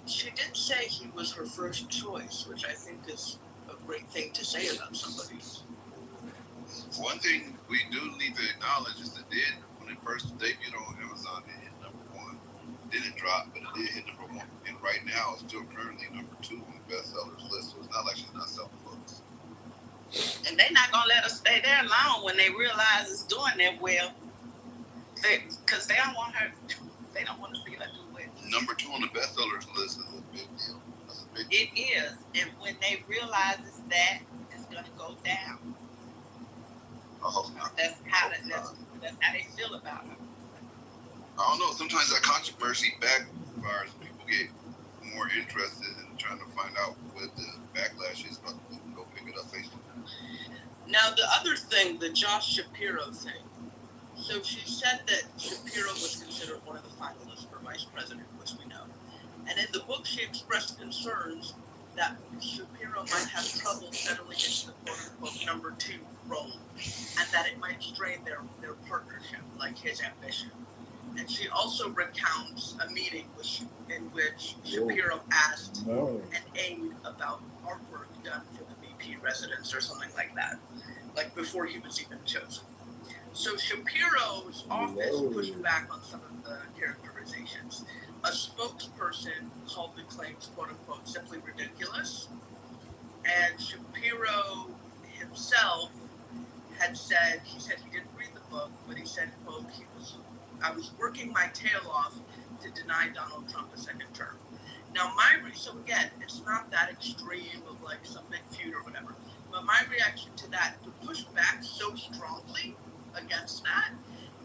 did say he was her first choice, which I think is a great thing to say about somebody. One thing we do need to acknowledge is that when it first debuted on Amazon, it hit #1. It didn't drop, but it did hit #1. And right now, it's still currently #2 on the bestsellers list. So it's not like she's not selling books. And they're not gonna let her stay there long when they realize it's doing that well. Because they don't want her. They don't want to see her do well. #2 on the bestsellers list is a big deal. That's a big deal. It is, and when they realize it's that, it's gonna go down. I hope not. That's how they feel about her. I don't know. Sometimes that controversy backfires. People get more interested in trying to find out what the backlash is, but go pick it up Facebook. Now, the other thing, the Josh Shapiro thing. So she said that Shapiro was considered one of the finalists for vice president, which we know. And in the book, she expressed concerns that Shapiro might have trouble settling into the quote-unquote #2 role, and that it might strain their partnership, like his ambition. And she also recounts a meeting in which Shapiro asked an aide about artwork done for the VP residence or something like that, like before he was even chosen. So Shapiro's office pushed back on some of the characterizations. A spokesperson called the claims, quote unquote, simply ridiculous. And Shapiro himself had said, he didn't read the book, but he said, quote, I was working my tail off to deny Donald Trump a second term. Now, so again, it's not that extreme of like some big feud or whatever, but my reaction to that, to push back so strongly against that,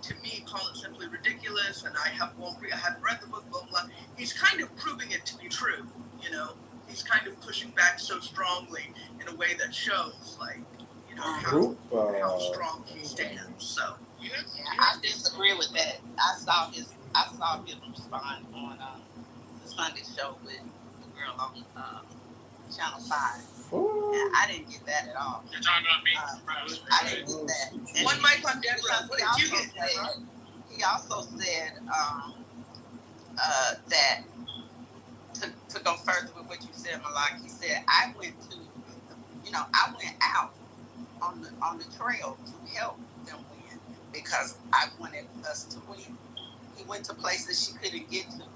to me, call it simply ridiculous, and I haven't read the book, blah, blah, blah. He's kind of proving it to be true, you know? He's kind of pushing back so strongly in a way that shows, like, you know, how strong he stands, so. Yeah, I disagree with that. I saw him respond on the Sunday show with the girl on Channel 5. And I didn't get that at all. You're talking about me? I didn't get that. And One mic on Deborah. What did you get? He also said that to go further with what you said, Malak, he said I went out on the trail to help them win because I wanted us to win. He went to places she couldn't get to.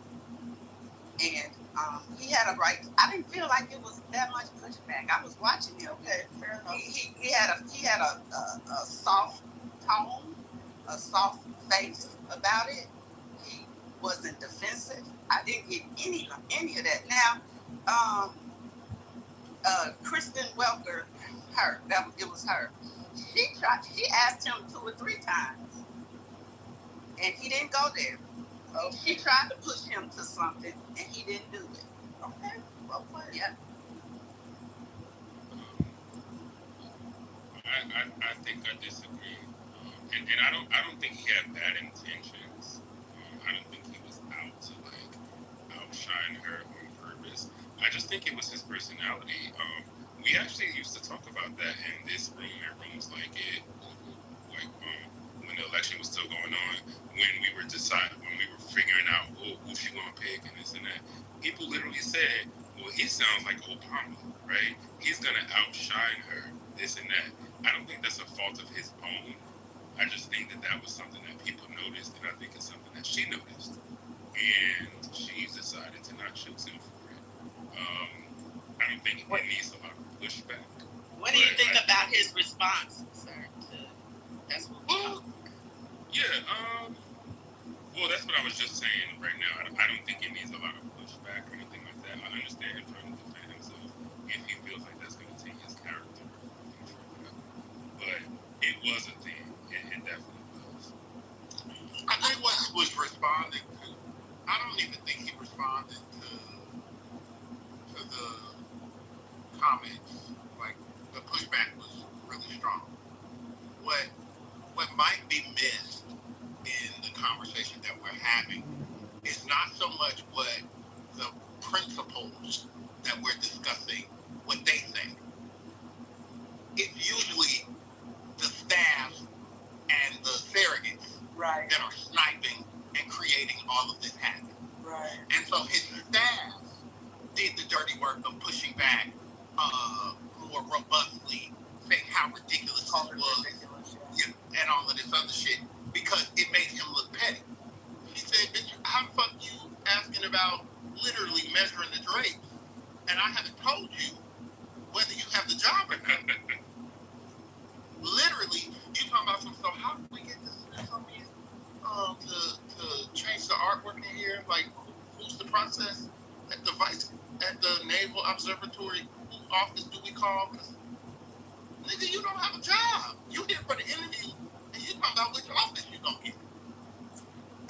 And he had a right. I didn't feel like it was that much pushback. I was watching him. Okay, fair enough. He had a soft tone, a soft face about it. He wasn't defensive. I didn't get any of that. Now, Kristen Welker, it was her. She asked him 2 or 3 times, and he didn't go there. She tried to push him to something, and he didn't do it. Okay, well played. Yeah. I think I disagree, and I don't think he had bad intentions. I don't think he was out to like outshine her or just think it was his personality. We actually used to talk about that in this room and rooms like it, when the election was still going on, when we were figuring out who she gonna pick and this and that. People literally said, well, he sounds like Obama, right? He's gonna outshine her, this and that. I don't think that's a fault of his own. I just think that was something that people noticed, and I think it's something that she noticed. And she's decided to not choose him for it. I don't think it needs a lot of pushback. What do you think about his response, sir? That's what we're talking about. Yeah, well, that's what I was just saying right now. I don't think it needs a lot of pushback or anything like that. I understand him trying to defend himself if he feels like that's going to take his character. But it was a thing. It definitely was. I think what he was responding to, I don't even think he responded to the comments. Like, the pushback was really strong. What might be missed in the conversation that we're having is not so much what the principles that we're discussing, what they think. It's usually the staff and the surrogates that are sniping and creating all of this happen. Right. And so his staff did the dirty work of pushing back more robustly, saying how ridiculous this was, and all of this other shit, because it made him look petty. He said, bitch, how the fuck you asking about literally measuring the drapes, and I haven't told you whether you have the job or not. Literally, you talking about some, so how do we get this to change the artwork in here? Like, who's the process at the Naval Observatory? Whose office do we call? Nigga, you don't have a job. You here for the interview, and you talking about which office you gonna get.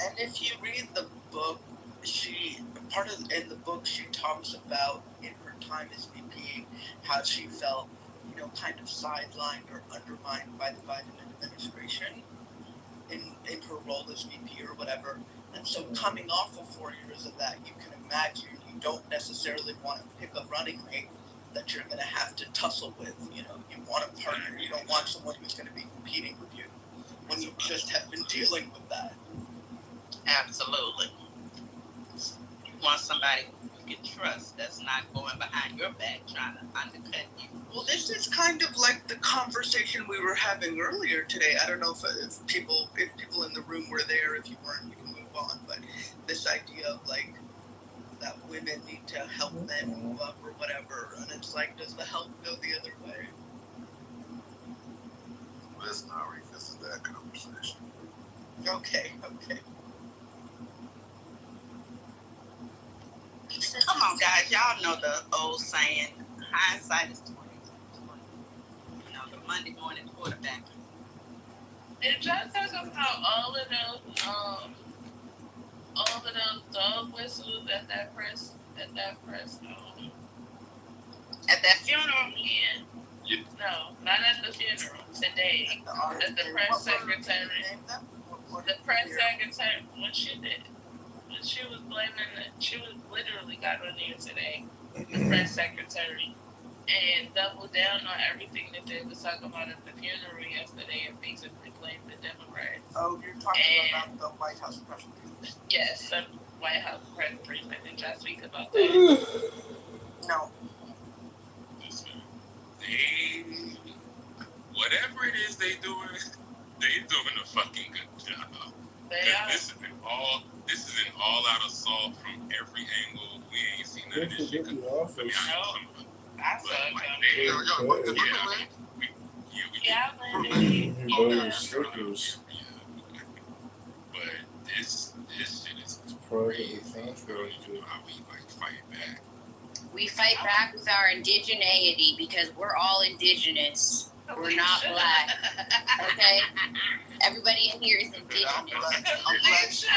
And if you read the book, in the book she talks about in her time as VP how she felt, kind of sidelined or undermined by the Biden administration in her role as VP or whatever. And so coming off of 4 years of that, you can imagine you don't necessarily want to pick a running mate that you're going to have to tussle with. You want a partner. You don't want someone who's going to be competing with you when you just have been dealing with that. Absolutely. You want somebody you can trust that's not going behind your back trying to undercut you. Well, this is kind of like the conversation we were having earlier today. I don't know if people in the room were there. If you weren't, we can move on. But this idea of like that women need to help men move up or whatever, and it's like, does the help go the other way? Let's not revisit that conversation. Okay. Come on, guys. Y'all know the old saying, hindsight is 20/20. The Monday morning quarterback. Did y'all talk about all of those dog whistles at that press At that funeral? Yeah. No, not at the funeral. Today. At the press secretary. The press secretary, when she was blaming it, she was literally got on there today, the press secretary, and doubled down on everything that they was talking about at the funeral yesterday and basically blamed the Democrats. Oh, you're talking about the White House press briefing? Yes, the White House press briefing. Did y'all speak about that? No. Whatever it is they doing a fucking good job. This is an all-out assault from every angle. We ain't seen none of this shit. But this shit is crazy. How we fight back. We fight back with our indigeneity because we're all indigenous. We're not black. Okay? Everybody in here is indigenous. When they say,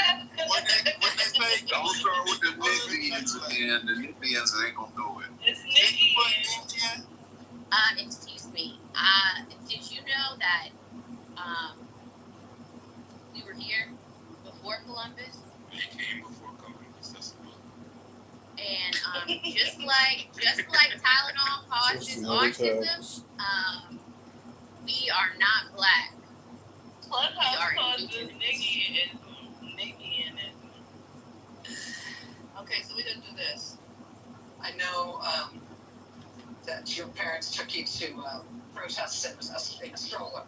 don't start with the Libyans and the Libyans ain't gonna do it. It's Nikki. Excuse me. Did you know that we were here before Columbus? They came before Columbus. That's a book. And just like Tylenol causes autism, we are not black. Clubhouse causes Nikki and it. Okay, so we're gonna do this. I know that your parents took you to protests in a stroller.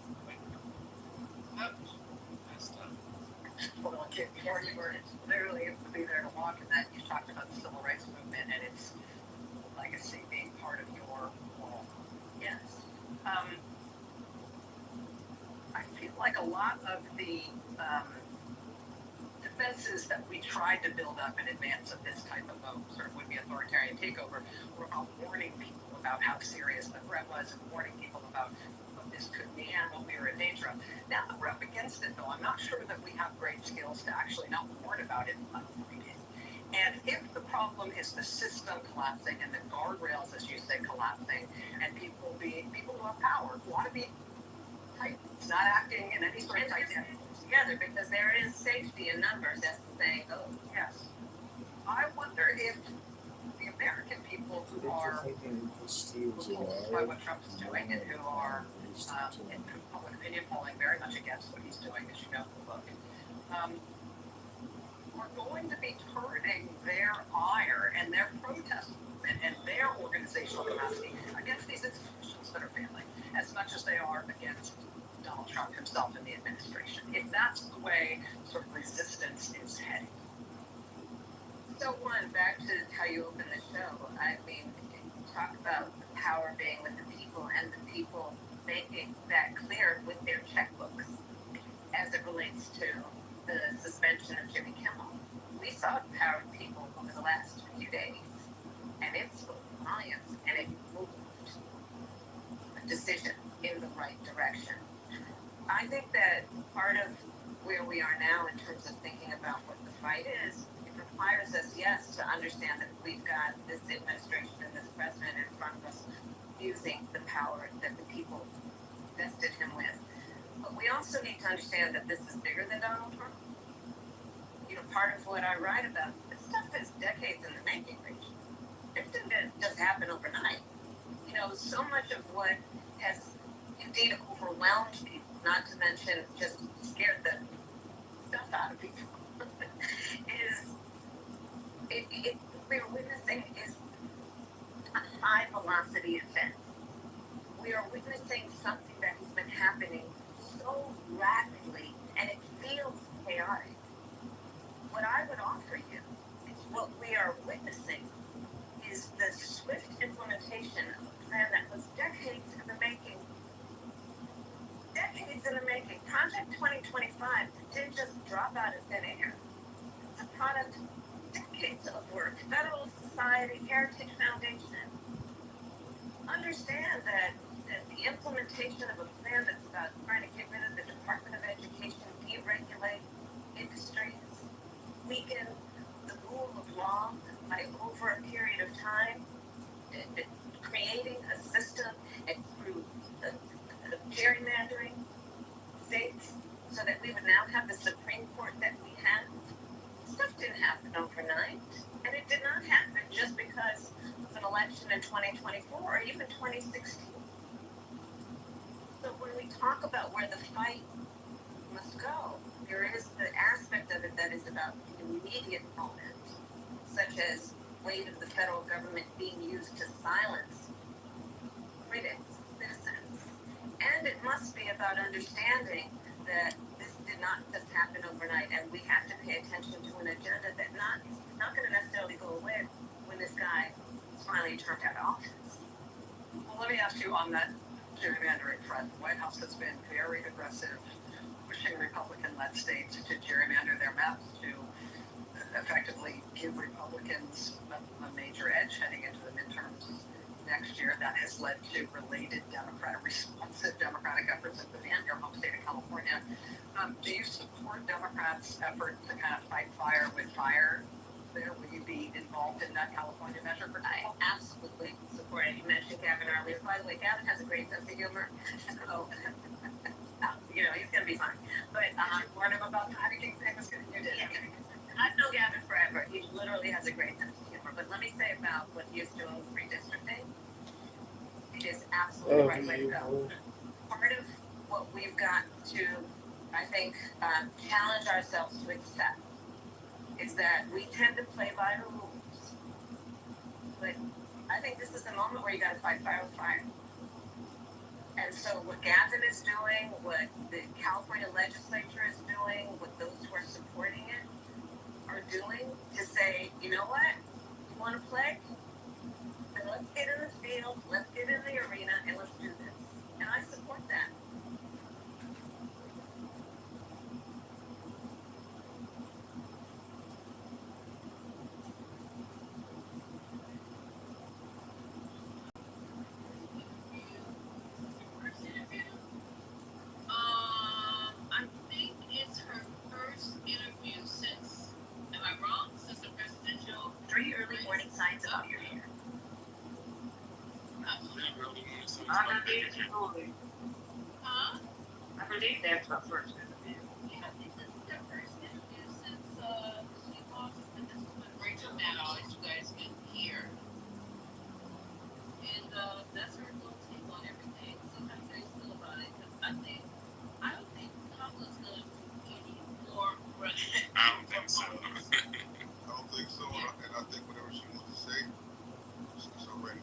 Hold on, kid. Before you were literally able to be there to walk, and that you talked about the civil rights movement and its legacy being part of your world. Yes. I feel like a lot of the defenses that we tried to build up in advance of this type of sort of would-be authoritarian takeover were about warning people about how serious the threat was and warning people about what this could mean and what we were in danger of. Now that we're up against it, though, I'm not sure that we have great skills to actually not warn about it and avoid it. And if the problem is the system collapsing and the guardrails, as you say, collapsing, and people who have power want to be Titans, not acting in any sort of Titanic together, because there is safety in numbers, as the saying goes. Yes. I wonder if the American people who are repulsed by what Trump is doing and who are in public opinion polling very much against what he's doing, as you know in the book, are going to be turning their ire and their protest movement and their organizational capacity against these institutions that are failing, as much as they are against Donald Trump himself and the administration, if that's the way sort of resistance is heading. So one, back to how you opened the show, I mean, talk about the power being with the people and the people making that clear with their checkbooks as it relates to the suspension of Jimmy Kimmel. We saw empowered people over the last few days, and it spoke volumes, and it moved a decision in the right direction. I think that part of where we are now in terms of thinking about what the fight is, it requires us, yes, to understand that we've got this administration and this president in front of us using the power that the people vested him with. But we also need to understand that this is bigger than Donald Trump. You know, part of what I write about, this stuff is decades in the making, Rich. It didn't just happen overnight. You know, so much of what has indeed overwhelmed people, not to mention just scared the stuff out of people, we're witnessing is a high velocity event. We are witnessing something that has been happening so rapidly, and it feels chaotic. What I would offer you is what we are witnessing is the swift implementation of a plan that was decades in the making. Decades in the making. Project 2025 didn't just drop out of thin air. It's a product of decades of work. Federal Society Heritage Foundation. Understand that the implementation of a plan that's about trying to get rid of the Department of Education, deregulate industries, weaken the rule of law by over a period of time, creating a system and through gerrymandering states so that we would now have the Supreme Court that we have. Stuff didn't happen overnight, and it did not happen just because of an election in 2024 or even 2016. So when we talk about where the fight must go, there is the aspect of it that is about the immediate moment, such as weight of the federal government being used to silence critics, citizens. And it must be about understanding that this did not just happen overnight, and we have to pay attention to an agenda that is not going to necessarily go away when this guy is finally turned out of office. Well, let me ask you on that gerrymandering front. The White House has been very aggressive, pushing Republican-led states to gerrymander their maps to effectively give Republicans a major edge heading into the midterms next year. That has led to related responsive Democratic efforts in your home state of California. Do you support Democrats' effort to kind of fight fire with fire there? Will you be involved in that California measure for I absolutely support it. You mentioned Gavin earlier. By the way, Gavin has a great sense of humor. So, you know, he's going to be fine. But did you warn him about the hiking thing? You did. Yeah. I've known Gavin forever. He literally has a great sense of humor. but let me say about what he is doing with redistricting. It is absolutely the right way to go. Part of what we've got to, I think, challenge ourselves to accept is that we tend to play by the rules. But I think this is the moment where you got to fight fire with fire. And so what Gavin is doing, what the California legislature is doing, what those who are supporting it are doing to say, you know what, you want to play? Then let's get in the field, let's get in the arena, and let's do this. And I support that. I think it's her first interview since, am I wrong? Since the presidential. 3 early warning signs about your hair. Huh? I believe that's her first interview. Yeah, I think this is their first interview since she lost, and this is with Rachel Maddow, as you guys can hear. And that's her little take on everything. See how you guys feel about it. Because I don't think Kamala's going to do any more running. I don't think so. I don't think so, and I think whatever she wants to say, she's already.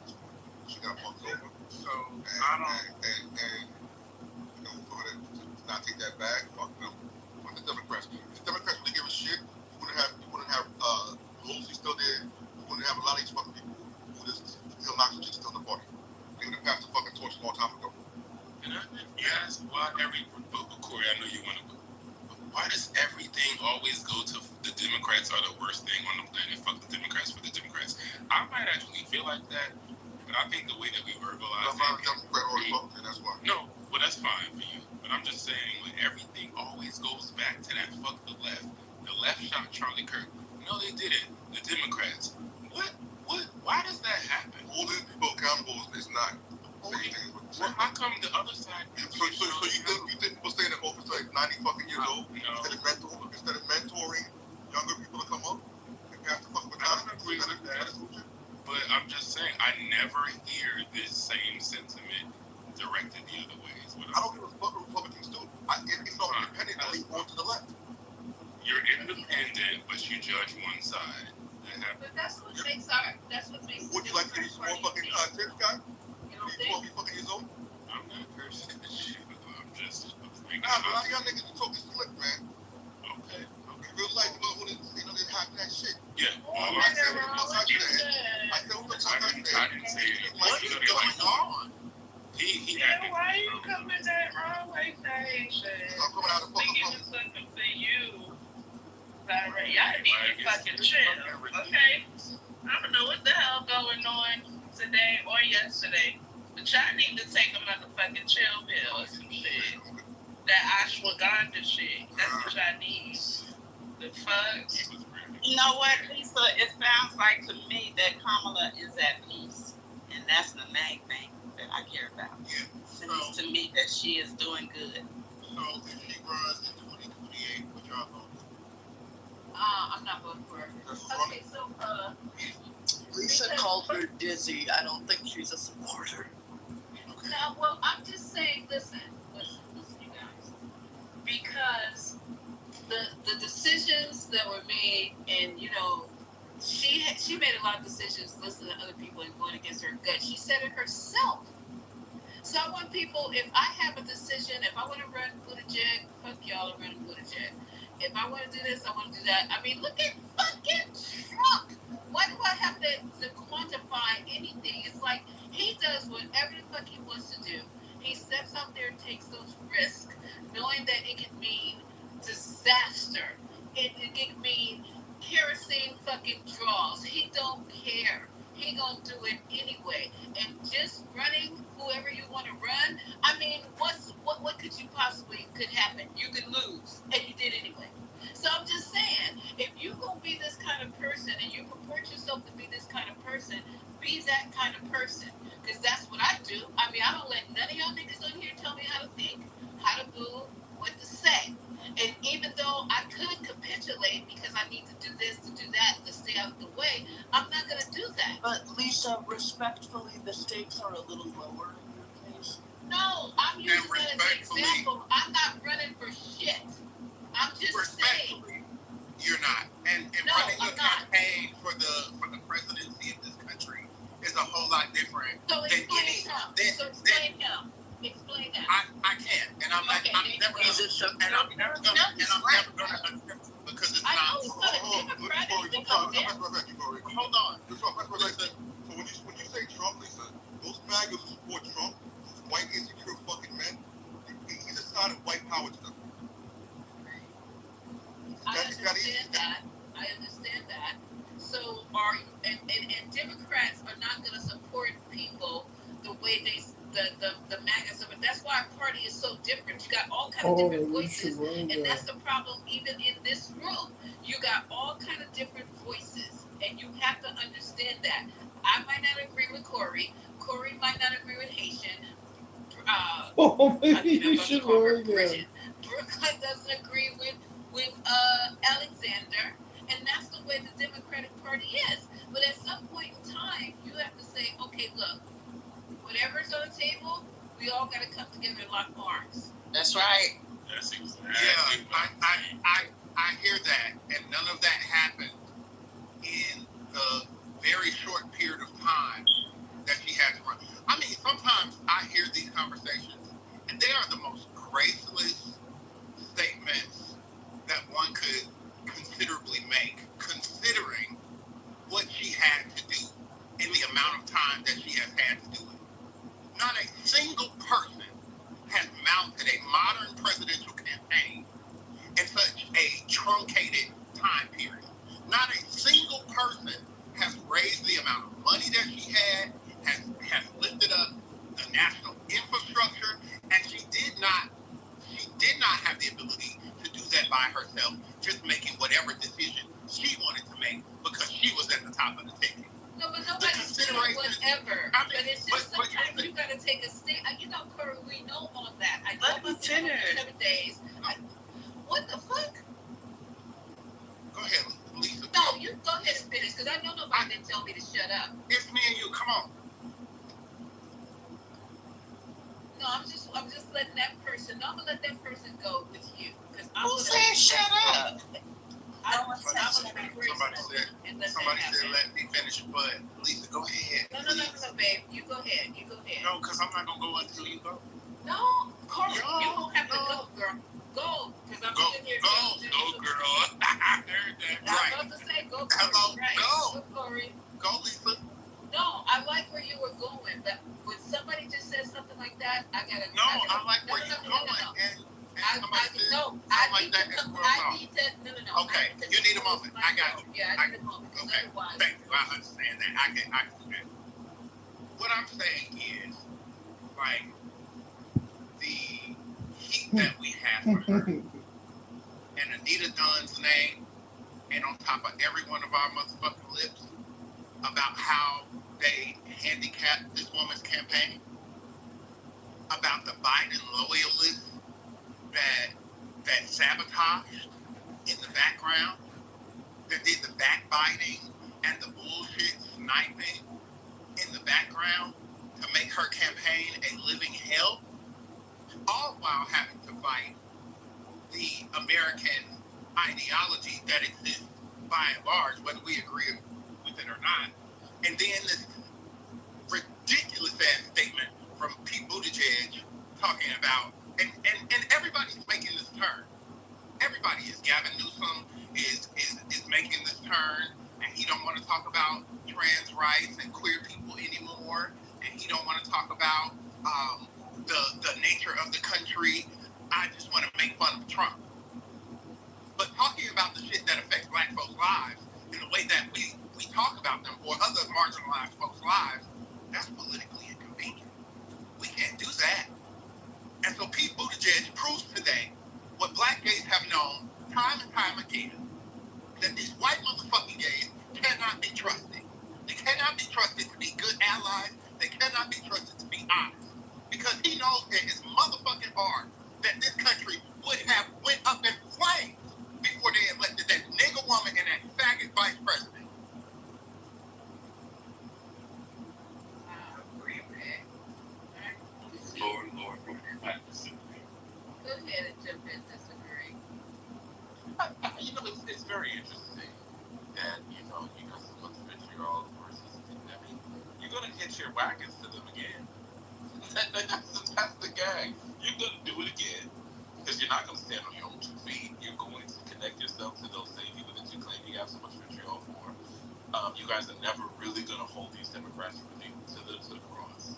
She got fucked over. So I don't. And you know, for her to not take that back, fuck them. Fuck the Democrats. If the Democrats really give a shit, you wouldn't have Pelosi still there. You wouldn't have a lot of these fucking people who just still knocks and shit still in the party. They would have passed the fucking torch a long time ago. And you ask why Corey, I know you want to. Why does everything always go to the Democrats are the worst thing on the planet? Fuck the Democrats for the Democrats. I might actually feel like that, but I think the way that we verbalize it, that's why. No, well that's fine for you. But I'm just saying, like everything always goes back to that fuck the left. The left shot Charlie Kirk. No, they didn't. The Democrats. What? Why does that happen? Holding people accountable is not. Well, how come the other side? So you think people staying in office like 90 fucking years old instead of mentoring younger people to come up and pass the fucking baton? But I'm just saying, I never hear this same sentiment directed the other way. I don't give a fuck what Republicans do. It's all independent. I leave going to the left. You're independent, but you judge one side. But that's what makes Would you like to be more fucking tip guy? Be 12 fucking years old? I'm not cursing at you. I'm just thinking. Nah, but y'all niggas be talking slick, man. Okay. In real life, they have that shit. Yeah. All I said was I didn't say it. What is going on? Why are you coming that wrong way, Sage? Speaking of something for you. Sorry, y'all need to fucking chill, okay? I don't know what the hell going on today or yesterday, but y'all need to take a motherfucking chill pill or some shit. That ashwagandha shit. That's what y'all need. The fuck? You know what, Lisa? It sounds like to me that Kamala is at peace, and that's the main thing that I care about. Yeah. Seems to me that she is doing good. So if she runs in 2028, what y'all vote? I'm not voting for her. Okay, so Lisa called her dizzy. I don't think she's a supporter. Okay. No, well, I'm just saying, listen, you guys. Because the decisions that were made, and, you know, she made a lot of decisions listening to other people and going against her gut. She said it herself. So I want people, if I have a decision, if I want to run Buttigieg, fuck y'all and run Buttigieg. If I want to do this, I want to do that. I mean, look at fucking Trump. Why do I have to quantify anything? It's like he does whatever the fuck he wants to do. He steps out there and takes those risks, knowing that it can mean disaster. It can mean kerosene fucking draws. He don't care. He gonna do it anyway. And just running whoever you want to run, I mean, what could you possibly could happen? You could lose, and you did anyway. So I'm just saying, if you gonna be this kind of person and you purport yourself to be this kind of person, be that kind of person. Because that's what I do. I mean, I don't let none of y'all niggas on here tell me how to think, how to move, what to say. And even though I could capitulate because I need to do this, to do that, to stay out of the way, I'm not going to do that. But Lisa, respectfully, the stakes are a little lower in your case. No, I'm using that as an example. I'm not running for shit. I'm just saying. You're not. And No, running a I'm not. campaign for the presidency of this country is a whole lot different So than explain any. him. Explain that. I can't, and I'm like, Okay, I'm never gonna, and I'm never gonna, because it's I not. know it's not a Democrat. Hold on. So when you say Trump, Lisa, those MAGAs who support Trump, those white insecure fucking men, he's a sign of white power to them. I understand that. So and Democrats are not going to support people the way the MAGAs are. That's why our party is so different. You got all kinds of different voices, and that's the problem. Even in this room, you got all kinds of different voices, and you have to understand that. I might not agree with Corey. Corey might not agree with Haitian. Maybe you should roll again. Brooklyn doesn't agree with Alexander, and that's the way the Democratic Party is. But at some point in time, you have to say, okay, look, whatever's on the table, we all got to come together and lock arms. That's right. That's exactly. Yeah, I hear that, and none of that happened in the very short period of time that she had to run. I mean, sometimes I hear these conversations, and they are the most graceless statements that one could considerably make, considering what she had to do in the amount of time that she has had to do it. Not a single person has mounted a modern presidential campaign in such a truncated time period. Not a single person has raised the amount of money that she had, has lifted up the national infrastructure, and she did not have the ability to do that by herself, just making whatever decision she wanted to make because she was at the top of the ticket. No, but nobody's saying whatever. But it's just sometimes you got to take a stand. You know, Corey, we know all of that. I Let me finish. 7 days. What the fuck? Go ahead, Lisa. No, you go ahead and finish, because I know nobody didn't tell me to shut up. It's me and you. Come on. No, I'm just letting that person. No, I'm gonna let that person go with you, because I'm Who said shut up? Somebody said let me finish, but Lisa, go ahead. No, babe. You go ahead. No, because I'm not gonna go until you go. No, Corey, you don't have to go, girl. Go, because I'm sitting here. Go, girl. I heard that. Right. I'm about to say go, Corey. Hello, right. go. Go, Corey. Go, Lisa. No, I like where you were going, but when somebody just says something like that, I like where you're going. I need to. Okay, you need a moment. I got you. Yeah, I need a moment. Okay, thank you. I understand that. I can do that. What I'm saying is, like, the heat that we have for her, and Anita Dunn's name, and on top of every one of our motherfucking lips, about how they handicapped this woman's campaign, about the Biden loyalists that sabotaged in the background, that did the backbiting and the bullshit sniping in the background to make her campaign a living hell, all while having to fight the American ideology that exists by and large, whether we agree with it or not. And then this ridiculous ass statement from Pete Buttigieg talking about, and everybody's making this turn. Everybody is. Gavin Newsom is making this turn, and he don't want to talk about trans rights and queer people anymore, and he don't want to talk about the nature of the country. I just want to make fun of Trump. But talking about the shit that affects black folks' lives in the way that we talk about them or other marginalized folks' lives, that's politically inconvenient. We can't do that. And so Pete Buttigieg proves today what black gays have known time and time again, that these white motherfucking gays cannot be trusted. They cannot be trusted to be good allies. They cannot be trusted to be honest. Because he knows in his motherfucking heart that this country would have went up in flames before they elected that nigger woman and that faggot vice president. Lord, I disagree. Go ahead and jump in, disagree. You know, it's very interesting that, you know, you got someone's 50-year-old versus, I mean, you're going to hitch your wagons to them again. That's the gag. You're going to do it again because you're not going to stand on your own 2 feet. You're going to connect yourself to those same people that you claim you have so much vitriol for. You guys are never really going to hold these Democrats really to the cross.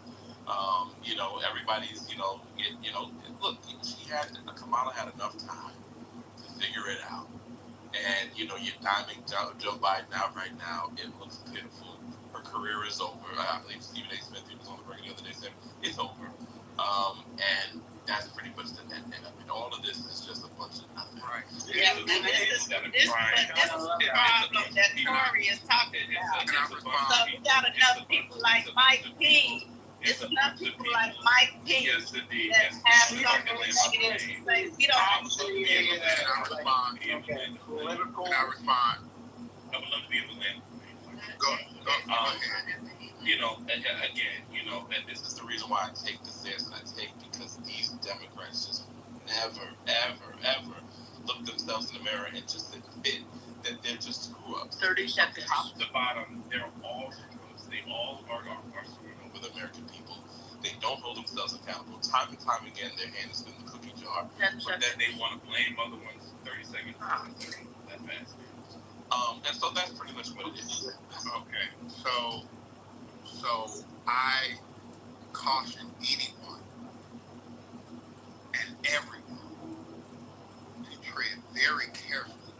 You know, everybody's, you know, look, Kamala had enough time to figure it out. And, you know, you're timing Joe Biden out right now. It looks pitiful. Her career is over. I believe Stephen A. Smith, who was on the record the other day, said it's over. And that's pretty much the net. I mean, all of this is just a bunch of nothing. Right. Yeah, and this is the problem that Tori is talking about. So we got enough people like Mike P. It's enough people like Mike P. that have something negative to say. We don't have to say that. Can I respond? Can I respond? I would love to be able to land. Go ahead. You know, again, you know, and this is the reason why I take the stance that I take, because these Democrats just never, ever look themselves in the mirror and just admit that they're just screw-ups. 30 seconds. Top to bottom, they're all screw-ups. They all are screwing over the American people. They don't hold themselves accountable. Time and time again, their hand is in the cookie jar. But then they want to blame other ones. 30 seconds. That's fast. And so that's pretty much what it is. Okay, so I caution anyone and everyone to tread very carefully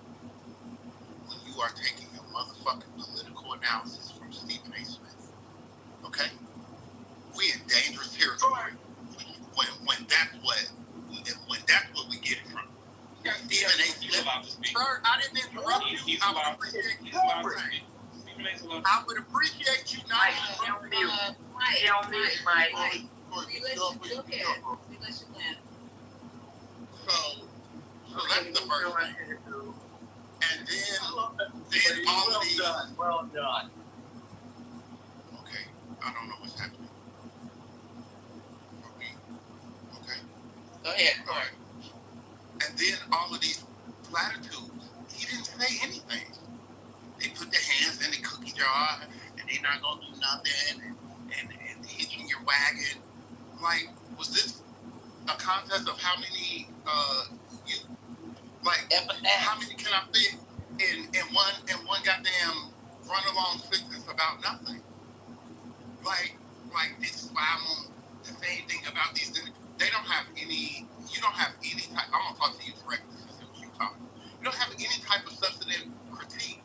when you are taking a motherfucking political analysis from Stephen A. Smith. Okay? We in dangerous territory when that's what we get it from. Stephen A. Smith. Sir, I didn't interrupt you. I would appreciate you not interrupting. So that's the first thing. And then all of these. Well done. Okay, I don't know what's happening. Okay. Go ahead. All right. And then all of these platitudes. He didn't say anything. They put their hands in the cookie jar and they're not gonna do nothing and hitching your wagon. Like, was this a contest of how many how many can I fit in one goddamn run along sentence about nothing? Like this is why I'm on the same thing about these things. They don't have any type, I'm gonna talk to you directly since you talking. You don't have any type of substantive critique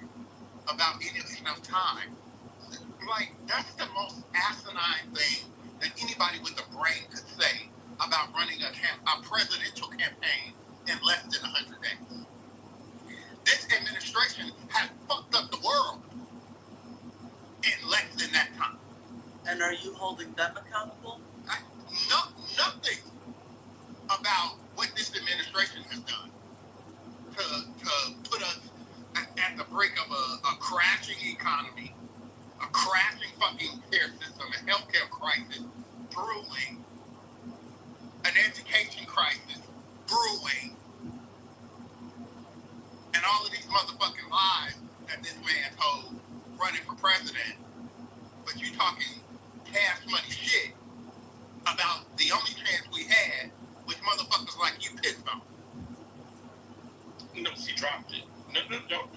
about enough time. Like, that's the most asinine thing that anybody with a brain could say about running a presidential campaign in less than 100 days. This administration has fucked up the world in less than that time. And are you holding them accountable? Nothing about what this administration has done to put us at the brink of a crashing economy, a crashing fucking care system, a healthcare crisis brewing, an education crisis brewing, and all of these motherfucking lies that this man told running for president. But you talking cash money shit about the only chance we had, which motherfuckers like you pissed on. No, she dropped it. No,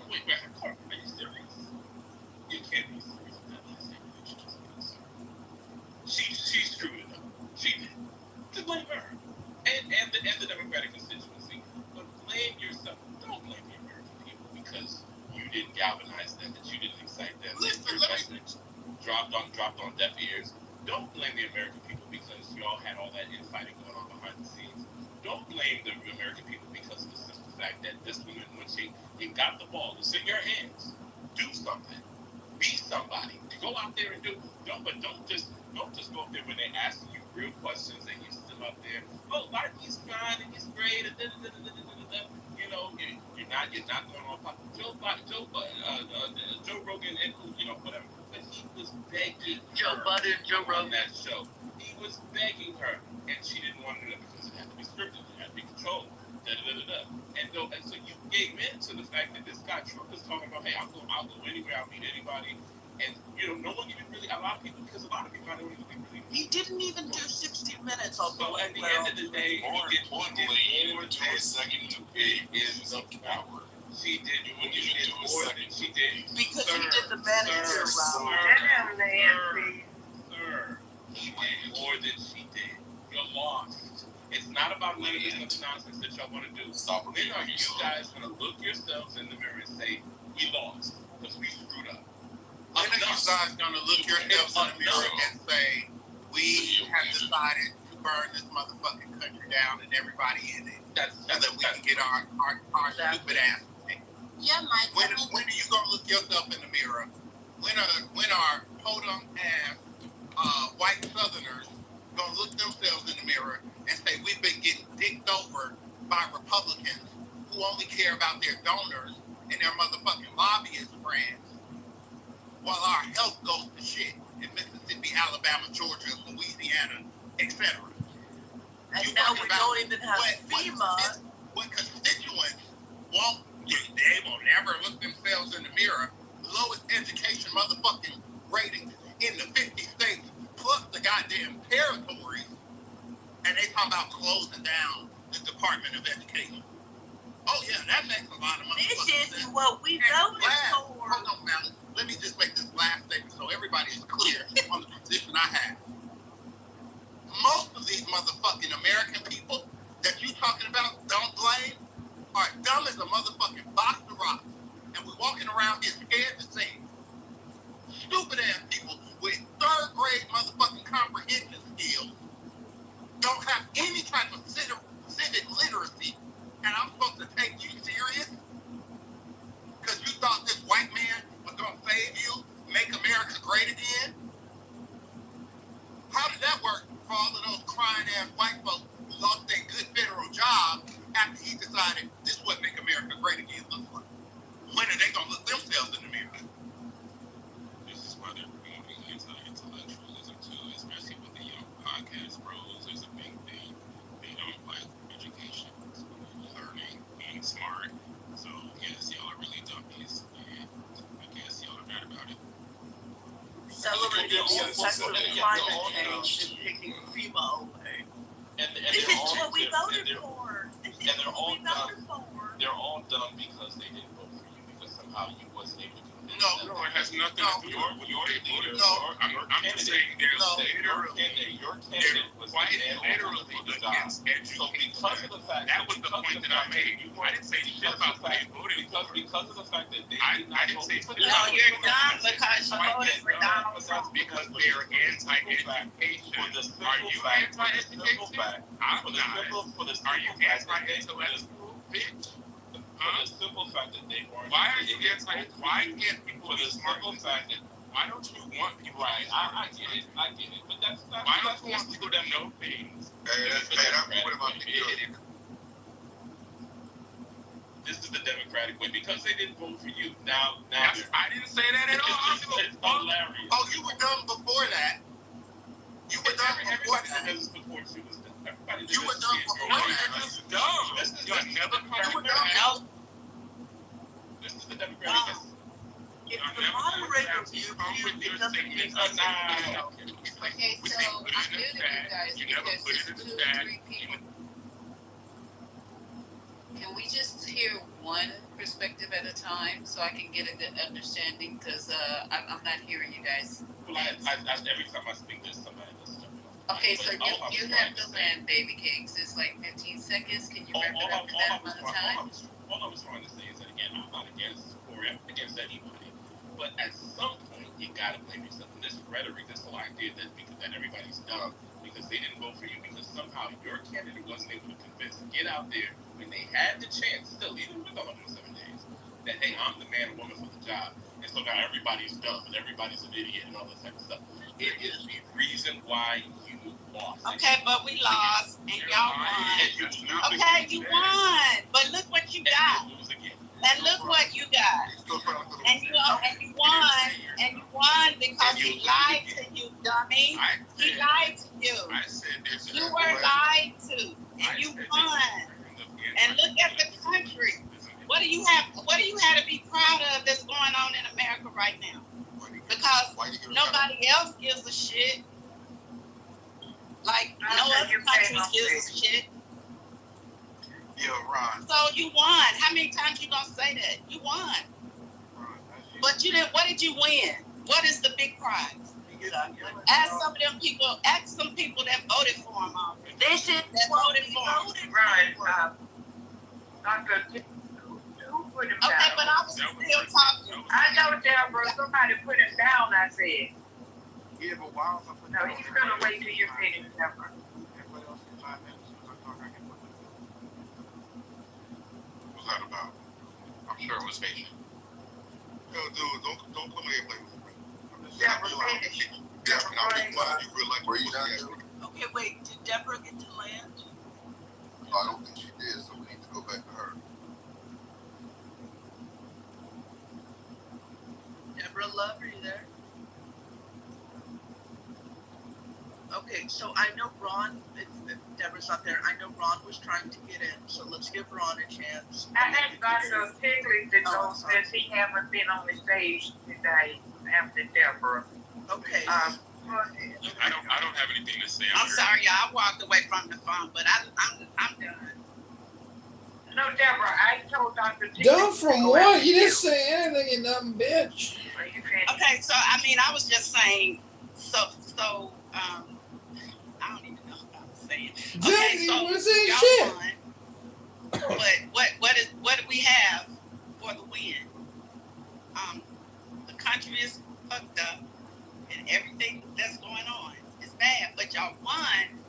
wait, are you serious? You can't be serious about that. She screwed it up. She did. To blame her. And the Democratic constituency. But blame yourself. Don't blame the American people because you didn't galvanize them, that you didn't excite them. Listen, your message dropped on deaf ears. Don't blame the American people because y'all had all that infighting going on behind the scenes. Don't blame the American people because of the simple fact that this woman, when she got the ball, it's in your hands. Do something. Be somebody. Go go out there and don't just go up there when they ask you real questions and you still up there. Oh, like he's fine and he's great and you know, you're not going on Joe Rogan and whatever. But he was begging Joe Budden, Joe Rogan. On that show. He was begging her, and she didn't want to do that because it had to be scripted, it had to be controlled. And so you gave in to the fact that this guy Trump is talking about, hey, I'll go anywhere, I'll meet anybody, and no one even really, a lot of people I don't even really. He didn't even do 60 Minutes. So at the end of the day, he did more than a second to pay is a coward. She did more than she did. Because he did the manager round. Sir, he did more than she did. You're lost. It's not about none of this nonsense that y'all want to do. When are you guys going to look yourselves in the mirror and say, we lost because we screwed up? When are you guys going to look yourselves in the mirror and say, we have decided to burn this motherfucking country down and everybody in it so that we can get our stupid ass kicked? Yeah, Mike. When are you going to look yourself in the mirror? When are podunk ass white Southerners going to look themselves in the mirror and say we've been getting dicked over by Republicans who only care about their donors and their motherfucking lobbyist friends, while our health goes to shit in Mississippi, Alabama, Georgia, Louisiana, etc. And now we don't even have FEMA. What constituents they will never look themselves in the mirror. Lowest education motherfucking ratings in the 50 states plus the goddamn territories, and they talk about closing down the Department of Education. Oh yeah, that makes a lot of money. This is what we voted for. Hold on, Malik. Let me just make this last statement so everybody is clear on the position I have. Most of these motherfucking American people that you talking about, don't blame, are dumb as a motherfucking box of rocks. And we're walking around here scared to say it. Stupid ass people with third grade motherfucking comprehension skills don't have any type of civic literacy. And I'm supposed to take you serious? Because you thought this white man was going to save you, make America great again? How did that work for all of those crying ass white folks who lost their good federal job after he decided this would make America great again look like? When are they going to look themselves in the mirror? This is why they're promoting anti-intellectualism too, especially with the young podcast bros. There's a big thing. They don't like education, learning, being smart. So yes, y'all are really dummies, and I guess y'all are mad about it. Celebrating the effects of climate change and taking FEMA away. This is what we voted for. This is what we voted for. They're all dumb because they didn't vote for you because somehow you wasn't able to convince them. No, it has nothing to do with your leader. I'm just saying your candidate was literally against education. So because of the fact that was the point that I made. I didn't say shit about who they voted for. Because of the fact that they I didn't say shit No, you're dumb because you voted for Donald Trump. Because they're anti-education. Are you anti-education? I'm not. Are you anti-intellectual? Bitch. For the simple fact that they weren't. Why are you why can't people for the simple fact that why don't you want people right? I get it, but that's not. Why don't you want people to know things? This is the Democratic way because they didn't vote for you. Now I didn't say that at all. It's hilarious. Oh, you were dumb before that. You were dumb before that. You were dumb before that. This is dumb. This is never dumb. This is the Democratic. If the moderator view it doesn't make sense. Okay, so I'm new to you guys because there's 2 or 3 people. Can we just hear one perspective at a time so I can get a good understanding? Because I'm not hearing you guys. Well, every time I speak, there's somebody that's okay, so you have the land, baby cakes. It's like 15 seconds. Can you wrap it up in that amount of time? All I was trying to say is that, again, I'm not against anybody. But at some point, you got to blame yourself. And this rhetoric, this whole idea that everybody's dumb because they didn't vote for you because somehow your candidate wasn't able to convince them to get out there when they had the chance, still, even with 107 days, that, hey, I'm the man or woman for the job. And so now everybody's dumb and everybody's an idiot and all this type of stuff. It is the reason why you lost. Okay, but we lost and y'all won. Okay, you won, but look what you got. And look what you got. And you won because he lied to you, dummy. He lied to you. You were lied to, and you won. And look at the country. What do you have to be proud of that's going on in America right now? Because nobody else gives a shit. Like no other country gives a shit. Yeah, Ron. So you won. How many times you gonna say that? You won. But you didn't. What did you win? What is the big prize? Ask some of them people. Ask some people that voted for him. They should that voted for him. Right. Who put him down? Okay, but I was still talking. I know, Deborah. Somebody put him down. I said. Yeah, but why was I putting No, he's gonna wait till you finish, Deborah. Everybody else in 5 minutes. What's that about? I'm sure it was patient. Yo, dude, don't come here and play with me. Deborah, finish. Yeah, I'll be quiet. You real like where you down? Okay, wait. Did Deborah get to land? I don't think she did, so we need to go back to her. Deborah Love, are you there? Okay, so I know Ron, if Deborah's not there, I know Ron was trying to get in, so let's give Ron a chance. I asked Dr. Tigley to go since he haven't been on the stage today after Deborah. Okay. I don't have anything to say. I'm sorry, y'all. I walked away from the phone, but I'm done. No, Deborah, I told Dr. Tigley. Done from what? You didn't say anything, you dumb bitch. Okay, so I mean, I was just saying. So I don't even know what I was saying. Okay, so y'all won. But what do we have for the win? The country is fucked up, and everything that's going on is bad. But y'all won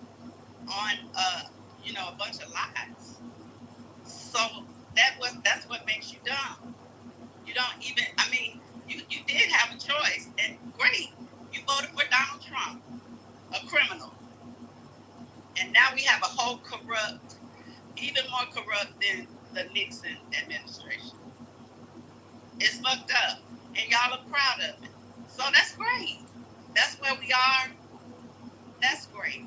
on a bunch of lies. So that's what makes you dumb. You don't even. I mean, you did have a choice, and great. You voted for Donald Trump, a criminal. And now we have a whole corrupt, even more corrupt than the Nixon administration. It's fucked up, and y'all are proud of it. So that's great. That's where we are. That's great.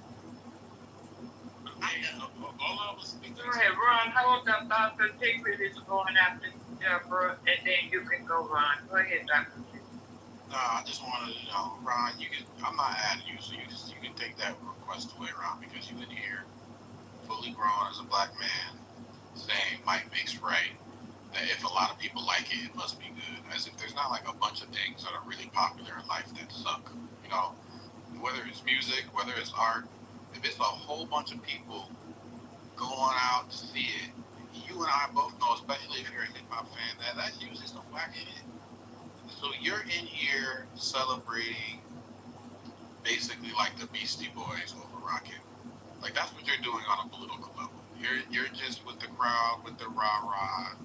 I'm done. All I was thinking. Go ahead, Ron. Hold up. Dr. Tigley is going after Deborah, and then you can go, Ron. Go ahead, Dr. Tigley. I just wanted to know, Ron, I'm not adding you, so you can take that request away, Ron, because you've been here fully grown as a black man saying might makes right, that if a lot of people like it, it must be good. As if there's not like a bunch of things that are really popular in life that suck. You know, whether it's music, whether it's art, if it's a whole bunch of people going out to see it, you and I both know, especially if you're a hip hop fan, that's usually some whack shit. So you're in here celebrating basically like the Beastie Boys over Rocket. Like that's what you're doing on a political level. You're just with the crowd, with the rah-rah.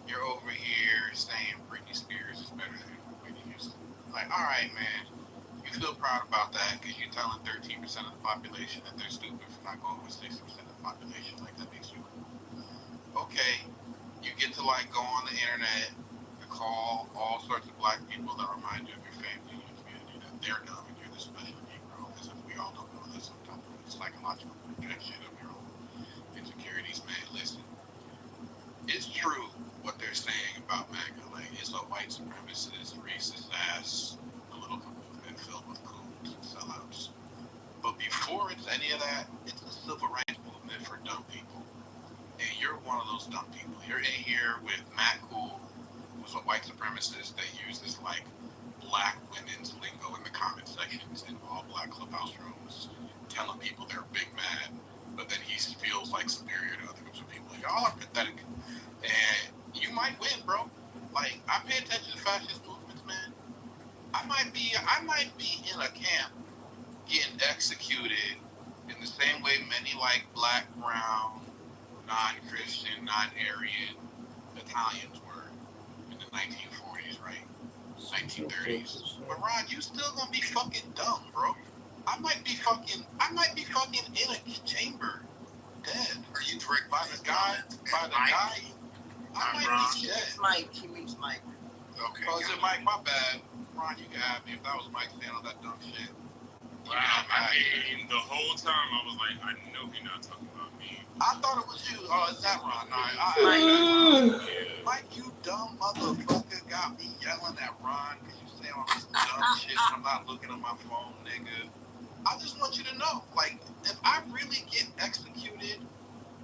You're over here saying Britney Spears is better than Whitney Houston. Like, all right, man. You feel proud about that because you're telling 13% of the population that they're stupid for not going with 60% of the population. Like, that makes you cool. Okay. You get to, like, go on the internet and call all sorts of black people that remind you of your family and your community that they're dumb and you're the special Negro. As if we all don't know this sometimes. It's psychological projection of your own insecurities, man. Listen. It's true what they're saying about MAGA. Like, it's a white supremacist, racist ass political movement filled with coons and sellouts. But before it's any of that, it's a civil rights movement for dumb people. And you're one of those dumb people. You're in here with Matt Cool, who's a white supremacist that uses, like, black women's lingo in the comment sections in all black clubhouse rooms, telling people they're big mad, but then he feels like superior to other groups of people. Y'all are pathetic. And you might win, bro. Like, I pay attention to fascist movements, man. I might be in a camp getting executed in the same way many like black, brown, non-Christian, non-Aryan Italians were in the 1940s, right? 1930s. But Ron, you still gonna be fucking dumb, bro. I might be fucking in a chamber, dead. Are you tricked by the guy? By the guy? I might be dead. It's Mike. He means Mike. Okay. Oh, is it Mike? My bad. Ron, you can have me. If that was Mike saying all that dumb shit. Wow, I mean, the whole time I was like, I know he's not talking about me. I thought it was you. Oh, is that Ron? Mike, you dumb motherfucker, got me yelling at Ron because you say all this dumb shit and I'm not looking at my phone, nigga. I just want you to know, like, if I really get executed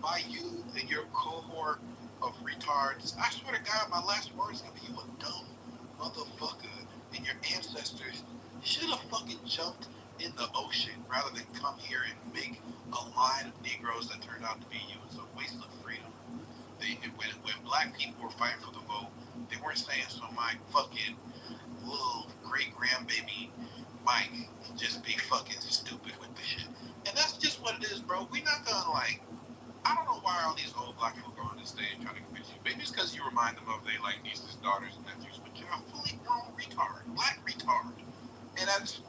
by you and your cohort of retards, I swear to God, my last word is gonna be, you a dumb motherfucker, and your ancestors should have fucking jumped in the ocean rather than come here and make a line of Negroes that turned out to be you. It's a waste of freedom. When black people were fighting for the vote, they weren't saying so my fucking little great grandbaby Mike can just be fucking stupid with the shit. And that's just what it is, bro. We're not gonna like, I don't know why all these old black people go on this stage trying to convince you. Maybe it's because you remind them of they like nieces, daughters, and nephews, but you're a fully grown retard, black retard. And that's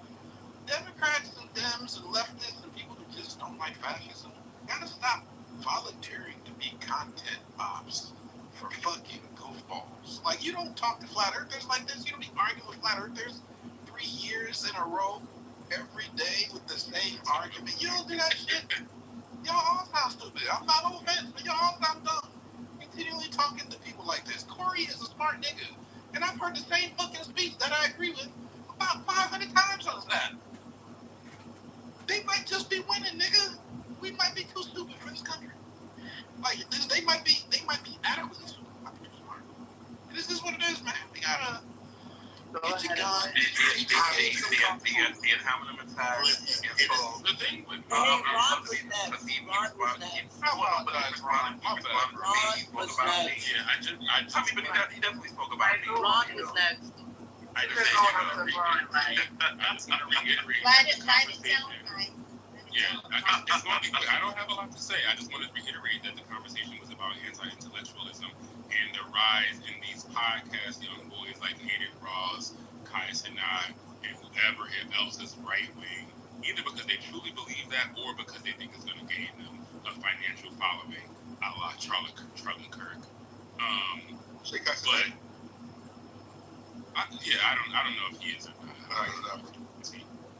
Democrats and Dems and leftists and people who just don't like fascism gotta stop volunteering to be content ops for fucking goofballs. Like, you don't talk to flat earthers like this. You don't be arguing with flat earthers 3 years in a row every day with the same argument. You don't do that shit. Y'all all sound stupid. I'm not no offense, but y'all all sound dumb. Continually talking to people like this. Corey is a smart nigga. And I've heard the same fucking speech that I agree with about 500 times on that. They might just be winning, nigga. We might be too stupid for this country. Like, they might be adequately stupid. I'm too smart. This is what it is, man. We gotta get your gun. The how many times The thing with Ron was next. Yeah, I just but he definitely spoke about me. Ron was next. I just want to reiterate. Yeah, it's going to be quick. I don't have a lot to say. I just want to reiterate that the conversation was about anti-intellectualism and the rise in these podcast young boys like Hayden Ross, Kai Sinai, and whoever else is right-wing, either because they truly believe that or because they think it's going to gain them a financial following, a la Charlie Kirk. But I don't know if he is or not.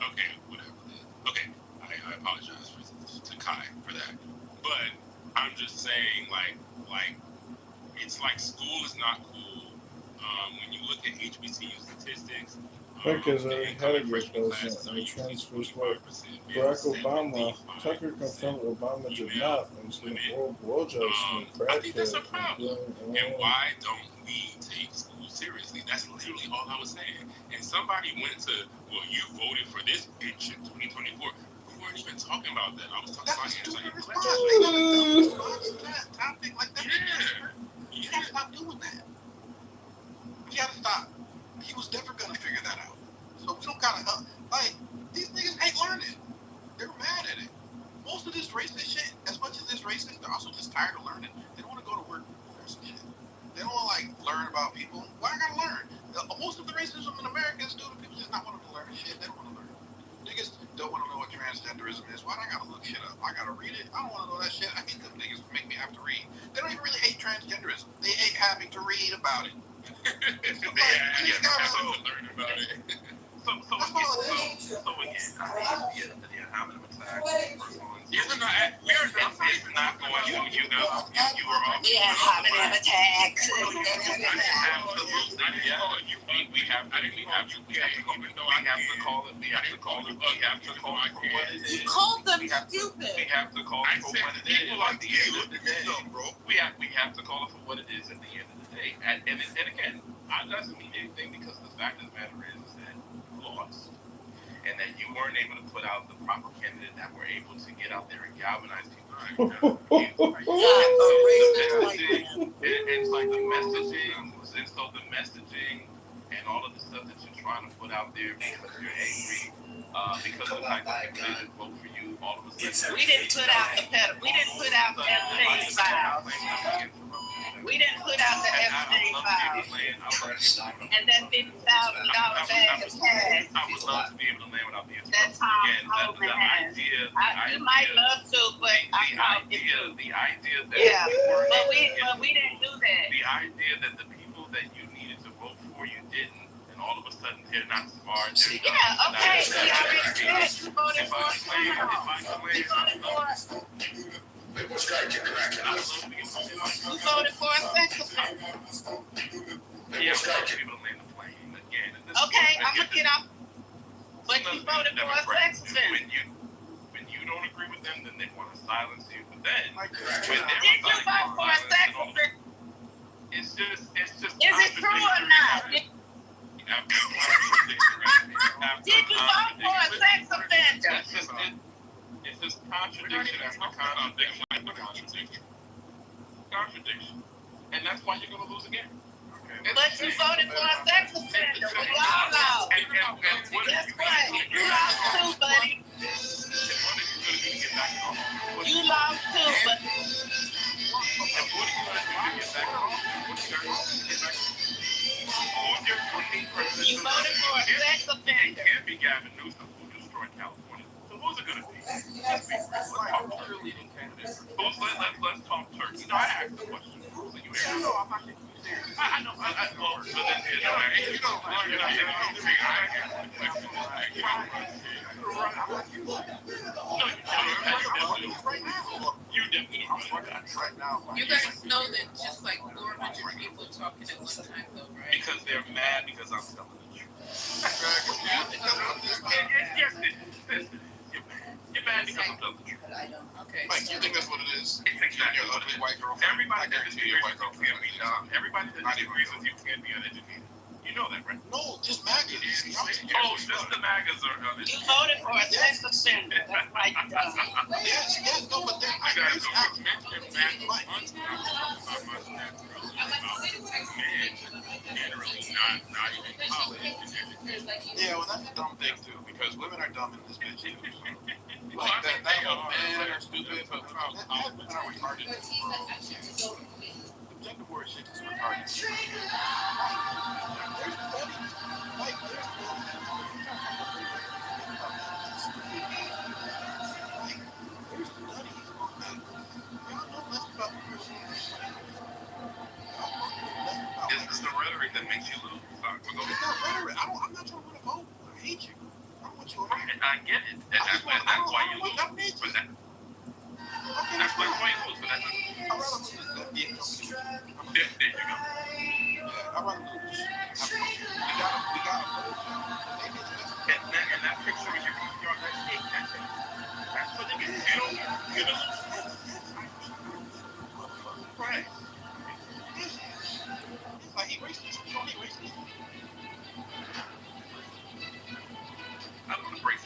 Okay, whatever. Okay, I apologize to Kai for that. But I'm just saying, like it's like school is not cool. When you look at HBCU statistics, because I had a great goes and transfers what Barack Obama, Tucker confirmed Obama did not, and was going to oral blowjobs from a I think that's a crackhead. problem. And why don't we take school seriously? That's literally all I was saying. And somebody went to, well, you voted for this bitch in 2024. We weren't even talking about that. I was talking about anti-intellectualism. Topic like that. Yeah. You gotta stop doing that. You gotta stop. He was never gonna figure that out. So we don't gotta help. Like, these niggas ain't learning. They're mad at it. Most of this racist shit, as much as it's racist, they're also just tired of learning. They don't want to go to work or some shit. They don't want to, like, learn about people. Why I gotta learn? Most of the racism in America is due to people just not wanting to learn shit. They don't want to learn. Niggas don't want to know what transgenderism is. Why do I gotta look shit up? I gotta read it. I don't want to know that shit. I hate them niggas who make me have to read. They don't even really hate transgenderism. They hate having to read about it. So learn about it. How many times? We're not going to, you were all. Yeah, how many attacks? You called them stupid. We have to call it for what it is. At the end of the day, bro. We have to call it for what it is at the end of the day. And again, it doesn't mean anything because the fact of the matter is that you lost. And that you weren't able to put out the proper candidate that were able to get out there and galvanize people. It's like the messaging, and so the messaging and all of the stuff that you're trying to put out there because you're angry, because of the fact that people didn't vote for you, all of a sudden. We didn't put out campaign files. We didn't put out the FJ file. And that $50,000 bag of cash. I would love to be able to land without the interruption. That Tom Holman has. You might love to, but the idea that but we didn't do that. The idea that the people that you needed to vote for, you didn't, and all of a sudden they're not smart. Yeah, okay. We already said you voted for it. You voted for it. Which guy can correct it? You voted for a sex offender. Yeah, which guy can people land the plane again? Okay, I'm gonna get off. But you voted for a sex offender. When you don't agree with them, then they want to silence you. But then, did you vote for a sex offender? It's just. Is it true or not? Did you vote for a sex offender? It's just contradiction after contradiction after contradiction. Contradiction. And that's why you're going to lose again. But you voted for a sex offender. We all lost. Guess what? You lost too, buddy. You lost too, but you voted for a sex offender. It can't be Gavin Newsom who destroyed California. So who's it going to be? Let's talk cheerleading candidates. Let's talk turkey. No, I asked the question. Who's it? You answer. No, I'm not taking you serious. I know. Well, but then you're not taking me You definitely right now. You guys know that just like 400 people talking at one time, though, right? Because they're mad because I'm telling the truth. You're mad because I'm telling the truth. I don't. Okay. Mike, you think that's what it is? It's exactly your what ugly it is. white girl. Everybody that disagrees with you can't be dumb. Everybody that disagrees with you can't be uneducated. You know that, right? No, just MAGA. Oh, just the MAGAs are you voted for a sex offender. That's why you dumb. Yes, no, but then I gotta go. Yeah, well, that's a dumb thing too, because women are dumb in this bitch too. Like that men are stupid, but women are retarded. Objective word shit is retarded. There's studies. Like, there's This is the rhetoric that makes you lose. It's not rhetoric. I'm not trying to win a vote. I hate you. I want you around. And I get it. That's why you lose. But that's why you lose. But that's I'd rather lose than being company. There you go. Yeah, I'd rather lose. We got and that picture is your PPR. That's what it means. You don't. Right. Like, he racist. You don't hate racist. I don't embrace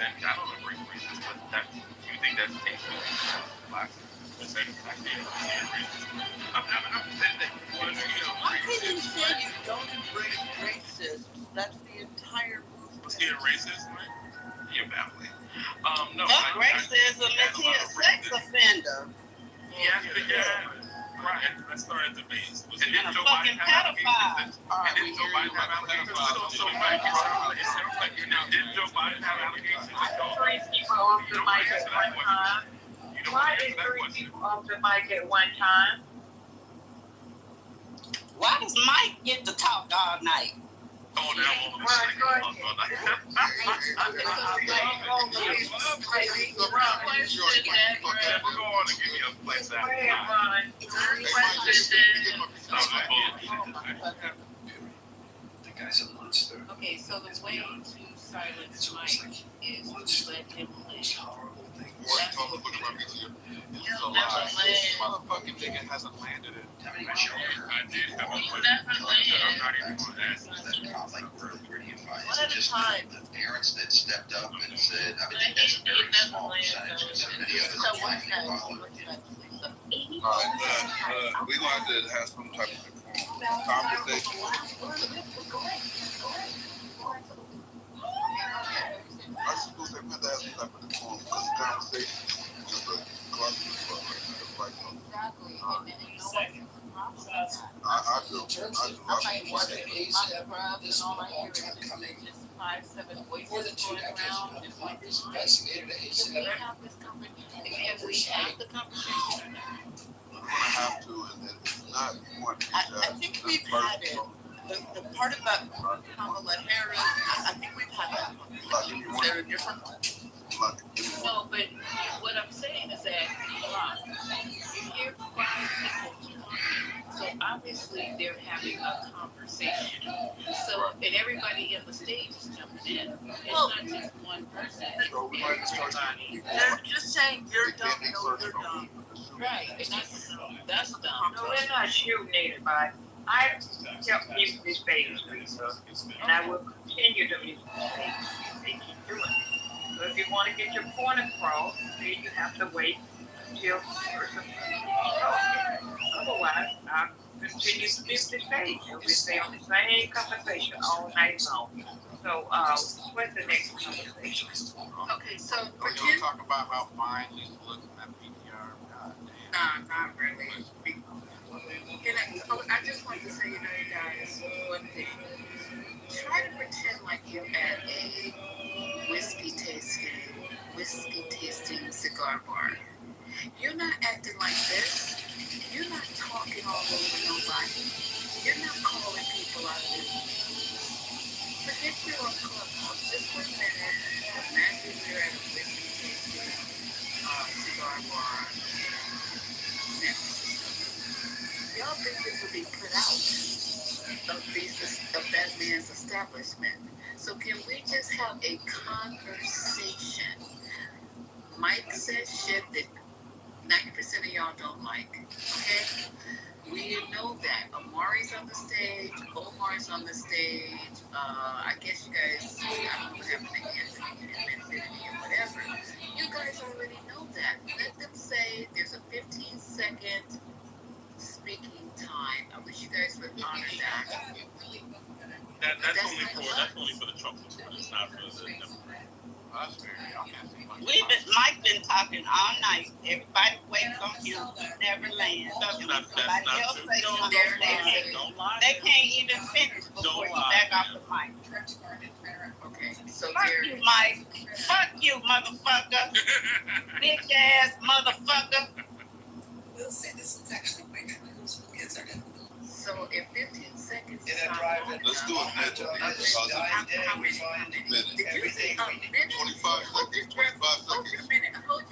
racist, but that you think that's tasteful? I'm saying that How can you say you don't embrace racism? That's the entire movement. You're racist, right? You're baffling. No. Fuck racism. Is he a sex offender? Yes, right. Let's start at the base. And a fucking pedophile. Didn't Joe Biden have allegations? Didn't Joe Biden have allegations? Three people off the mic at one time. Why is three people off the mic at one time? Why does Mike get to talk all night? Oh, now all of a sudden, go on and give me a place out. The guy's a monster. Okay, so the way to silence Mike is to let him live. This motherfucking nigga hasn't landed it. I did have a question. I'm not even going to ask One at a time. The parents that stepped up and said, I think that's a very small percentage because many others are finding a problem. We're going to have to have some type of conversation. I suppose they put that some type of conversation. Just a cluster of Exactly. all I hear is just 5-7 voices going around. Just like this investigator that can we have this conversation? Can we have the conversation or not? We're gonna have to, and it's not one. I think we've had it. The part about Kamala Harris, I think we've had that conversation. Is there a different one? No, but what I'm saying is that you hear 5 people talking, so obviously they're having a conversation. So, and everybody in the stage is jumping in. It's not just one person. They're just saying you're dumb, no, you're dumb. Right, and that's dumb. No, we're not shooting anybody. I help mute this baby's Lisa, and I will continue to mute this baby. They keep doing it. So if you want to get your point across, then you have to wait until the person talks. Otherwise, I'll continue to mute this baby. We'll stay on the same conversation all night long. So, what's the next conversation? Okay, so Are you gonna talk about how fine Lisa looks in that PTR? nah, not really. I just want to say, guys, one thing. Try to pretend like you're at a whiskey tasting cigar bar. You're not acting like this. You're not talking all over nobody. You're not calling people out of their names. Forget you're on Clubhouse. Just for a minute, imagine you're at a whiskey tasting cigar bar. Y'all think this will be put out of that man's establishment. So can we just have a conversation? Mike says shit that 90% of y'all don't like. Okay? We know that. Amari's on the stage, Omar's on the stage, I guess you guys, I don't know what happened to Anthony and Infinity or whatever. You guys already know that. Let them say there's a 15-second speaking time. I wish you guys would honor that. That's only for the Trump support. It's not for the us. Mike been talking all night. Everybody waits on him. Never lands. Somebody else say something. They can't even finish before he back off the mic. Okay, so fuck you, Mike. Fuck you, motherfucker. Bitch ass motherfucker. We'll say this is actually quick. So in 15 seconds, let's do it mentally. How many minutes? Did you say a minute? 25 seconds. 25 seconds. Hold your minute. Hold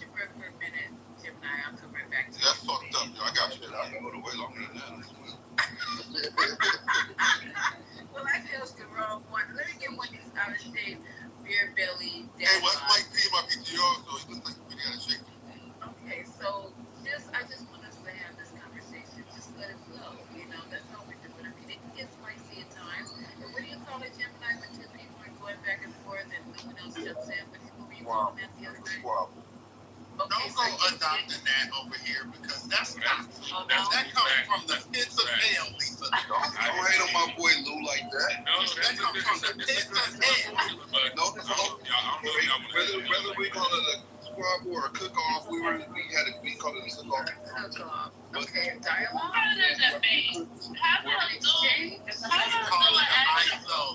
your breath for a minute, Gemini. I'll come right back to you. That's fucked up, yo. I got you. I can go to way longer than that. Well, I chose the wrong one. Let me get one of these out of shape beer belly. Hey, what's Mike P? My PTR, so he looks like we gotta shake him. Okay, so I just want us to have this conversation. Just let it flow. That's all we're doing. I mean, it can get spicy at times. And what do you call it, Gemini, when two people are going back and forth and no one else jumps in? What were you calling that the other night? Okay, don't go adopting that over here because that's not. That comes from the pits of hell, Lisa. Don't hate on my boy Lou like that. That comes from the pits of hell. Whether we call it a squab or a cook-off, we call it a cook-off. Cook-off. Okay, dialogue. How does that mean? How does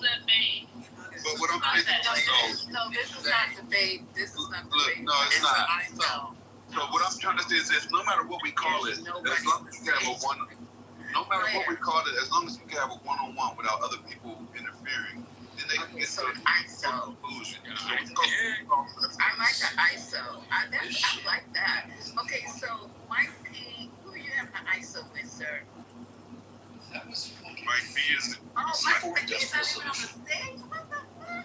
that mean? But what I'm saying No, this is not debate. This is not debate. No, it's not. So what I'm trying to say is this: no matter what we call it, as long as you can have a one, no matter what we call it, as long as you can have a one-on-one without other people interfering, then they can get to a conclusion. I like the ISO. I like that. Okay, so Mike P, who are you having the ISO with, sir? Mike P is. Oh, Mike P is not even on the stage. What the fuck?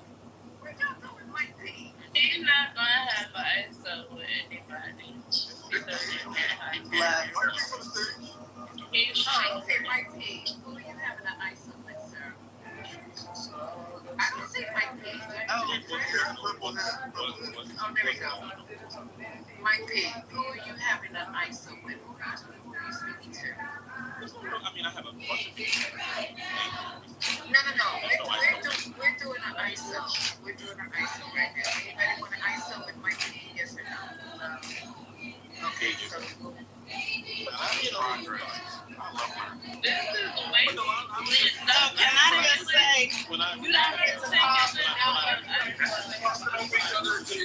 Where y'all go with Mike P? He's not gonna have an ISO with anybody. Okay, Mike P, who are you having an ISO with, sir? I don't see Mike P. Oh, there we go. Mike P, who are you having an ISO with? Who are you speaking to? I mean, I have a bunch of people. No. We're doing an ISO. We're doing an ISO right now. Anybody want an ISO with Mike P? Yes or no? Okay, so This is way. Can I just say say you don't get to talk.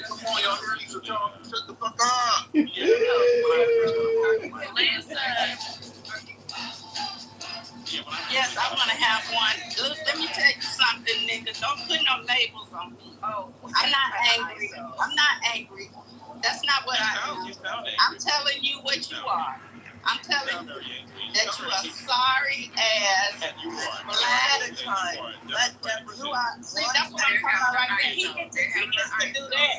Come on, y'all heard each other. Shut the fuck up. Yes, I want to have one. Look, let me tell you something, nigga. Don't put no labels on me. Oh, I'm not angry. I'm not angry. That's not what I am. I'm telling you what you are. I'm telling you that you are sorry ass Vladimir. You are. See, that's what I'm talking about right there. He gets to do that.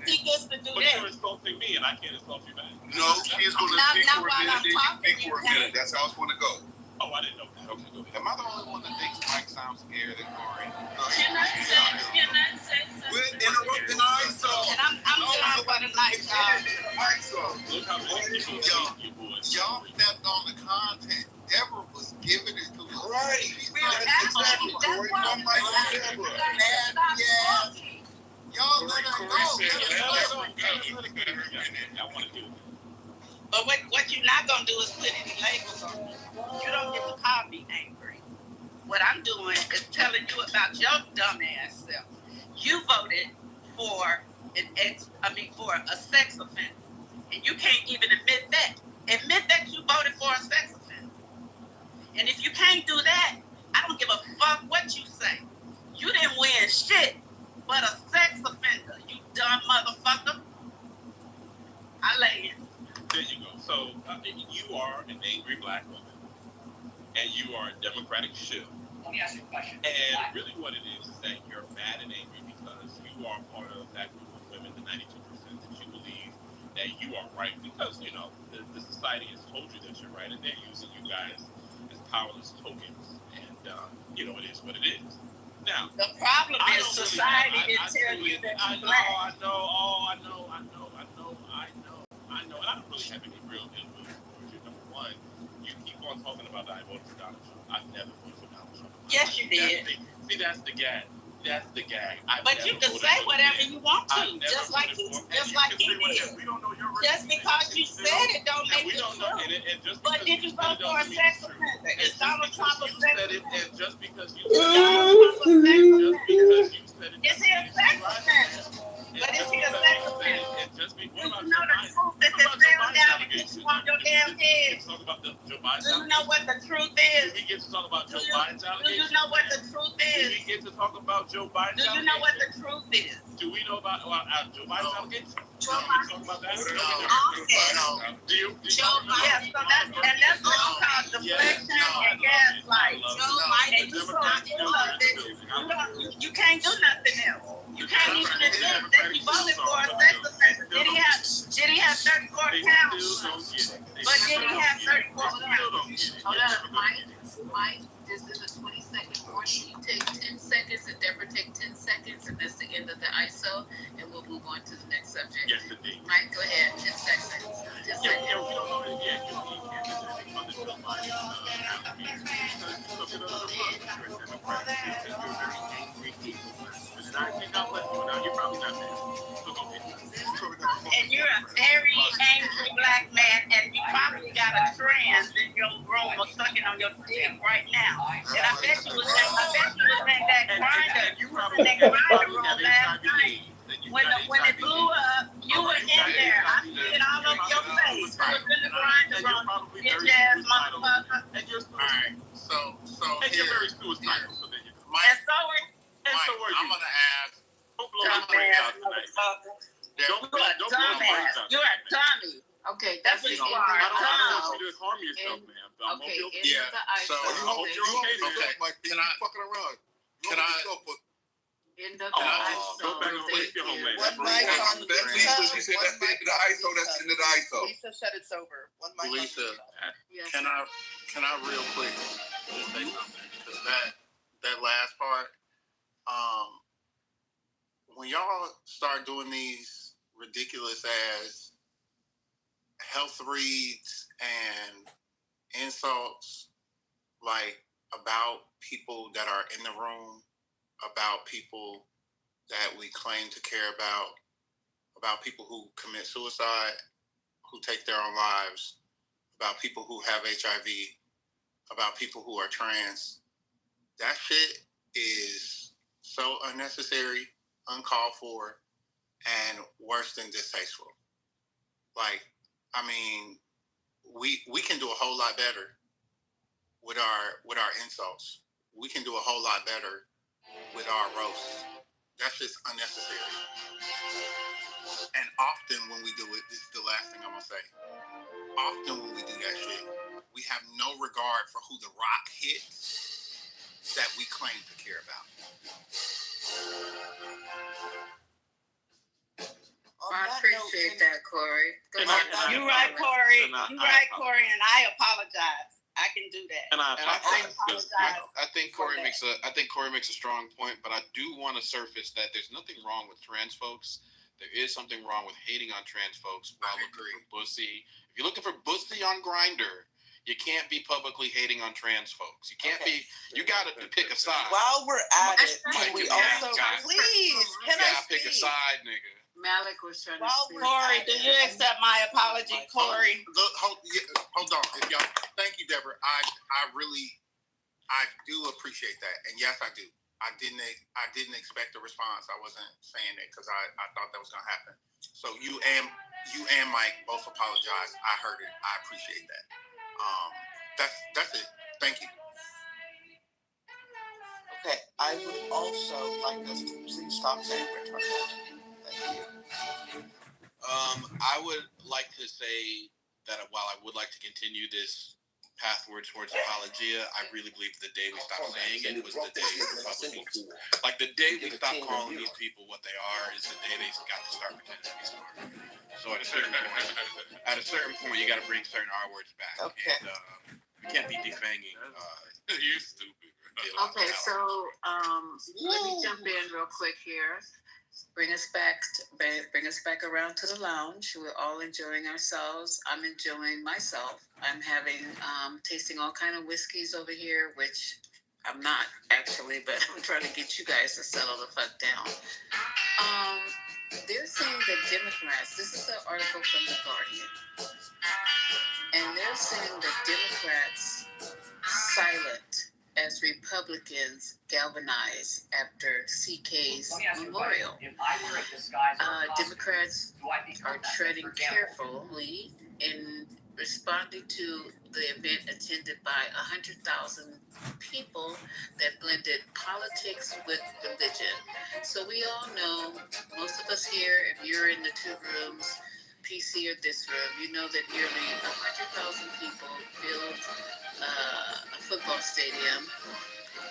He gets to do But that. you're insulting me, and I can't insult you back. No, she's going to speak for a minute. Then you speak for a minute. That's how it's going to go. Oh, I didn't know that. Okay, go ahead. Am I the only one that thinks Mike sounds scared and Corey? We're interrupting ISO. And I'm trying for the night, y'all. Look how many people you boys. Y'all stepped on the content. Deborah was giving it to us. Right. Exactly. Corey, don't like Deborah. Yes. Y'all let her go. I want to do it. But what you're not gonna do is put any labels on me. You don't get to call me angry. What I'm doing is telling you about your dumbass self. You voted for for a sex offender, and you can't even admit that. Admit that you voted for a sex offender. And if you can't do that, I don't give a fuck what you say. You didn't win shit but a sex offender. You dumb motherfucker. I lay it. There you go. So you are an angry black woman, and you are a Democratic shill. Let me ask you a question. And really what it is that you're mad and angry because you are part of that group of women, the 92% that you believe that you are right because, the society has told you that you're right, and they're using you guys as powerless tokens. And, it is what it is. Now, the problem is society didn't tell you that you're black. I know. And I don't really have any real ill will towards you. Number one, you keep on talking about that I voted for Donald Trump. I've never voted for Donald Trump. Yes, you did. That's the gag. That's the gag. But you can say whatever you want to, just like he did. We don't know your just because you said it don't make it true. But did you vote for a sex offender? Is Donald Trump a sex offender? And just because you said it, is he a sex offender? But is he a sex offender? Do you know the truth that is down and get you on your damn head? Do you know what the truth is? Do we get to talk about Joe Biden's allegations? Do you know what the truth is? Do we get to talk about Joe Biden's allegations? Do you know what the truth is? Do we know about Joe Biden's allegations? Joe Biden. Talk about that? No. Do you? Joe Biden. So that's what you call deflection and gaslight. Joe Biden. You can't do nothing else. You can't even admit that you voted for a sex offender. Did he have 34 counts? But did he have 34 counts? Hold on, Mike, this is a 20-second portion. You take 10 seconds and Deborah take 10 seconds, and that's the end of the ISO, and we'll move on to the next subject. Yes, indeed. Mike, go ahead. 10 seconds. 10 seconds. Yeah, we don't know. Yeah, you can't do anything on the Joe Biden allegations because you look at other books. You're a Democrat, and you're a very angry evil person. And I think I'll let you know. You're probably not there. So go ahead. And you're a very angry black man, and you probably got a trans in your room or sucking on your dick right now. And I bet you was in that grinder. You was in that grinder room last night. When it blew up, you were in there. I see it all over your face. You was in the grinder room, bitch ass motherfucker. Alright, so And you're very suicidal. So then And so are you. I'm gonna ask. Don't blow your brains out tonight. Don't blow your brains out. You're a dummy. Okay, that's what you are. I don't want you to harm yourself, ma'am. Okay, end Yeah, of the so ISO. I hope you're okay with that. Like, Can I- fucking around? Can I- End of the Go ISO. back and take your homeland. That's Lisa. She said that's the end of the ISO. That's the end of the ISO. Lisa said it's over. One mic. Lisa, Yes. can I real quick say something? Because that last part, when y'all start doing these ridiculous ass health reads and insults, like about people that are in the room, about people that we claim to care about people who commit suicide, who take their own lives, about people who have HIV, about people who are trans, that shit is so unnecessary, uncalled for, and worse than distasteful. Like, I mean, we can do a whole lot better with our insults. We can do a whole lot better with our roasts. That's just unnecessary. And often when we do it, this is the last thing I'm gonna say. Often when we do that shit, we have no regard for who the rock hits that we claim to care about. I appreciate that, Corey. You're right, Corey. You're right, Corey, and I apologize. I can do that. And I apologize. I think Corey makes a strong point, but I do want to surface that there's nothing wrong with trans folks. There is something wrong with hating on trans folks while looking for pussy. If you're looking for pussy on Grindr, you can't be publicly hating on trans folks. You can't be. You got to pick a side. While we're at it, can we also please? Can I speak? Pick a side, nigga. Malik was trying to speak. Corey, do you accept my apology, Corey? Hold on. If y'all, thank you, Deborah. I do appreciate that, and yes, I do. I didn't expect a response. I wasn't saying it because I thought that was gonna happen. So you and Mike both apologize. I heard it. I appreciate that. That's it. Thank you. Okay, I would also like us to please stop saying retarded. Thank you. I would like to say that while I would like to continue this pathward towards apologia, I really believe the day we stopped saying it was the day Republicans, like the day we stopped calling these people what they are is the day they got to start pretending to be smart. So at a certain point, you got to bring certain R words back. Okay. And we can't be defanging. You're stupid. Okay, so let me jump in real quick here. Bring us back around to the lounge. We're all enjoying ourselves. I'm enjoying myself. I'm having tasting all kind of whiskeys over here, which I'm not actually, but I'm trying to get you guys to settle the fuck down. They're saying that Democrats, this is an article from The Guardian, and they're saying that Democrats silent as Republicans galvanize after CK's memorial. Democrats are treading carefully in responding to the event attended by 100,000 people that blended politics with religion. So we all know, most of us here, if you're in the two rooms, PC or this room, you know that nearly 100,000 people filled a football stadium,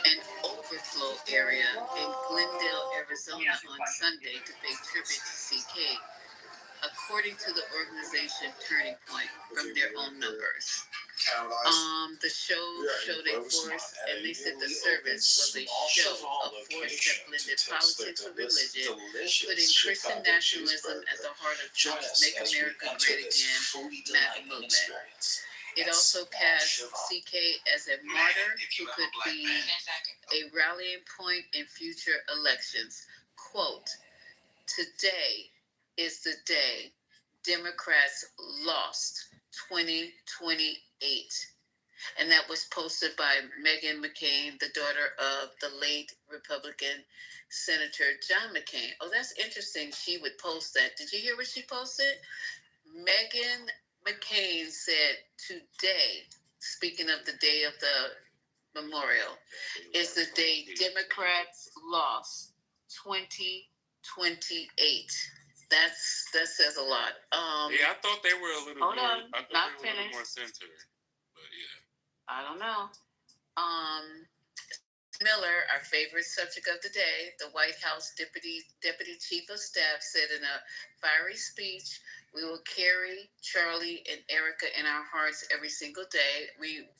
an overflow area in Glendale, Arizona on Sunday to pay tribute to CK, according to the organization Turning Point from their own numbers. The show showed a force, and they said the service was a show of force that blended politics with religion, putting Christian nationalism at the heart of Trump's Make America Great Again MAGA movement. It also cast CK as a martyr who could be a rallying point in future elections. Quote, "Today is the day Democrats lost 2028. And that was posted by Meghan McCain, the daughter of the late Republican Senator John McCain. Oh, that's interesting. She would post that. Did you hear what she posted? Meghan McCain said today, speaking of the day of the memorial, is the day Democrats lost 2028. That says a lot. Yeah, I thought they were a little hold more. on, I thought not they were a little finished. more centered. But yeah. I don't know. Miller, our favorite subject of the day, the White House Deputy Chief of Staff, said in a fiery speech, "We will carry Charlie and Erica in our hearts every single day."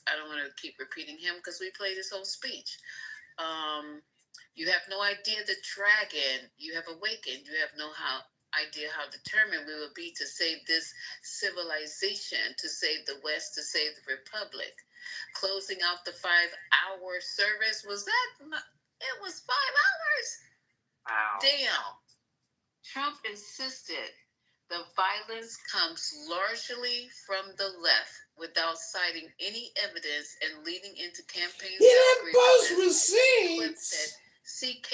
I don't want to keep repeating him because we played his whole speech. You have no idea the dragon you have awakened. You have no idea how determined we will be to save this civilization, to save the West, to save the Republic. Closing out the 5-hour service, it was 5 hours. Wow. Damn. Trump insisted The violence comes largely from the left without citing any evidence and leading into campaigns. He didn't post receipts. CK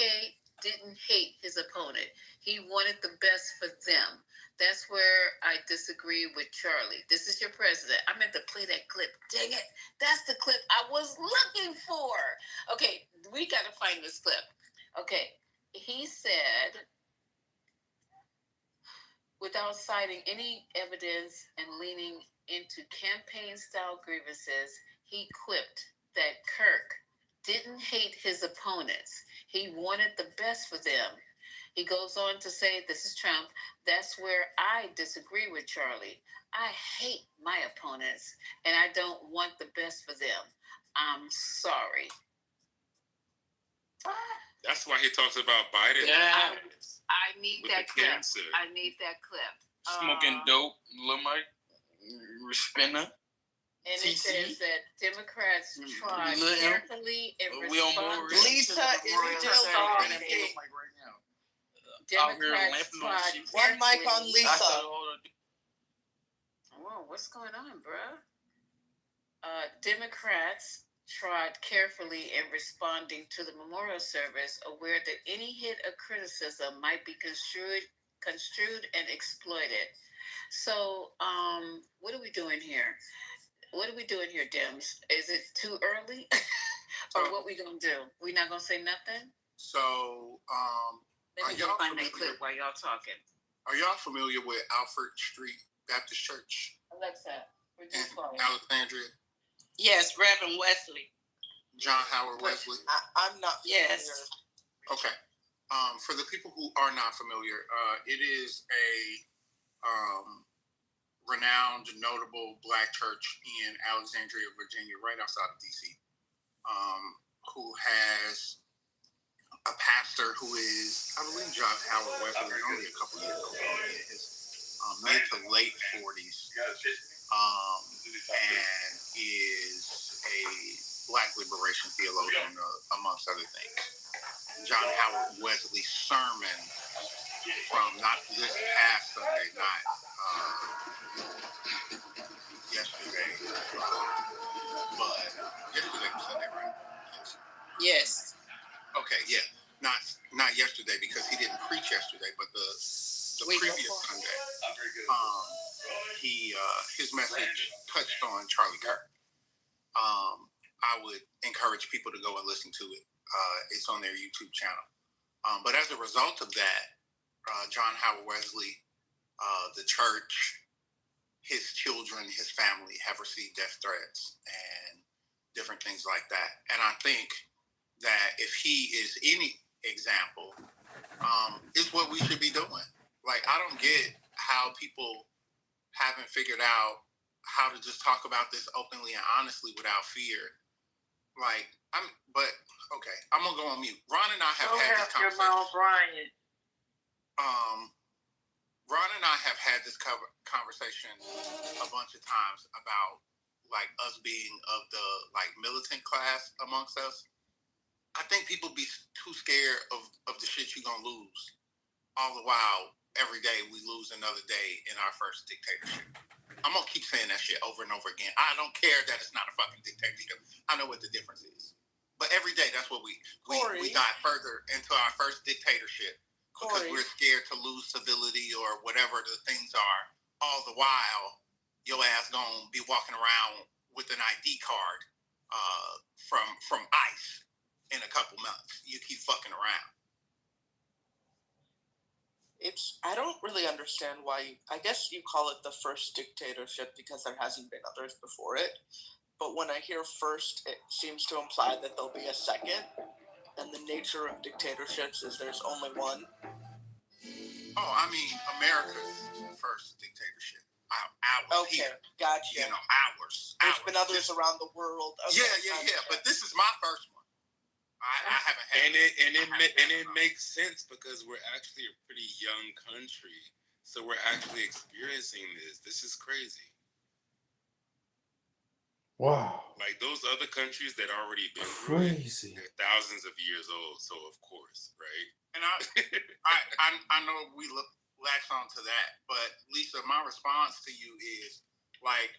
didn't hate his opponent. He wanted the best for them. That's where I disagree with Charlie. This is your president. I meant to play that clip. Dang it. That's the clip I was looking for. Okay, we got to find this clip. Okay, he said, without citing any evidence and leaning into campaign-style grievances, he quipped that Kirk didn't hate his opponents. He wanted the best for them. He goes on to say, this is Trump, that's where I disagree with Charlie. I hate my opponents, and I don't want the best for them. I'm sorry. That's why he talks about Biden. Yeah. I need With that the clip. cancer. I need that clip. Smoking dope, Lil Mike, spinner. And it says that Democrats tried Lil' M. carefully and We on responded board. Lisa to the is royal still survey. talking. Democrats tried One mic on carefully- Lisa. Whoa, what's going on, bruh? Democrats trod carefully in responding to the memorial service, aware that any hit of criticism might be construed and exploited. So, what are we doing here? What are we doing here, Dems? Is it too early? Or what we gonna do? We not gonna say nothing? So, Let me go find that clip while y'all talking. are y'all familiar with Alfred Street Baptist Church Alexa, reduce in volume. Alexandria? Yes, Reverend Wesley. John Howard Wesley? I'm not familiar. Yes. Okay. For the people who are not familiar, it is a renowned, notable Black church in Alexandria, Virginia, right outside of D.C., who has a pastor who is, I believe, John Howard Wesley, only a couple years old, in his mid to late 40s, and is a Black liberation theologian, amongst other things. John Howard Wesley's sermon from not this past Sunday, not yesterday, but yesterday was Sunday, right? Yes. Okay, yeah, not yesterday because he didn't preach yesterday, but the previous Sunday, his message touched on Charlie Kirk. I would encourage people to go and listen to it. It's on their YouTube channel. But as a result of that, John Howard Wesley, the church, his children, his family have received death threats and different things like that. And I think that if he is any example, it's what we should be doing. Like, I don't get how people haven't figured out how to just talk about this openly and honestly without fear. Like, I'm gonna go on mute. Ron and I have had this conversation. Ron and I have had this conversation a bunch of times about like us being of the like militant class amongst us. I think people be too scared of the shit you gonna lose. All the while, every day we lose another day in our first dictatorship. I'm gonna keep saying that shit over and over again. I don't care that it's not a fucking dictatorship. I know what the difference is. But every day, that's what we got further into our first dictatorship because we're scared to lose civility or whatever the things are. All the while, your ass gonna be walking around with an ID card from ICE in a couple months. You keep fucking around. I don't really understand why I guess you call it the first dictatorship because there hasn't been others before it. But when I hear first, it seems to imply that there'll be a second. And the nature of dictatorships is there's only one. Oh, I mean, America's first dictatorship. Ours here. Gotcha. You know, ours. There's been others around the world. Okay, yeah. But this is my first one. I haven't had and it makes sense because we're actually a pretty young country, so we're actually experiencing this. This is crazy. Wow. Like those other countries that already been crazy. They're thousands of years old, so of course, right? And I know we latch on to that. But Lisa, my response to you is like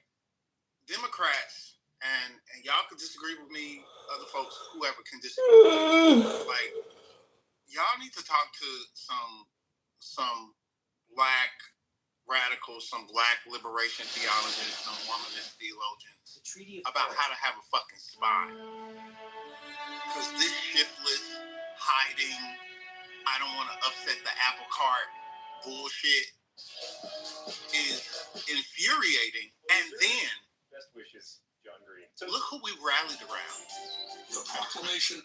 Democrats, and y'all can disagree with me, other folks, whoever can disagree with me, like y'all need to talk to some black radicals, some black liberation theologists, some womanist theologians about how to have a fucking spine. Because this shiftless, hiding, I don't want to upset the apple cart bullshit is infuriating. And then, best wishes, John Green. Look who we rallied around. The proclamation.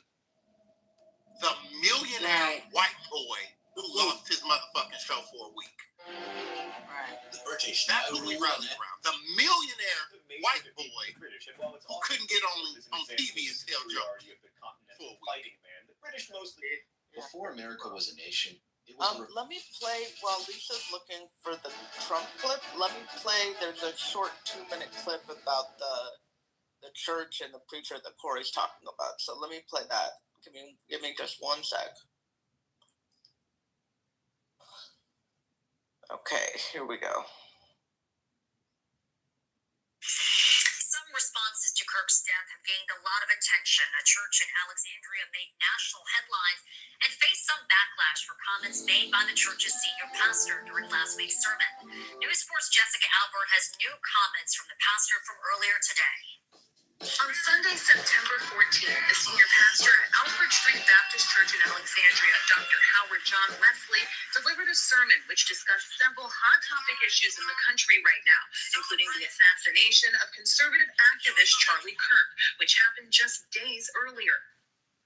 The millionaire white boy who lost his motherfucking show for a week. The British. That's who we rallied around. The millionaire white boy who couldn't get on TV and tell jokes for a week. The British mostly. Before America was a nation, it Let me play while Lisa's looking for the Trump clip. Let me play. There's a short 2-minute clip about the church and the preacher that Corey's talking about. So let me play that. Give me just 1 sec. Okay, here we go. Some responses to Kirk's death have gained a lot of attention. A church in Alexandria made national headlines and faced some backlash for comments made by the church's senior pastor during last week's sermon. News 4's Jessica Albert has new comments from the pastor from earlier today. On Sunday, September 14th, the senior pastor at Alfred Street Baptist Church in Alexandria, Dr. Howard John Wesley, delivered a sermon which discussed several hot topic issues in the country right now, including the assassination of conservative activist Charlie Kirk, which happened just days earlier.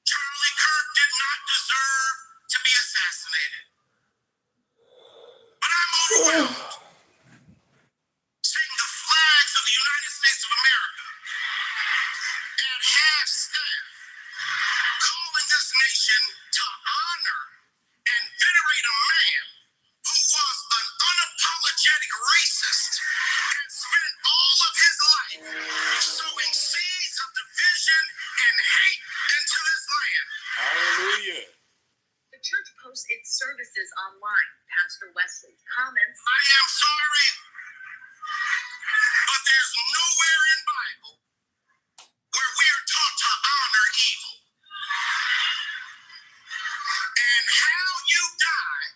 Charlie Kirk did not deserve to be assassinated. But I'm overwhelmed seeing the flags of the United States of America at half staff calling this nation to honor and venerate a man who was an unapologetic racist and spent all of his life sowing seeds of division and hate into this land. Hallelujah. The church posts its services online. Pastor Wesley's comments. I am sorry, but there's nowhere in Bible where we are taught to honor evil. And how you die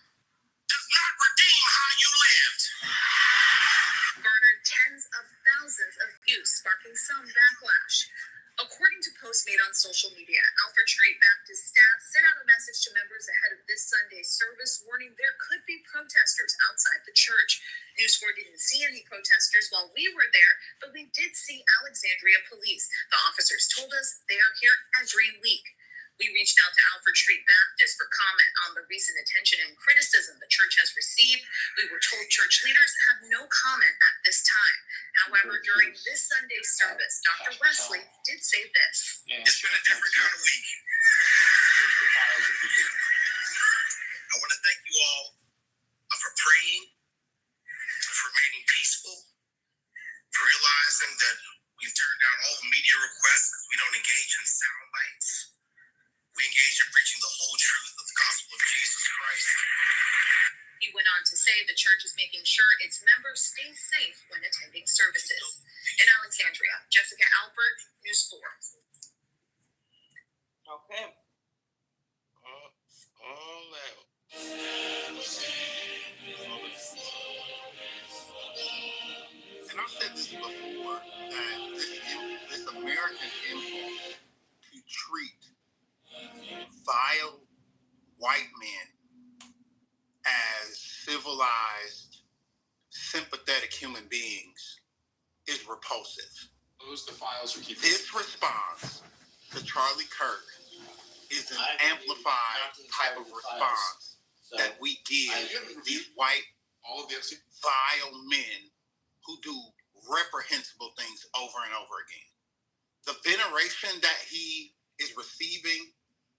does not redeem how you lived. Garnered tens of thousands of views, sparking some backlash. According to posts made on social media, Alfred Street Baptist staff sent out a message to members ahead of this Sunday's service, warning there could be protesters outside the church. News 4 didn't see any protesters while we were there, but we did see Alexandria police. The officers told us they are here every week. We reached out to Alfred Street Baptist for comment on the recent attention and criticism the church has received. We were told church leaders have no comment at this time. However, during this Sunday's service, Dr. Wesley did say this. It's been a different kind of week. I want to thank you all for praying, for remaining peaceful, for realizing that we've turned down all the media requests because we don't engage in sound bites. We engage in preaching the whole truth of the gospel of Jesus Christ. He went on to say the church is making sure its members stay safe when attending services. In Alexandria, Jessica Albert, News 4. Okay. All out. And I've said this before, that this American impulse to treat vile white men as civilized, sympathetic human beings is repulsive. Those the files are keeping. This response to Charlie Kirk is an amplified type of response that we give these white, vile men who do reprehensible things over and over again. The veneration that he is receiving,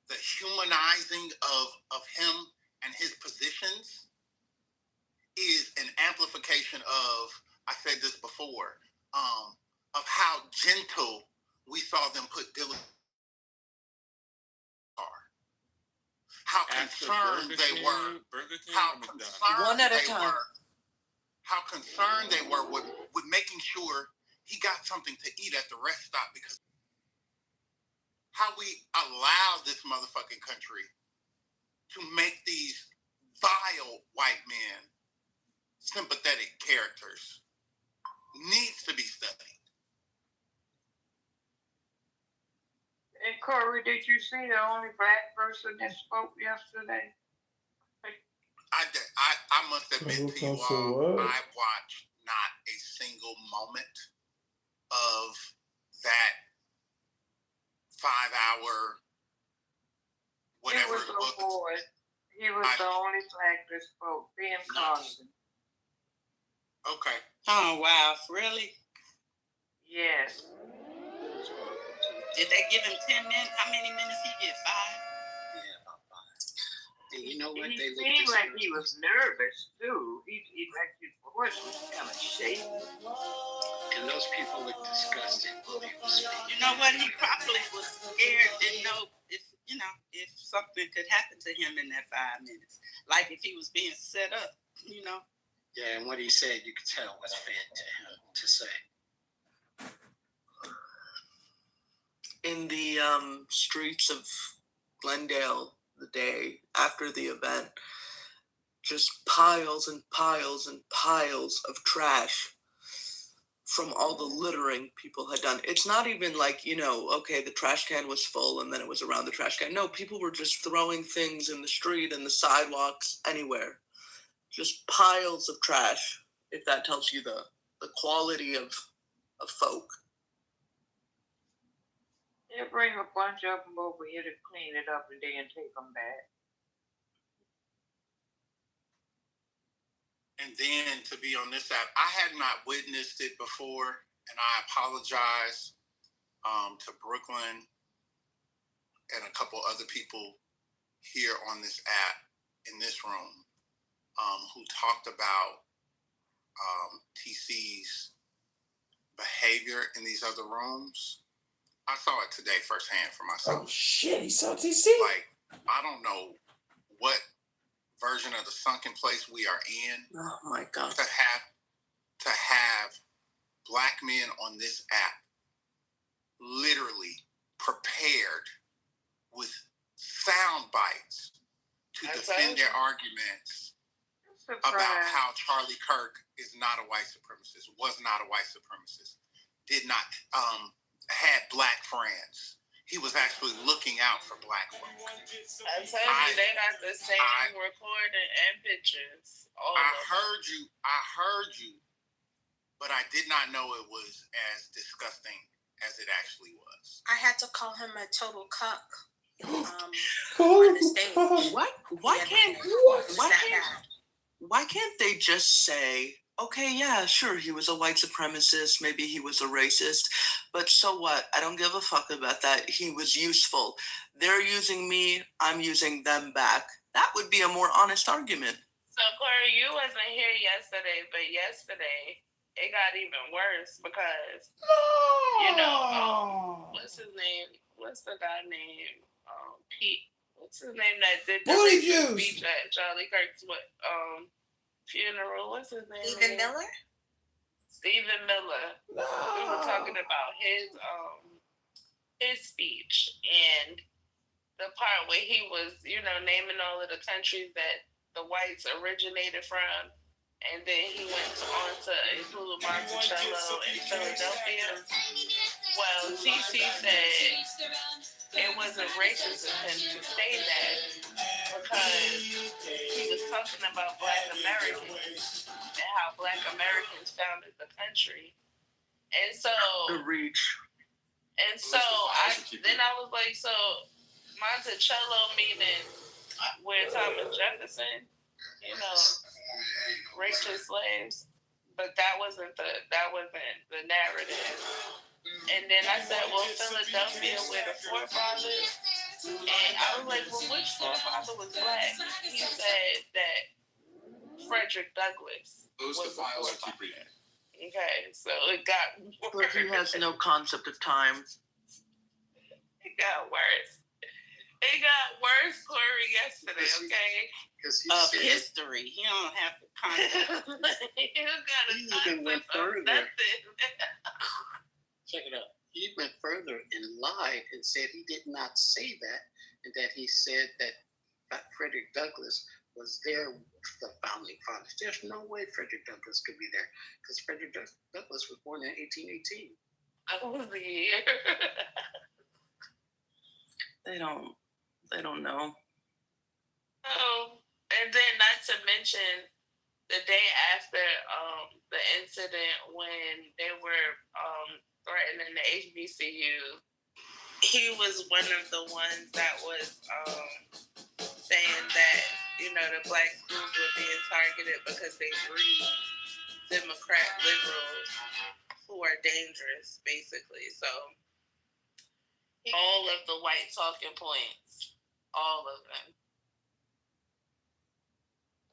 the humanizing of him and his positions is an amplification of, I said this before, of how gentle we saw them put Dylan are. how concerned they were. How concerned how concerned they were with making sure he got something to eat at the rest stop, because how we allowed this motherfucking country to make these vile white men sympathetic characters needs to be studied. And Corey, did you see the only black person that spoke yesterday? I must admit to you all, I watched not a single moment of that 5-hour whatever it was. Boy. He was the only black that spoke, Ben Carson. Okay. Oh, wow. Really? Yes. Did they give him 10 minutes? How many minutes he get? 5? Yeah, about 5. And you know what? He seemed like he was nervous, too. He like his voice was kind of shaky. And those people look disgusted while he was speaking. You know what? He probably was scared, didn't know if something could happen to him in that 5 minutes. Like if he was being set up, Yeah, and what he said, you could tell was fed to him to say. In the streets of Glendale the day after the event, just piles and piles and piles of trash from all the littering people had done. It's not even like, okay, the trash can was full and then it was around the trash can. No, people were just throwing things in the street and the sidewalks, anywhere. Just piles of trash, if that tells you the quality of folk. They'll bring a bunch of them over here to clean it up and then take them back. And then to be on this app, I had not witnessed it before, and I apologize to Brooklyn and a couple other people here on this app in this room who talked about TC's behavior in these other rooms. I saw it today firsthand for myself. Oh shit, he saw TC? Like, I don't know what version of the sunken place we are in. Oh my God. To have black men on this app literally prepared with sound bites to defend their arguments about how Charlie Kirk is not a white supremacist, was not a white supremacist, did not had black friends. He was actually looking out for black folk. I told you they got the same recording and pictures. I heard you, but I did not know it was as disgusting as it actually was. I had to call him a total cuck. On the stage. What? Why can't they just say, okay, yeah, sure, he was a white supremacist, maybe he was a racist, but so what? I don't give a fuck about that. He was useful. They're using me, I'm using them back. That would be a more honest argument. So, Corey, you wasn't here yesterday, but yesterday it got even worse because, what's his name? What's the guy named Pete? What's his name that did the speech at Charlie Kirk's funeral? What's his name? Stephen Miller? Stephen Miller. No. We were talking about his speech and the part where he was, naming all of the countries that the whites originated from, and then he went on to include Monticello and Philadelphia. Well, TC said it wasn't racist of him to say that because he was talking about Black Americans and how Black Americans founded the country. And so the reach. And so I was like, so Monticello meaning where Thomas Jefferson, racist slaves, but that wasn't the narrative. And then I said, well, Philadelphia, where the forefathers, and I was like, well, which forefather was black? He said that Frederick Douglass was the forefather. Okay, so it got worse. But he has no concept of time. It got worse. It got worse, Corey, yesterday, okay? Of history. He don't have to concept. He even went further. Check it out. He went further and lied and said he did not say that, and that he said that Frederick Douglass was there with the founding fathers. There's no way Frederick Douglass could be there because Frederick Douglass was born in 1818. I was here. They don't know. Oh, and then not to mention the day after the incident when they were threatening the HBCU, he was one of the ones that was saying that, you know, the black schools were being targeted because they breed Democrat liberals who are dangerous, basically. So all of the white talking points, all of them.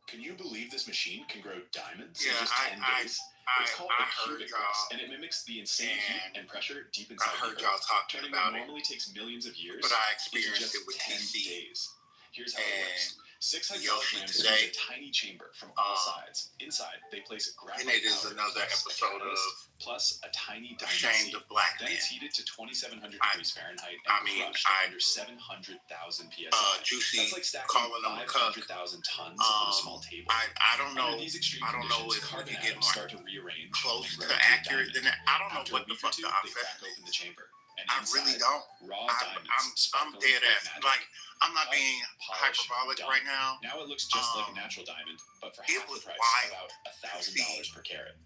Can you believe this machine can grow diamonds Yeah, in just 10 days? It's called a cubic press, and it mimics the insane heat and pressure deep inside I heard the y'all earth, talking turning about what it, normally takes millions of years but I into experienced just it with 10 TC. days. Here's how it works. 6 hydraulic Yoshi rams today. use a tiny chamber from all sides. Inside, they place a graphite And it is powder another plus a episode catalyst, of plus a tiny diamond Ashamed seed. of Black Then Men. it's heated to 2,700 degrees Fahrenheit and crushed under 700,000 psi. Juicy That's like stacking calling them a cuck. 500,000 tons on a small table. I don't know. Under these extreme I don't know conditions, if we carbon can get atoms more start to rearrange close and to grow into a accurate than diamond. that. I don't know After what a the week or fuck two, the they offset crack open the chamber. And I inside, really don't. raw diamonds I'm sparkling dead like ass. magic. Like, I'm not Cut, being polish, hyperbolic done. right now. Now it looks just like a natural diamond, but for It half the was price, wild about $1,000 per carat.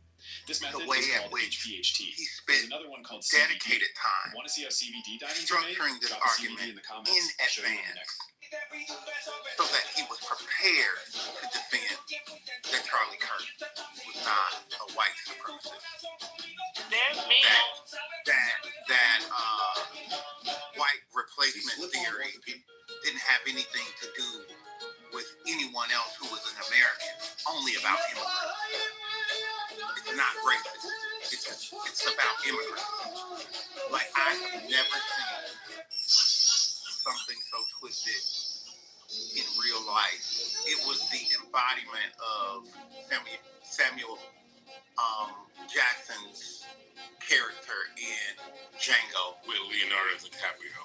This method the way is at called which HPHT. he There's spent another one called dedicated CVD. time Want to see how CVD diamonds are made? structuring this Drop a CVD argument in the comments. in I'll show you in the advance next. so that he was prepared to defend that Charlie Kirk was not a white supremacist. That white replacement theory didn't have anything to do with anyone else who was an American, only about immigrants. It's not racist. It's about immigrants. Like, I have never seen something so twisted in real life. It was the embodiment of Samuel Jackson's character in Django with Leonardo DiCaprio.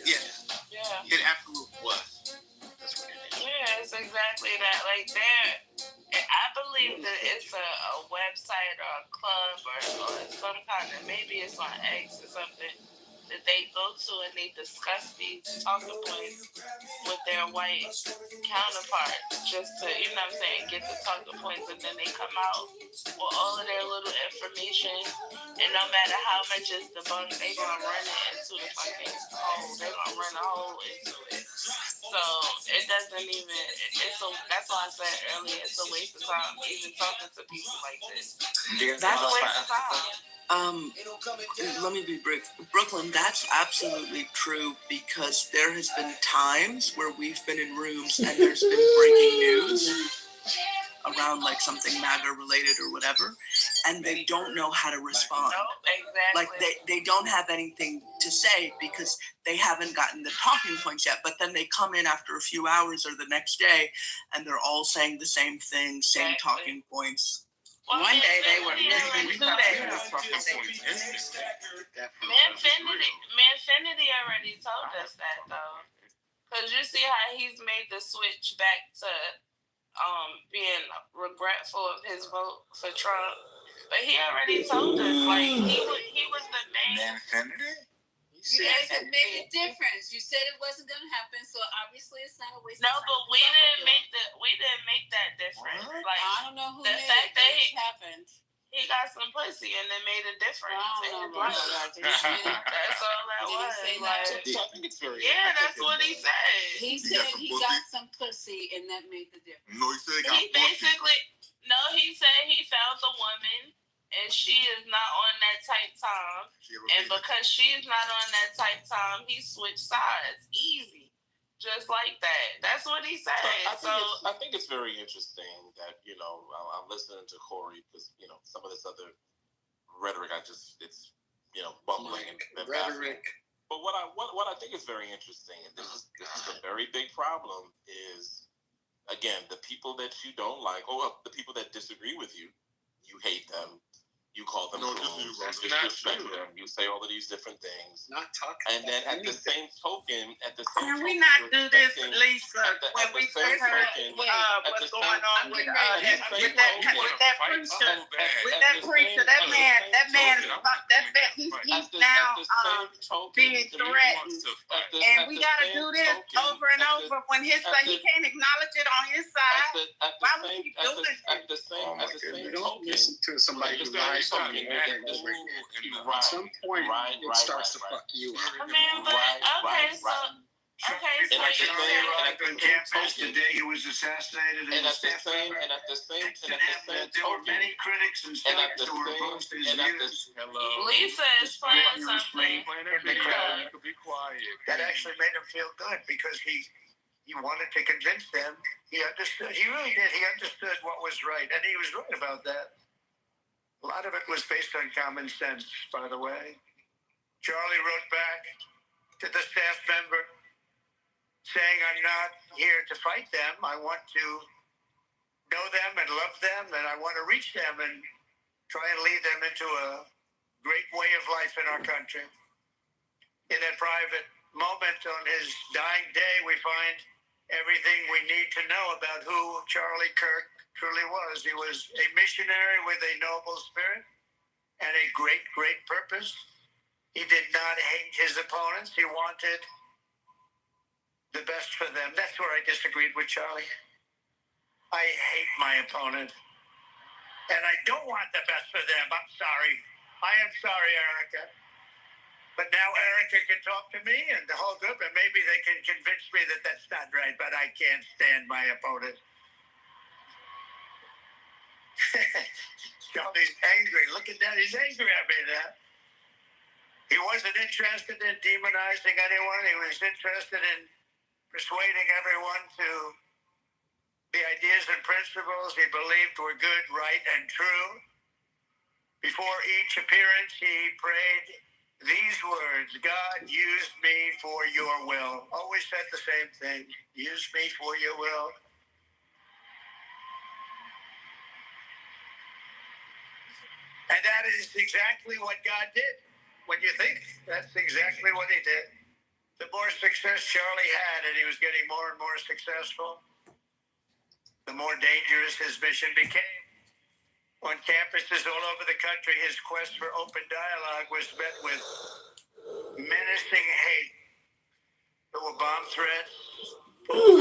Yes. Yeah. It absolutely was. That's what it is. Yeah, it's exactly that. Like, I believe that it's a website or a club or some kind of, maybe it's on X or something, that they go to and they discuss these talking points with their white counterparts just to, you know what I'm saying, get the talking points, and then they come out with all of their little information, and no matter how much is debunked, they gonna run it into the fucking hole. They gonna run a hole into it. So it doesn't even, that's why I said earlier, it's a waste of time even talking to people like this. That's a waste of time. Let me be brief. Brooklyn, that's absolutely true, because there has been times where we've been in rooms and there's been breaking news around like something MAGA related or whatever, and they don't know how to respond. No, exactly. Like they don't have anything to say because they haven't gotten the talking points yet, but then they come in after a few hours or the next day and they're all saying the same thing, same talking points. Well, One day they were Manfinity missing 2 days. Manfinity already told us that though. Because you see how he's made the switch back to being regretful of his vote for Trump. But he already told us, like, he was the main. Manfinity? You guys have made a difference. You said it wasn't going to happen, so obviously it's not a waste No, of time. but we didn't make that difference. What? Like, I don't know who the made fact it, that but it happened. He got some pussy and it made a difference. I don't know about that. That's all that Did he was. say Like, that? I think it's very. yeah, that's what he said. He said he got some pussy and that made the difference. No, he said he got He basically, he said he found the woman and she is not on that tight time. And because she's not on that tight time, he switched sides. Easy. Just like that. That's what he said. I think it's very interesting that, I'm listening to Corey because, some of this other rhetoric, it's bumbling and rhetoric. But what I think is very interesting, and this is a very big problem, is again the people that you don't like, or the people that disagree with you, you hate them. You call them coons, you disrespect them, you say all of these different things. Not talking. And then at the same token, can we not do this, Lisa? When we first heard what's going on with that preacher, he's now being threatened, and we gotta do this over and over. When his son, he can't acknowledge it on his side. Why would he do this? At the same Don't listen to somebody who lies on you. At some point, it starts to fuck you up. I mean, but okay, so. Okay, so on campus the day he was assassinated, and at the same there were many critics and staff who were opposed to his views. Lisa is playing something. In the crowd, you could be quiet. That actually made him feel good because he wanted to convince them. He understood. He really did. He understood what was right, and he was right about that. A lot of it was based on common sense, by the way. Charlie wrote back to the staff member saying, I'm not here to fight them. I want to know them and love them, and I want to reach them and try and lead them into a great way of life in our country. In that private moment on his dying day, we find everything we need to know about who Charlie Kirk truly was. He was a missionary with a noble spirit and a great, great purpose. He did not hate his opponents. He wanted the best for them. That's where I disagreed with Charlie. I hate my opponent, and I don't want the best for them. I'm sorry. I am sorry, Erica. But now Erica can talk to me and the whole group, and maybe they can convince me that that's not right, but I can't stand my opponent. Charlie's angry. Look at that. He's angry at me now. He wasn't interested in demonizing anyone. He was interested in persuading everyone to the ideas and principles he believed were good, right, and true. Before each appearance, he prayed these words, God, use me for your will. Always said the same thing. Use me for your will. And that is exactly what God did. When you think, that's exactly what he did. The more success Charlie had, and he was getting more and more successful, the more dangerous his mission became. On campuses all over the country, his quest for open dialogue was met with menacing hate. There were bomb threats,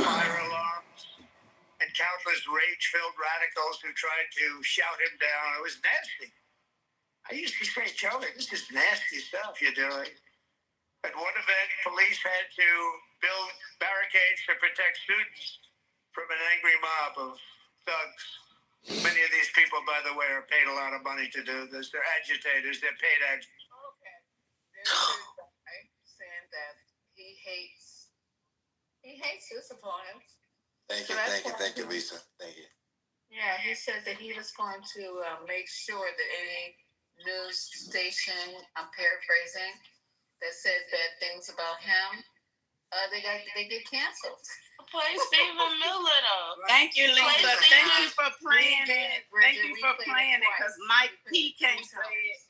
fire alarms, and countless rage-filled radicals who tried to shout him down. It was nasty. I used to say, Charlie, this is nasty stuff you're doing. At one event, police had to build barricades to protect students from an angry mob of thugs. Many of these people, by the way, are paid a lot of money to do this. They're agitators. They're paid agitators. Okay. I'm saying that he hates his opponents. Thank you, Lisa. Thank you. Yeah, he said that he was going to make sure that any news station, I'm paraphrasing, that said bad things about him, they get canceled. Play Stephen Miller though. Thank you, Lisa. Thank you for playing it. Thank you for playing it, because Mike P can't say it.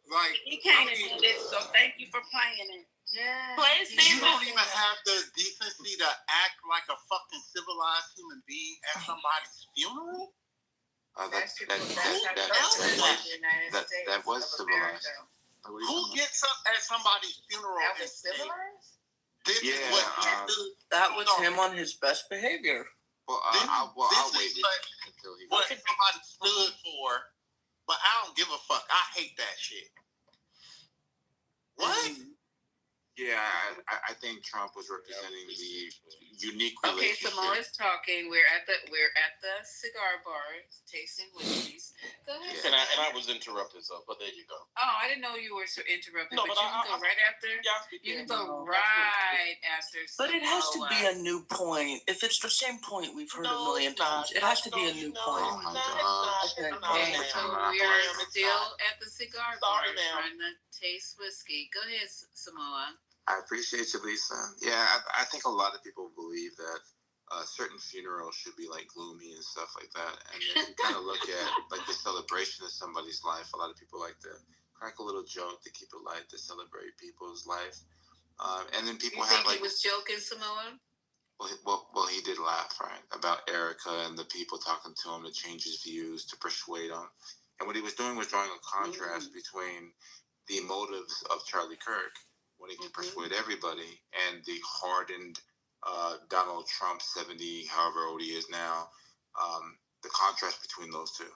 Like He can't admit it, so thank you for playing it. Yeah. Play you Stephen don't even have the decency to act like a fucking civilized human being at somebody's funeral. That was civilized. Who gets up at somebody's funeral? That was civilized? That was him on his best behavior. Well, I'll wait until he. What somebody stood for, but I don't give a fuck. I hate that shit. What? Yeah, I think Trump was representing the unique Okay, relationship. Samoa's talking. We're at the cigar bar tasting whiskeys. Go ahead. And I was interrupted, so but there you go. Oh, I didn't know you were interrupted. No, but you can go right after. You can go right after. But it has to be a new point. If it's the same point we've heard a million times, it has to be a new point. Oh my God. Okay. Okay. Okay, so we are still at the cigar bar trying to taste whiskey. Go ahead, Samoa. I appreciate you, Lisa. Yeah, I think a lot of people believe that certain funerals should be like gloomy and stuff like that. And if you kind of look at like the celebration of somebody's life, a lot of people like to crack a little joke to keep it light, to celebrate people's life. And then people have like. He was joking, Samoa? Well, he did laugh, right, about Erica and the people talking to him to change his views, to persuade him. And what he was doing was drawing a contrast between the motives of Charlie Kirk, wanting to persuade everybody, and the hardened Donald Trump, 70, however old he is now, the contrast between those two.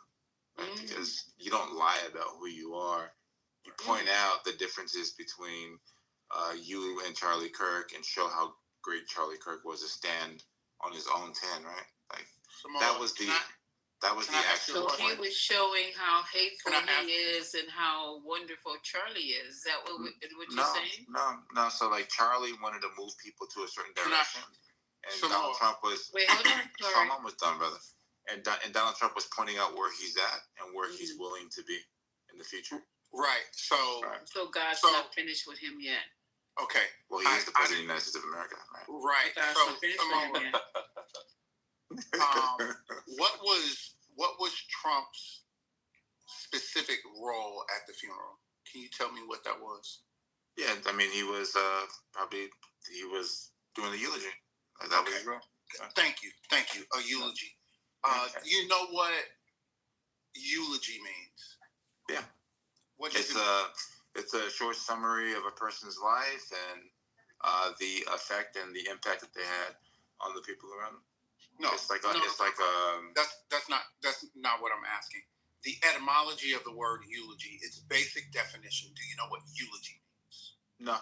Right? Because you don't lie about who you are. You point out the differences between you and Charlie Kirk and show how great Charlie Kirk was to stand on his own 10, right? Like that was the actual point. So he was showing how hateful he is and how wonderful Charlie is. Is that what you're saying? No. So like Charlie wanted to move people to a certain direction, and Donald Trump was. Wait, hold on. Sorry. I'm almost done, brother. And Donald Trump was pointing out where he's at and where he's willing to be in the future. Right. So God's not finished with him yet. Okay. Well, he is the president of the United States of America, right? Right. What was Trump's specific role at the funeral? Can you tell me what that was? Yeah, I mean, he was doing the eulogy. That was his role. Thank you. A eulogy. You know what eulogy means? Yeah. It's a short summary of a person's life and the effect and the impact that they had on the people around them. That's not what I'm asking. The etymology of the word eulogy, its basic definition. Do you know what eulogy means? No.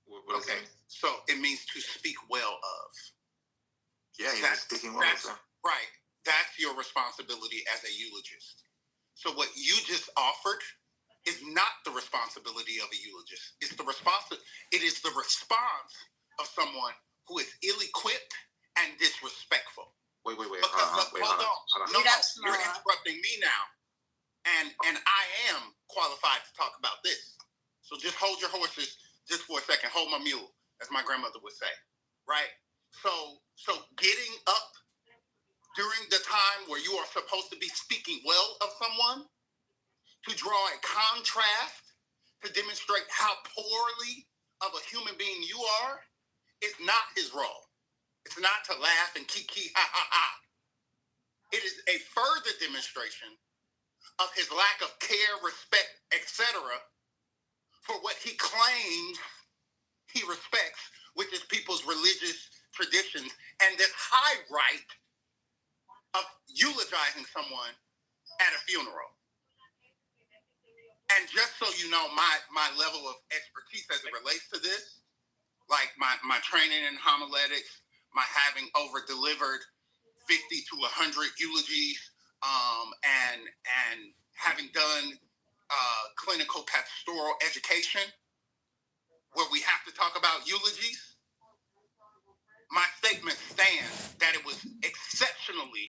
What does it mean? So it means to speak well of. Yeah, he was speaking well of. Right. That's your responsibility as a eulogist. So what you just offered is not the responsibility of a eulogist. It is the response of someone who is ill-equipped and disrespectful. Wait. Hold on. No, you're interrupting me now. And I am qualified to talk about this. So just hold your horses just for a second. Hold my mule, as my grandmother would say. Right? So getting up during the time where you are supposed to be speaking well of someone, to draw a contrast, to demonstrate how poorly of a human being you are, is not his role. It's not to laugh and kiki, ha, ha, ha. It is a further demonstration of his lack of care, respect, etc. for what he claims he respects, which is people's religious traditions, and this high right of eulogizing someone at a funeral. And just so you know, my level of expertise as it relates to this, like my training in homiletics, my having over-delivered 50 to 100 eulogies, and having done clinical pastoral education, where we have to talk about eulogies, my statement stands that it was exceptionally